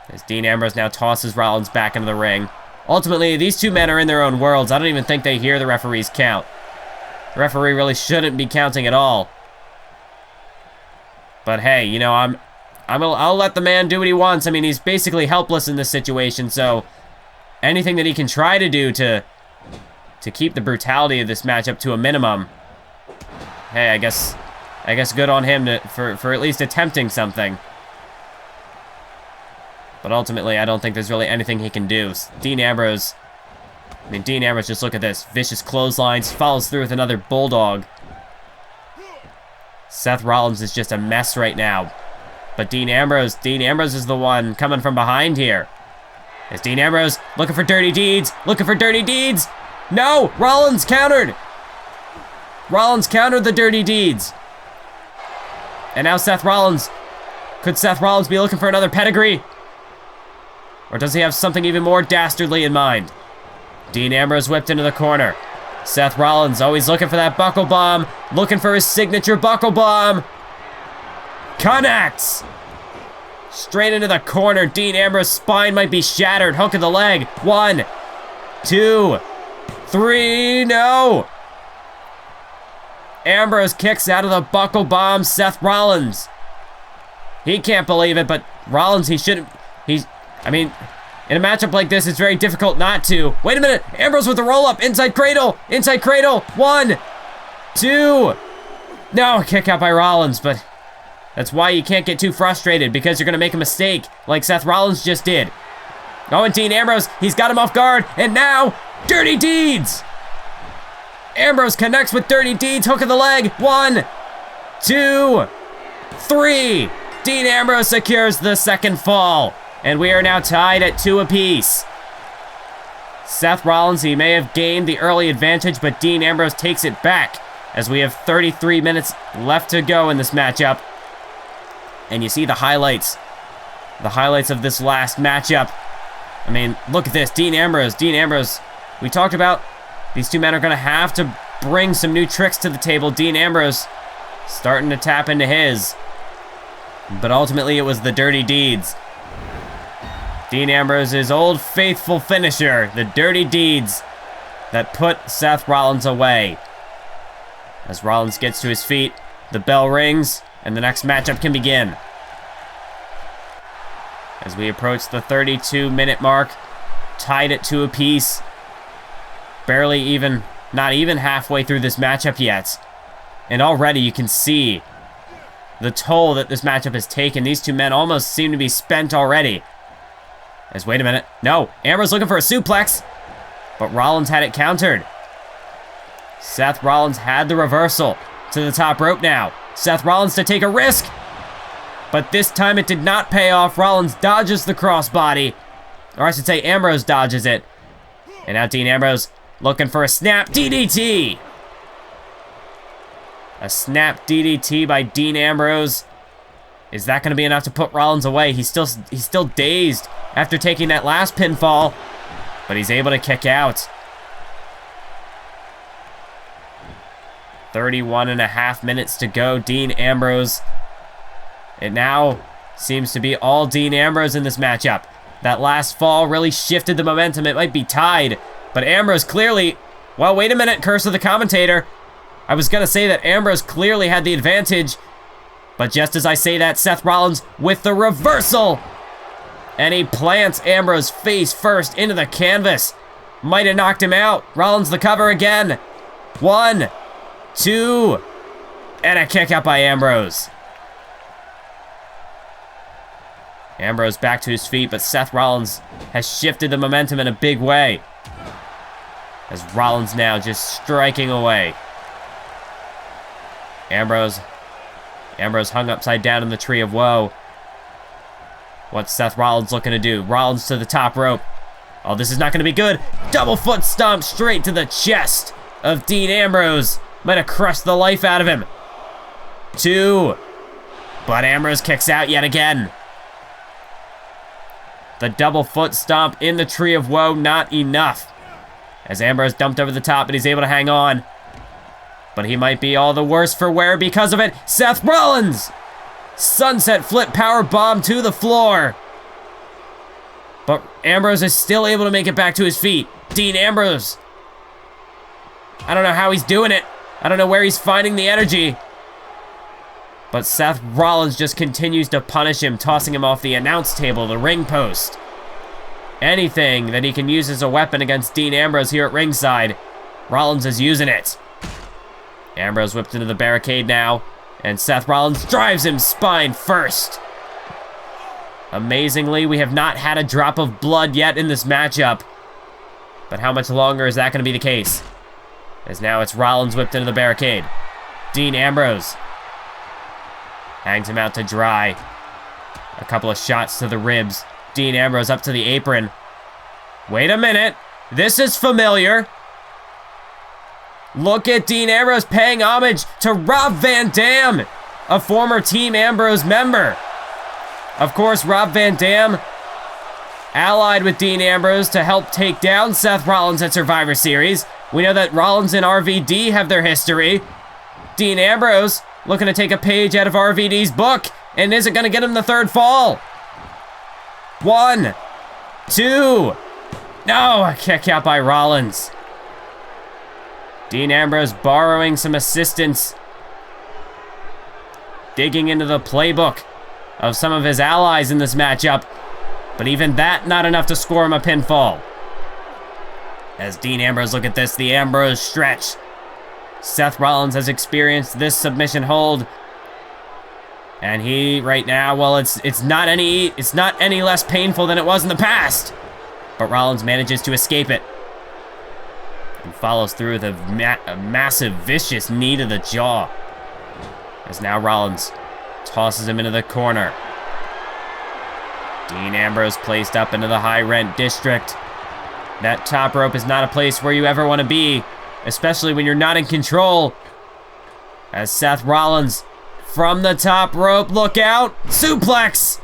As Dean Ambrose now tosses Rollins back into the ring. Ultimately, these two men are in their own worlds. I don't even think they hear the referee's count. The referee really shouldn't be counting at all. But hey, I'll let the man do what he wants. I mean, he's basically helpless in this situation, so anything that he can try to do to keep the brutality of this matchup to a minimum, hey, I guess good on him for at least attempting something. But ultimately, I don't think there's really anything he can do. Dean Ambrose, just look at this. Vicious clotheslines, follows through with another bulldog. Seth Rollins is just a mess right now. But Dean Ambrose is the one coming from behind here. As Dean Ambrose looking for dirty deeds. No, Rollins countered. Rollins countered the dirty deeds. And now Seth Rollins. Could Seth Rollins be looking for another pedigree? Or does he have something even more dastardly in mind? Dean Ambrose whipped into the corner. Seth Rollins always looking for that buckle bomb. Looking for his signature buckle bomb. Connects! Straight into the corner. Dean Ambrose's spine might be shattered. Hook of the leg. 1, 2, 3. No! Ambrose kicks out of the buckle bomb. Seth Rollins. He can't believe it, but Rollins, In a matchup like this, it's very difficult not to. Wait a minute, Ambrose with the roll-up, inside cradle, 1, 2. No, kick out by Rollins, but that's why you can't get too frustrated, because you're gonna make a mistake, like Seth Rollins just did. Oh, and Dean Ambrose, he's got him off guard, and now, Dirty Deeds! Ambrose connects with Dirty Deeds, hook of the leg, 1, 2, 3. Dean Ambrose secures the second fall. And we are now tied at 2 apiece. Seth Rollins, he may have gained the early advantage, but Dean Ambrose takes it back as we have 33 minutes left to go in this matchup. And you see the highlights of this last matchup. I mean, look at this, Dean Ambrose. We talked about these two men are gonna have to bring some new tricks to the table. Dean Ambrose starting to tap into his, but ultimately it was the Dirty Deeds. Dean Ambrose's old faithful finisher, the Dirty Deeds, that put Seth Rollins away. As Rollins gets to his feet, the bell rings, and the next matchup can begin. As we approach the 32-minute mark, tied at 2 apiece, not even halfway through this matchup yet. And already you can see the toll that this matchup has taken. These two men almost seem to be spent already. Wait a minute. No, Ambrose looking for a suplex, but Rollins had it countered. Seth Rollins had the reversal to the top rope now. Seth Rollins to take a risk, but this time it did not pay off. Rollins dodges the crossbody, or I should say Ambrose dodges it. And now Dean Ambrose looking for a snap DDT. A snap DDT by Dean Ambrose. Is that going to be enough to put Rollins away? He's still dazed after taking that last pinfall, but he's able to kick out. 31.5 minutes to go. Dean Ambrose. It now seems to be all Dean Ambrose in this matchup. That last fall really shifted the momentum. It might be tied, but Ambrose clearly... Well, wait a minute, curse of the commentator. I was going to say that Ambrose clearly had the advantage, but just as I say that, Seth Rollins with the reversal. And he plants Ambrose face first into the canvas. Might have knocked him out. Rollins the cover again. 1, 2, and a kick out by Ambrose. Ambrose back to his feet, but Seth Rollins has shifted the momentum in a big way. As Rollins now just striking away. Ambrose hung upside down in the Tree of Woe. What's Seth Rollins looking to do? Rollins to the top rope. Oh, this is not going to be good. Double foot stomp straight to the chest of Dean Ambrose. Might have crushed the life out of him. 2. But Ambrose kicks out yet again. The double foot stomp in the Tree of Woe, not enough. As Ambrose dumped over the top, but he's able to hang on. But he might be all the worse for wear because of it. Seth Rollins! Sunset flip power bomb to the floor. But Ambrose is still able to make it back to his feet. Dean Ambrose. I don't know how he's doing it. I don't know where he's finding the energy. But Seth Rollins just continues to punish him, tossing him off the announce table, the ring post. Anything that he can use as a weapon against Dean Ambrose here at ringside, Rollins is using it. Ambrose whipped into the barricade now, and Seth Rollins drives him spine first. Amazingly, we have not had a drop of blood yet in this matchup. But how much longer is that going to be the case? As now it's Rollins whipped into the barricade. Dean Ambrose hangs him out to dry. A couple of shots to the ribs. Dean Ambrose up to the apron. Wait a minute. This is familiar. Look at Dean Ambrose paying homage to Rob Van Dam, a former Team Ambrose member. Of course, Rob Van Dam allied with Dean Ambrose to help take down Seth Rollins at Survivor Series. We know that Rollins and RVD have their history. Dean Ambrose looking to take a page out of RVD's book, and is it going to get him the third fall? 1, 2. No, a kick out by Rollins. Dean Ambrose borrowing some assistance, digging into the playbook of some of his allies in this matchup. But even that, not enough to score him a pinfall. As Dean Ambrose, look at this, the Ambrose stretch. Seth Rollins has experienced this submission hold. And he, right now, well, it's not any less painful than it was in the past. But Rollins manages to escape it. And follows through with a massive, vicious knee to the jaw. As now Rollins tosses him into the corner. Dean Ambrose placed up into the high rent district. That top rope is not a place where you ever want to be, especially when you're not in control. As Seth Rollins from the top rope, look out, suplex.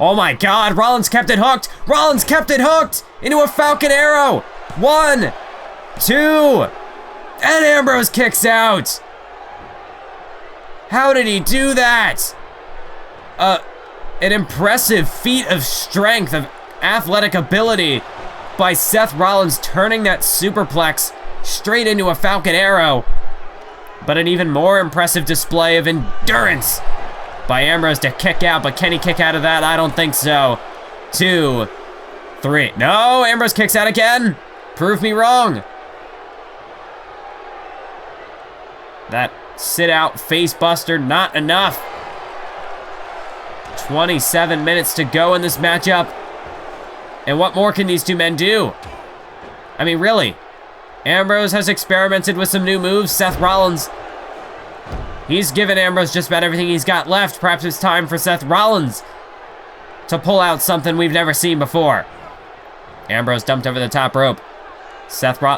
Oh my God, Rollins kept it hooked. Rollins kept it hooked into a Falcon Arrow. 1, 2, and Ambrose kicks out. How did he do that? An impressive feat of strength, of athletic ability by Seth Rollins, turning that superplex straight into a Falcon Arrow. But an even more impressive display of endurance by Ambrose to kick out. But can he kick out of that? I don't think so. 2, 3. No, Ambrose kicks out again. Prove me wrong. That sit out face buster, not enough. 27 minutes to go in this matchup. And what more can these two men do? I mean, really. Ambrose has experimented with some new moves. Seth Rollins, he's given Ambrose just about everything he's got left. Perhaps it's time for Seth Rollins to pull out something we've never seen before. Ambrose dumped over the top rope.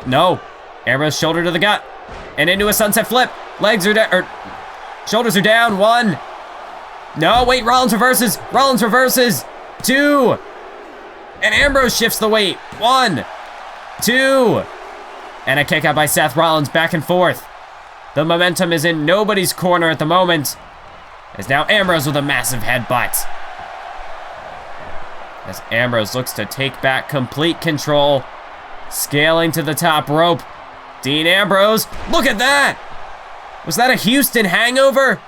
No. Ambrose shoulder to the gut. And into a sunset flip. Legs are down, shoulders are down. 1. No, wait, Rollins reverses. Rollins reverses. 2. And Ambrose shifts the weight. 1, 2. And a kick out by Seth Rollins, back and forth. The momentum is in nobody's corner at the moment. As now Ambrose with a massive headbutt. As Ambrose looks to take back complete control. Scaling to the top rope. Dean Ambrose, look at that! Was that a Houston hangover?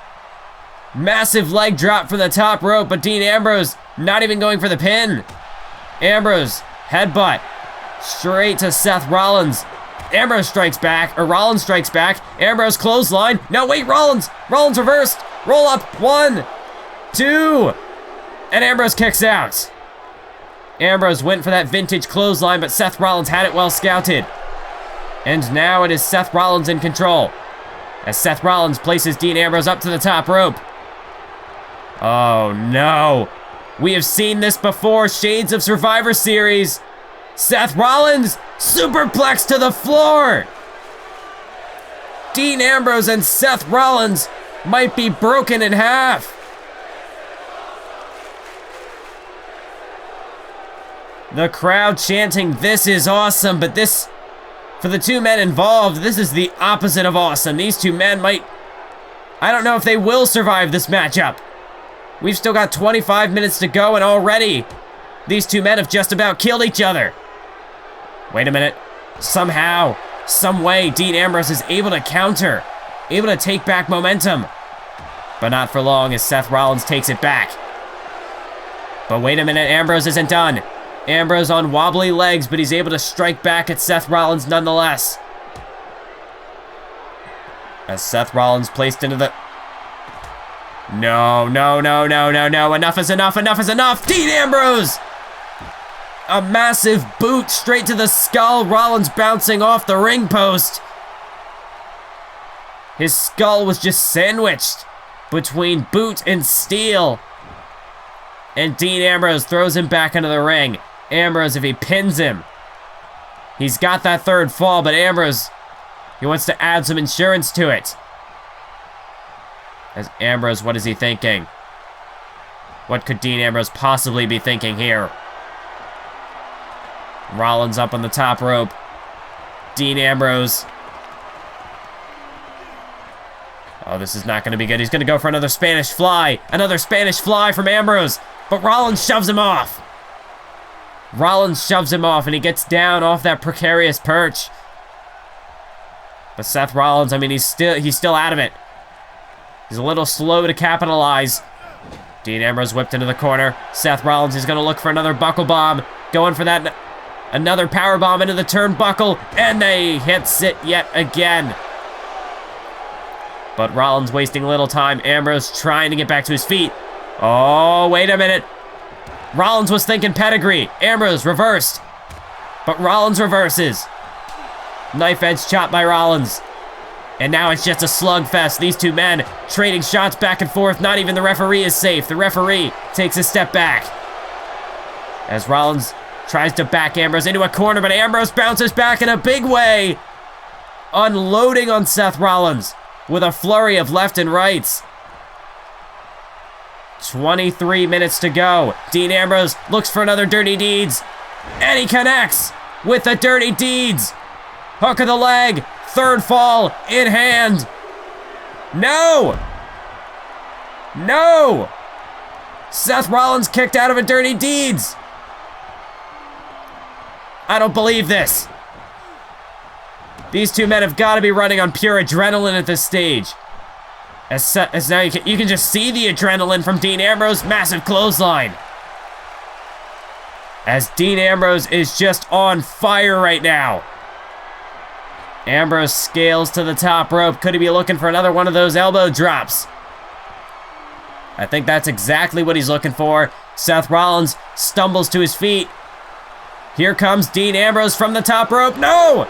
Massive leg drop from the top rope, but Dean Ambrose not even going for the pin. Ambrose, headbutt, straight to Seth Rollins. Ambrose strikes back, or Rollins strikes back. Ambrose clothesline. No, wait, Rollins reversed. Roll up, 1, 2, and Ambrose kicks out. Ambrose went for that vintage clothesline, but Seth Rollins had it well scouted. And now it is Seth Rollins in control, as Seth Rollins places Dean Ambrose up to the top rope. Oh no. We have seen this before, shades of Survivor Series. Seth Rollins, superplex to the floor. Dean Ambrose and Seth Rollins might be broken in half. The crowd chanting, "This is awesome," but this, for the two men involved, this is the opposite of awesome. These two men I don't know if they will survive this matchup. We've still got 25 minutes to go, and already these two men have just about killed each other. Wait a minute. Somehow, some way, Dean Ambrose is able to counter, able to take back momentum. But not for long, as Seth Rollins takes it back. But wait a minute, Ambrose isn't done. Ambrose on wobbly legs, but he's able to strike back at Seth Rollins nonetheless. As Seth Rollins placed into the... No. Enough is enough. Dean Ambrose! A massive boot straight to the skull. Rollins bouncing off the ring post. His skull was just sandwiched between boot and steel. And Dean Ambrose throws him back into the ring. Ambrose, if he pins him, he's got that third fall, but Ambrose, he wants to add some insurance to it. As Ambrose, what is he thinking? What could Dean Ambrose possibly be thinking here? Rollins up on the top rope. Dean Ambrose. Oh, this is not going to be good. He's going to go for another Spanish fly. Another Spanish fly from Ambrose. But Rollins shoves him off. Rollins shoves him off, and he gets down off that precarious perch. But Seth Rollins, I mean, he's still out of it. He's a little slow to capitalize. Dean Ambrose whipped into the corner. Seth Rollins is going to look for another buckle bomb. Going for that, another power bomb into the turnbuckle, and they hits it yet again. But Rollins wasting a little time. Ambrose trying to get back to his feet. Oh, wait a minute. Rollins was thinking pedigree. Ambrose reversed. But Rollins reverses. Knife edge chop by Rollins. And now it's just a slugfest. These two men trading shots back and forth. Not even the referee is safe. The referee takes a step back as Rollins tries to back Ambrose into a corner, but Ambrose bounces back in a big way, unloading on Seth Rollins with a flurry of left and rights. 23 minutes to go. Dean Ambrose looks for another Dirty Deeds, and he connects with the Dirty Deeds. Hook of the leg. Third fall in hand. No! No! Seth Rollins kicked out of a Dirty Deeds. I don't believe this. These two men have got to be running on pure adrenaline at this stage. As now you can just see the adrenaline from Dean Ambrose. Massive clothesline. As Dean Ambrose is just on fire right now. Ambrose scales to the top rope. Could he be looking for another one of those elbow drops? I think that's exactly what he's looking for. Seth Rollins stumbles to his feet. Here comes Dean Ambrose from the top rope. No!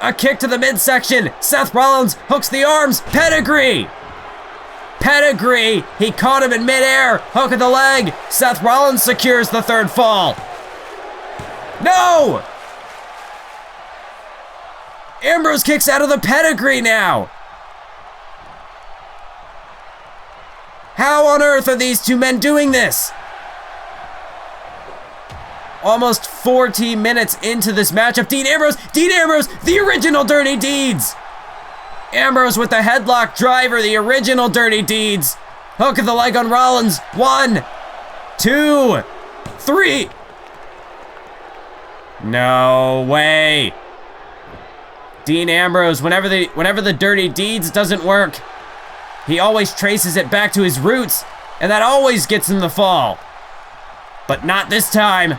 A kick to the midsection. Seth Rollins hooks the arms. Pedigree! Pedigree! He caught him in midair. Hook of the leg. Seth Rollins secures the third fall. No! Ambrose kicks out of the pedigree now. How on earth are these two men doing this? Almost 40 minutes into this matchup. Dean Ambrose, the original Dirty Deeds. Ambrose with the headlock driver, the original Dirty Deeds. Hook of the leg on Rollins. 1, 2, 3. No way. Dean Ambrose, whenever the Dirty Deeds doesn't work, he always traces it back to his roots, and that always gets him the fall. But not this time.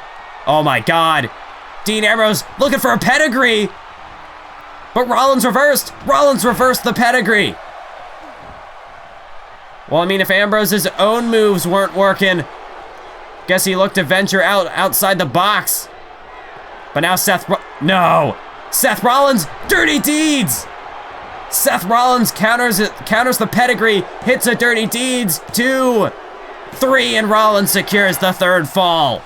Oh my God. Dean Ambrose looking for a pedigree, but Rollins reversed the pedigree. Well, I mean, if Ambrose's own moves weren't working, guess he looked to venture outside the box. But now Seth Rollins, Dirty Deeds! Seth Rollins counters the pedigree, hits a Dirty Deeds, 2, 3, and Rollins secures the third fall.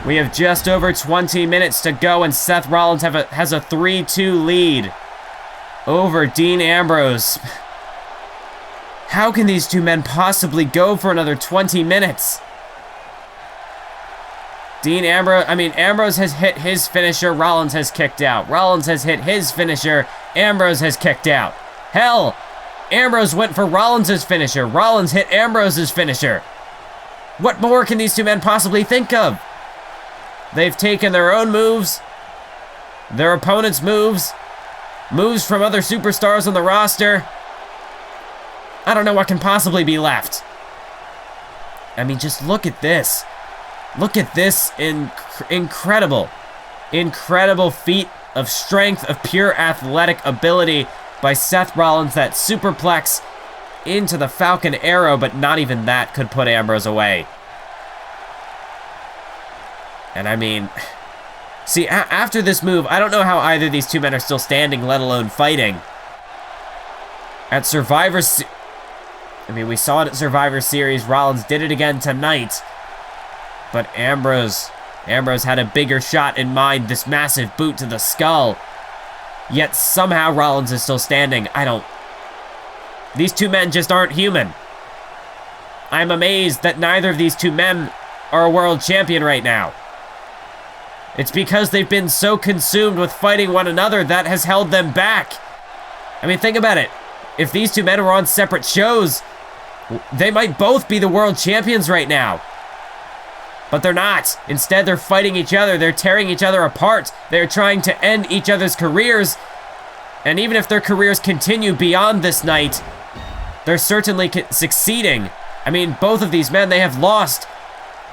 We have just over 20 minutes to go, and Seth Rollins has a 3-2 lead over Dean Ambrose. How can these two men possibly go for another 20 minutes? Ambrose has hit his finisher, Rollins has kicked out. Rollins has hit his finisher, Ambrose has kicked out. Hell, Ambrose went for Rollins' finisher, Rollins hit Ambrose's finisher. What more can these two men possibly think of? They've taken their own moves, their opponent's moves from other superstars on the roster. I don't know what can possibly be left. I mean, just look at this. Look at this incredible feat of strength, of pure athletic ability by Seth Rollins. That superplex into the Falcon Arrow, but not even that could put Ambrose away. And I mean, see, after this move, I don't know how either of these two men are still standing, let alone fighting. At Survivor Series, we saw it at Survivor Series. Rollins did it again tonight. But Ambrose had a bigger shot in mind, this massive boot to the skull. Yet somehow Rollins is still standing. These two men just aren't human. I'm amazed that neither of these two men are a world champion right now. It's because they've been so consumed with fighting one another that has held them back. I mean, think about it. If these two men were on separate shows, they might both be the world champions right now. But they're not. Instead, they're fighting each other. They're tearing each other apart. They're trying to end each other's careers. And even if their careers continue beyond this night, they're certainly succeeding. I mean, both of these men, they have lost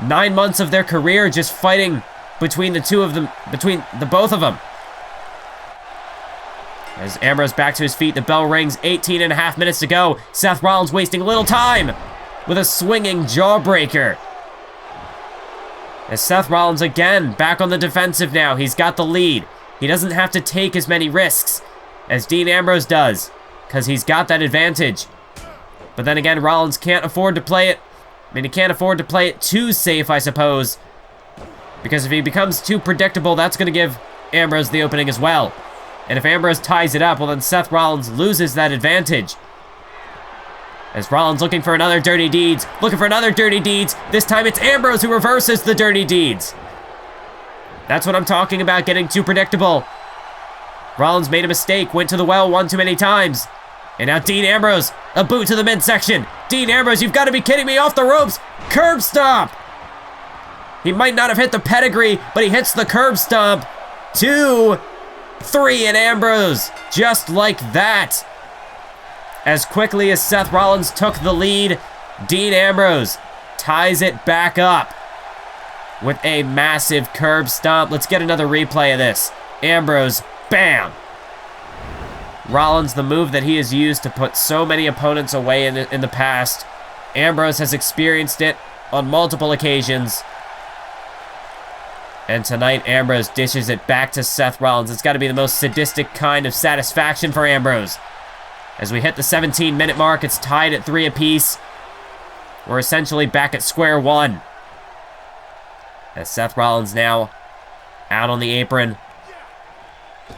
9 months of their career just fighting between the two of them, between the both of them. As Ambrose back to his feet, the bell rings, 18.5 minutes to go. Seth Rollins wasting little time with a swinging jawbreaker. As Seth Rollins again back on the defensive now, he's got the lead. He doesn't have to take as many risks as Dean Ambrose does, because he's got that advantage. But then again, Rollins can't afford to play it. I mean, he can't afford to play it too safe, I suppose, because if he becomes too predictable, that's going to give Ambrose the opening as well. And if Ambrose ties it up, well then Seth Rollins loses that advantage. As Rollins looking for another Dirty Deeds, this time it's Ambrose who reverses the Dirty Deeds. That's what I'm talking about, getting too predictable. Rollins made a mistake, went to the well one too many times. And now Dean Ambrose, a boot to the midsection. Dean Ambrose, you've got to be kidding me, off the ropes, curb stomp. He might not have hit the pedigree, but he hits the curb stomp. 2, 3, and Ambrose, just like that. As quickly as Seth Rollins took the lead, Dean Ambrose ties it back up with a massive curb stomp. Let's get another replay of this. Ambrose, bam. Rollins, the move that he has used to put so many opponents away in the past. Ambrose has experienced it on multiple occasions. And tonight, Ambrose dishes it back to Seth Rollins. It's got to be the most sadistic kind of satisfaction for Ambrose. As we hit the 17-minute mark, it's tied at 3 apiece. We're essentially back at square one. As Seth Rollins now out on the apron.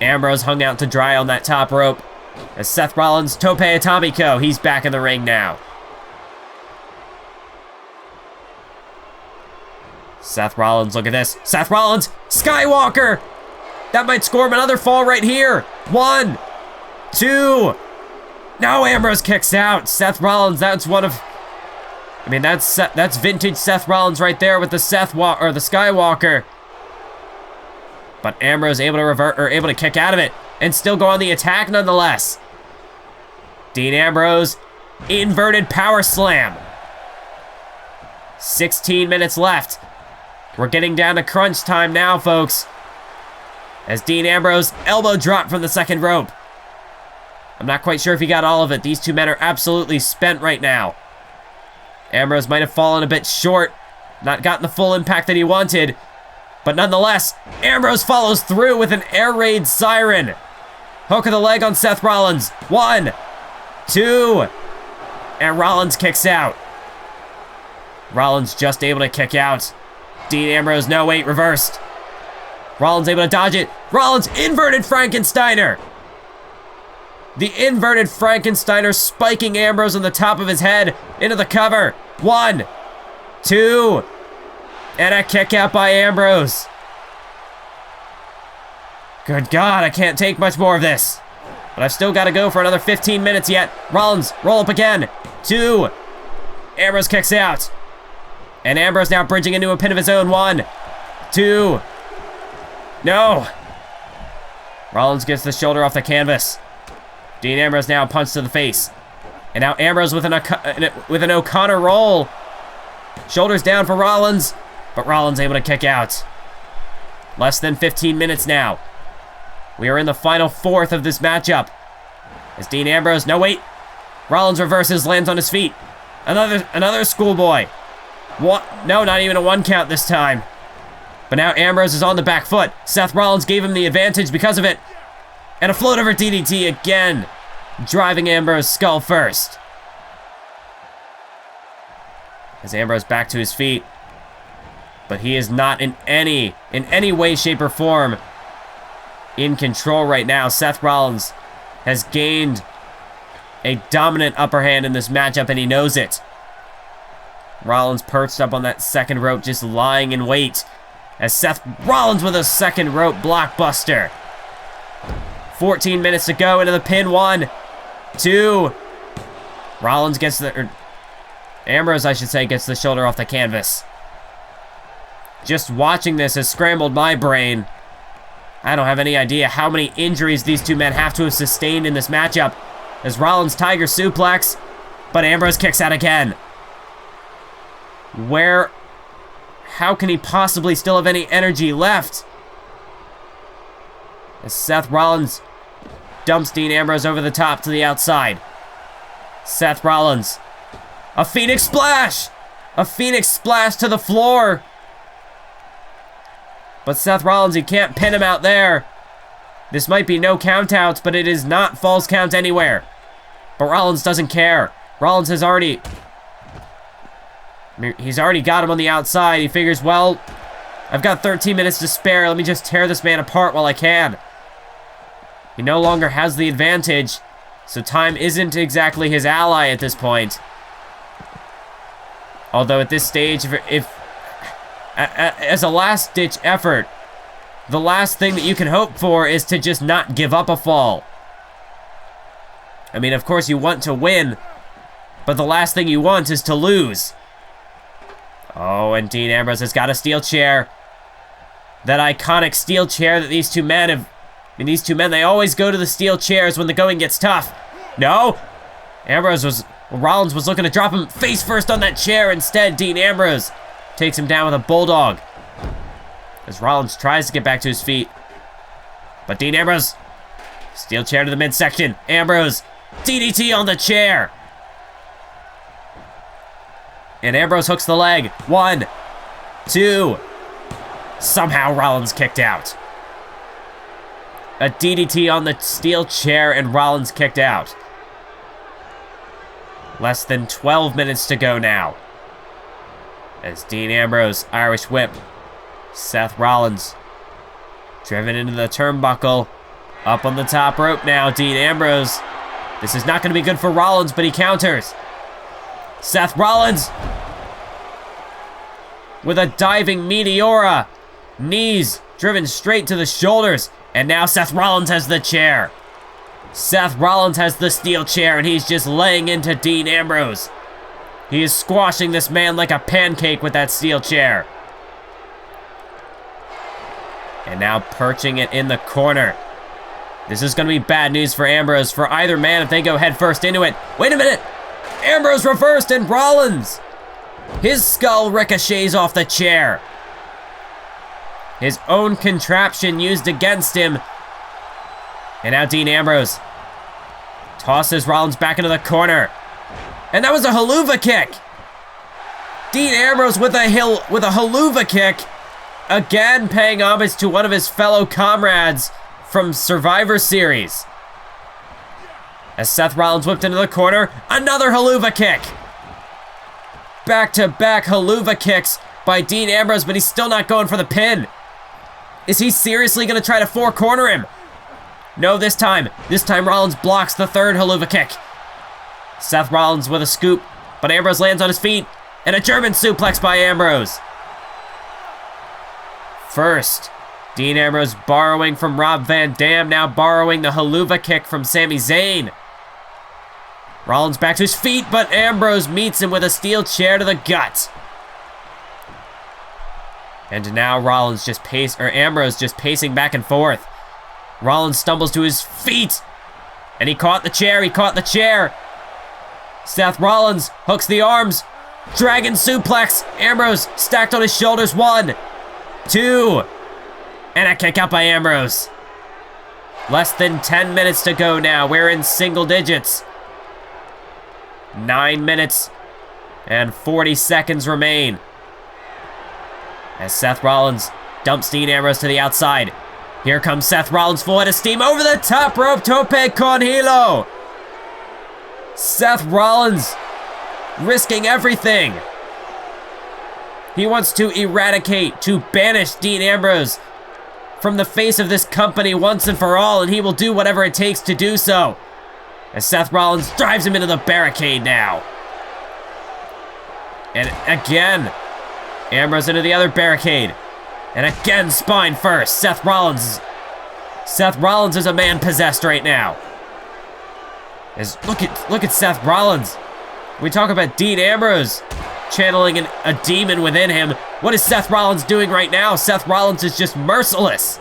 Ambrose hung out to dry on that top rope. As Seth Rollins, Tope Atomiko, he's back in the ring now. Seth Rollins, look at this. Seth Rollins, Skywalker! That might score him another fall right here. 1, 2. No, Ambrose kicks out. Seth Rollins, that's one of... I mean, that's vintage Seth Rollins right there with the the Skywalker. But Ambrose able to kick out of it and still go on the attack nonetheless. Dean Ambrose, inverted power slam. 16 minutes left. We're getting down to crunch time now, folks. As Dean Ambrose elbow drop from the second rope. I'm not quite sure if he got all of it. These two men are absolutely spent right now. Ambrose might have fallen a bit short, not gotten the full impact that he wanted. But nonetheless, Ambrose follows through with an air raid siren. Hook of the leg on Seth Rollins. 1, 2, and Rollins kicks out. Rollins just able to kick out. Dean Ambrose, no, wait, reversed. Rollins able to dodge it. Rollins, inverted Frankensteiner. The inverted Frankensteiner spiking Ambrose on the top of his head into the cover. 1, 2, and a kick out by Ambrose. Good God, I can't take much more of this. But I've still got to go for another 15 minutes yet. Rollins, roll up again. 2. Ambrose kicks out. And Ambrose now bridging into a pin of his own. 1, 2. No. Rollins gets the shoulder off the canvas. Dean Ambrose now punch to the face. And now Ambrose with an O'Connor roll. Shoulders down for Rollins. But Rollins able to kick out. Less than 15 minutes now. We are in the final fourth of this matchup. As Dean Ambrose, no wait. Rollins reverses, lands on his feet. Another schoolboy. What? No, not even a 1 count this time. But now Ambrose is on the back foot. Seth Rollins gave him the advantage because of it. And a float over DDT again, driving Ambrose skull first. As Ambrose back to his feet. But he is not in any way, shape, or form in control right now. Seth Rollins has gained a dominant upper hand in this matchup, and he knows it. Rollins perched up on that second rope, just lying in wait. As Seth Rollins with a second rope blockbuster. 14 minutes to go into the pin. 1, 2. Rollins gets Ambrose, I should say, gets the shoulder off the canvas. Just watching this has scrambled my brain. I don't have any idea how many injuries these two men have to have sustained in this matchup. As Rollins tiger suplex. But Ambrose kicks out again. How can he possibly still have any energy left? As Seth Rollins dumps Dean Ambrose over the top to the outside. Seth Rollins. A Phoenix Splash! A Phoenix Splash to the floor. But Seth Rollins, he can't pin him out there. This might be no countouts, but it is not false count anywhere. But Rollins doesn't care. Rollins has already... he's already got him on the outside. He figures, well, I've got 13 minutes to spare. Let me just tear this man apart while I can. He no longer has the advantage, so time isn't exactly his ally at this point. Although at this stage, as a last-ditch effort, the last thing that you can hope for is to just not give up a fall. I mean, of course you want to win, but the last thing you want is to lose. Oh, and Dean Ambrose has got a steel chair. That iconic steel chair that these two men have... I mean, these two men, they always go to the steel chairs when the going gets tough. No! Rollins was looking to drop him face first on that chair. Instead, Dean Ambrose takes him down with a bulldog. As Rollins tries to get back to his feet. But Dean Ambrose, steel chair to the midsection. Ambrose, DDT on the chair. And Ambrose hooks the leg. 1, 2. Somehow Rollins kicked out. A DDT on the steel chair and Rollins kicked out. Less than 12 minutes to go now. As Dean Ambrose, Irish whip. Seth Rollins driven into the turnbuckle. Up on the top rope now, Dean Ambrose. This is not going to be good for Rollins, but he counters. Seth Rollins with a diving Meteora. Knees driven straight to the shoulders. And now Seth Rollins has the chair. Seth Rollins has the steel chair, and he's just laying into Dean Ambrose. He is squashing this man like a pancake with that steel chair. And now perching it in the corner. This is going to be bad news for Ambrose, for either man if they go head first into it. Wait a minute! Ambrose reversed, and Rollins! His skull ricochets off the chair. His own contraption used against him. And now Dean Ambrose tosses Rollins back into the corner. And that was a haluva kick. Dean Ambrose with a haluva kick. Again paying homage to one of his fellow comrades from Survivor Series. As Seth Rollins whipped into the corner, another haluva kick. Back-to-back haluva kicks by Dean Ambrose, but he's still not going for the pin. Is he seriously going to try to four-corner him? No, this time. This time Rollins blocks the third haluva kick. Seth Rollins with a scoop, but Ambrose lands on his feet, and a German suplex by Ambrose. First, Dean Ambrose borrowing from Rob Van Dam, now borrowing the haluva kick from Sami Zayn. Rollins back to his feet, but Ambrose meets him with a steel chair to the gut. And now Ambrose just pacing back and forth. Rollins stumbles to his feet. And he caught the chair, Seth Rollins hooks the arms. Dragon suplex. Ambrose stacked on his shoulders. 1, 2. And a kick out by Ambrose. Less than 10 minutes to go now. We're in single digits. 9 minutes and 40 seconds remain. As Seth Rollins dumps Dean Ambrose to the outside. Here comes Seth Rollins full head of steam over the top rope. Tope con hilo. Seth Rollins risking everything. He wants to eradicate, to banish Dean Ambrose from the face of this company once and for all, and he will do whatever it takes to do so. As Seth Rollins drives him into the barricade now. And again, Ambrose into the other barricade. And again, spine first. Seth Rollins is a man possessed right now. Look at Seth Rollins. We talk about Dean Ambrose channeling a demon within him. What is Seth Rollins doing right now? Seth Rollins is just merciless.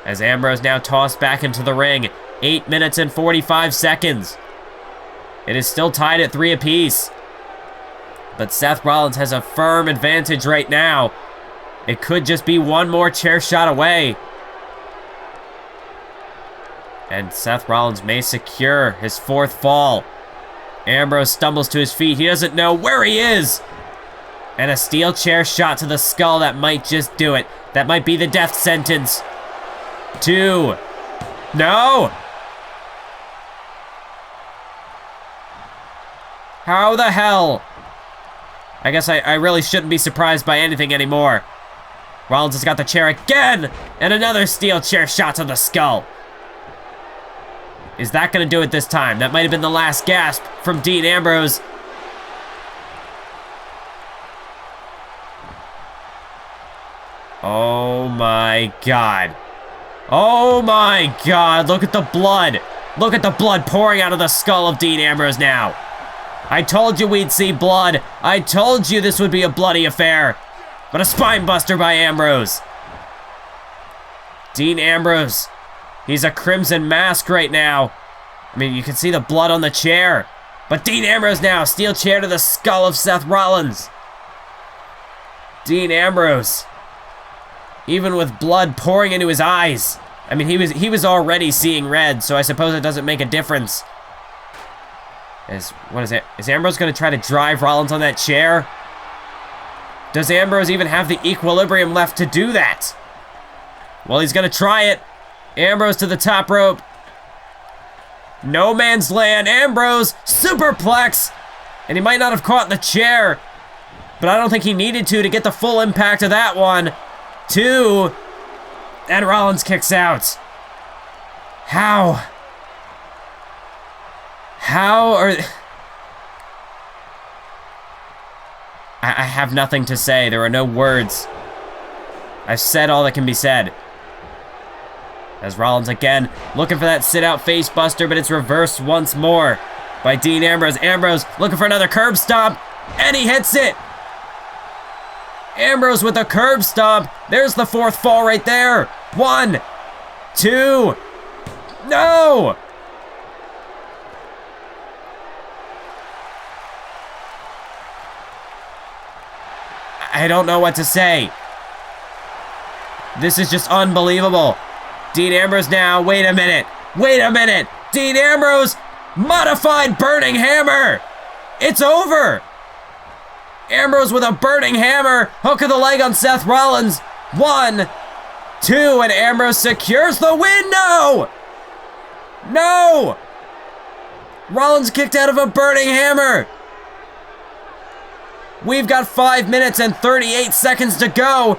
As Ambrose now tossed back into the ring. 8 minutes and 45 seconds. It is still tied at 3 apiece. But Seth Rollins has a firm advantage right now. It could just be one more chair shot away. And Seth Rollins may secure his 4th fall. Ambrose stumbles to his feet. He doesn't know where he is. And a steel chair shot to the skull that might just do it. That might be the death sentence. 2. No! How the hell? I guess I really shouldn't be surprised by anything anymore. Rollins has got the chair again! And another steel chair shot to the skull. Is that going to do it this time? That might have been the last gasp from Dean Ambrose. Oh my God. Oh my God, look at the blood. Look at the blood pouring out of the skull of Dean Ambrose now. I told you we'd see blood. I told you this would be a bloody affair. But a spine buster by Ambrose. Dean Ambrose. He's a crimson mask right now. I mean, you can see the blood on the chair. But Dean Ambrose now, steel chair to the skull of Seth Rollins. Dean Ambrose. Even with blood pouring into his eyes. I mean, he was already seeing red, so I suppose it doesn't make a difference. What is it? Is Ambrose going to try to drive Rollins on that chair? Does Ambrose even have the equilibrium left to do that? Well, he's going to try it. Ambrose to the top rope. No man's land. Ambrose, superplex. And he might not have caught the chair. But I don't think he needed to get the full impact of that one. 2. And Rollins kicks out. How? How are... I have nothing to say. There are no words. I've said all that can be said. As Rollins again looking for that sit-out face buster, but it's reversed once more by Dean Ambrose. Ambrose looking for another curb stomp, and he hits it. Ambrose with a curb stomp. There's the 4th fall right there. 1, 2. No! I don't know what to say. This is just unbelievable. Dean Ambrose now, wait a minute. Wait a minute. Dean Ambrose, modified burning hammer. It's over. Ambrose with a burning hammer. Hook of the leg on Seth Rollins. 1, 2, and Ambrose secures the win. No! No! Rollins kicked out of a burning hammer. We've got 5 minutes and 38 seconds to go.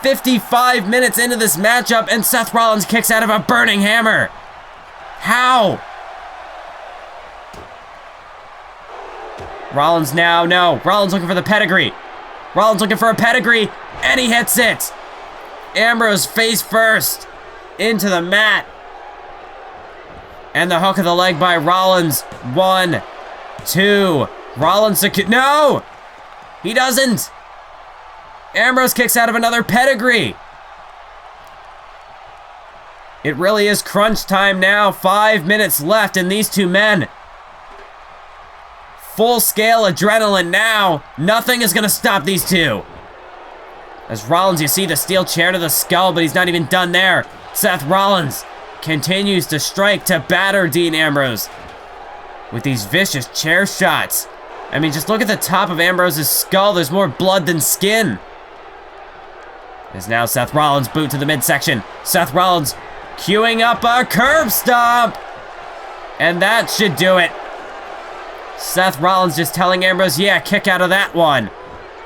55 minutes into this matchup, and Seth Rollins kicks out of a burning hammer. How? Rollins now, no. Rollins looking for the pedigree. Rollins looking for a pedigree, and he hits it. Ambrose face first into the mat. And the hook of the leg by Rollins. 1, 2. Rollins secure. No! He doesn't. Ambrose kicks out of another pedigree. It really is crunch time now. 5 minutes left, and these two men. Full scale adrenaline now. Nothing is going to stop these two. As Rollins, you see the steel chair to the skull, but he's not even done there. Seth Rollins continues to strike to batter Dean Ambrose with these vicious chair shots. I mean, just look at the top of Ambrose's skull. There's more blood than skin. There's now Seth Rollins' boot to the midsection. Seth Rollins queuing up a curb stomp. And that should do it. Seth Rollins just telling Ambrose, yeah, kick out of that one.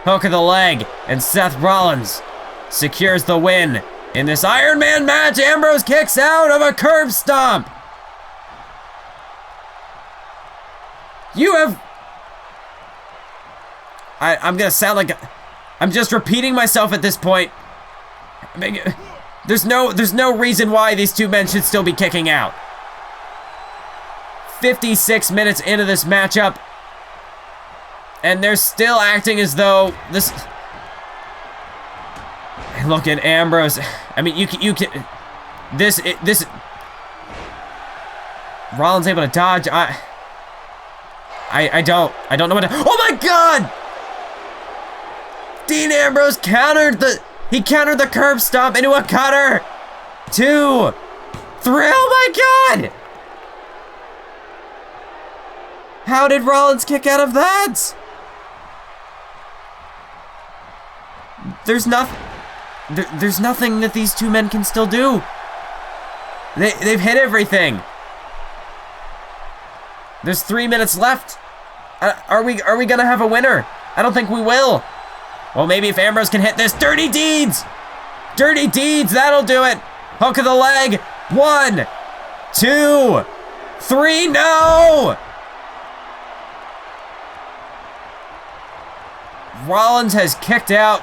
Hook of the leg. And Seth Rollins secures the win. In this Ironman match, Ambrose kicks out of a curb stomp. You have... I'm gonna sound like I'm just repeating myself at this point. I mean, there's no reason why these two men should still be kicking out. 56 minutes into this matchup, and they're still acting as though this. Look at Ambrose. I mean, you can this. Rollins able to dodge. I don't know what to... Oh my God! Dean Ambrose countered the curb stomp into a cutter. 2, 3, oh my God! How did Rollins kick out of that? There's nothing that these two men can still do. They've hit everything. There's 3 minutes left. Are we gonna have a winner? I don't think we will. Well, maybe if Ambrose can hit this. Dirty Deeds! Dirty Deeds, that'll do it. Hook of the leg. 1, 2, 3, no! Rollins has kicked out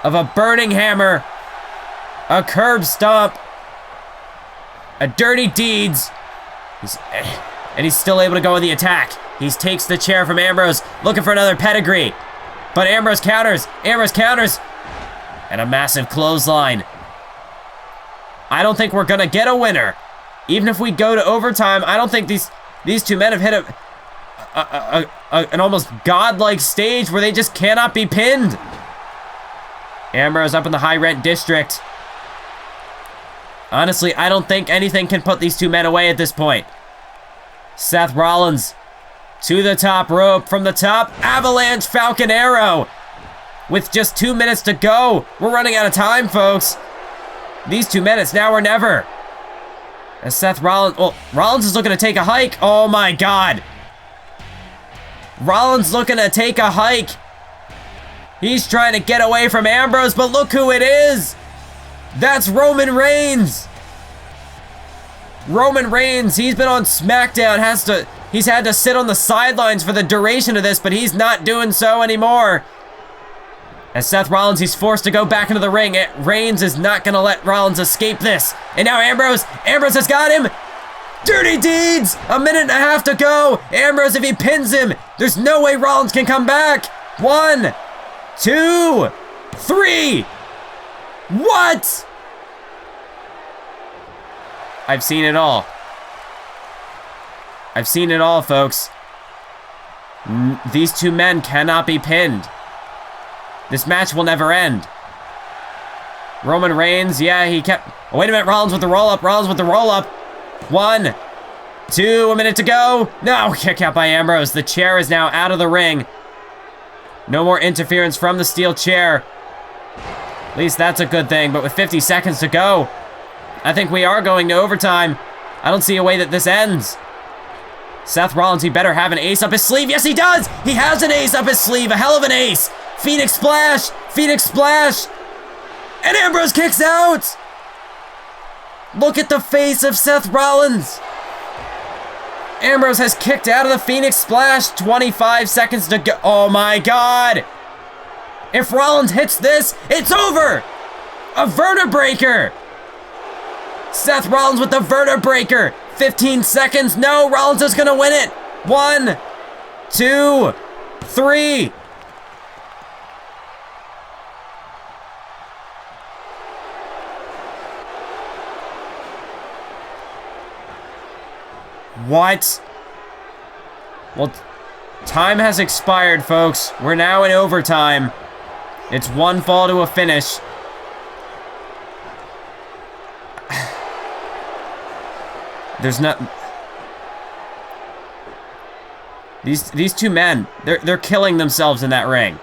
of a burning hammer, a curb stomp, a Dirty Deeds. And he's still able to go in the attack. He takes the chair from Ambrose, looking for another pedigree. But Ambrose counters. And a massive clothesline. I don't think we're gonna get a winner. Even if we go to overtime, I don't think these two men have hit an almost godlike stage where they just cannot be pinned. Ambrose up in the high rent district. Honestly, I don't think anything can put these two men away at this point. Seth Rollins to the top rope, from the top, avalanche Falcon Arrow. With just 2 minutes to go, we're running out of time, folks. These 2 minutes, now or never. As Seth Rollins, well, Rollins is looking to take a hike. Oh my God. Rollins looking to take a hike. He's trying to get away from Ambrose, but look who it is. That's Roman Reigns. Roman Reigns, he's been on SmackDown, he's had to sit on the sidelines for the duration of this, but he's not doing so anymore. As Seth Rollins, he's forced to go back into the ring. Reigns is not gonna let Rollins escape this. And now Ambrose has got him. Dirty Deeds, 1.5 minutes to go. Ambrose, if he pins him, there's no way Rollins can come back. 1, 2, 3. What? I've seen it all. I've seen it all, folks. These two men cannot be pinned. This match will never end. Roman Reigns, yeah, he kept... Oh, wait a minute, Rollins with the roll-up. 1, 2, 1 minute to go. No, kick out by Ambrose. The chair is now out of the ring. No more interference from the steel chair. At least that's a good thing, but with 50 seconds to go, I think we are going to overtime. I don't see a way that this ends. Seth Rollins, he better have an ace up his sleeve. Yes, he does! He has an ace up his sleeve, a hell of an ace. Phoenix Splash! And Ambrose kicks out! Look at the face of Seth Rollins. Ambrose has kicked out of the Phoenix Splash. 25 seconds to go. Oh my God! If Rollins hits this, it's over! A vertebreaker! Seth Rollins with the vertebreaker. 15 seconds. No, Rollins is gonna win it. 1, 2, 3. What? Well, time has expired, folks. We're now in overtime. It's 1 fall to a finish. There's not... These two men, they're killing themselves in that ring.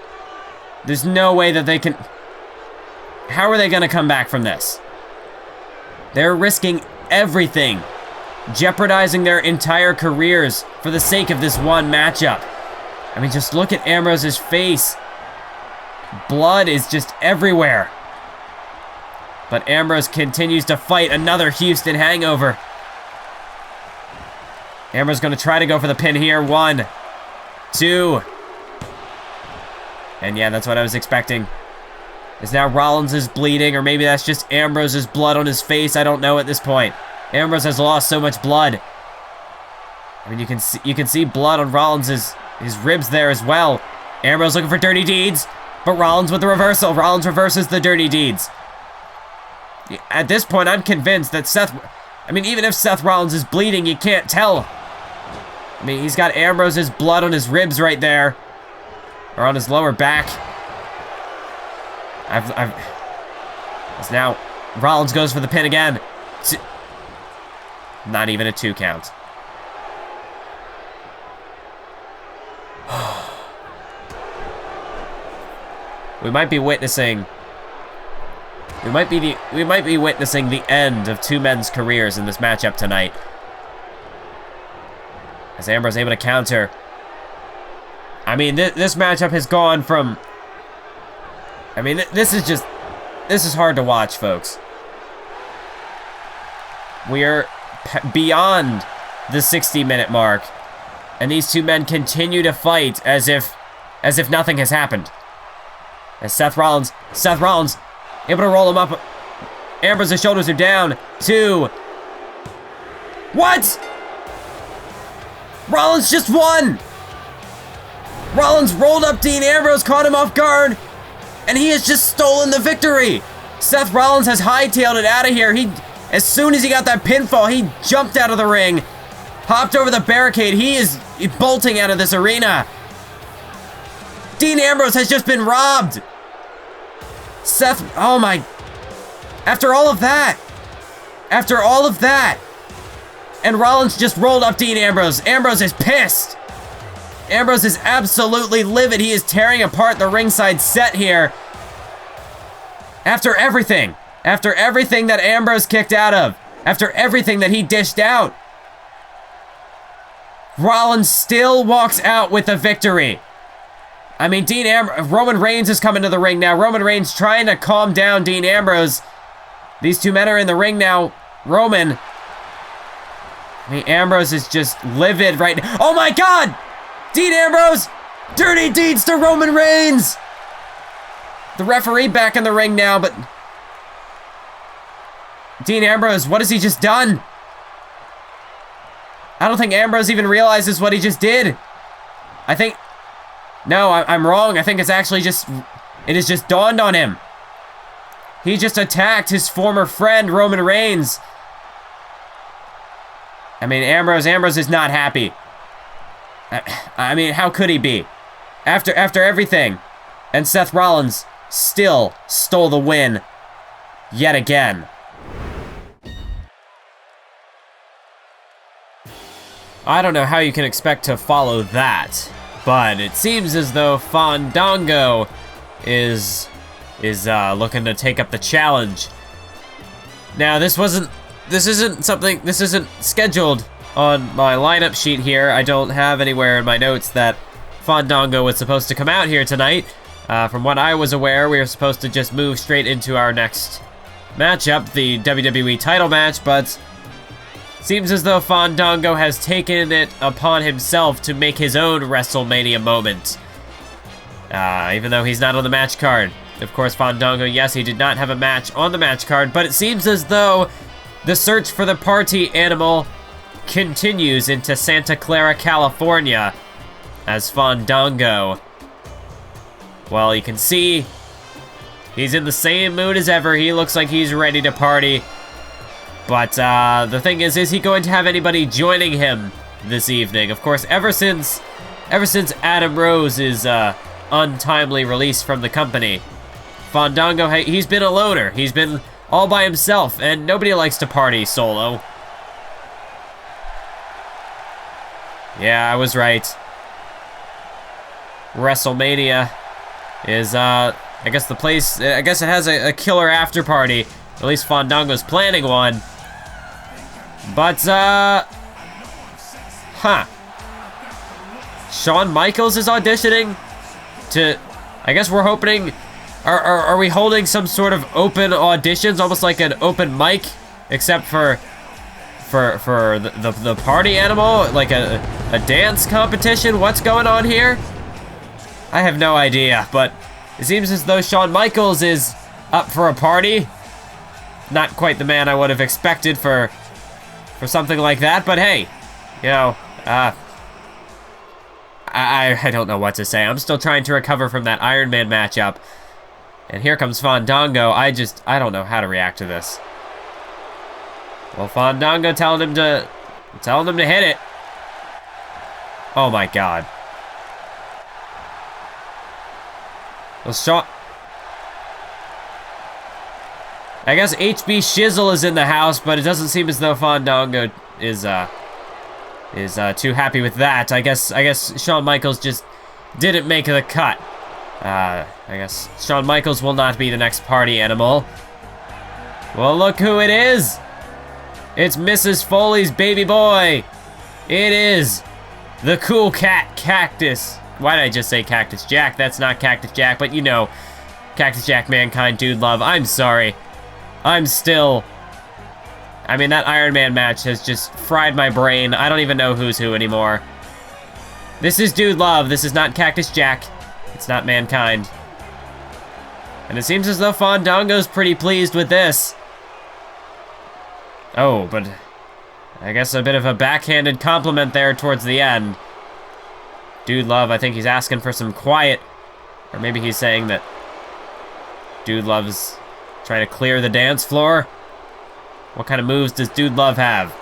There's no way that they can... How are they gonna come back from this? They're risking everything, jeopardizing their entire careers for the sake of this one matchup. I mean, just look at Ambrose's face. Blood is just everywhere. But Ambrose continues to fight another Houston hangover. Ambrose gonna try to go for the pin here. 1, 2. And yeah, that's what I was expecting. Is now Rollins is bleeding, or maybe that's just Ambrose's blood on his face. I don't know at this point. Ambrose has lost so much blood. I mean, you can see blood on Rollins' his ribs there as well. Ambrose looking for Dirty Deeds, but Rollins with the reversal. Rollins reverses the Dirty Deeds. At this point, I'm convinced that even if Seth Rollins is bleeding, you can't tell. I mean, he's got Ambrose's blood on his ribs right there. Or on his lower back. As now, Rollins goes for the pin again. Not even a 2 count. We might be witnessing the end of 2 men's careers in this matchup tonight. As Ambrose able to counter. I mean, this matchup has gone from... I mean, this is hard to watch, folks. We are beyond the 60-minute mark, and these 2 men continue to fight as if nothing has happened. As Seth Rollins, able to roll him up. Ambrose's shoulders are down. 2. What? Rollins just won! Rollins rolled up Dean Ambrose, caught him off guard, and he has just stolen the victory. Seth Rollins has hightailed it out of here. As soon as he got that pinfall, he jumped out of the ring, hopped over the barricade. He is bolting out of this arena. Dean Ambrose has just been robbed. Seth, oh my, after all of that, and Rollins just rolled up Dean Ambrose. Ambrose is pissed. Ambrose is absolutely livid. He is tearing apart the ringside set here. After everything that Ambrose kicked out of, after everything that he dished out, Rollins still walks out with the victory. I mean, Roman Reigns is coming to the ring now. Roman Reigns trying to calm down Dean Ambrose. These 2 men are in the ring now. I mean, Ambrose is just livid right now. Oh my God! Dean Ambrose! Dirty deeds to Roman Reigns! The referee back in the ring now, but... Dean Ambrose, what has he just done? I don't think Ambrose even realizes what he just did. I think... No, I'm wrong. I think it's actually just... It has just dawned on him. He just attacked his former friend, Roman Reigns. I mean, Ambrose is not happy. I mean, how could he be? After everything. And Seth Rollins still stole the win. Yet again. I don't know how you can expect to follow that. But it seems as though Fandango is looking to take up the challenge. Now, this isn't scheduled on my lineup sheet here. I don't have anywhere in my notes that Fandango was supposed to come out here tonight. From what I was aware, we were supposed to just move straight into our next matchup, the WWE title match, but seems as though Fandango has taken it upon himself to make his own WrestleMania moment. Even though he's not on the match card. Of course, Fandango, yes, he did not have a match on the match card, but it seems as though the search for the party animal continues into Santa Clara, California, as Fandango, well, you can see he's in the same mood as ever. He looks like he's ready to party. But the thing is he going to have anybody joining him this evening? Of course, ever since Adam Rose's untimely release from the company, Fandango, he's been a loner. He's been all by himself, and nobody likes to party solo. Yeah, I was right. WrestleMania is, I guess the place, I guess it has a killer after party. At least Fandango's planning one. But, Shawn Michaels is auditioning to, I guess we're hoping, are we holding some sort of open auditions, almost like an open mic, except for the party animal, like a dance competition? What's going on here? I have no idea, but it seems as though Shawn Michaels is up for a party. Not quite the man I would have expected for something like that, but hey, you know, I don't know what to say. I'm still trying to recover from that Ironman matchup. And here comes Fandango. I don't know how to react to this. Well, Fandango telling him to hit it. Oh my god. Well, Sean... I guess HB Shizzle is in the house, but it doesn't seem as though Fandango is too happy with that. I guess Shawn Michaels just didn't make the cut. I guess Shawn Michaels will not be the next party animal. Well, look who it is! It's Mrs. Foley's baby boy! It is the cool cat Cactus. Why did I just say Cactus Jack? That's not Cactus Jack, but you know, Cactus Jack, Mankind, Dude Love. I'm sorry. I'm still... I mean, that Ironman match has just fried my brain. I don't even know who's who anymore. This is Dude Love. This is not Cactus Jack. It's not Mankind. And it seems as though Fandango's pretty pleased with this. Oh, but I guess a bit of a backhanded compliment there towards the end. Dude Love, I think he's asking for some quiet. Or maybe he's saying that Dude Love's trying to clear the dance floor. What kind of moves does Dude Love have?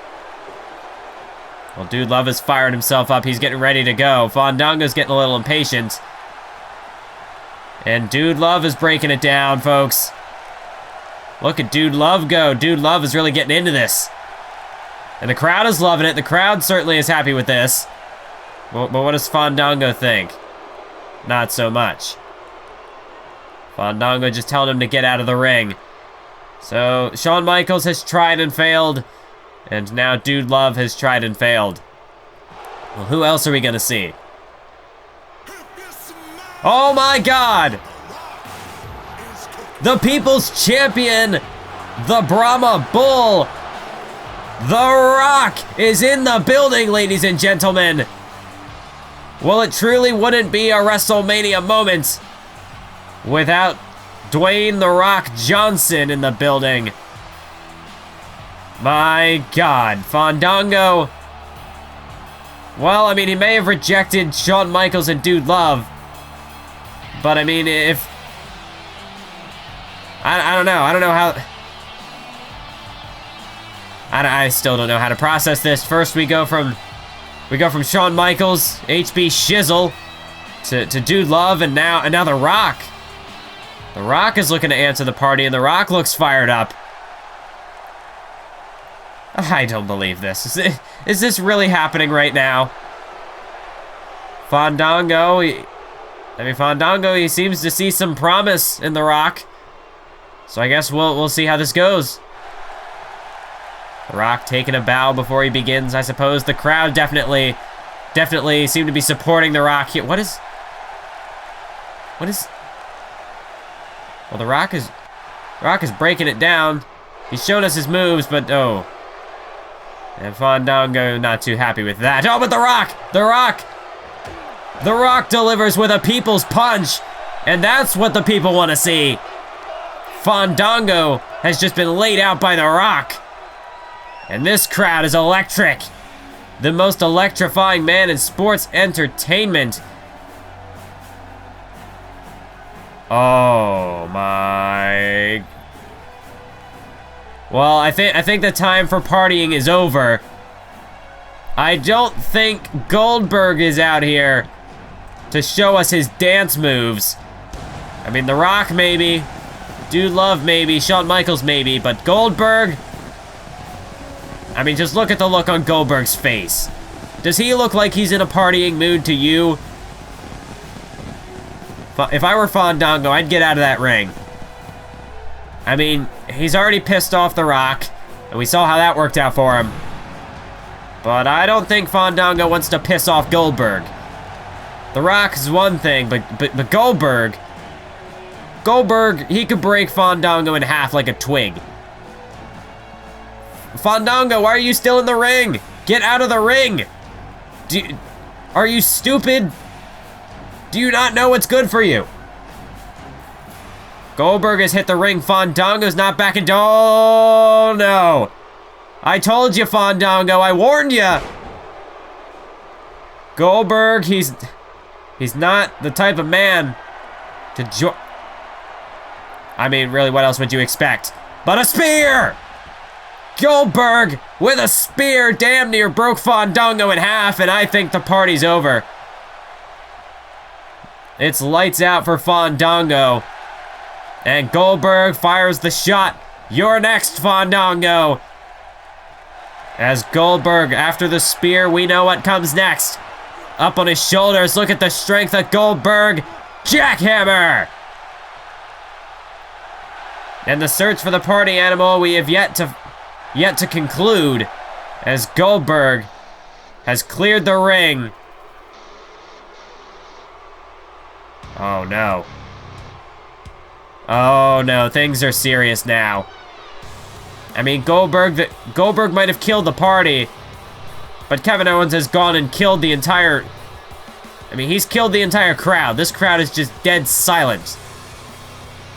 Well, Dude Love has fired himself up. He's getting ready to go. Fandango's getting a little impatient. And Dude Love is breaking it down, folks. Look at Dude Love go. Dude Love is really getting into this. And the crowd is loving it. The crowd certainly is happy with this. But what does Fandango think? Not so much. Fandango just telling him to get out of the ring. So, Shawn Michaels has tried and failed. And now Dude Love has tried and failed. Well, who else are we going to see? Oh my god! The People's Champion, the Brahma Bull, The Rock is in the building, ladies and gentlemen. Well, it truly wouldn't be a WrestleMania moment without Dwayne The Rock Johnson in the building. My god, Fandango. Well, I mean, he may have rejected Shawn Michaels and Dude Love. But, I mean, if... I don't know. I don't know how... I still don't know how to process this. First, we go from Shawn Michaels, HB Shizzle, to Dude Love, and now The Rock. The Rock is looking to answer the party, and The Rock looks fired up. I don't believe this. Is this really happening right now? Fandango... Fandango, he seems to see some promise in The Rock. So I guess we'll see how this goes. The Rock taking a bow before he begins, I suppose. The crowd definitely seem to be supporting The Rock here. What is... Well, The Rock is breaking it down. He's showing us his moves, but oh. And Fandango not too happy with that. Oh, but The Rock delivers with a people's punch, and that's what the people want to see. Fandango has just been laid out by The Rock. And this crowd is electric. The most electrifying man in sports entertainment. Oh my. Well, I think the time for partying is over. I don't think Goldberg is out here to show us his dance moves. I mean, The Rock maybe, Dude Love maybe, Shawn Michaels maybe, but Goldberg... I mean, just look at the look on Goldberg's face. Does he look like he's in a partying mood to you? If I were Fandango, I'd get out of that ring. I mean, he's already pissed off The Rock, and we saw how that worked out for him. But I don't think Fandango wants to piss off Goldberg. The Rock is one thing, but Goldberg, he could break Fandango in half like a twig. Fandango, why are you still in the ring? Get out of the ring! Are you stupid? Do you not know what's good for you? Goldberg has hit the ring. Fandango's not backing. Oh, no. I told you, Fandango. I warned you. Goldberg, he's not the type of man to join. I mean, really, what else would you expect? But a spear! Goldberg with a spear damn near broke Fandango in half, and I think the party's over. It's lights out for Fandango. And Goldberg fires the shot. You're next, Fandango. As Goldberg, after the spear, we know what comes next. Up on his shoulders, look at the strength of Goldberg. Jackhammer! And the search for the party animal we have yet to conclude, as Goldberg has cleared the ring. Oh no. Oh no, things are serious now. I mean, Goldberg might have killed the party, but Kevin Owens has gone and killed the entire... I mean, he's killed the entire crowd. This crowd is just dead silent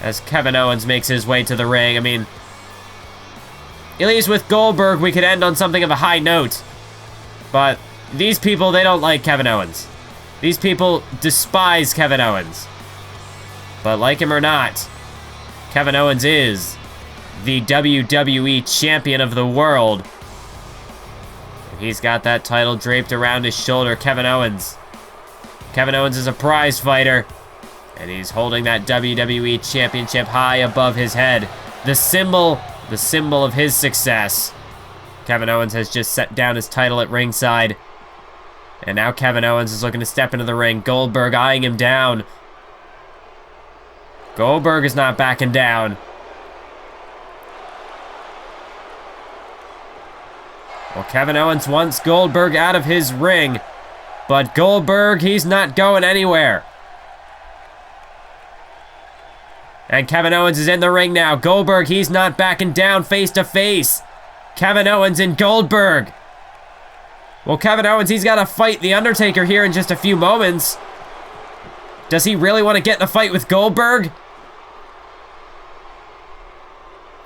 as Kevin Owens makes his way to the ring. I mean, at least with Goldberg, we could end on something of a high note. But these people, they don't like Kevin Owens. These people despise Kevin Owens. But like him or not, Kevin Owens is the WWE Champion of the world. He's got that title draped around his shoulder. Kevin Owens. Kevin Owens is a prize fighter, and he's holding that WWE Championship high above his head. The symbol of his success. Kevin Owens has just set down his title at ringside, and now Kevin Owens is looking to step into the ring. Goldberg eyeing him down. Goldberg is not backing down. Well, Kevin Owens wants Goldberg out of his ring, but Goldberg, he's not going anywhere. And Kevin Owens is in the ring now. Goldberg, he's not backing down face to face. Kevin Owens and Goldberg. Well, Kevin Owens, he's got to fight The Undertaker here in just a few moments. Does he really want to get in a fight with Goldberg?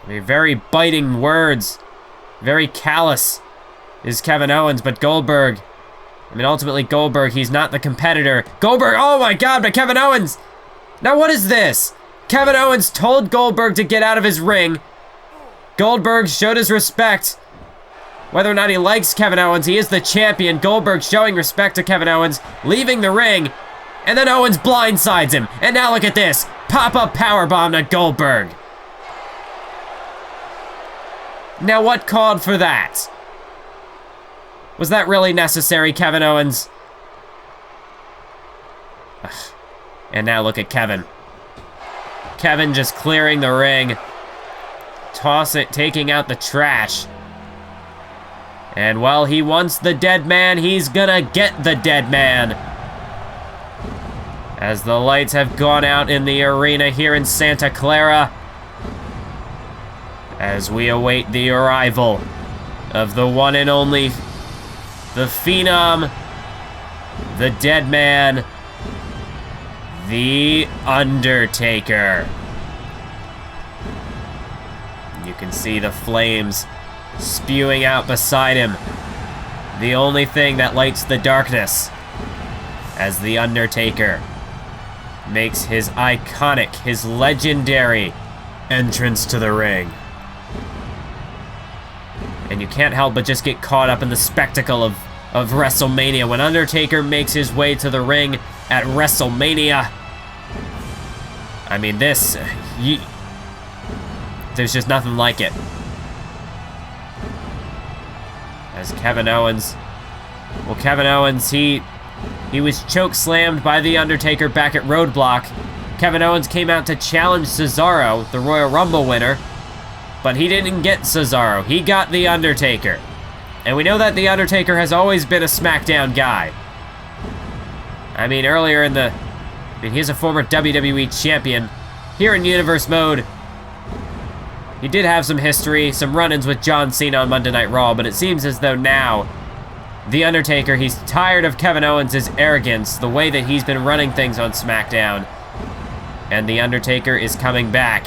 I mean, very biting words. Very callous is Kevin Owens, but Goldberg, I mean, ultimately Goldberg, he's not the competitor. Goldberg, oh my God, but Kevin Owens. Now what is this? Kevin Owens told Goldberg to get out of his ring. Goldberg showed his respect. Whether or not he likes Kevin Owens, he is the champion. Goldberg showing respect to Kevin Owens, leaving the ring, and then Owens blindsides him. And now look at this, pop-up powerbomb to Goldberg. Now what called for that? Was that really necessary, Kevin Owens? Ugh. And now look at Kevin. Kevin just clearing the ring. Taking out the trash. And while he wants the dead man, he's gonna get the dead man. As the lights have gone out in the arena here in Santa Clara, as we await the arrival of the one and only, the Phenom, the Dead Man, the Undertaker. You can see the flames spewing out beside him. The only thing that lights the darkness, as the Undertaker makes his iconic, his legendary entrance to the ring. And you can't help but just get caught up in the spectacle of WrestleMania. When Undertaker makes his way to the ring at WrestleMania, I mean, there's just nothing like it. As Kevin Owens, well, Kevin Owens, he was choke slammed by The Undertaker back at Roadblock. Kevin Owens came out to challenge Cesaro, the Royal Rumble winner, but he didn't get Cesaro. He got The Undertaker. And we know that The Undertaker has always been a SmackDown guy. I mean, he's a former WWE champion. Here in Universe Mode, he did have some history, some run-ins with John Cena on Monday Night Raw, but it seems as though now, The Undertaker, he's tired of Kevin Owens' arrogance, the way that he's been running things on SmackDown. And The Undertaker is coming back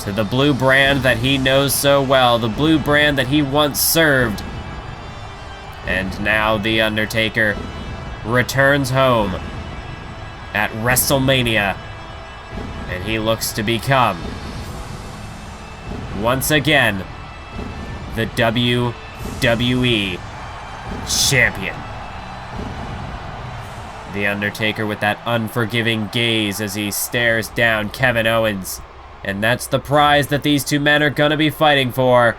to the blue brand that he knows so well, the blue brand that he once served. And now The Undertaker returns home at WrestleMania, and he looks to become, once again, the WWE Champion. The Undertaker with that unforgiving gaze as he stares down Kevin Owens. And that's the prize that these two men are going to be fighting for.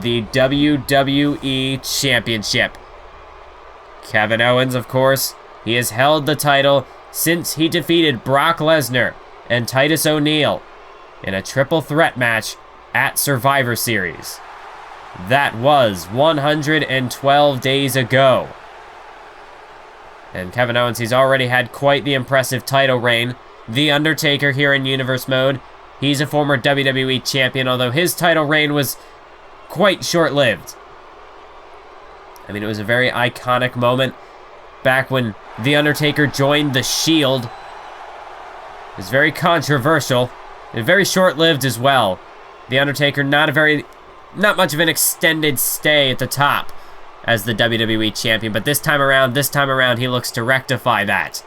The WWE Championship. Kevin Owens, of course, he has held the title since he defeated Brock Lesnar and Titus O'Neil in a triple threat match at Survivor Series. That was 112 days ago. And Kevin Owens, he's already had quite the impressive title reign. The Undertaker here in Universe Mode, he's a former WWE Champion, although his title reign was quite short-lived. I mean, it was a very iconic moment back when The Undertaker joined The Shield. It was very controversial and very short-lived as well. The Undertaker not much of an extended stay at the top as the WWE Champion, but this time around, he looks to rectify that.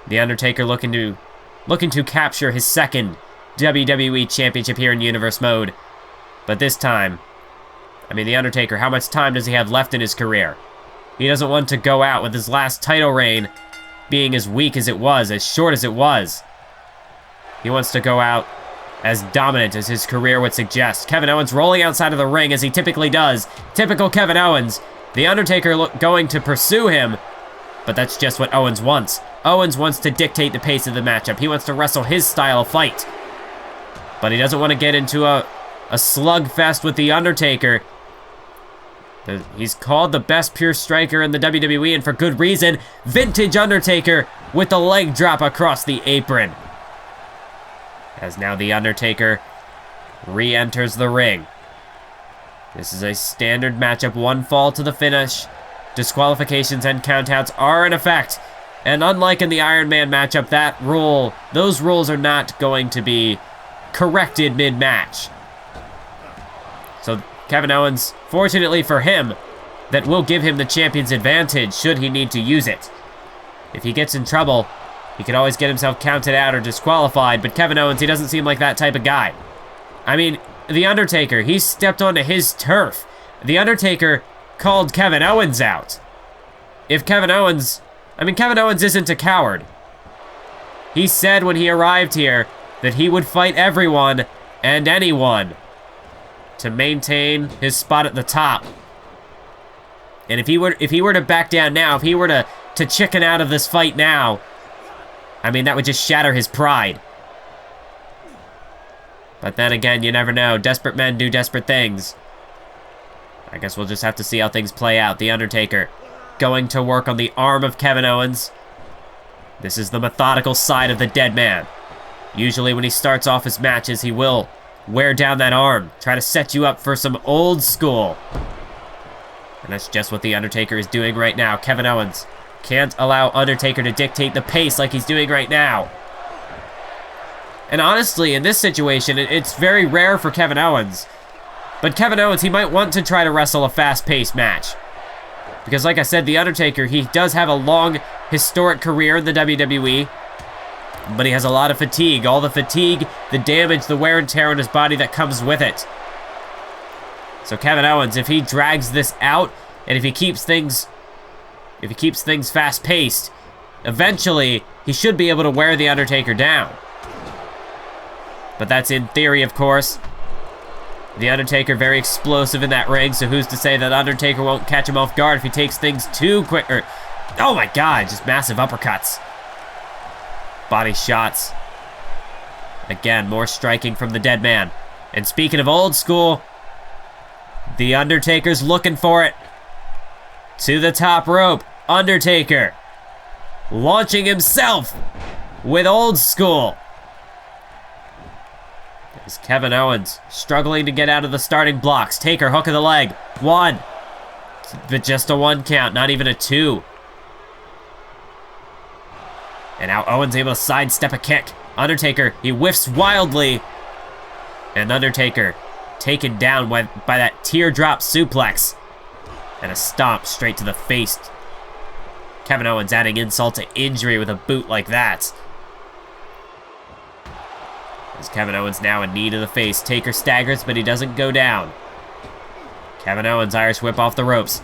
The Undertaker looking to capture his second WWE Championship here in Universe Mode. But this time, I mean, The Undertaker, how much time does he have left in his career? He doesn't want to go out with his last title reign being as weak as it was, as short as it was. He wants to go out as dominant as his career would suggest. Kevin Owens rolling outside of the ring as he typically does. Typical Kevin Owens. The Undertaker going to pursue him, but that's just what Owens wants. Owens wants to dictate the pace of the matchup. He wants to wrestle his style of fight. But he doesn't want to get into a slugfest with The Undertaker. He's called the best pure striker in the WWE, and for good reason. Vintage Undertaker with the leg drop across the apron. As now The Undertaker re-enters the ring. This is a standard matchup, one fall to the finish. Disqualifications and countouts are in effect. And unlike in the Ironman matchup, those rules are not going to be corrected mid-match. So Kevin Owens, fortunately for him, that will give him the champion's advantage should he need to use it. If he gets in trouble, he can always get himself counted out or disqualified, but Kevin Owens, he doesn't seem like that type of guy. I mean, The Undertaker, he stepped onto his turf. The Undertaker called Kevin Owens out. Kevin Owens isn't a coward. He said when he arrived here that he would fight everyone and anyone to maintain his spot at the top. And if he were to back down now, if he were to chicken out of this fight now, I mean, that would just shatter his pride. But then again, you never know. Desperate men do desperate things. I guess we'll just have to see how things play out. The Undertaker going to work on the arm of Kevin Owens. This is the methodical side of the dead man. Usually when he starts off his matches, he will wear down that arm. Try to set you up for some old school. And that's just what The Undertaker is doing right now. Kevin Owens can't allow Undertaker to dictate the pace like he's doing right now. And honestly, in this situation, it's very rare for Kevin Owens. But Kevin Owens, he might want to try to wrestle a fast-paced match. Because like I said, The Undertaker, he does have a long, historic career in the WWE. But he has a lot of fatigue. All the fatigue, the damage, the wear and tear on his body that comes with it. So Kevin Owens, if he drags this out, and if he keeps things fast-paced, eventually, he should be able to wear The Undertaker down. But that's in theory, of course. The Undertaker very explosive in that ring, so who's to say that Undertaker won't catch him off guard if he takes things too quick, oh my god, just massive uppercuts. Body shots. Again, more striking from the dead man. And speaking of old school, The Undertaker's looking for it. To the top rope, Undertaker launching himself with old school. There's Kevin Owens struggling to get out of the starting blocks. Taker, hook of the leg. 1. But just a 1 count, not even a 2. And now Owens able to sidestep a kick. Undertaker, he whiffs wildly. And Undertaker taken down by that teardrop suplex. And a stomp straight to the face. Kevin Owens adding insult to injury with a boot like that. As Kevin Owens now in knee to the face. Taker staggers, but he doesn't go down. Kevin Owens Irish whip off the ropes.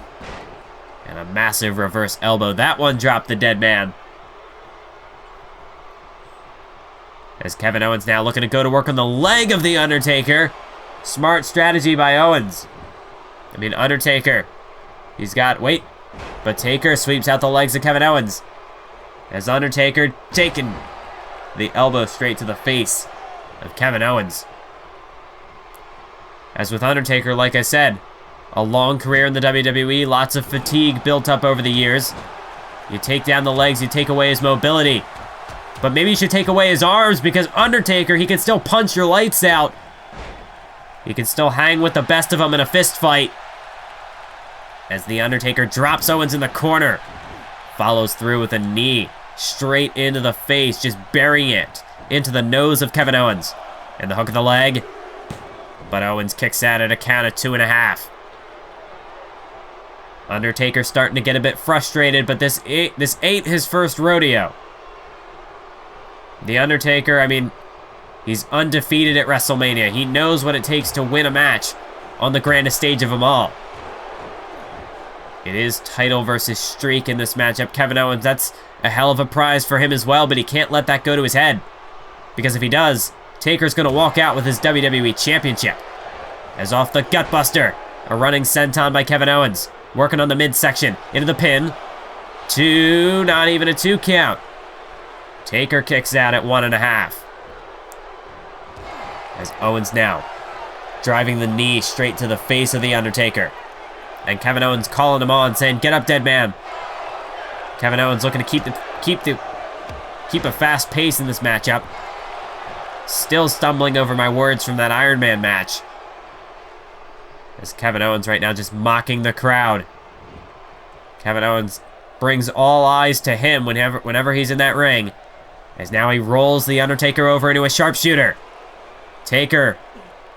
And a massive reverse elbow. That one dropped the dead man. As Kevin Owens now looking to go to work on the leg of the Undertaker. Smart strategy by Owens. I mean, Undertaker. He's got, wait. But Taker sweeps out the legs of Kevin Owens. As Undertaker taking the elbow straight to the face of Kevin Owens. As with Undertaker, like I said, a long career in the WWE, lots of fatigue built up over the years. You take down the legs, you take away his mobility. But maybe you should take away his arms, because Undertaker, he can still punch your lights out. He can still hang with the best of them in a fist fight. As the Undertaker drops Owens in the corner. Follows through with a knee straight into the face, just burying it into the nose of Kevin Owens. And the hook of the leg. But Owens kicks out at a count of 2.5. Undertaker starting to get a bit frustrated, but this ain't his first rodeo. The Undertaker, I mean, he's undefeated at WrestleMania. He knows what it takes to win a match on the grandest stage of them all. It is title versus streak in this matchup. Kevin Owens, that's a hell of a prize for him as well, but he can't let that go to his head. Because if he does, Taker's going to walk out with his WWE Championship. As off the gutbuster, a running senton by Kevin Owens. Working on the midsection, into the pin. 2, not even a 2 count. Taker kicks out at 1.5. As Owens now driving the knee straight to the face of the Undertaker. And Kevin Owens calling him on, saying, "Get up, dead man." Kevin Owens looking to keep a fast pace in this matchup. Still stumbling over my words from that Ironman match. As Kevin Owens right now just mocking the crowd. Kevin Owens brings all eyes to him whenever he's in that ring. As now he rolls the Undertaker over into a sharpshooter. Taker,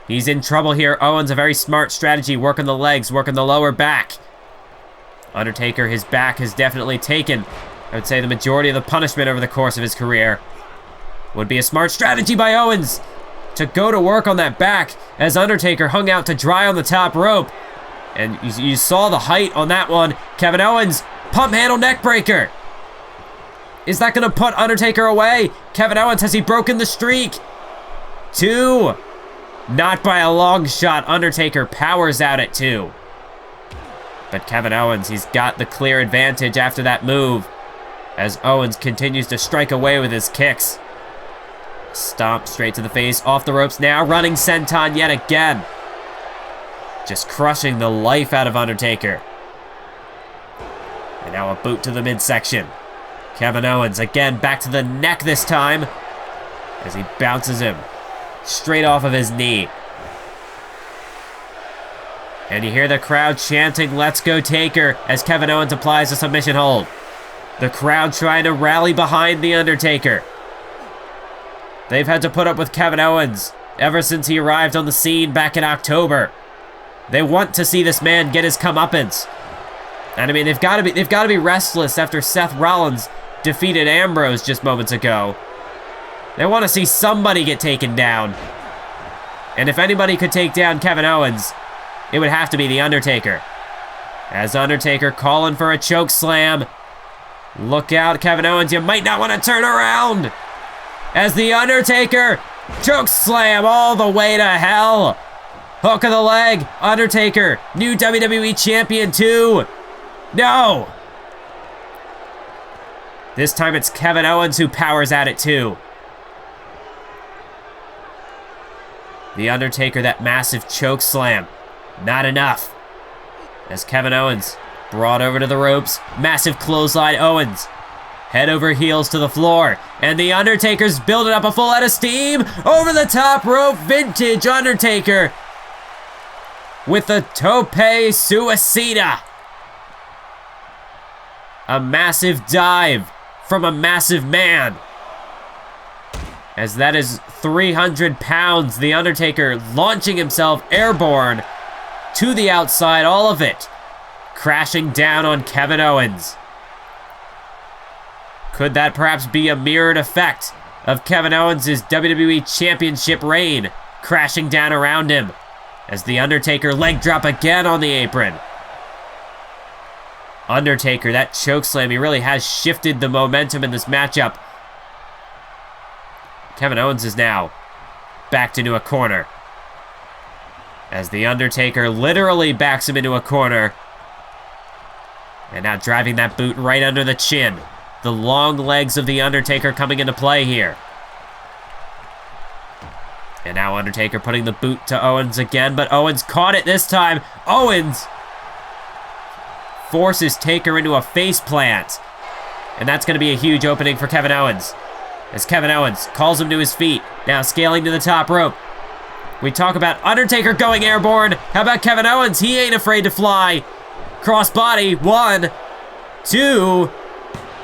he's in trouble here. Owens, a very smart strategy, working the legs, working the lower back. Undertaker, his back has definitely taken, I would say, the majority of the punishment over the course of his career. Would be a smart strategy by Owens to go to work on that back as Undertaker hung out to dry on the top rope. And you saw the height on that one. Kevin Owens, pump handle neck breaker. Is that going to put Undertaker away? Kevin Owens, has he broken the streak? 2. Not by a long shot. Undertaker powers out at 2. But Kevin Owens, he's got the clear advantage after that move. As Owens continues to strike away with his kicks. Stomp straight to the face, off the ropes now, running senton yet again. Just crushing the life out of Undertaker. And now a boot to the midsection. Kevin Owens again back to the neck this time. As he bounces him straight off of his knee. And you hear the crowd chanting, "Let's go Taker," as Kevin Owens applies a submission hold. The crowd trying to rally behind the Undertaker. They've had to put up with Kevin Owens ever since he arrived on the scene back in October. They want to see this man get his comeuppance. And I mean, they've got to be restless after Seth Rollins defeated Ambrose just moments ago. They want to see somebody get taken down. And if anybody could take down Kevin Owens, it would have to be the Undertaker. As Undertaker calling for a choke slam. Look out, Kevin Owens, you might not want to turn around. As the Undertaker choke slam all the way to hell. Hook of the leg. Undertaker, new WWE Champion 2. No. This time it's Kevin Owens who powers at it too. The Undertaker, that massive choke slam. Not enough. As Kevin Owens brought over to the ropes. Massive clothesline. Owens head over heels to the floor. And the Undertaker's building up a full head of steam. Over the top rope. Vintage Undertaker. With the tope suicida. A massive dive from a massive man. As that is 300 pounds. The Undertaker launching himself airborne to the outside. All of it crashing down on Kevin Owens. Could that perhaps be a mirrored effect of Kevin Owens' WWE Championship reign crashing down around him? As the Undertaker leg drop again on the apron. Undertaker, that chokeslam, he really has shifted the momentum in this matchup. Kevin Owens is now backed into a corner. As the Undertaker literally backs him into a corner. And now driving that boot right under the chin. The long legs of the Undertaker coming into play here. And now Undertaker putting the boot to Owens again, but Owens caught it this time. Owens forces Taker into a face plant. And that's going to be a huge opening for Kevin Owens. As Kevin Owens calls him to his feet, now scaling to the top rope. We talk about Undertaker going airborne. How about Kevin Owens? He ain't afraid to fly. Crossbody, 1, 2.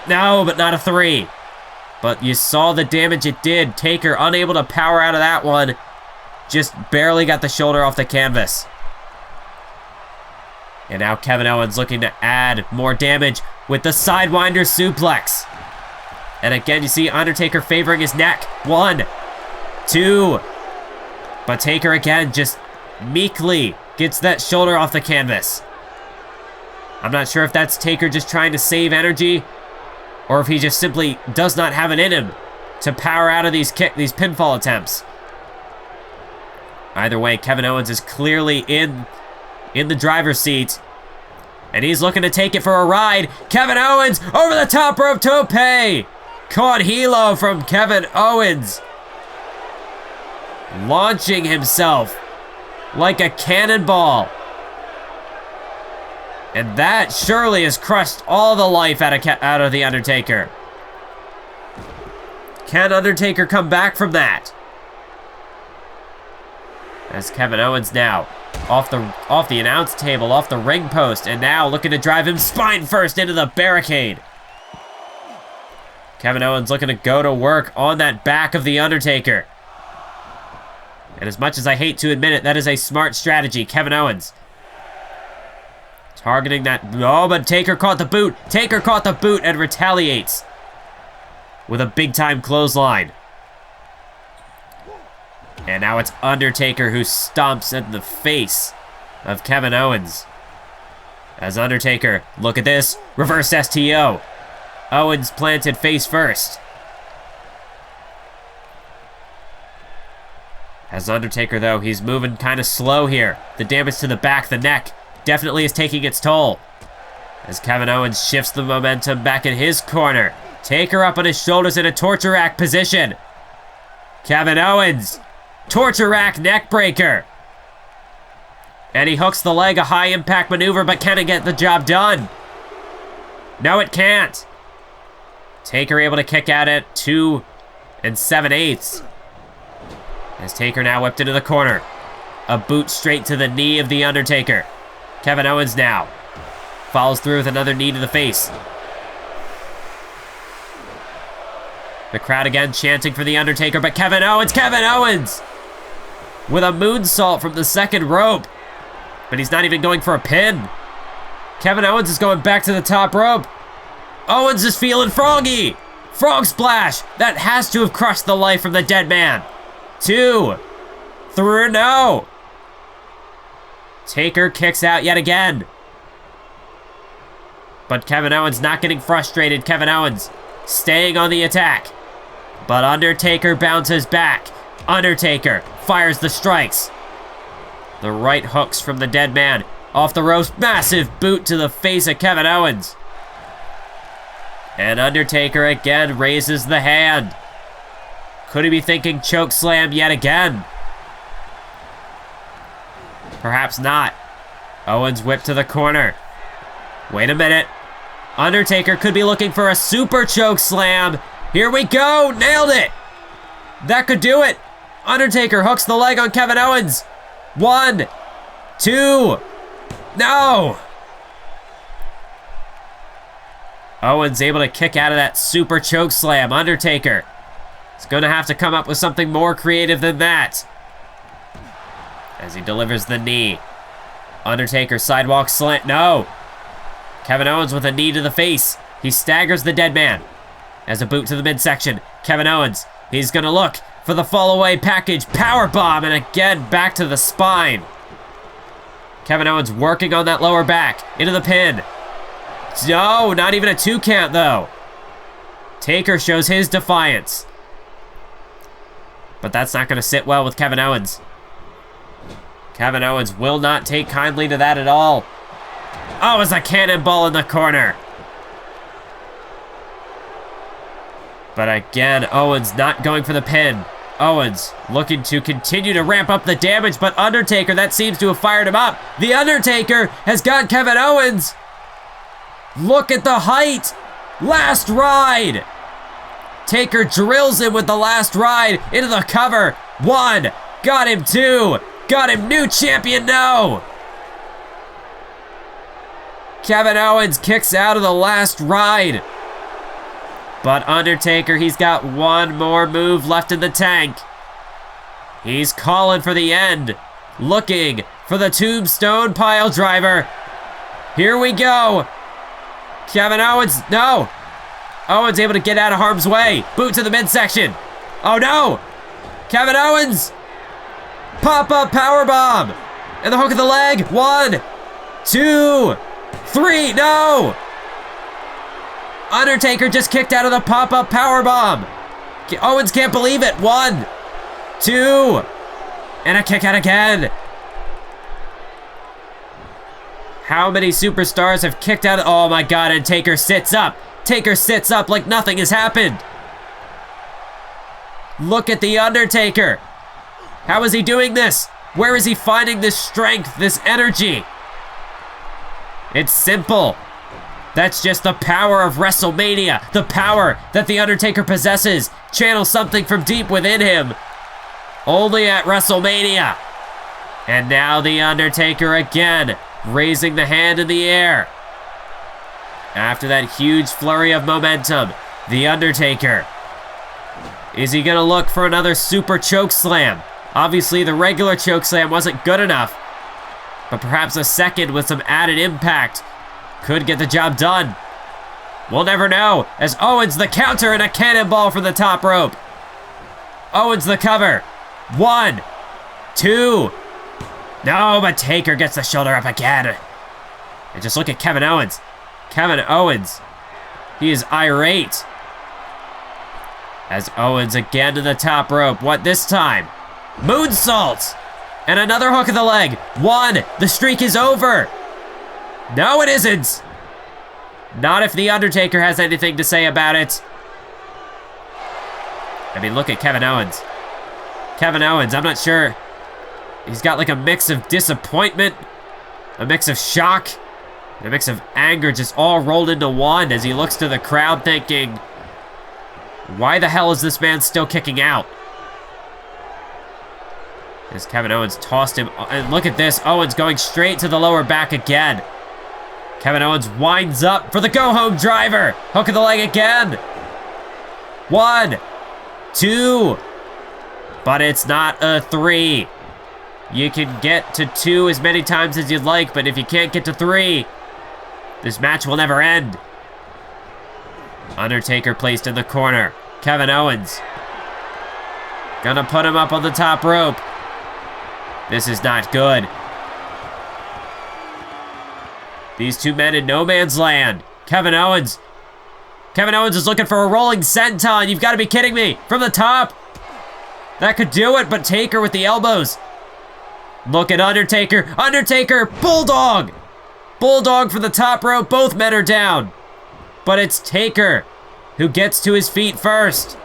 No, but not a 3. But you saw the damage it did. Taker unable to power out of that one. Just barely got the shoulder off the canvas. And now Kevin Owens looking to add more damage with the Sidewinder suplex. And again, you see Undertaker favoring his neck. 1, 2. But Taker again just meekly gets that shoulder off the canvas. I'm not sure if that's Taker just trying to save energy, or if he just simply does not have it in him to power out of these pinfall attempts. Either way, Kevin Owens is clearly in the driver's seat, and he's looking to take it for a ride. Kevin Owens over the top rope tope. Con hilo from Kevin Owens. Launching himself like a cannonball. And that surely has crushed all the life out of the Undertaker. Can Undertaker come back from that? As Kevin Owens now off the announce table, off the ring post, and now looking to drive him spine first into the barricade. Kevin Owens looking to go to work on that back of the Undertaker. And as much as I hate to admit it, that is a smart strategy. Kevin Owens targeting that. Oh, but Taker caught the boot. Taker caught the boot and retaliates with a big-time clothesline. And now it's Undertaker who stomps in the face of Kevin Owens. As Undertaker, look at this, reverse STO. Owens planted face first. As Undertaker, though, he's moving kind of slow here. The damage to the back, the neck, definitely is taking its toll. As Kevin Owens shifts the momentum back in his corner. Taker up on his shoulders in a torture rack position. Kevin Owens, torture rack neck breaker. And he hooks the leg, a high impact maneuver, but can it get the job done? No, it can't. Taker able to kick out at 2 7/8. As Taker now whipped into the corner. A boot straight to the knee of the Undertaker. Kevin Owens now follows through with another knee to the face. The crowd again chanting for the Undertaker, but Kevin Owens with a moonsault from the second rope. But he's not even going for a pin. Kevin Owens is going back to the top rope. Owens is feeling froggy. Frog splash. That has to have crushed the life from the dead man. 2, 3, no. Taker kicks out yet again. But Kevin Owens not getting frustrated. Kevin Owens staying on the attack. But Undertaker bounces back. Undertaker fires the strikes. The right hooks from the dead man. Off the ropes, massive boot to the face of Kevin Owens. And Undertaker again raises the hand. Could he be thinking choke slam yet again? Perhaps not. Owens whipped to the corner. Wait a minute. Undertaker could be looking for a super choke slam. Here we go, nailed it. That could do it. Undertaker hooks the leg on Kevin Owens. 1, 2, no. Owens able to kick out of that super choke slam. Undertaker is going to have to come up with something more creative than that. As he delivers the knee. Undertaker sidewalk slant. No. Kevin Owens with a knee to the face. He staggers the dead man. As a boot to the midsection. Kevin Owens, he's going to look for the fall away package powerbomb, and again back to the spine. Kevin Owens working on that lower back, into the pin. No, not even a 2 count though. Taker shows his defiance. But that's not gonna sit well with Kevin Owens. Kevin Owens will not take kindly to that at all. Oh, it's a cannonball in the corner. But again, Owens not going for the pin. Owens looking to continue to ramp up the damage, but Undertaker, that seems to have fired him up. The Undertaker has got Kevin Owens. Look at the height. Last ride. Taker drills him with the last ride into the cover. 1, got him. 2, got him. New champion, no. Kevin Owens kicks out of the last ride. But Undertaker, he's got one more move left in the tank. He's calling for the end. Looking for the tombstone pile driver. Here we go. Kevin Owens, no. Owens able to get out of harm's way. Boot to the midsection. Oh no. Kevin Owens. Pop-up powerbomb. And the hook of the leg. 1, 2, 3, no. Undertaker just kicked out of the pop-up powerbomb. Owens can't believe it. 1, 2, and a kick out again. How many superstars have kicked out? Oh my God, and Taker sits up. Taker sits up like nothing has happened. Look at the Undertaker. How is he doing this? Where is he finding this strength, this energy? It's simple. That's just the power of WrestleMania. The power that the Undertaker possesses. Channel something from deep within him. Only at WrestleMania. And now the Undertaker again, raising the hand in the air. After that huge flurry of momentum, the Undertaker. Is he gonna look for another super choke slam? Obviously the regular choke slam wasn't good enough, but perhaps a second with some added impact could get the job done. We'll never know, as Owens the counter and a cannonball from the top rope. Owens the cover. 1, 2. No, but Taker gets the shoulder up again. And just look at Kevin Owens. Kevin Owens, he is irate. As Owens again to the top rope. What this time? Moonsault! And another hook of the leg. 1, the streak is over. No, it isn't. Not if the Undertaker has anything to say about it. I mean, look at Kevin Owens. Kevin Owens, I'm not sure. He's got like a mix of disappointment, a mix of shock, and a mix of anger just all rolled into one as he looks to the crowd thinking, why the hell is this man still kicking out? As Kevin Owens tossed him, and look at this, Owens going straight to the lower back again. Kevin Owens winds up for the go-home driver. Hook of the leg again. 1, 2, but it's not a 3. You can get to 2 as many times as you'd like, but if you can't get to 3, this match will never end. Undertaker placed in the corner. Kevin Owens gonna put him up on the top rope. This is not good. These two men in no man's land. Kevin Owens. Kevin Owens is looking for a rolling senton. You've got to be kidding me. From the top. That could do it, but Taker with the elbows. Look at Undertaker. Undertaker, Bulldog. Bulldog for the top rope. Both men are down. But it's Taker who gets to his feet first.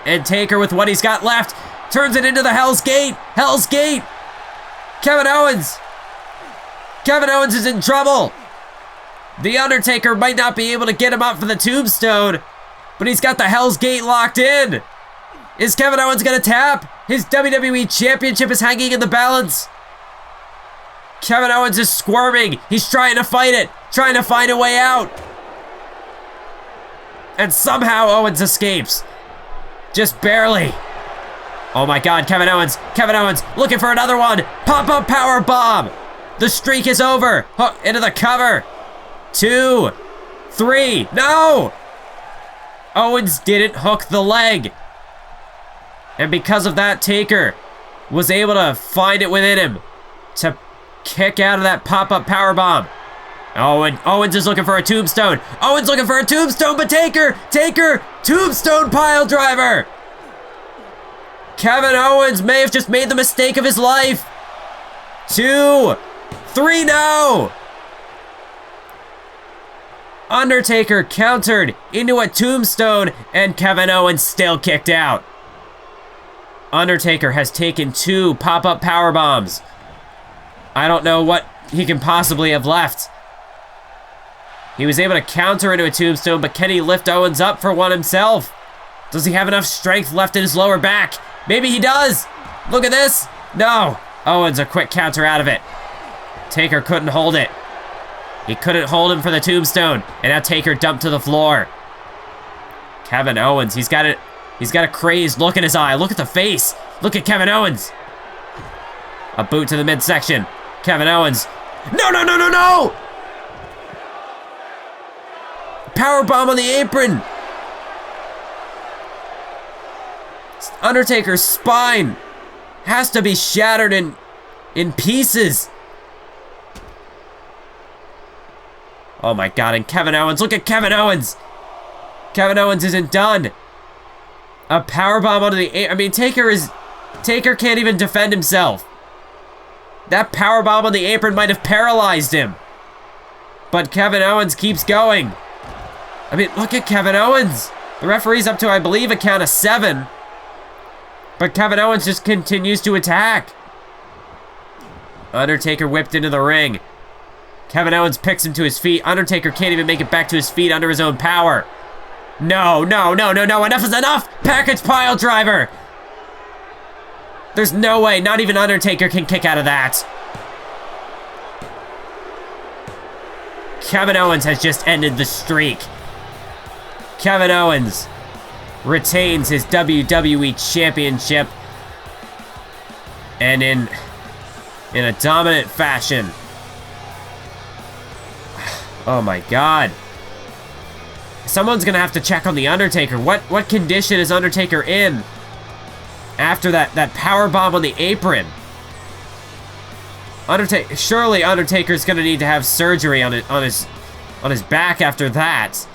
And Taker, with what he's got left, turns it into the Hell's Gate. Hell's Gate. Kevin Owens. Kevin Owens is in trouble. The Undertaker might not be able to get him up for the tombstone, but he's got the Hell's Gate locked in. Is Kevin Owens gonna tap? His WWE Championship is hanging in the balance. Kevin Owens is squirming. He's trying to fight it, trying to find a way out. And somehow Owens escapes. Just barely. Oh my God, Kevin Owens looking for another one. Pop-up power bomb. The streak is over. Hook into the cover. 2, 3, no! Owens didn't hook the leg. And because of that, Taker was able to find it within him to kick out of that pop-up powerbomb. Oh, and Owens is looking for a tombstone. Owens looking for a tombstone, but Taker, tombstone pile driver. Kevin Owens may have just made the mistake of his life. 2, 3, no. Undertaker countered into a tombstone, and Kevin Owens still kicked out. Undertaker has taken 2 pop-up powerbombs. I don't know what he can possibly have left. He was able to counter into a tombstone, but can he lift Owens up for one himself? Does he have enough strength left in his lower back? Maybe he does. Look at this. No. Owens, a quick counter out of it. Taker couldn't hold it. He couldn't hold him for the tombstone, and now Taker dumped to the floor. Kevin Owens, he's got a crazed look in his eye. Look at the face. Look at Kevin Owens. A boot to the midsection. Kevin Owens. No, no, no, no, no! Powerbomb on the apron. Undertaker's spine has to be shattered in pieces. Oh my God, and Kevin Owens, look at Kevin Owens. Kevin Owens isn't done. A powerbomb onto the, I mean, Taker can't even defend himself. That powerbomb on the apron might have paralyzed him. But Kevin Owens keeps going. I mean, look at Kevin Owens. The referee's up to, I believe, a count of 7. But Kevin Owens just continues to attack. Undertaker whipped into the ring. Kevin Owens picks him to his feet. Undertaker can't even make it back to his feet under his own power. No, no, no, no, no. Enough is enough. Package pile driver. There's no way. Not even Undertaker can kick out of that. Kevin Owens has just ended the streak. Kevin Owens retains his WWE Championship, and in a dominant fashion. Oh my God. Someone's gonna have to check on the Undertaker. What condition is Undertaker in after that power bomb on the apron? Surely Undertaker's gonna need to have surgery on his back after that.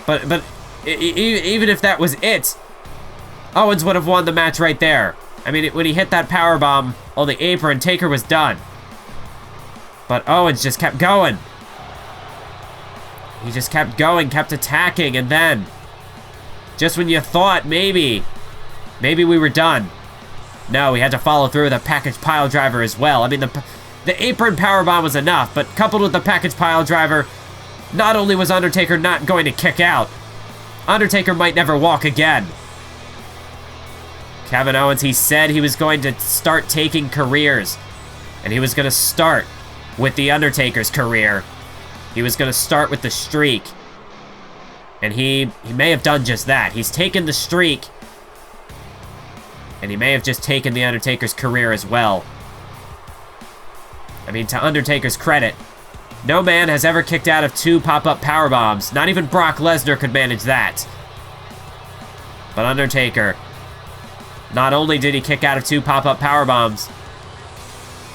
But even if that was it, Owens would have won the match right there. I mean, when he hit that power bomb on the apron, Taker was done. But Owens just kept going. He just kept going, kept attacking, and then, just when you thought maybe we were done, no, he had to follow through with a package pile driver as well. I mean, the apron powerbomb was enough, but coupled with the package pile driver, not only was Undertaker not going to kick out, Undertaker might never walk again. Kevin Owens, he said he was going to start taking careers, and he was going to start with the Undertaker's career. He was going to start with the streak, and he may have done just that. He's taken the streak, and he may have just taken the Undertaker's career as well. I mean, to Undertaker's credit, no man has ever kicked out of 2 pop-up powerbombs. Not even Brock Lesnar could manage that. But Undertaker, not only did he kick out of 2 pop-up powerbombs,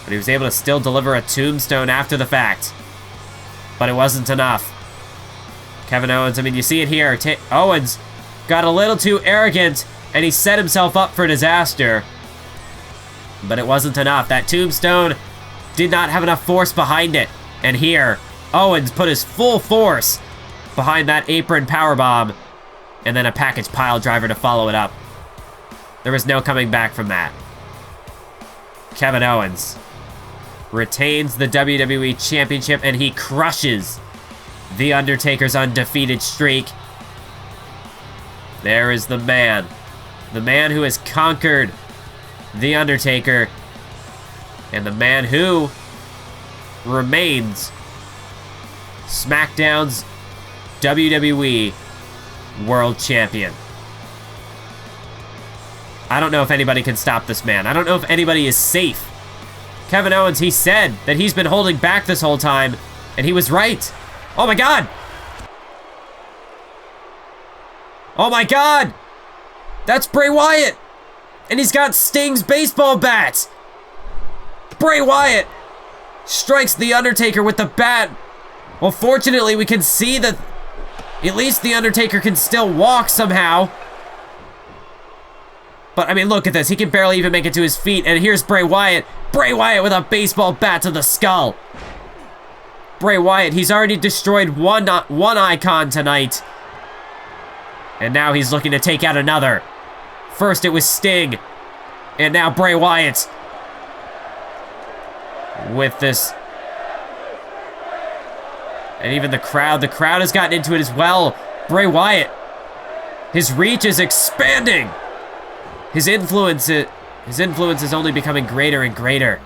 but he was able to still deliver a tombstone after the fact. But it wasn't enough. Kevin Owens, I mean, you see it here. Owens got a little too arrogant, and he set himself up for disaster. But it wasn't enough. That tombstone did not have enough force behind it. And here, Owens put his full force behind that apron powerbomb, and then a package pile driver to follow it up. There was no coming back from that. Kevin Owens retains the WWE Championship, and he crushes The Undertaker's undefeated streak. There is the man who has conquered The Undertaker, and the man who remains SmackDown's WWE World Champion. I don't know if anybody can stop this man. I don't know if anybody is safe. Kevin Owens, he said that he's been holding back this whole time, and he was right. Oh my God! Oh my God! That's Bray Wyatt! And he's got Sting's baseball bat! Bray Wyatt strikes The Undertaker with the bat. Well, fortunately, we can see that at least The Undertaker can still walk somehow. But, I mean, look at this. He can barely even make it to his feet. And here's Bray Wyatt. Bray Wyatt with a baseball bat to the skull. Bray Wyatt, he's already destroyed one icon tonight. And now he's looking to take out another. First it was Sting. And now Bray Wyatt. With this. And even the crowd has gotten into it as well. Bray Wyatt. His reach is expanding. His influence is only becoming greater and greater.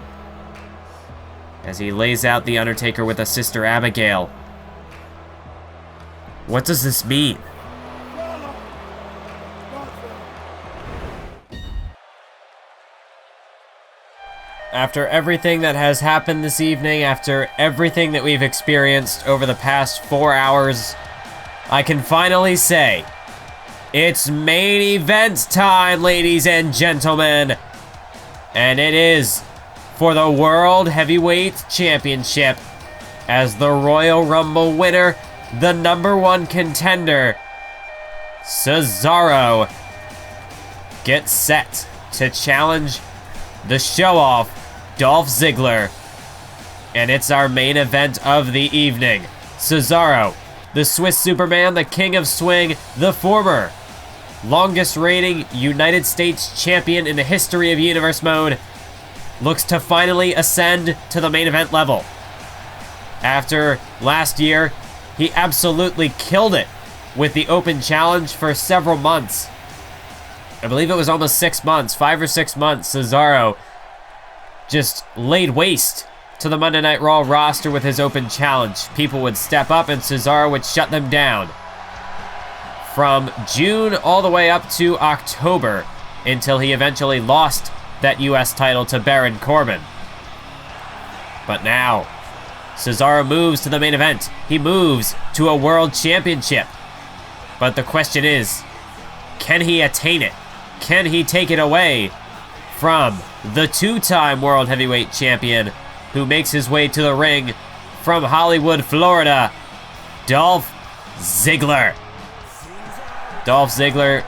As he lays out The Undertaker with a Sister Abigail. What does this mean? After everything that has happened this evening, after everything that we've experienced over the past 4 hours, I can finally say, it's main event time, ladies and gentlemen. And it is for the World Heavyweight Championship, as the Royal Rumble winner, the #1 contender, Cesaro, gets set to challenge the show-off, Dolph Ziggler. And it's our main event of the evening. Cesaro, the Swiss Superman, the King of Swing, the former longest reigning United States champion in the history of Universe Mode, looks to finally ascend to the main event level. After last year, he absolutely killed it with the open challenge for several months. I believe it was almost 6 months, 5 or 6 months. Cesaro just laid waste to the Monday Night Raw roster with his open challenge. People would step up and Cesaro would shut them down. From June all the way up to October, until he eventually lost that US title to Baron Corbin. But now, Cesaro moves to the main event. He moves to a world championship. But the question is, can he attain it? Can he take it away from the 2-time World Heavyweight Champion, who makes his way to the ring from Hollywood, Florida, Dolph Ziggler. Dolph Ziggler,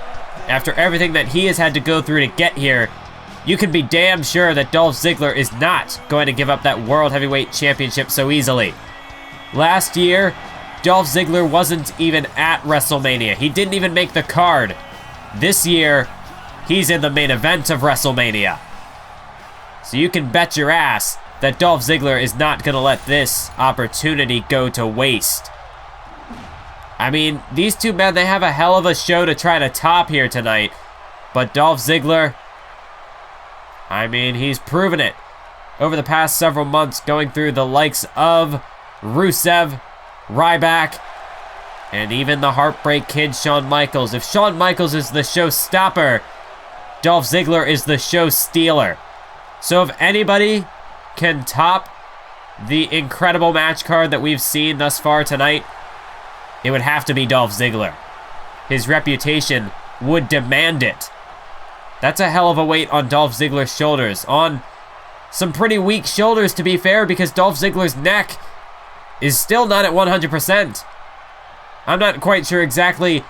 after everything that he has had to go through to get here, you can be damn sure that Dolph Ziggler is not going to give up that World Heavyweight Championship so easily. Last year, Dolph Ziggler wasn't even at WrestleMania. He didn't even make the card. This year, he's in the main event of WrestleMania. So you can bet your ass that Dolph Ziggler is not going to let this opportunity go to waste. I mean, these two men, they have a hell of a show to try to top here tonight. But Dolph Ziggler, I mean, he's proven it over the past several months, going through the likes of Rusev, Ryback, and even the Heartbreak Kid, Shawn Michaels. If Shawn Michaels is the show stopper, Dolph Ziggler is the show stealer. So if anybody can top the incredible match card that we've seen thus far tonight, it would have to be Dolph Ziggler. His reputation would demand it. That's a hell of a weight on Dolph Ziggler's shoulders. On some pretty weak shoulders, to be fair, because Dolph Ziggler's neck is still not at 100%. I'm not quite sure exactly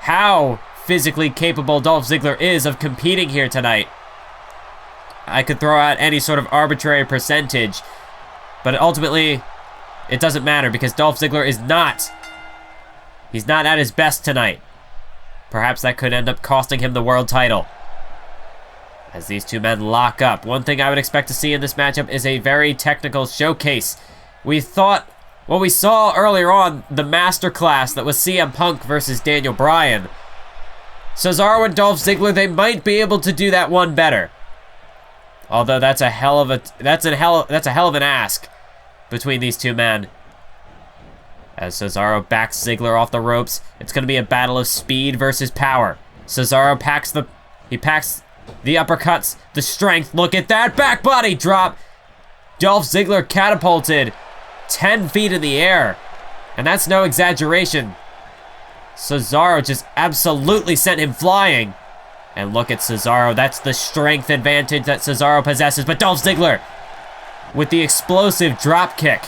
how physically capable Dolph Ziggler is of competing here tonight. I could throw out any sort of arbitrary percentage, but ultimately, it doesn't matter because Dolph Ziggler is not. He's not at his best tonight. Perhaps that could end up costing him the world title. As these two men lock up. One thing I would expect to see in this matchup is a very technical showcase. We saw earlier on, the masterclass that was CM Punk versus Daniel Bryan. Cesaro and Dolph Ziggler, they might be able to do that one better. Although that's a hell of an ask between these two men. As Cesaro backs Ziggler off the ropes, it's going to be a battle of speed versus power. Cesaro packs the uppercuts, the strength. Look at that back body drop. Dolph Ziggler catapulted 10 feet in the air. And that's no exaggeration. Cesaro just absolutely sent him flying. And look at Cesaro. That's the strength advantage that Cesaro possesses. But Dolph Ziggler with the explosive drop kick.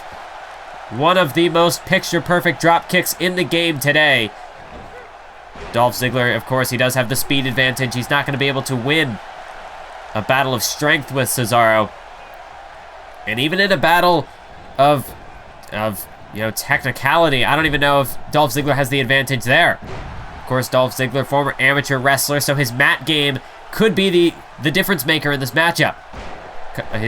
One of the most picture-perfect drop kicks in the game today. Dolph Ziggler, of course, he does have the speed advantage. He's not going to be able to win a battle of strength with Cesaro. And even in a battle of technicality, I don't even know if Dolph Ziggler has the advantage there. Of course, Dolph Ziggler, former amateur wrestler, so his mat game could be the difference maker in this matchup. I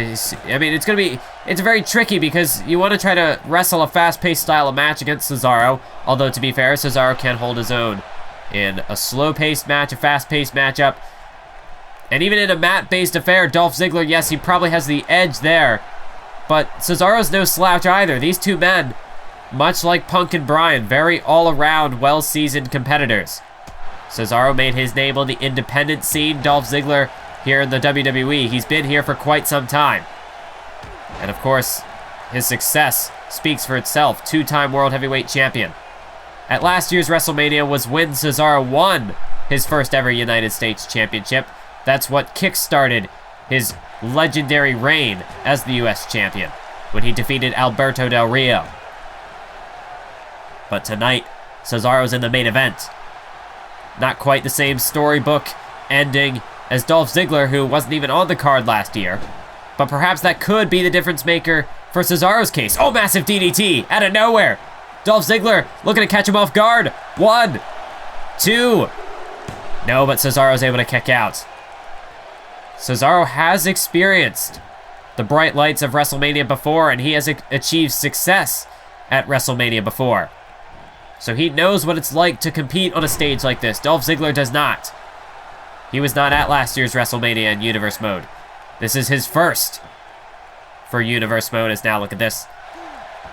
mean, it's very tricky because you want to try to wrestle a fast-paced style of match against Cesaro, although to be fair, Cesaro can hold his own in a slow-paced match, a fast-paced matchup. And even in a mat-based affair, Dolph Ziggler, yes, he probably has the edge there, but Cesaro's no slouch either. These two men, much like Punk and Bryan, very all-around, well-seasoned competitors. Cesaro made his name on the independent scene. Dolph Ziggler here in the WWE. He's been here for quite some time. And of course, his success speaks for itself. Two-time World Heavyweight Champion. At last year's WrestleMania was when Cesaro won his first ever United States Championship. That's what kick-started his legendary reign as the US Champion, when he defeated Alberto Del Rio. But tonight, Cesaro's in the main event. Not quite the same storybook ending as Dolph Ziggler, who wasn't even on the card last year. But perhaps that could be the difference maker for Cesaro's case. Oh, massive DDT out of nowhere. Dolph Ziggler looking to catch him off guard. 1, 2. No, but Cesaro's able to kick out. Cesaro has experienced the bright lights of WrestleMania before, and he has achieved success at WrestleMania before. So he knows what it's like to compete on a stage like this. Dolph Ziggler does not. He was not at last year's WrestleMania in Universe Mode. This is his first for Universe Mode. As now, look at this.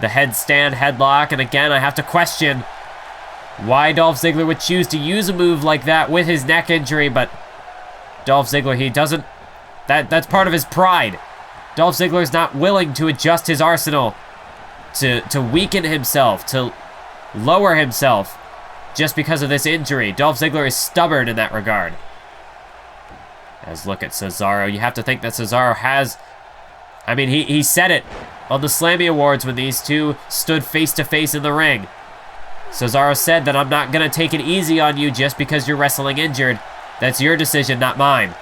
The headstand headlock, and again, I have to question why Dolph Ziggler would choose to use a move like that with his neck injury, but Dolph Ziggler, he doesn't... That's part of his pride. Dolph Ziggler's not willing to adjust his arsenal, to weaken himself, to lower himself, just because of this injury. Dolph Ziggler is stubborn in that regard. As look at Cesaro. You have to think that Cesaro has... I mean, he said it on the Slammy Awards when these two stood face-to-face in the ring. Cesaro said that I'm not going to take it easy on you just because you're wrestling injured. That's your decision, not mine.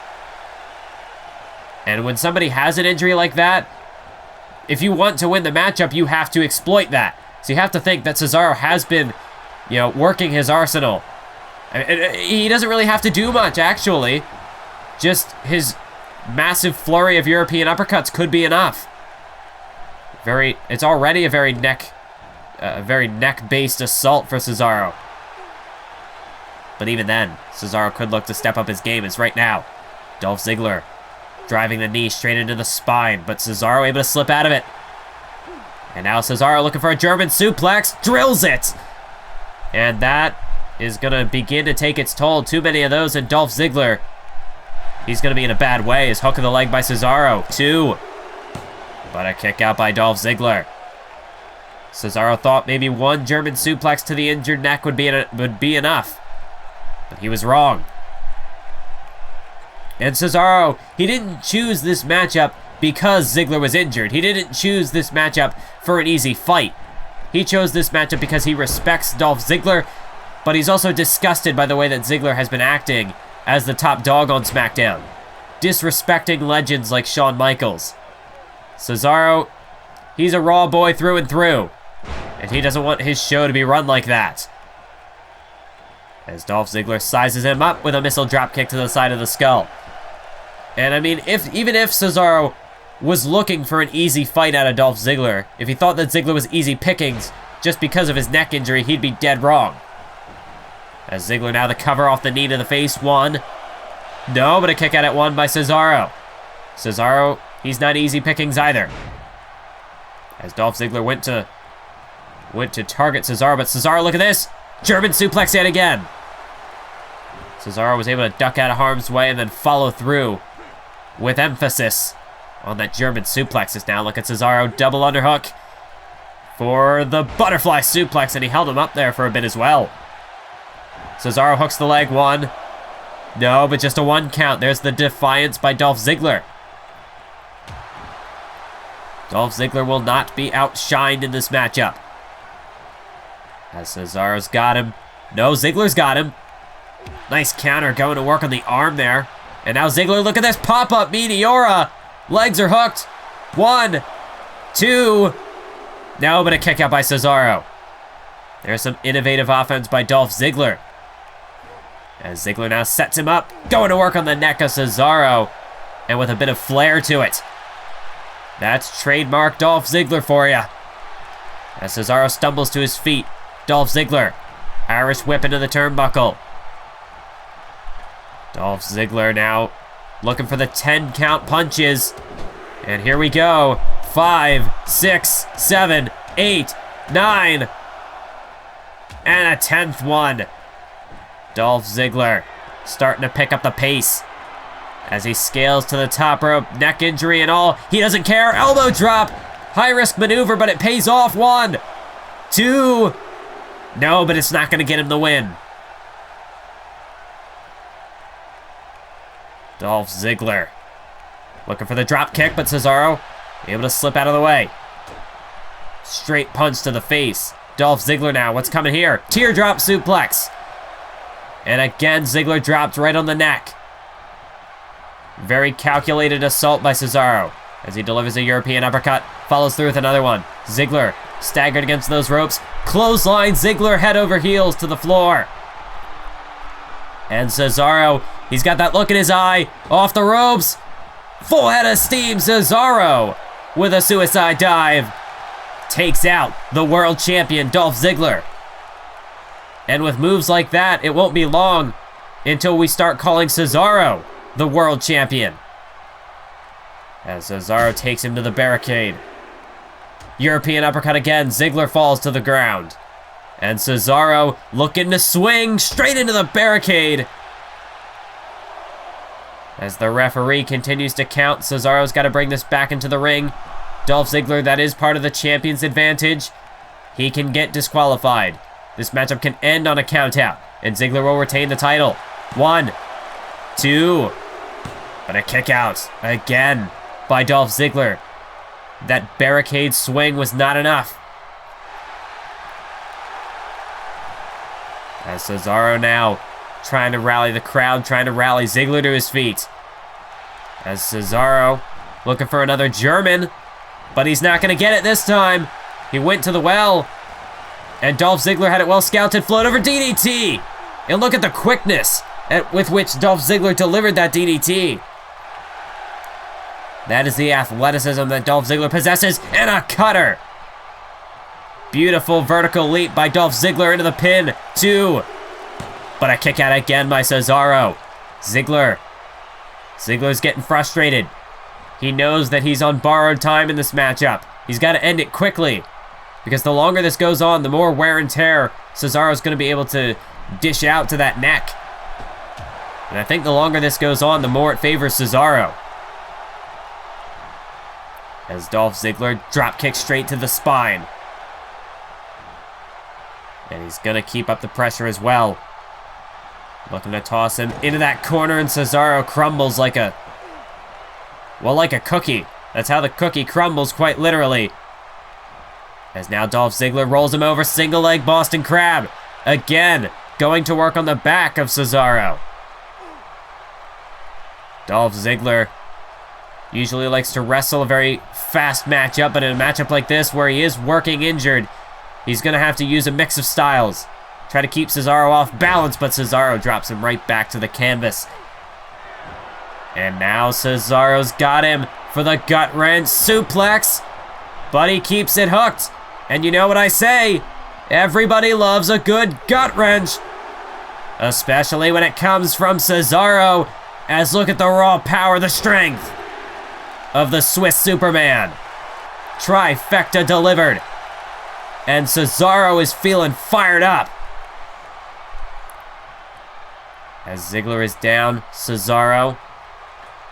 And when somebody has an injury like that, if you want to win the matchup, you have to exploit that. So you have to think that Cesaro has been, working his arsenal. I mean, he doesn't really have to do much, actually. Just his massive flurry of European uppercuts could be enough. It's already a very neck-based assault for Cesaro. But even then, Cesaro could look to step up his game, as right now, Dolph Ziggler driving the knee straight into the spine, but Cesaro able to slip out of it. And now Cesaro looking for a German suplex, drills it! And that is going to begin to take its toll. Too many of those, and Dolph Ziggler, he's going to be in a bad way. His hook of the leg by Cesaro, 2. But a kick out by Dolph Ziggler. Cesaro thought maybe one German suplex to the injured neck would be enough. But he was wrong. And Cesaro, he didn't choose this matchup because Ziggler was injured. He didn't choose this matchup for an easy fight. He chose this matchup because he respects Dolph Ziggler, but he's also disgusted by the way that Ziggler has been acting as the top dog on SmackDown, disrespecting legends like Shawn Michaels. Cesaro, he's a Raw boy through and through, and he doesn't want his show to be run like that. As Dolph Ziggler sizes him up with a missile dropkick to the side of the skull. And I mean, even if Cesaro was looking for an easy fight out of Dolph Ziggler, if he thought that Ziggler was easy pickings just because of his neck injury, he'd be dead wrong. As Ziggler now the cover off the knee to the face, 1. No, but a kick out at 1 by Cesaro. Cesaro, he's not easy pickings either. As Dolph Ziggler went to target Cesaro, but Cesaro, look at this! German suplex yet again! Cesaro was able to duck out of harm's way and then follow through with emphasis on that German suplex. Is now look at Cesaro, double underhook for the butterfly suplex, and he held him up there for a bit as well. Cesaro hooks the leg, 1. No, but just a 1 count. There's the defiance by Dolph Ziggler. Dolph Ziggler will not be outshined in this matchup. As Cesaro's got him. No, Ziggler's got him. Nice counter going to work on the arm there. And now Ziggler, look at this pop-up Meteora. Legs are hooked. 1, 2. No, but a kick out by Cesaro. There's some innovative offense by Dolph Ziggler. As Ziggler now sets him up. Going to work on the neck of Cesaro. And with a bit of flair to it. That's trademark Dolph Ziggler for you. As Cesaro stumbles to his feet. Dolph Ziggler. Irish whip into the turnbuckle. Dolph Ziggler now looking for the 10 count punches. And here we go. 5, 6, 7, 8, 9. And a 10th one. Dolph Ziggler starting to pick up the pace. As he scales to the top rope. Neck injury and all. He doesn't care. Elbow drop. High risk maneuver, but it pays off. 1, 2. No, but it's not going to get him the win. Dolph Ziggler looking for the drop kick, but Cesaro able to slip out of the way. Straight punch to the face. Dolph Ziggler now, what's coming here? Teardrop suplex. And again, Ziggler dropped right on the neck. Very calculated assault by Cesaro as he delivers a European uppercut, follows through with another one. Ziggler staggered against those ropes. Clothesline, Ziggler head over heels to the floor. And Cesaro, he's got that look in his eye, off the ropes. Full head of steam, Cesaro with a suicide dive. Takes out the world champion, Dolph Ziggler. And with moves like that, it won't be long until we start calling Cesaro the world champion. As Cesaro takes him to the barricade. European uppercut again, Ziggler falls to the ground. And Cesaro looking to swing straight into the barricade. As the referee continues to count, Cesaro's got to bring this back into the ring. Dolph Ziggler, that is part of the champion's advantage. He can get disqualified. This matchup can end on a countout, and Ziggler will retain the title. 1, 2, but a kick out again by Dolph Ziggler. That barricade swing was not enough. As Cesaro now trying to rally the crowd, trying to rally Ziggler to his feet. As Cesaro looking for another German, but he's not going to get it this time. He went to the well, and Dolph Ziggler had it well scouted, float over DDT. And look at the quickness with which Dolph Ziggler delivered that DDT. That is the athleticism that Dolph Ziggler possesses, and a cutter. Beautiful vertical leap by Dolph Ziggler into the pin. 2. But a kick out again by Cesaro. Ziggler's getting frustrated. He knows that he's on borrowed time in this matchup. He's got to end it quickly. Because the longer this goes on, the more wear and tear Cesaro's going to be able to dish out to that neck. And I think the longer this goes on, the more it favors Cesaro. As Dolph Ziggler drop kicks straight to the spine. And he's going to keep up the pressure as well. Looking to toss him into that corner, and Cesaro crumbles like a cookie. That's how the cookie crumbles, quite literally. As now Dolph Ziggler rolls him over, single leg Boston Crab. Again, going to work on the back of Cesaro. Dolph Ziggler usually likes to wrestle a very fast matchup, but in a matchup like this where he is working injured, he's going to have to use a mix of styles. Try to keep Cesaro off balance, but Cesaro drops him right back to the canvas. And now Cesaro's got him for the gut wrench suplex, but he keeps it hooked. And you know what I say, everybody loves a good gut wrench, especially when it comes from Cesaro. As look at the raw power, the strength of the Swiss Superman. Trifecta delivered. And Cesaro is feeling fired up. As Ziggler is down, Cesaro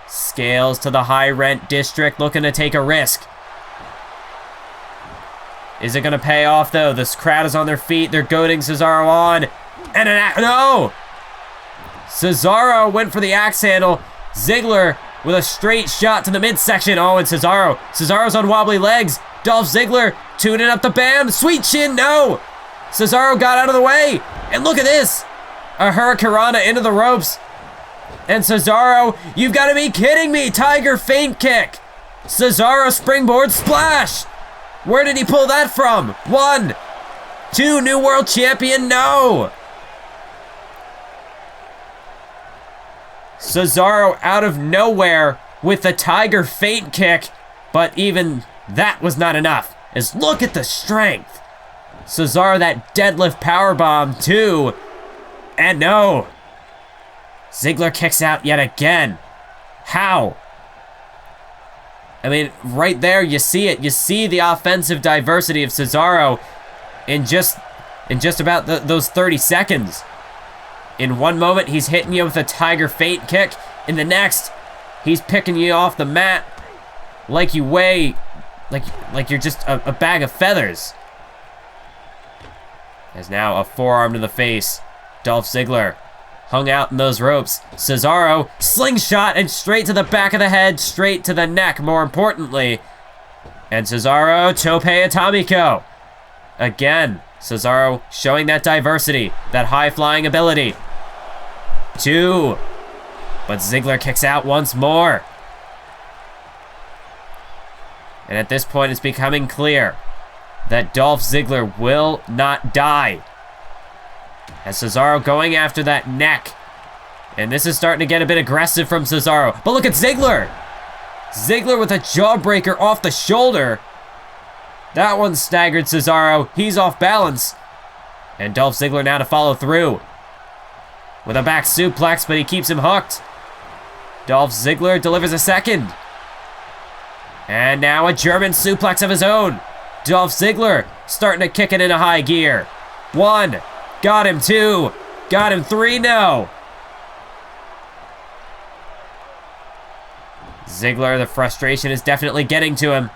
scales to the high rent district, looking to take a risk. Is it going to pay off, though? This crowd is on their feet. They're goading Cesaro on. And no! Cesaro went for the axe handle. Ziggler with a straight shot to the midsection. Oh, and Cesaro's on wobbly legs. Dolph Ziggler tuning up the bam. Sweet chin, no. Cesaro got out of the way. And look at this. A hurricanrana into the ropes. And Cesaro, you've got to be kidding me. Tiger feint kick. Cesaro springboard splash. Where did he pull that from? 1, 2, new world champion, no. Cesaro out of nowhere with the Tiger feint kick, but even that was not enough. As look at the strength. Cesaro, that deadlift powerbomb too. And no. Ziggler kicks out yet again. How? I mean, right there, you see it. You see the offensive diversity of Cesaro in just about those 30 seconds. In one moment, he's hitting you with a Tiger feint kick. In the next, he's picking you off the mat like you weigh, like you're just a bag of feathers. There's now a forearm to the face. Dolph Ziggler hung out in those ropes. Cesaro, slingshot and straight to the back of the head, straight to the neck, more importantly. And Cesaro, tope atomico. Again, Cesaro showing that diversity, that high-flying ability. 2. But Ziggler kicks out once more. And at this point, it's becoming clear that Dolph Ziggler will not die. As Cesaro going after that neck. And this is starting to get a bit aggressive from Cesaro. But look at Ziggler. Ziggler with a jawbreaker off the shoulder. That one staggered Cesaro. He's off balance. And Dolph Ziggler now to follow through. With a back suplex, but he keeps him hooked. Dolph Ziggler delivers a second. And now a German suplex of his own. Dolph Ziggler starting to kick it into high gear. 1. Got him. 2. Got him. 3. No. Ziggler, the frustration is definitely getting to him.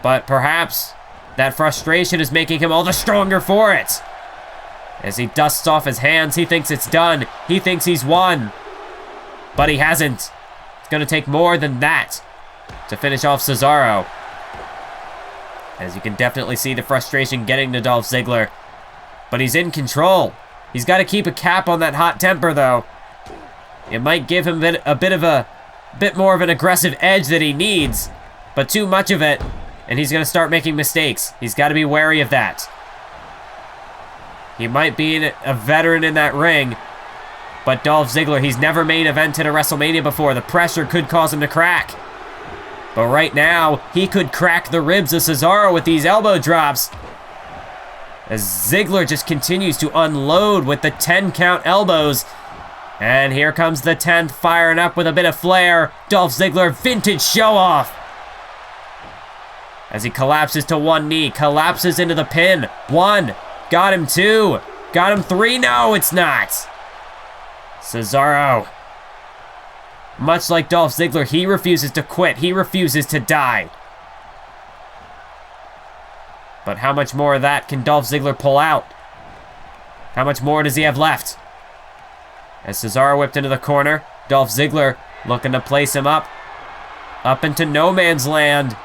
But perhaps that frustration is making him all the stronger for it. As he dusts off his hands, he thinks it's done. He thinks he's won. But he hasn't. It's going to take more than that to finish off Cesaro. As you can definitely see the frustration getting to Dolph Ziggler. But he's in control. He's got to keep a cap on that hot temper, though. It might give him a bit more of an aggressive edge that he needs. But too much of it, and he's going to start making mistakes. He's got to be wary of that. He might be a veteran in that ring, but Dolph Ziggler, he's never main evented a WrestleMania before. The pressure could cause him to crack. But right now, he could crack the ribs of Cesaro with these elbow drops. As Ziggler just continues to unload with the 10 count elbows. And here comes the 10th, firing up with a bit of flair. Dolph Ziggler, vintage show-off. As he collapses to one knee, collapses into the pin. 1. Got him. 2. Got him. 3. No, it's not. Cesaro. Much like Dolph Ziggler, he refuses to quit. He refuses to die. But how much more of that can Dolph Ziggler pull out? How much more does he have left? As Cesaro whipped into the corner, Dolph Ziggler looking to place him up into no man's land.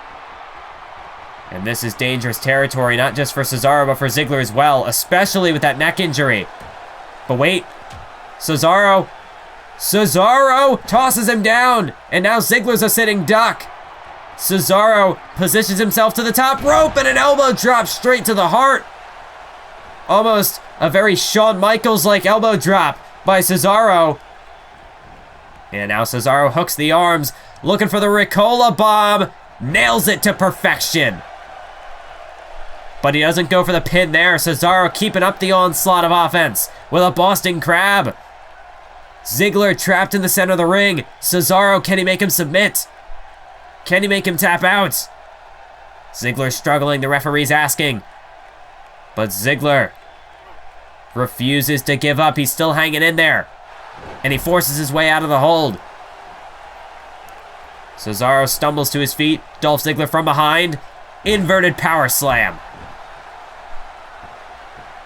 And this is dangerous territory, not just for Cesaro, but for Ziggler as well, especially with that neck injury. But wait, Cesaro tosses him down, and now Ziggler's a sitting duck. Cesaro positions himself to the top rope, and an elbow drop straight to the heart. Almost a very Shawn Michaels-like elbow drop by Cesaro. And now Cesaro hooks the arms, looking for the Ricola bomb, nails it to perfection. But he doesn't go for the pin there. Cesaro keeping up the onslaught of offense with a Boston Crab. Ziggler trapped in the center of the ring. Cesaro, can he make him submit? Can he make him tap out? Ziggler struggling, the referee's asking. But Ziggler refuses to give up. He's still hanging in there. And he forces his way out of the hold. Cesaro stumbles to his feet. Dolph Ziggler from behind. Inverted power slam.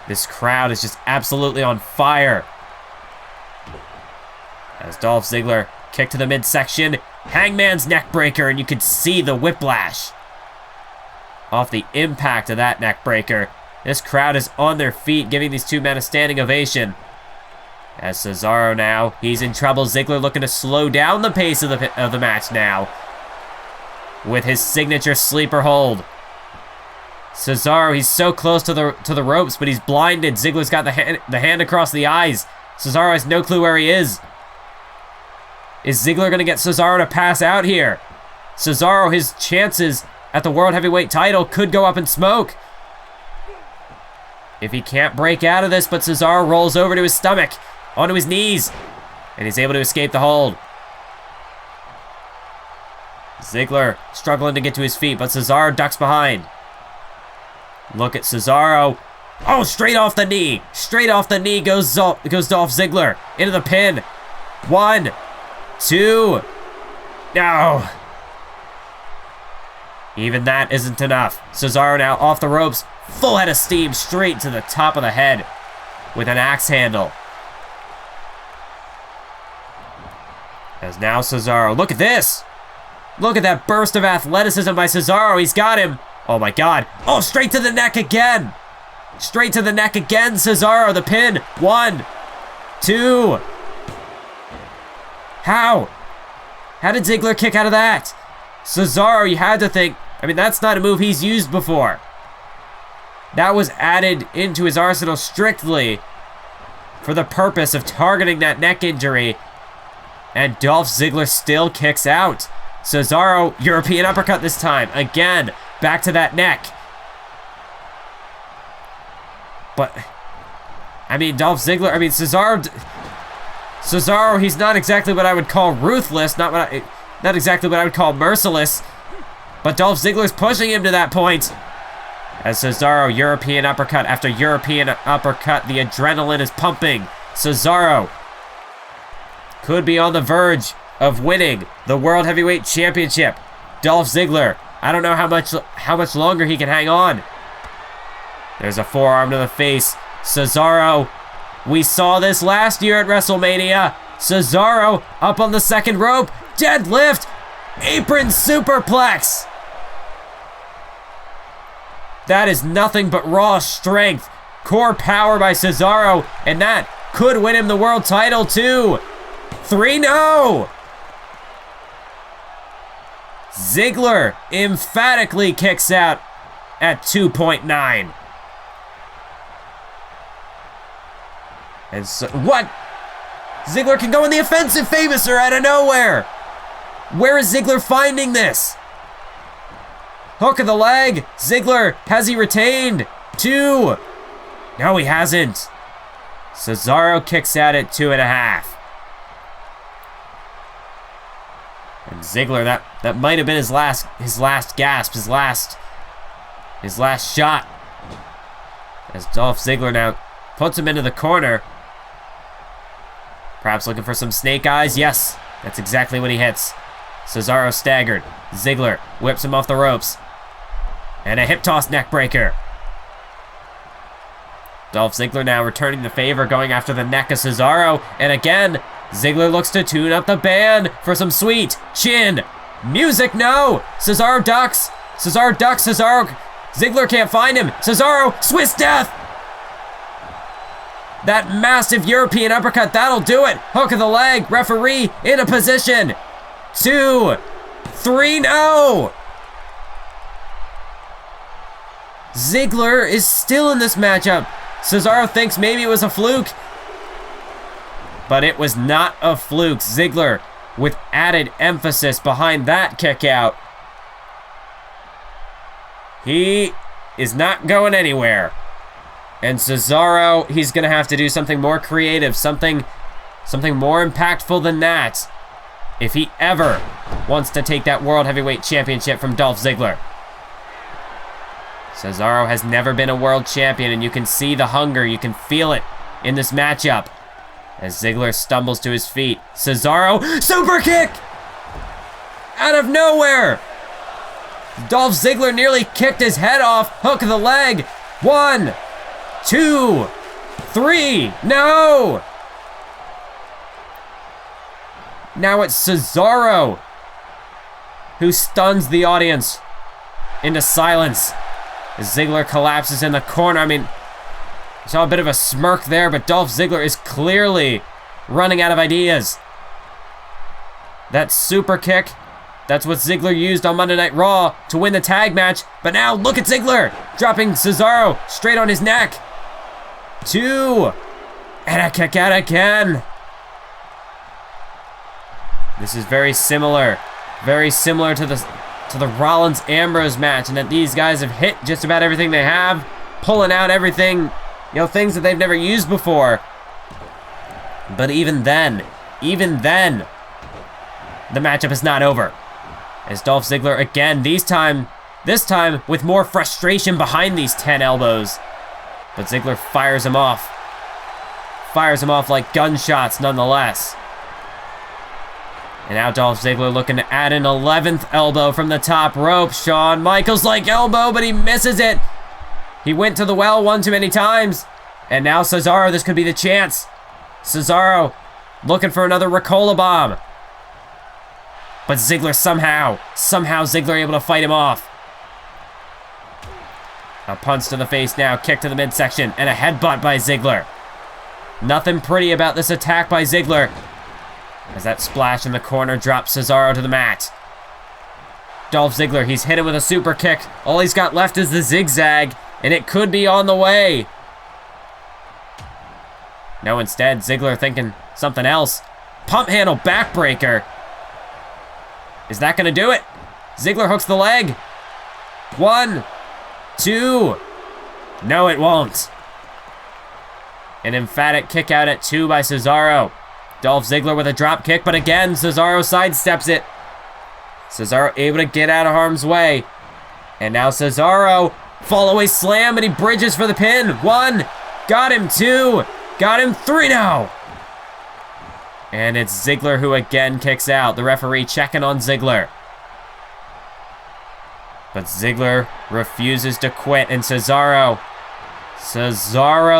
This crowd is just absolutely on fire. As Dolph Ziggler kicked to the midsection, Hangman's neck breaker, and you could see the whiplash off the impact of that neck breaker. This crowd is on their feet, giving these two men a standing ovation. As Cesaro now, he's in trouble. Ziggler looking to slow down the pace of the match now with his signature sleeper hold. Cesaro, he's so close to the ropes, but he's blinded. Ziggler's got the hand across the eyes. Cesaro has no clue where he is. Is Ziggler going to get Cesaro to pass out here? Cesaro, his chances at the World Heavyweight title could go up in smoke if he can't break out of this, but Cesaro rolls over to his stomach, onto his knees, and he's able to escape the hold. Ziggler struggling to get to his feet, but Cesaro ducks behind. Look at Cesaro. Oh, straight off the knee. Straight off the knee goes Dolph Ziggler into the pin. 1, 2. No. Even that isn't enough. Cesaro now off the ropes. Full head of steam straight to the top of the head with an axe handle. As now Cesaro, look at this. Look at that burst of athleticism by Cesaro. He's got him. Oh my God. Oh, straight to the neck again. Straight to the neck again, Cesaro. The pin. 1, 2. How? How did Ziggler kick out of that? Cesaro, you had to think, I mean, that's not a move he's used before. That was added into his arsenal strictly for the purpose of targeting that neck injury. And Dolph Ziggler still kicks out. Cesaro, European uppercut this time. Again, back to that neck. But, I mean, Dolph Ziggler, I mean, Cesaro, he's not exactly what I would call ruthless, not exactly what I would call merciless, but Dolph Ziggler's pushing him to that point. As Cesaro, European uppercut after European uppercut, the adrenaline is pumping. Cesaro could be on the verge of winning the World Heavyweight Championship. Dolph Ziggler, I don't know how much longer he can hang on. There's a forearm to the face. Cesaro, we saw this last year at WrestleMania. Cesaro up on the second rope. Deadlift. Apron superplex. That is nothing but raw strength. Core power by Cesaro. And that could win him the world title too. 3, no. Ziggler emphatically kicks out at 2.9. And so, what? Ziggler can go in the offensive Famouser out of nowhere. Where is Ziggler finding this? Hook of the leg. Ziggler, has he retained? 2. No, he hasn't. Cesaro kicks out at 2.5. And Ziggler, that might have been his last gasp, his last shot. As Dolph Ziggler now puts him into the corner. Perhaps looking for some snake eyes. Yes, that's exactly what he hits. Cesaro staggered. Ziggler whips him off the ropes. And a hip toss neck breaker. Dolph Ziggler now returning the favor, going after the neck of Cesaro. And again, Ziggler looks to tune up the band for some sweet chin music. No! Cesaro ducks. Cesaro ducks. Ziggler can't find him. Cesaro, Swiss death. That massive European uppercut, that'll do it. Hook of the leg, referee in a position. 2, 3, no! Ziggler is still in this matchup. Cesaro thinks maybe it was a fluke. But it was not a fluke. Ziggler with added emphasis behind that kick out. He is not going anywhere. And Cesaro, he's going to have to do something more creative, something more impactful than that, if he ever wants to take that World Heavyweight Championship from Dolph Ziggler. Cesaro has never been a world champion, and you can see the hunger, you can feel it in this matchup. As Ziggler stumbles to his feet, Cesaro, super kick! Out of nowhere! Dolph Ziggler nearly kicked his head off. Hook of the leg. 1, 2, 3, no! Now it's Cesaro who stuns the audience into silence as Ziggler collapses in the corner. I mean, I saw a bit of a smirk there, but Dolph Ziggler is clearly running out of ideas. That super kick, that's what Ziggler used on Monday Night Raw to win the tag match. But now look at Ziggler dropping Cesaro straight on his neck. 2. And a kick out again. This is very similar to the Rollins Ambrose match, and that these guys have hit just about everything they have, pulling out everything, you know, things that they've never used before. But even then, the matchup is not over. As Dolph Ziggler again, this time with more frustration behind these 10 elbows. But Ziggler fires him off like gunshots nonetheless. And now Dolph Ziggler looking to add an 11th elbow from the top rope. Shawn Michaels like elbow, but he misses it. He went to the well one too many times. And now Cesaro, this could be the chance. Cesaro looking for another Ricola bomb. But Ziggler somehow Ziggler able to fight him off. A punch to the face now, kick to the midsection, and a headbutt by Ziggler. Nothing pretty about this attack by Ziggler. As that splash in the corner drops Cesaro to the mat. Dolph Ziggler, he's hit him with a super kick. All he's got left is the zigzag, and it could be on the way. No, instead, Ziggler thinking something else. Pump handle backbreaker. Is that gonna do it? Ziggler hooks the leg. 1, 2. No, it won't. An emphatic kick out at 2 by Cesaro. Dolph Ziggler with a drop kick, but again, Cesaro sidesteps it. Cesaro able to get out of harm's way. And now Cesaro, fall away slam, and he bridges for the pin. 1, got him. 2, got him. 3, no. And it's Ziggler who again kicks out. The referee checking on Ziggler. But Ziggler refuses to quit, and Cesaro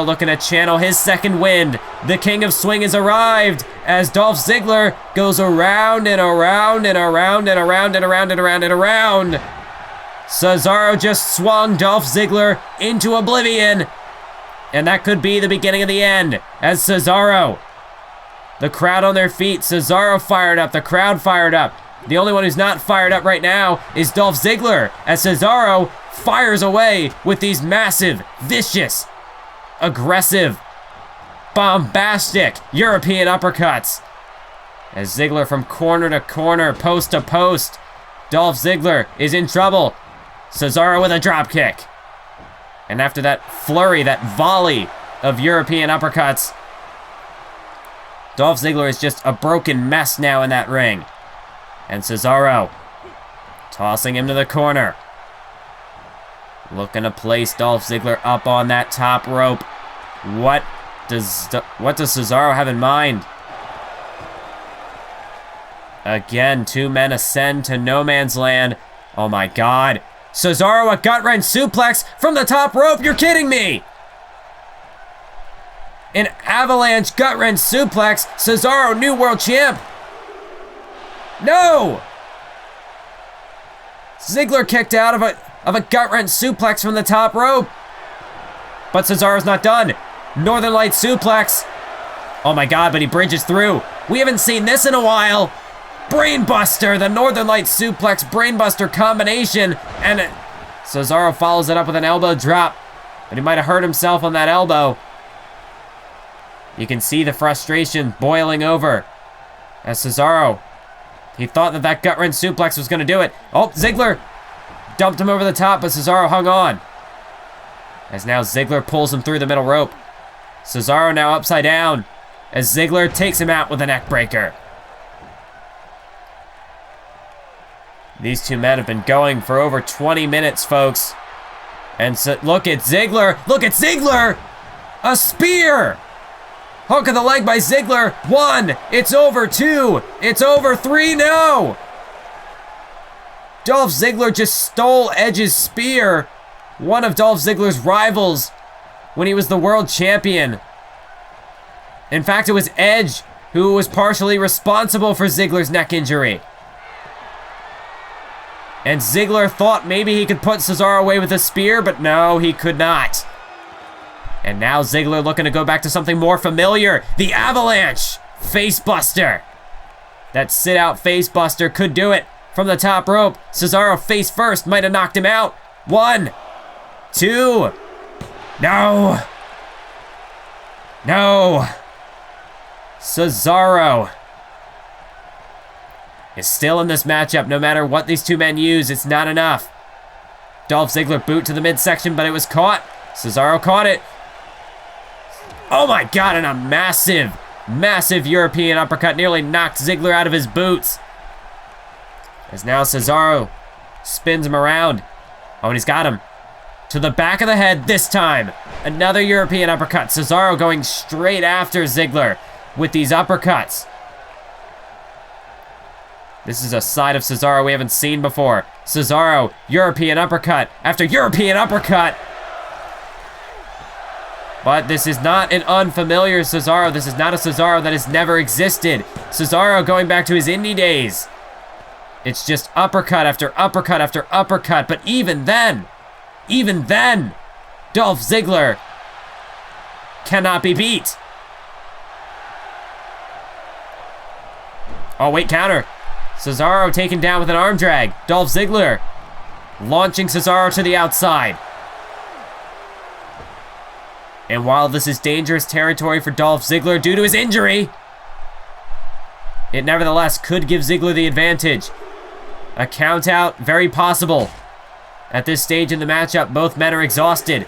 looking to channel his second wind. The King of Swing has arrived as Dolph Ziggler goes around and around and around and around and around and around and around. Cesaro just swung Dolph Ziggler into oblivion. And that could be the beginning of the end as Cesaro, the crowd on their feet, Cesaro fired up, the crowd fired up. The only one who's not fired up right now is Dolph Ziggler, as Cesaro fires away with these massive, vicious, aggressive, bombastic European uppercuts. As Ziggler from corner to corner, post to post, Dolph Ziggler is in trouble. Cesaro with a drop kick. And after that flurry, that volley of European uppercuts, Dolph Ziggler is just a broken mess now in that ring. And Cesaro tossing him to the corner. Looking to place Dolph Ziggler up on that top rope. What does Cesaro have in mind? Again, 2 men ascend to no man's land. Oh my God. Cesaro, a gut-wrench suplex from the top rope. You're kidding me. An avalanche gut-wrench suplex. Cesaro, new world champ. No! Ziggler kicked out of a gut-wrench suplex from the top rope. But Cesaro's not done. Northern Light suplex. Oh my God, but he bridges through. We haven't seen this in a while. Brainbuster, the Northern Light suplex brainbuster combination. And Cesaro follows it up with an elbow drop. But he might have hurt himself on that elbow. You can see the frustration boiling over as Cesaro, he thought that gut-wrench suplex was going to do it. Oh, Ziggler dumped him over the top, but Cesaro hung on. As now Ziggler pulls him through the middle rope. Cesaro now upside down as Ziggler takes him out with a neck breaker. These 2 men have been going for over 20 minutes, folks. And so, look at Ziggler. Look at Ziggler! A spear! Hook of the leg by Ziggler. 1. It's over. 2. It's over. 3. No! Dolph Ziggler just stole Edge's spear. One of Dolph Ziggler's rivals when he was the world champion. In fact, it was Edge who was partially responsible for Ziggler's neck injury. And Ziggler thought maybe he could put Cesaro away with a spear, but no, he could not. And now Ziggler looking to go back to something more familiar. The Avalanche Facebuster. That sit-out Facebuster could do it from the top rope. Cesaro face first, might have knocked him out. 1, 2, no. No. Cesaro is still in this matchup. No matter what these two men use, it's not enough. Dolph Ziggler boot to the midsection, but it was caught. Cesaro caught it. Oh my God, and a massive, massive European uppercut nearly knocked Ziggler out of his boots. As now Cesaro spins him around. Oh, and he's got him. To the back of the head this time. Another European uppercut. Cesaro going straight after Ziggler with these uppercuts. This is a side of Cesaro we haven't seen before. Cesaro, European uppercut after European uppercut. But this is not an unfamiliar Cesaro. This is not a Cesaro that has never existed. Cesaro going back to his indie days. It's just uppercut after uppercut after uppercut. But even then, Dolph Ziggler cannot be beat. Oh, wait, counter. Cesaro taken down with an arm drag. Dolph Ziggler launching Cesaro to the outside. And while this is dangerous territory for Dolph Ziggler due to his injury, it nevertheless could give Ziggler the advantage. A count out, very possible. At this stage in the matchup, both men are exhausted.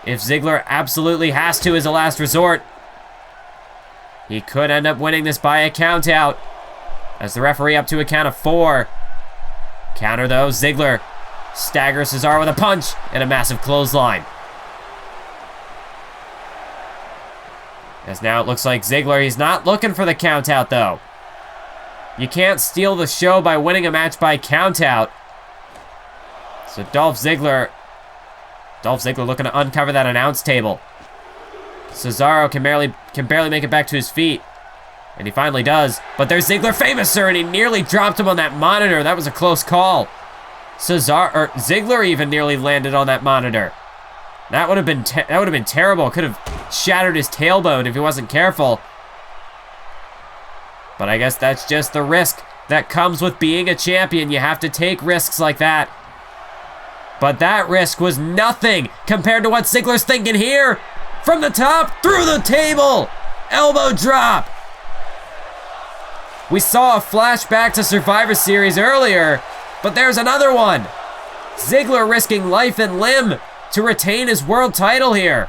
If Ziggler absolutely has to as a last resort, he could end up winning this by a count out. As the referee up to a count of 4. Counter though, Ziggler staggers Cesaro with a punch and a massive clothesline. As now it looks like Ziggler, he's not looking for the count out though. You can't steal the show by winning a match by count out. So Dolph Ziggler looking to uncover that announce table. Cesaro can barely make it back to his feet. And he finally does. But there's Ziggler Famouser, and he nearly dropped him on that monitor. That was a close call. Ziggler even nearly landed on that monitor. That would have been terrible. Could have shattered his tailbone if he wasn't careful. But I guess that's just the risk that comes with being a champion. You have to take risks like that. But that risk was nothing compared to what Ziggler's thinking here. From the top, through the table. Elbow drop. We saw a flashback to Survivor Series earlier, but there's another one. Ziggler risking life and limb to retain his world title here.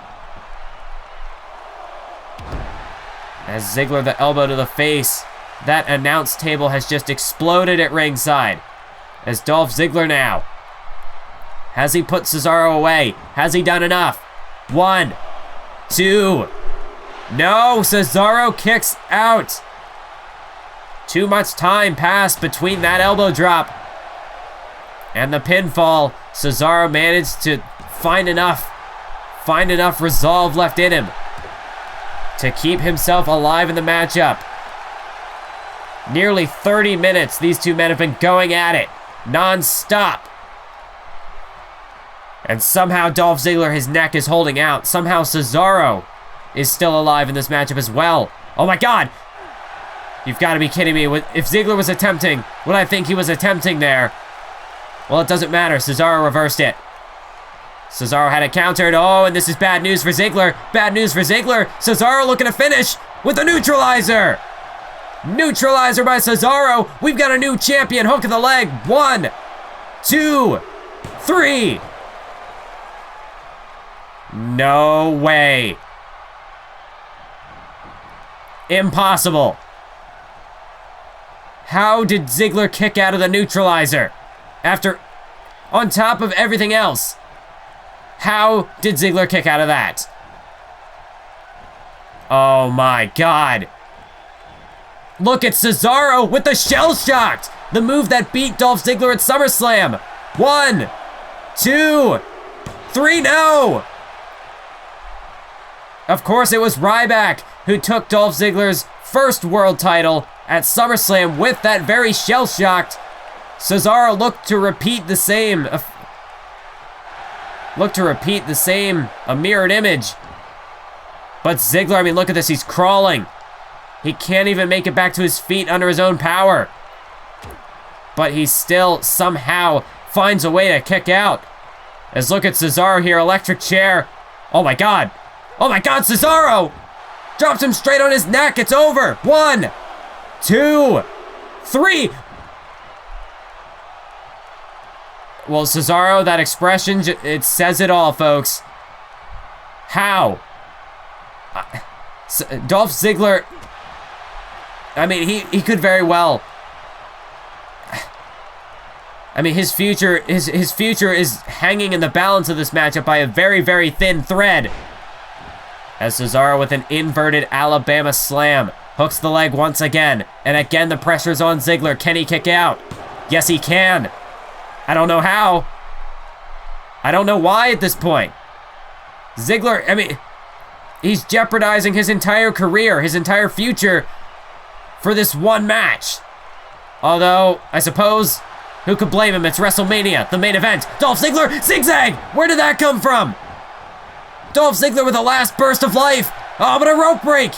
As Ziggler the elbow to the face, that announce table has just exploded at ringside. As Dolph Ziggler now. Has he put Cesaro away? Has he done enough? 1, 2. No, Cesaro kicks out. Too much time passed between that elbow drop and the pinfall. Cesaro managed to find enough resolve left in him to keep himself alive in the matchup. Nearly 30 minutes these two men have been going at it, non-stop. And somehow Dolph Ziggler, his neck is holding out. Somehow Cesaro is still alive in this matchup as well. Oh my God! You've got to be kidding me. If Ziggler was attempting what I think he was attempting there, well, it doesn't matter. Cesaro reversed it. Cesaro had it countered. Oh, and this is bad news for Ziggler. Bad news for Ziggler. Cesaro looking to finish with a neutralizer. Neutralizer by Cesaro. We've got a new champion. Hook of the leg. 1, 2, 3. No way. Impossible. How did Ziggler kick out of the neutralizer? After, on top of everything else, how did Ziggler kick out of that? Oh my God. Look at Cesaro with the shell shocked. The move that beat Dolph Ziggler at SummerSlam. 1, 2, 3, no. Of course it was Ryback who took Dolph Ziggler's first world title at SummerSlam with that very shell-shocked Cesaro looked to repeat the same. A mirrored image. But Ziggler, I mean, look at this. He's crawling. He can't even make it back to his feet under his own power. But he still somehow finds a way to kick out. As look at Cesaro here, electric chair. Oh my God. Oh my God, Cesaro! Drops him straight on his neck. It's over. 1, 2, 3. Well, Cesaro, that expression, it says it all, folks. How? Dolph Ziggler, I mean, he could very well. I mean, his future is hanging in the balance of this matchup by a very, very thin thread. As Cesaro with an inverted Alabama slam hooks the leg once again. And again, the pressure's on Ziggler. Can he kick out? Yes, he can. I don't know how. I don't know why at this point. Ziggler, I mean, he's jeopardizing his entire career, his entire future for this one match. Although, I suppose, who could blame him? It's WrestleMania, the main event. Dolph Ziggler, zigzag! Where did that come from? Dolph Ziggler with a last burst of life. Oh, but a rope break.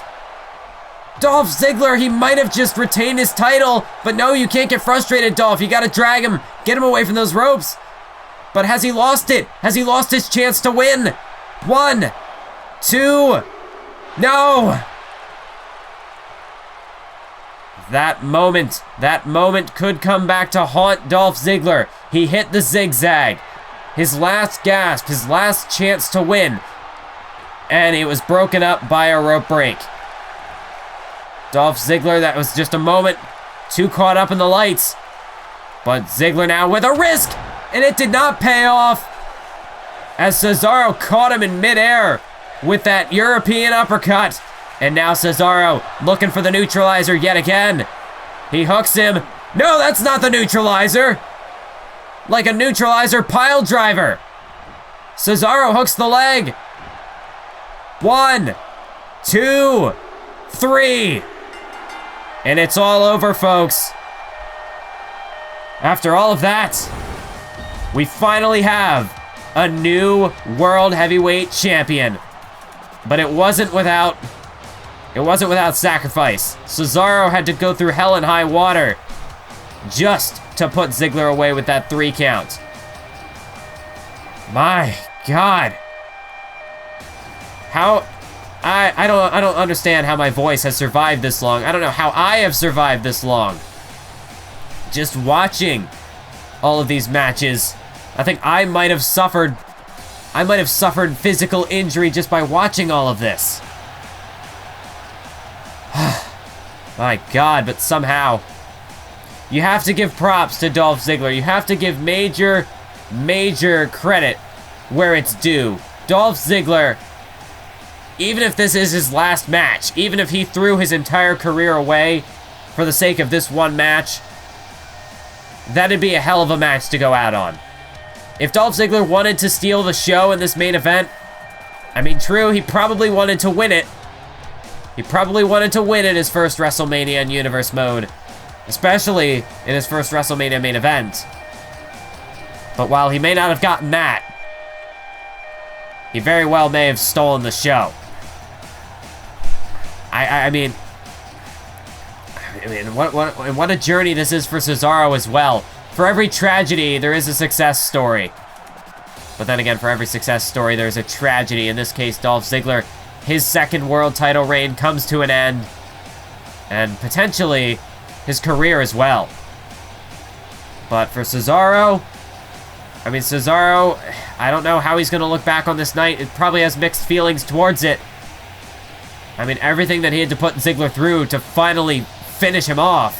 Dolph Ziggler, he might have just retained his title, but no, you can't get frustrated, Dolph. You gotta drag him, get him away from those ropes. But has he lost it? Has he lost his chance to win? 1, 2, no! That moment could come back to haunt Dolph Ziggler. He hit the zigzag. His last gasp, his last chance to win. And it was broken up by a rope break. Dolph Ziggler, that was just a moment. Too caught up in the lights. But Ziggler now with a risk. And it did not pay off. As Cesaro caught him in midair with that European uppercut. And now Cesaro looking for the neutralizer yet again. He hooks him. No, that's not the neutralizer. Like a neutralizer pile driver. Cesaro hooks the leg. 1, 2, 3. And it's all over, folks. After all of that, we finally have a new World Heavyweight Champion. But it wasn't without sacrifice. Cesaro had to go through hell and high water just to put Ziggler away with that 3 count. My God. How I don't understand how my voice has survived this long. I don't know how I have survived this long. Just watching all of these matches, I think I might have suffered physical injury just by watching all of this. My God, but somehow you have to give props to Dolph Ziggler. You have to give major credit where it's due. Dolph Ziggler, even if this is his last match, even if he threw his entire career away for the sake of this one match, that'd be a hell of a match to go out on. If Dolph Ziggler wanted to steal the show in this main event, I mean, true, he probably wanted to win it. He probably wanted to win in his first WrestleMania in Universe mode, especially in his first WrestleMania main event. But while he may not have gotten that, he very well may have stolen the show. I mean, what a journey this is for Cesaro as well. For every tragedy, there is a success story. But then again, for every success story, there's a tragedy. In this case, Dolph Ziggler, his second world title reign comes to an end. And potentially, his career as well. But for Cesaro, I mean, Cesaro, I don't know how he's going to look back on this night. It probably has mixed feelings towards it. I mean, everything that he had to put Ziggler through to finally finish him off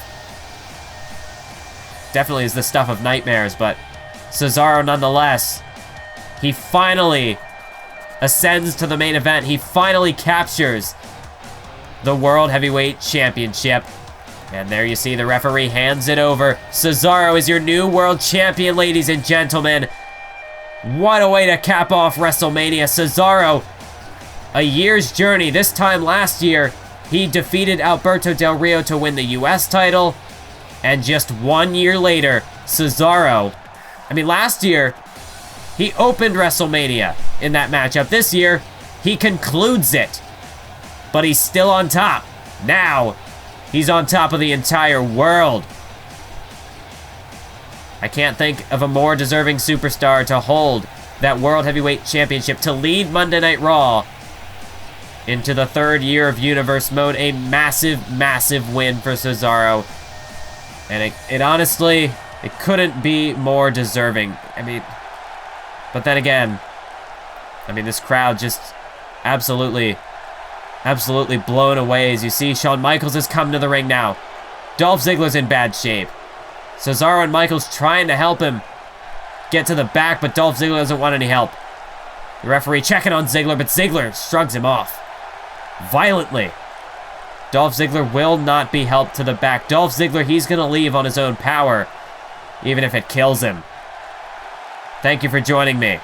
definitely is the stuff of nightmares, but Cesaro nonetheless, he finally ascends to the main event. He finally captures the World Heavyweight Championship. And there you see the referee hands it over. Cesaro is your new world champion, ladies and gentlemen. What a way to cap off WrestleMania. Cesaro a year's journey. This time last year, he defeated Alberto Del Rio to win the US title. And just 1 year later, Cesaro, last year, he opened WrestleMania in that matchup. This year, he concludes it. But he's still on top. Now, he's on top of the entire world. I can't think of a more deserving superstar to hold that World Heavyweight Championship, to lead Monday Night Raw into the 3rd year of Universe Mode. A massive, massive win for Cesaro. And it honestly, it couldn't be more deserving. But then again, this crowd just absolutely blown away. As you see, Shawn Michaels has come to the ring now. Dolph Ziggler's in bad shape. Cesaro and Michaels trying to help him get to the back, but Dolph Ziggler doesn't want any help. The referee checking on Ziggler, but Ziggler shrugs him off violently. Dolph Ziggler will not be helped to the back. Dolph Ziggler, he's going to leave on his own power, even if it kills him. Thank you for joining me.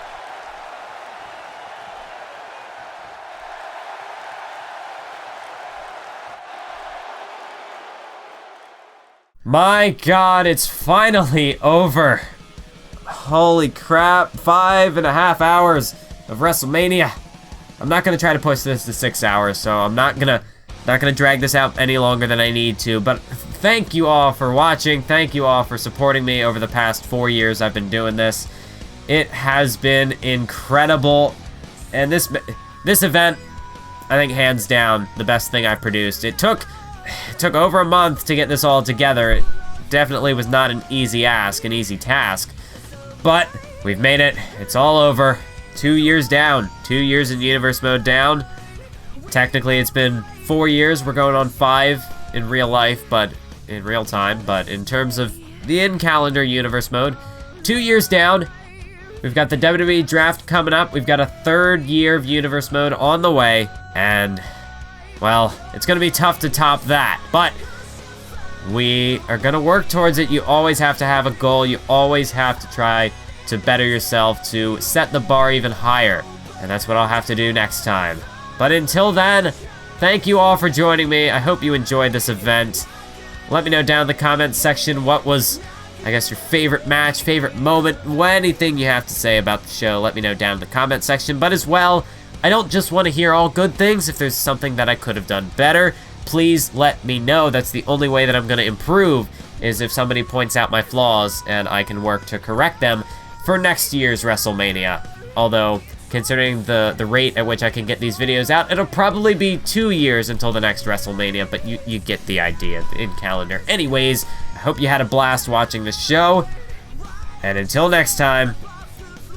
My God, it's finally over. Holy crap, 5.5 hours of WrestleMania. I'm not gonna try to push this to 6 hours, so I'm not gonna drag this out any longer than I need to, but thank you all for watching. Thank you all for supporting me over the past 4 years I've been doing this. It has been incredible, and this event, I think hands down, the best thing I've produced. It took over a month to get this all together. It definitely was not an easy task, but we've made it. It's all over. 2 years down, 2 years in Universe Mode down. Technically, it's been 4 years. We're going on 5 in real life, but in real time. But in terms of the in-calendar Universe Mode, 2 years down. We've got the WWE Draft coming up. We've got a 3rd year of Universe Mode on the way. And, well, it's going to be tough to top that. But we are going to work towards it. You always have to have a goal. You always have to try to better yourself, to set the bar even higher. And that's what I'll have to do next time. But until then, thank you all for joining me. I hope you enjoyed this event. Let me know down in the comments section what was, I guess, your favorite match, favorite moment, anything you have to say about the show. Let me know down in the comment section. But as well, I don't just want to hear all good things. If there's something that I could have done better, please let me know. That's the only way that I'm going to improve, is if somebody points out my flaws and I can work to correct them for next year's WrestleMania. Although, considering the rate at which I can get these videos out, it'll probably be 2 years until the next WrestleMania, but you get the idea in calendar. Anyways, I hope you had a blast watching this show, and until next time,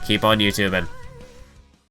keep on YouTubing.